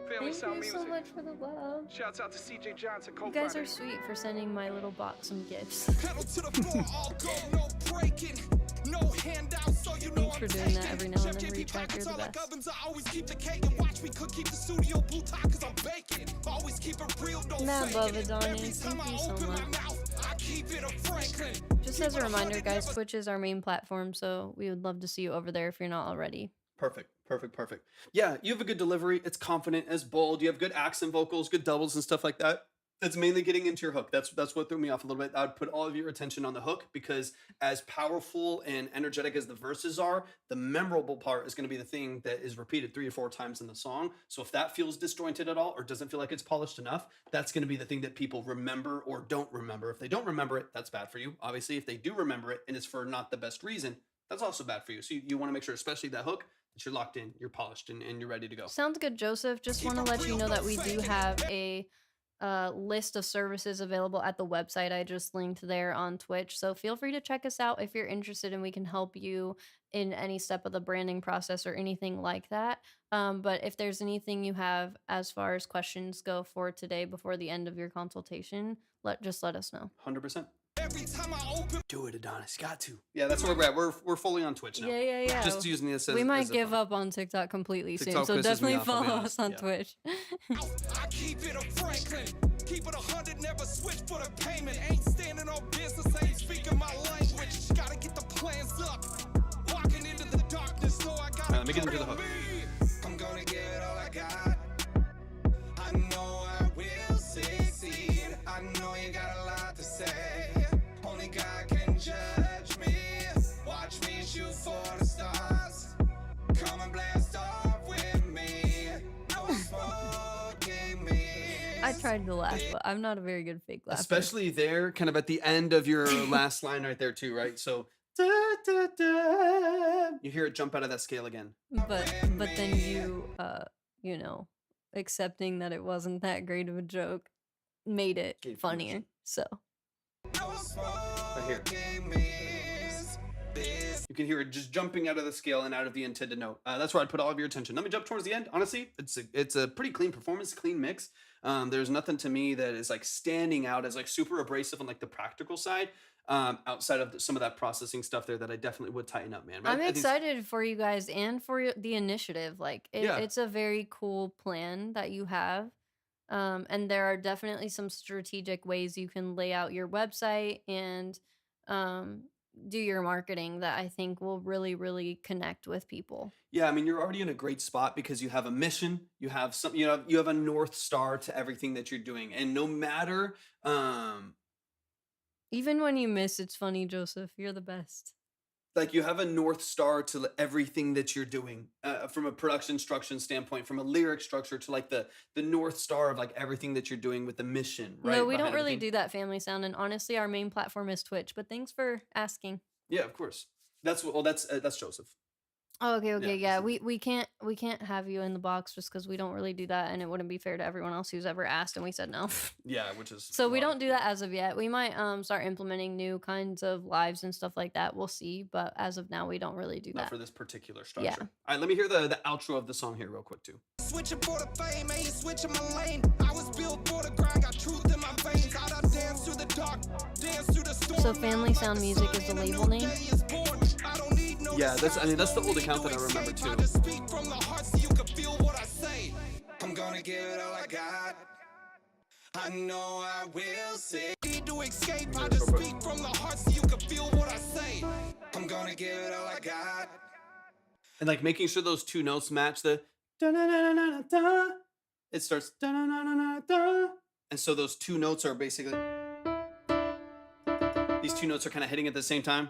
Family Thank Sound you so Music. much for the love. Shouts out to CJ Johnson, You guys co-founder. are sweet for sending my little box some gifts. Pedal to the floor, all go, no breaking. No handouts, so you know Thanks for I'm doing that taking. every now and Chef then, JP Retrack, you're pockets the are like best. ovens, I always keep the cake and watch me cook, keep the studio blue tie cause I'm baking. Always keep it real, don't Mad fake love, it. Adonis. Every time Thank I you so open my much. mouth, I keep it a Franklin. Just Keep as a it reminder, 100, guys, never Twitch is our main platform, so we would love to see you over there if you're not already. Perfect. Yeah, you have a good delivery. It's confident, it's bold. You have good accent vocals, good doubles and stuff like that. It's mainly getting into your hook. That's what threw me off a little bit. I would put all of your attention on the hook, because as powerful and energetic as the verses are, the memorable part is going to be the thing that is repeated 3 or 4 times in the song. So if that feels disjointed at all or doesn't feel like it's polished enough, that's going to be the thing that people remember or don't remember. If they don't remember it, that's bad for you. Obviously, if they do remember it and it's for not the best reason, that's also bad for you. So you want to make sure, especially that hook, that you're locked in, you're polished, and you're ready to go. Sounds good, Joseph. Just want to let you know that we do have a list of services available at the website I just linked there on Twitch. So feel free to check us out if you're interested, and we can help you in any step of the branding process or anything like that. But if there's anything you have as far as questions go for today before the end of your consultation, just let us know. 100%. Every time I open Do it, Adonis. Got to. Yeah, that's where we're at. We're fully on Twitch now. Yeah. Just using this as we might as a give fun. up on TikTok completely TikTok soon, so pisses me definitely off, I'll be follow honest. us on Yeah. Twitch. I keep it a Franklin. Keep it 100, never switch for the payment. Ain't standing on business, ain't speaking my language. Gotta get the plans up. Walking into the darkness, so I got Let me get into the hook. I'm gonna give it all I got. I know I will succeed. I know you got a lot to say. Only God can judge me. Watch me shoot for the stars. Come and blast off with me. No smoking me. I tried to laugh, but I'm not a very good fake laugher. Especially there, kind of at the end of your last line right there too, right? So da, da, da, you hear it jump out of that scale again. But then you know, accepting that it wasn't that great of a joke made it Gave you funnier. emotion. So No Right here. smoking me. You can hear it just jumping out of the scale and out of the intended note. That's where I'd put all of your attention. Let me jump towards the end. Honestly, it's a pretty clean performance, clean mix. There's nothing to me that is like standing out as like super abrasive on like the practical side. Outside of some of that processing stuff there that I definitely would tighten up, man. But I'm I think- excited for you guys and for the initiative. Like Yeah. it's a very cool plan that you have. And there are definitely some strategic ways you can lay out your website and do your marketing that I think will really, really connect with people. Yeah, I mean, you're already in a great spot because you have a mission, you have some, you have a north star to everything that you're doing, and no matter, Even when you miss, it's funny, Joseph. You're the best. like you have a north star to everything that you're doing, from a production structure standpoint, from a lyric structure to like the north star of like everything that you're doing with the mission, right? No, we don't behind really everything. do that family sound, and honestly, our main platform is Twitch. But thanks for asking. Yeah, of course. That's Joseph. Oh, okay, okay, yeah. this is- We can't have you in the box just because we don't really do that, and it wouldn't be fair to everyone else who's ever asked, and we said no. yeah, which is So we why. don't do that as of yet. We might start implementing new kinds of lives and stuff like that. We'll see, but as of now, we don't really do Not that. for this particular Yeah. structure. All right, let me hear the outro of the song here real quick too. Switching for the fame, ain't switching my lane. I was built for the grind, got truth in my veins. I done dance through the dark, dance through the storm. So Family Sound Music is the label name? Yeah, that's the old account that I remember too. I just speak from the heart so you can feel what I say. I'm gonna give it all I got. I know I will say. Need to escape, I just speak from the heart so you can feel what I say. I'm gonna give it all I got. And like making sure those two notes match the da-na-na-na-na-da. It starts da-na-na-na-na-da. And so those two notes are basically, these two notes are kind of hitting at the same time.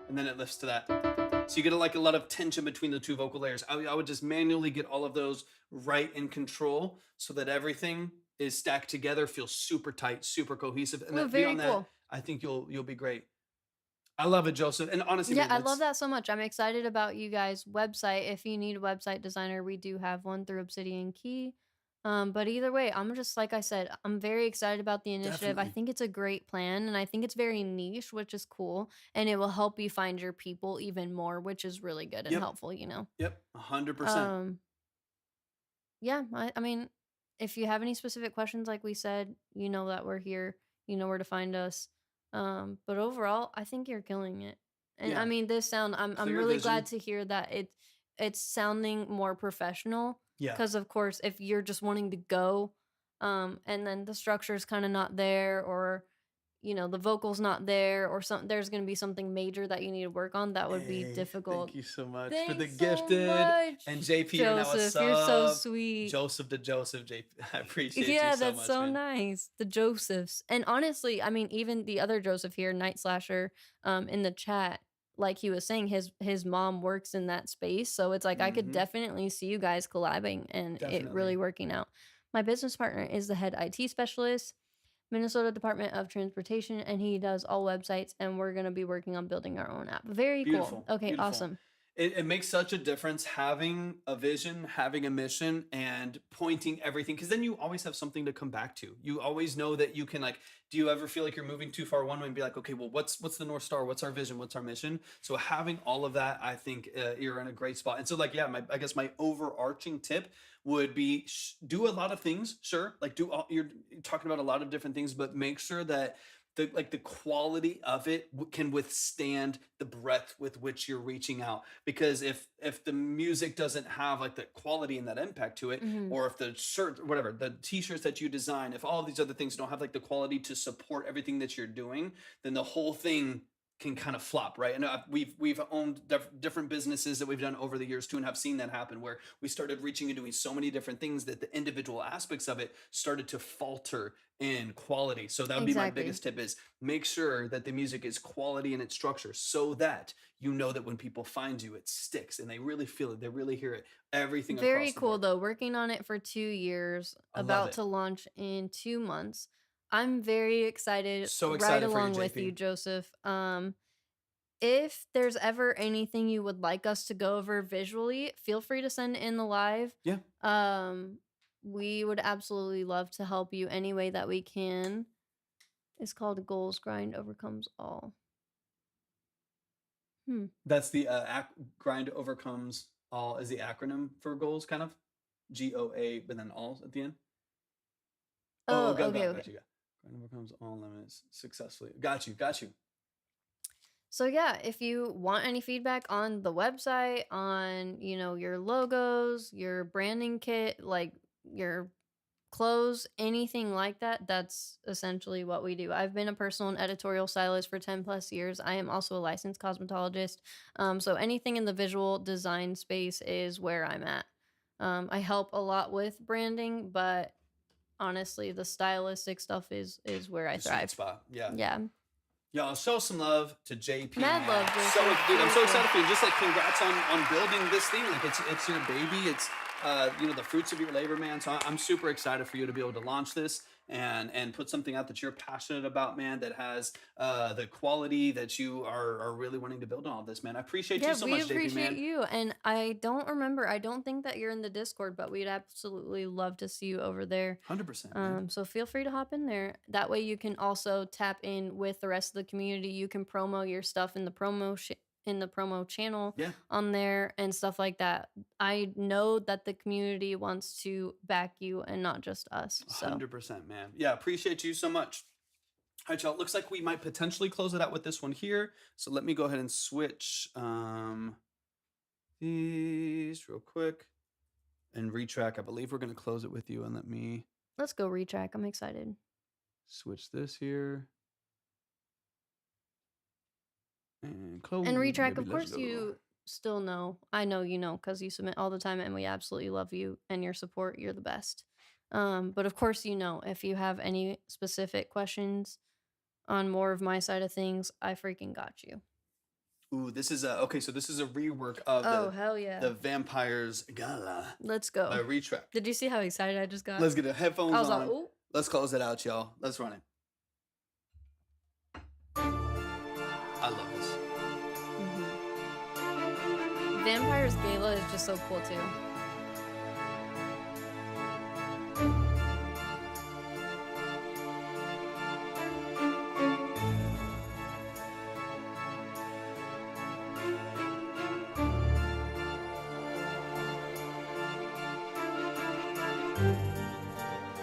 And then it lifts to that. So you get a lot of tension between the two vocal layers. I would just manually get all of those right in control so that everything is stacked together, feels super tight, super cohesive. And Oh, then very beyond that, cool. I think you'll be great. I love it, Joseph. And honestly, Yeah, man, I love that so much. I'm excited about you guys' website. If you need a website designer, we do have one through Obsidian Key. But either way, I'm just like I said, I'm very excited about the initiative. I Definitely. think it's a great plan, and I think it's very niche, which is cool, and it will help you find your people even more, which is really good and Yep. helpful, you know. Yep, 100%. Yeah, I mean, if you have any specific questions, like we said, you know that we're here. You know where to find us. But overall, I think you're killing it. And Yeah. I mean, this sound, I'm Clear really glad vision. to hear that it's sounding more professional. Yeah. Because of course, if you're just wanting to go, and then the structure's kind of not there, or the vocal's not there, or there's gonna be something major that you need to work on, that would be Hey, difficult. Thank you so much for the Thanks so gifted. much, And JP, you're now a Joseph. You're so sub. sweet. Joseph to Joseph, JP. I appreciate Yeah, you so that's much, so man. nice. The Josephs. And honestly, I mean, even the other Joseph here, Night Slasher, in the chat, like he was saying, his mom works in that space. So it's like I could Mhm. definitely see you guys collabing and it Definitely. really working out. My business partner is the head IT specialist, Minnesota Department of Transportation, and he does all websites, and we're gonna be working on building our own app. Very Beautiful. cool. Okay, Beautiful. awesome. It makes such a difference having a vision, having a mission, and pointing everything, because then you always have something to come back to. You always know that you can, like, do you ever feel like you're moving too far one way and be like, okay, well, what's the North Star? What's our vision? What's our mission? So having all of that, I think you're in a great spot. And so like, yeah, I guess my overarching tip would be do a lot of things, sure. Like you're talking about a lot of different things, but make sure that the quality of it can withstand the breadth with which you're reaching out, because if the music doesn't have like the quality and that impact to it, Mhm. or if the shirt, whatever, the t-shirts that you design, if all these other things don't have like the quality to support everything that you're doing, then the whole thing can kind of flop, right? And we've owned different businesses that we've done over the years too, and have seen that happen, where we started reaching and doing so many different things that the individual aspects of it started to falter in quality. So that would be my Exactly. biggest tip, is make sure that the music is quality in its structure, so that you know that when people find you, it sticks and they really feel it, they really hear it, everything Very across the cool board. though. Working on it for 2 years, I love about it. to launch in 2 months. I'm very excited, So right excited for you, along with you, JP. Joseph. If there's ever anything you would like us to go over visually, feel free to send it in the live. Yeah. We would absolutely love to help you any way that we can. It's called Goals Grind Overcomes All. That's the grind overcomes all is the acronym for goals, kind of GOA, but then all at the end. Oh, got okay, okay. you. Grind overcomes all limits successfully. Got you. So yeah, if you want any feedback on the website, on your logos, your branding kit, like your clothes, anything like that, that's essentially what we do. I've been a personal and editorial stylist for 10 plus years. I am also a licensed cosmetologist. So anything in the visual design space is where I'm at. I help a lot with branding, but honestly, the stylistic stuff is where I Your sweet thrive. spot. Yeah. Yeah. Y'all show some love to JP. Mad love, JP. So, dude, I'm so Seriously. excited for you. Just like congrats on building this thing. Like it's your baby. It's the fruits of your labor, man. So I'm super excited for you to be able to launch this and put something out that you're passionate about, man. That has the quality that you are really wanting to build on all this, man. I appreciate Yeah, you so we much, JP, appreciate man. you. And I don't think that you're in the Discord, but we'd absolutely love to see you over there. 100%. Man. So feel free to hop in there. That way you can also tap in with the rest of the community. You can promo your stuff in the promo channel Yeah. on there and stuff like that. I know that the community wants to back you and not just us. So 100%, man. Yeah, appreciate you so much. All right, y'all. Looks like we might potentially close it out with this one here. So let me go ahead and switch these real quick and retrack. I believe we're going to close it with you. And let me let's go retrack. I'm excited. switch this here. And close. And retrack, baby, of let's course, go. you still know. I know you know because you submit all the time, and we absolutely love you and your support. You're the best. But of course, you know, if you have any specific questions on more of my side of things, I freaking got you. Ooh, this is a okay. So this is a rework of Oh, hell yeah. the Vampires Gala Let's by go. Retrack. Did you see how excited I just got? Let's get the headphones I was on. like, ooh. Let's close it out, y'all. Let's run it. I love this. Vampires Gala is just so cool too.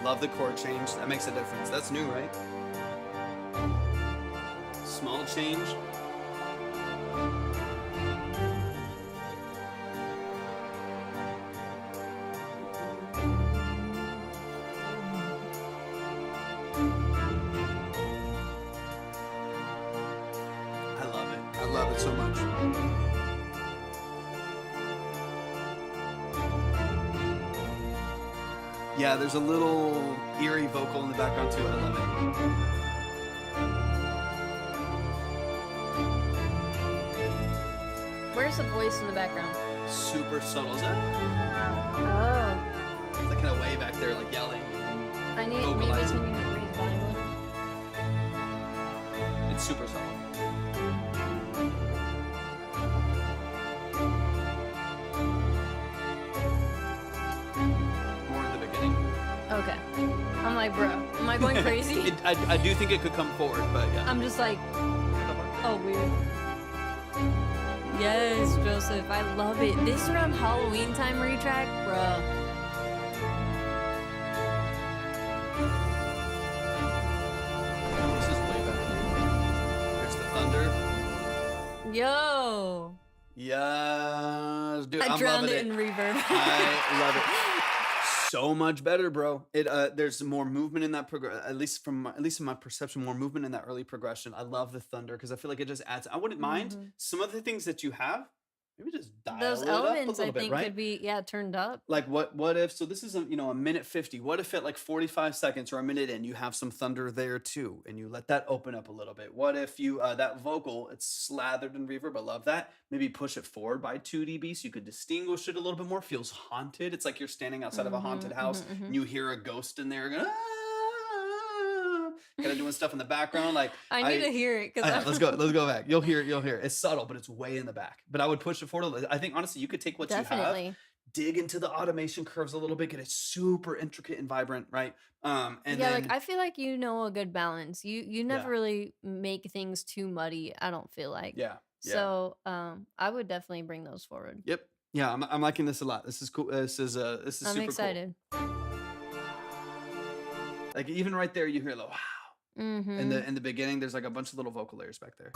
Love the chord change. That makes a difference. That's new, right? Small change. I love it. I love it so much. Yeah, there's a little eerie vocal in the background too. I love it. Where's the voice in the background? Super subtle. It's Oh, like kind of way back there, like yelling. I need maybe Vocalizing. can you raise the volume a little? It's super subtle. More in the beginning. Okay. I'm like, bro, am I going crazy? I do think it could come forward, but yeah. I'm just like, oh, weird. Yes, Joseph, I love it. This around Halloween time retrack, bro. This is way better. There's the thunder. Yo, Yes, dude. I I'm drowned loving it in reverb. I love it. So much better, bro. There's more movement in that at least in my perception, more movement in that early progression. I love the thunder because I feel like it just adds. I wouldn't mind some of the things that you have. Maybe just dial Those it up a elements, little I bit, think, right? could be turned up. Like what if so this is a minute 50. What if at like 45 seconds or a minute in you have some thunder there too and you let that open up a little bit? What if you that vocal, it's slathered in reverb. I love that. Maybe push it forward by 2 dB so you could distinguish it a little bit more. Feels haunted. It's like you're standing outside of a haunted house and you hear a ghost in there going kind of doing stuff in the background. Like I need to hear it because let's go back. You'll hear it. It's subtle, but it's way in the back. But I would push it forward. I think honestly, you could take what you have, definitely. dig into the automation curves a little bit, get it super intricate and vibrant, right? And yeah, then like I feel like you know a good balance. You never Yeah. really make things too muddy. I don't feel like. yeah. So I would definitely bring those forward. Yep. Yeah, I'm liking this a lot. This is cool. This is I'm super excited. cool. Like even right there, you hear the wow. Mm-hmm. In the beginning, there's like a bunch of little vocal layers back there.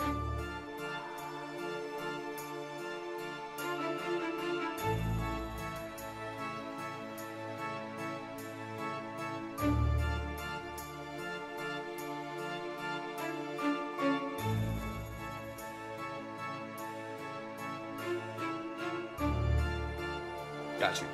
Got you.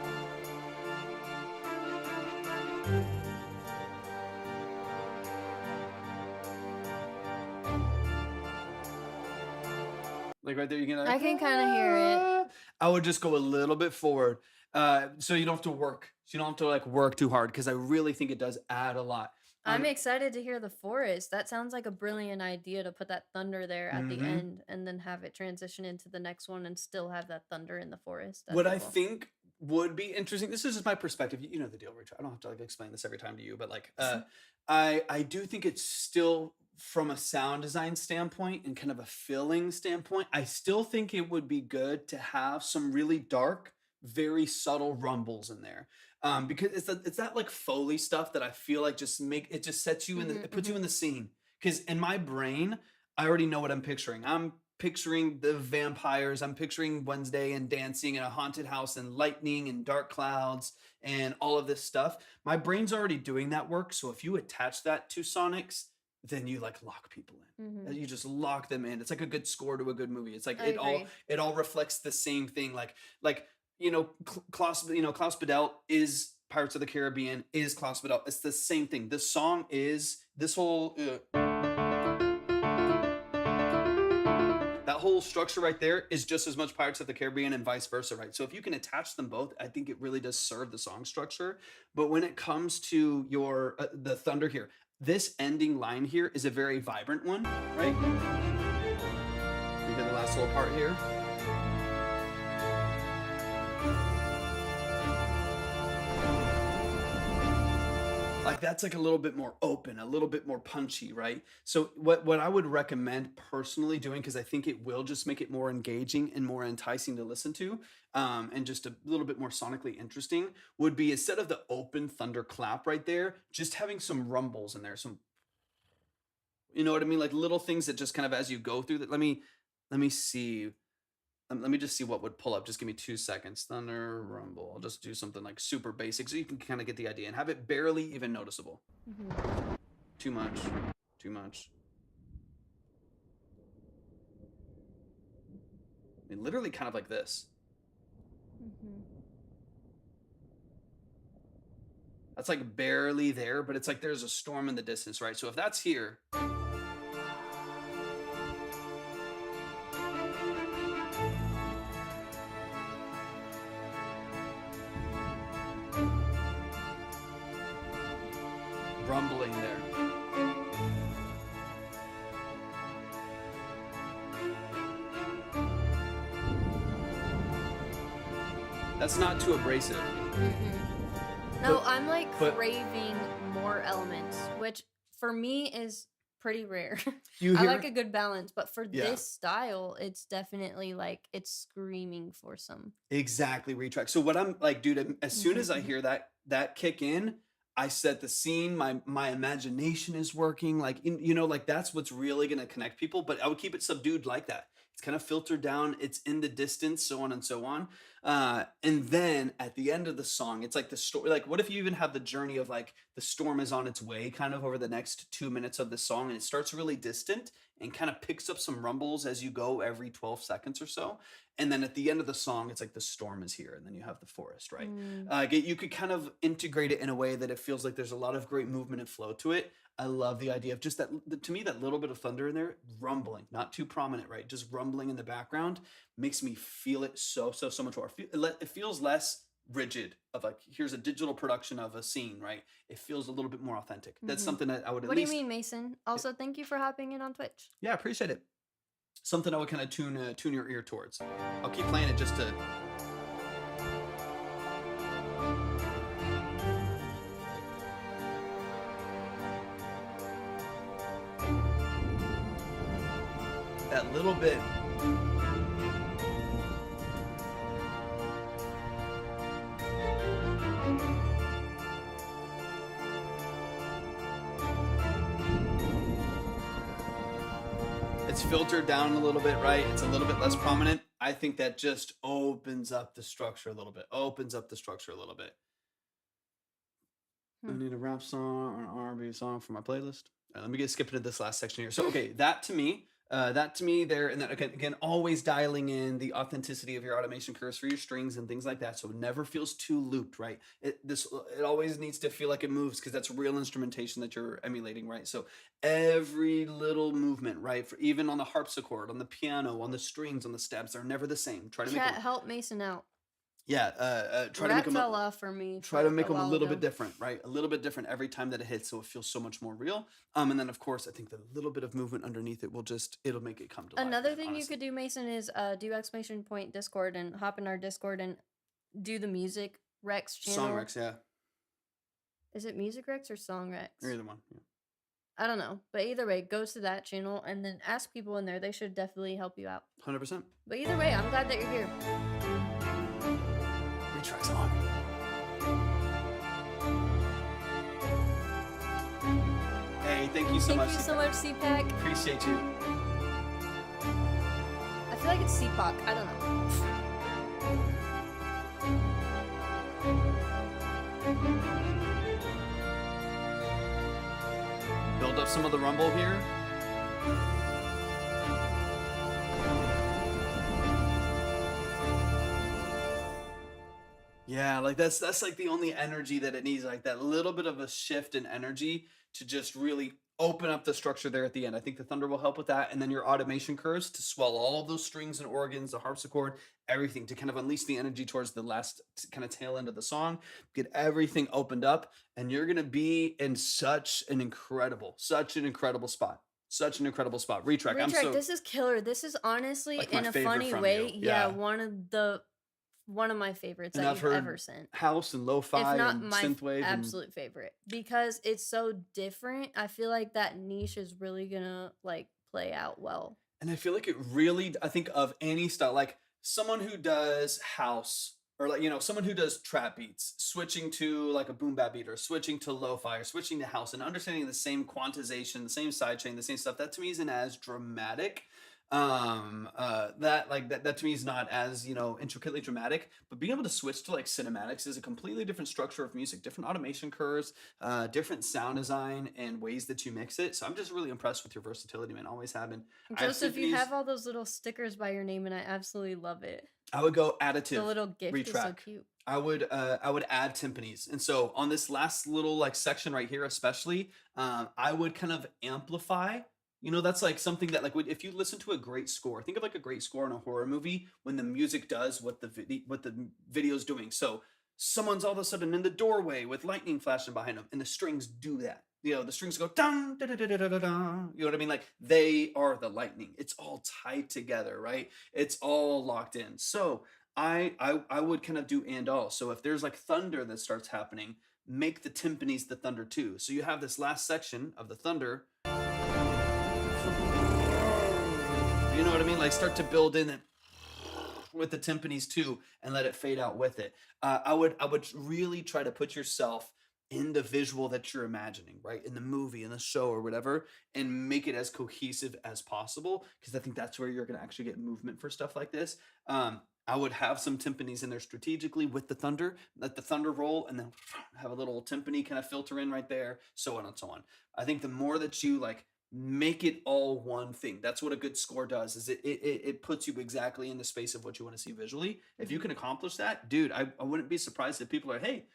Like right there, you can like, I can kinda hear it. I would just go a little bit forward, so you don't have to work. So you don't have to like work too hard because I really think it does add a lot. I'm excited to hear the forest. That sounds like a brilliant idea to put that thunder there at the Mhm. end and then have it transition into the next one and still have that thunder in the forest. That'd What be I cool. think would be interesting. This is just my perspective. You know the deal, Rachel. I don't have to like explain this every time to you, but like, I do think it's still from a sound design standpoint and kind of a filling standpoint. I still think it would be good to have some really dark, very subtle rumbles in there, because it's that like Foley stuff that I feel like just sets you in the Mhm, it puts you mhm. in the scene. Because in my brain, I already know what I'm picturing. I'm picturing the vampires. I'm picturing Wednesday and dancing in a haunted house and lightning and dark clouds and all of this stuff. My brain's already doing that work. So if you attach that to Sonics, then you like lock people in. Mhm. You just lock them in. It's like a good score to a good movie. It's like I agree. it all reflects the same thing. Like Klaus Badell is Pirates of the Caribbean is Klaus Badell. It's the same thing. The song is this whole that whole structure right there is just as much Pirates of the Caribbean and vice versa, right? So if you can attach them both, I think it really does serve the song structure. But when it comes to your the thunder here, this ending line here is a very vibrant one, right? You hear the last little part here. Like that's like a little bit more open, a little bit more punchy, right? So what I would recommend personally doing, because I think it will just make it more engaging and more enticing to listen to, and just a little bit more sonically interesting, would be instead of the open thunder clap right there, just having some rumbles in there, some, you know what I mean, like little things that just kind of as you go through that. Let me see. Let me just see what would pull up. Just give me 2 seconds. Thunder rumble. I'll just do something like super basic so you can kind of get the idea and have it barely even noticeable. Mhm. Too much. Too much. I mean, literally kind of like this. Mhm. That's like barely there, but it's like there's a storm in the distance, right? So if that's here, rumbling there. That's not too abrasive. No, But- I'm like but- craving more elements, which for me is pretty rare. You I hear like a good balance, but for Yeah. this style, it's definitely like it's screaming for some. exactly retrack. So what I'm like, dude, as soon as I Mhm. hear that kick in, I set the scene. My imagination is working. Like like that's what's really gonna connect people. But I would keep it subdued like that. It's kind of filtered down. It's in the distance, so on and so on. And then at the end of the song, it's like the story. Like, what if you even have the journey of like the storm is on its way, kind of over the next 2 minutes of the song, and it starts really distant and kind of picks up some rumbles as you go every 12 seconds or so. And then at the end of the song, it's like the storm is here, and then you have the forest, right? You could kind of integrate it in a way that it feels like there's a lot of great movement and flow to it. I love the idea of just to me, that little bit of thunder in there, rumbling, not too prominent, right? Just rumbling in the background makes me feel it so much more. It feels less rigid of like, here's a digital production of a scene, right? It feels a little bit more authentic. That's Mhm. something that I would at What do you least, mean, Mason? Also, thank you for hopping in on Twitch. yeah, I appreciate it. Something I would kind of tune your ear towards. I'll keep playing it just to. That little bit. It's filtered down a little bit, right? It's a little bit less prominent. I think that just opens up the structure a little bit. I need a rap song or an R&B song for my playlist. Let me get skip into this last section here. So, okay, that to me, That to me there, and then again, always dialing in the authenticity of your automation curves for your strings and things like that, so it never feels too looped, right? It always needs to feel like it moves because that's real instrumentation that you're emulating, right? So every little movement, right, for even on the harpsichord, on the piano, on the strings, on the steps, they're never the same. Try to make Chat, help Mason out. try to make Rap them fell off for me. try to make a them a while little ago. bit different, right? A little bit different every time that it hits, so it feels so much more real. And then of course, I think the little bit of movement underneath it it'll make it come to life. Another man, thing you honestly. could do, Mason, is do exclamation point Discord and hop in our Discord and do the music Rex channel. Song Rex, yeah, Is it Music Rex or Song Rex? or either one. Yeah. I don't know, but either way, go to that channel and then ask people in there. They should definitely help you out. 100%. But either way, I'm glad that you're here. Retracts on. Hey, thank you so much. Thank you so much, CPAC. Appreciate you. I feel like it's CPAC. I don't know. Build up some of the rumble here. Yeah, like that's like the only energy that it needs, like that little bit of a shift in energy to just really open up the structure there at the end. I think the thunder will help with that, and then your automation curves to swell all of those strings and organs, the harpsichord, everything to kind of unleash the energy towards the last kind of tail end of the song, get everything opened up, and you're gonna be in such an incredible spot. Such an incredible spot. Retrack. Retrack, this is killer. This is honestly, Like my in a favorite funny from way, you. yeah, Yeah. one of my favorites And that I've you've heard ever sent. house and lo-fi If not and my synthwave. And absolute favorite, because it's so different. I feel like that niche is really gonna like play out well. And I feel like it really, I think of any style, like someone who does house or like, someone who does trap beats, switching to like a boom bap beat or switching to lo-fi or switching to house and understanding the same quantization, the same sidechain, the same stuff, that to me isn't as dramatic. That to me is not as, intricately dramatic, but being able to switch to like cinematics is a completely different structure of music, different automation curves, different sound design and ways that you mix it. So I'm just really impressed with your versatility, man. Always have been. I have Joseph, you symphonies- have all those little stickers by your name, and I absolutely love it. I would go additive. The little gift is so retrack. cute. I would add timpanis, and so on this last little like section right here, especially, I would kind of amplify. That's like something that like if you listen to a great score, think of like a great score in a horror movie when the music does what the video's doing. So someone's all of a sudden in the doorway with lightning flashing behind them, and the strings do that. The strings go dun da da da da da da. You know what I mean? Like they are the lightning. It's all tied together, right? It's all locked in. So I would kind of do and all. So if there's like thunder that starts happening, make the timpanis the thunder too. So you have this last section of the thunder. You know what I mean? Like start to build in it with the timpanis too, and let it fade out with it. I would really try to put yourself in the visual that you're imagining, right? In the movie, in the show, or whatever, and make it as cohesive as possible, because I think that's where you're going to actually get movement for stuff like this. I would have some timpanis in there strategically with the thunder, let the thunder roll, and then have a little timpani kind of filter in right there, so on and so on. I think the more that you like make it all one thing, that's what a good score does, is it puts you exactly in the space of what you want to see visually. If you can accomplish that, dude, I wouldn't be surprised if people are, hey,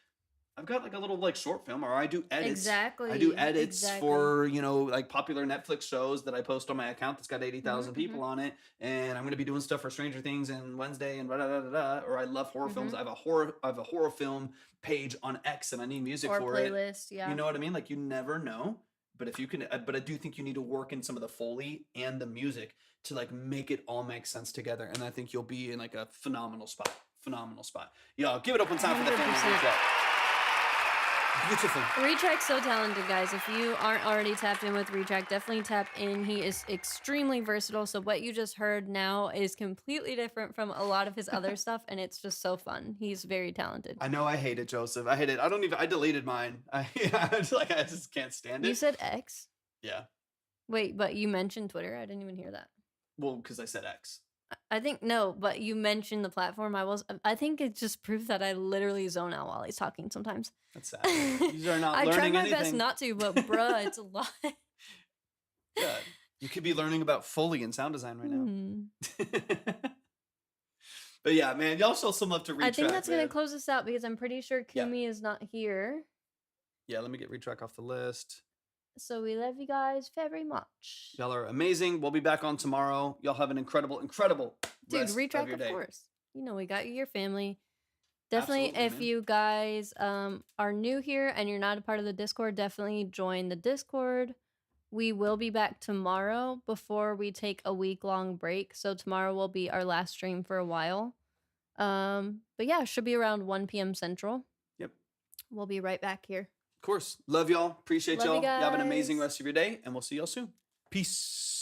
I've got like a little like short film, or I do edits. Exactly. I do edits exactly. for, like popular Netflix shows that I post on my account that's got 80,000 people on it. And I'm going to be doing stuff for Stranger Things and Wednesday and da da da da. Or I love horror films. I have a horror film page on X and I need music or for playlist, it. yeah. You know what I mean? Like you never know. But if you can, but I do think you need to work in some of the Foley and the music to like make it all make sense together. And I think you'll be in like a phenomenal spot. Yo, give it up one time for the family. 100%. Retrack. Beautiful. Retrack's so talented, guys. If you aren't already tapped in with Retrack, definitely tap in. He is extremely versatile. So what you just heard now is completely different from a lot of his other stuff, and it's just so fun. He's very talented. I know I hate it, Joseph. I hate it. I deleted mine. I just can't stand it. You said X? Yeah. Wait, but you mentioned Twitter. I didn't even hear that. Well, because I said X. I think no, but you mentioned the platform. I think it just proves that I literally zone out while he's talking sometimes. That's sad. You are not I learning try my anything. best not to, but bruh, it's a lot. Good. You could be learning about Foley and sound design right now. Hmm. But yeah, man, y'all show some love to Retrack. I think that's gonna man. close us out because I'm pretty sure Yeah. Kumi is not here. Yeah, let me get Retrack off the list. So we love you guys very much. Y'all are amazing. We'll be back on tomorrow. Y'all have an incredible Dude, rest retrack of your day. course. You know we got your family. Definitely, Absolutely, if man. you guys are new here and you're not a part of the Discord, definitely join the Discord. We will be back tomorrow before we take a week-long break. So tomorrow will be our last stream for a while. But yeah, it should be around 1 p.m. Central. Yep. We'll be right back here. Of course. Love y'all. Appreciate Love you y'all. You have an amazing guys. rest of your day, and we'll see y'all soon. Peace.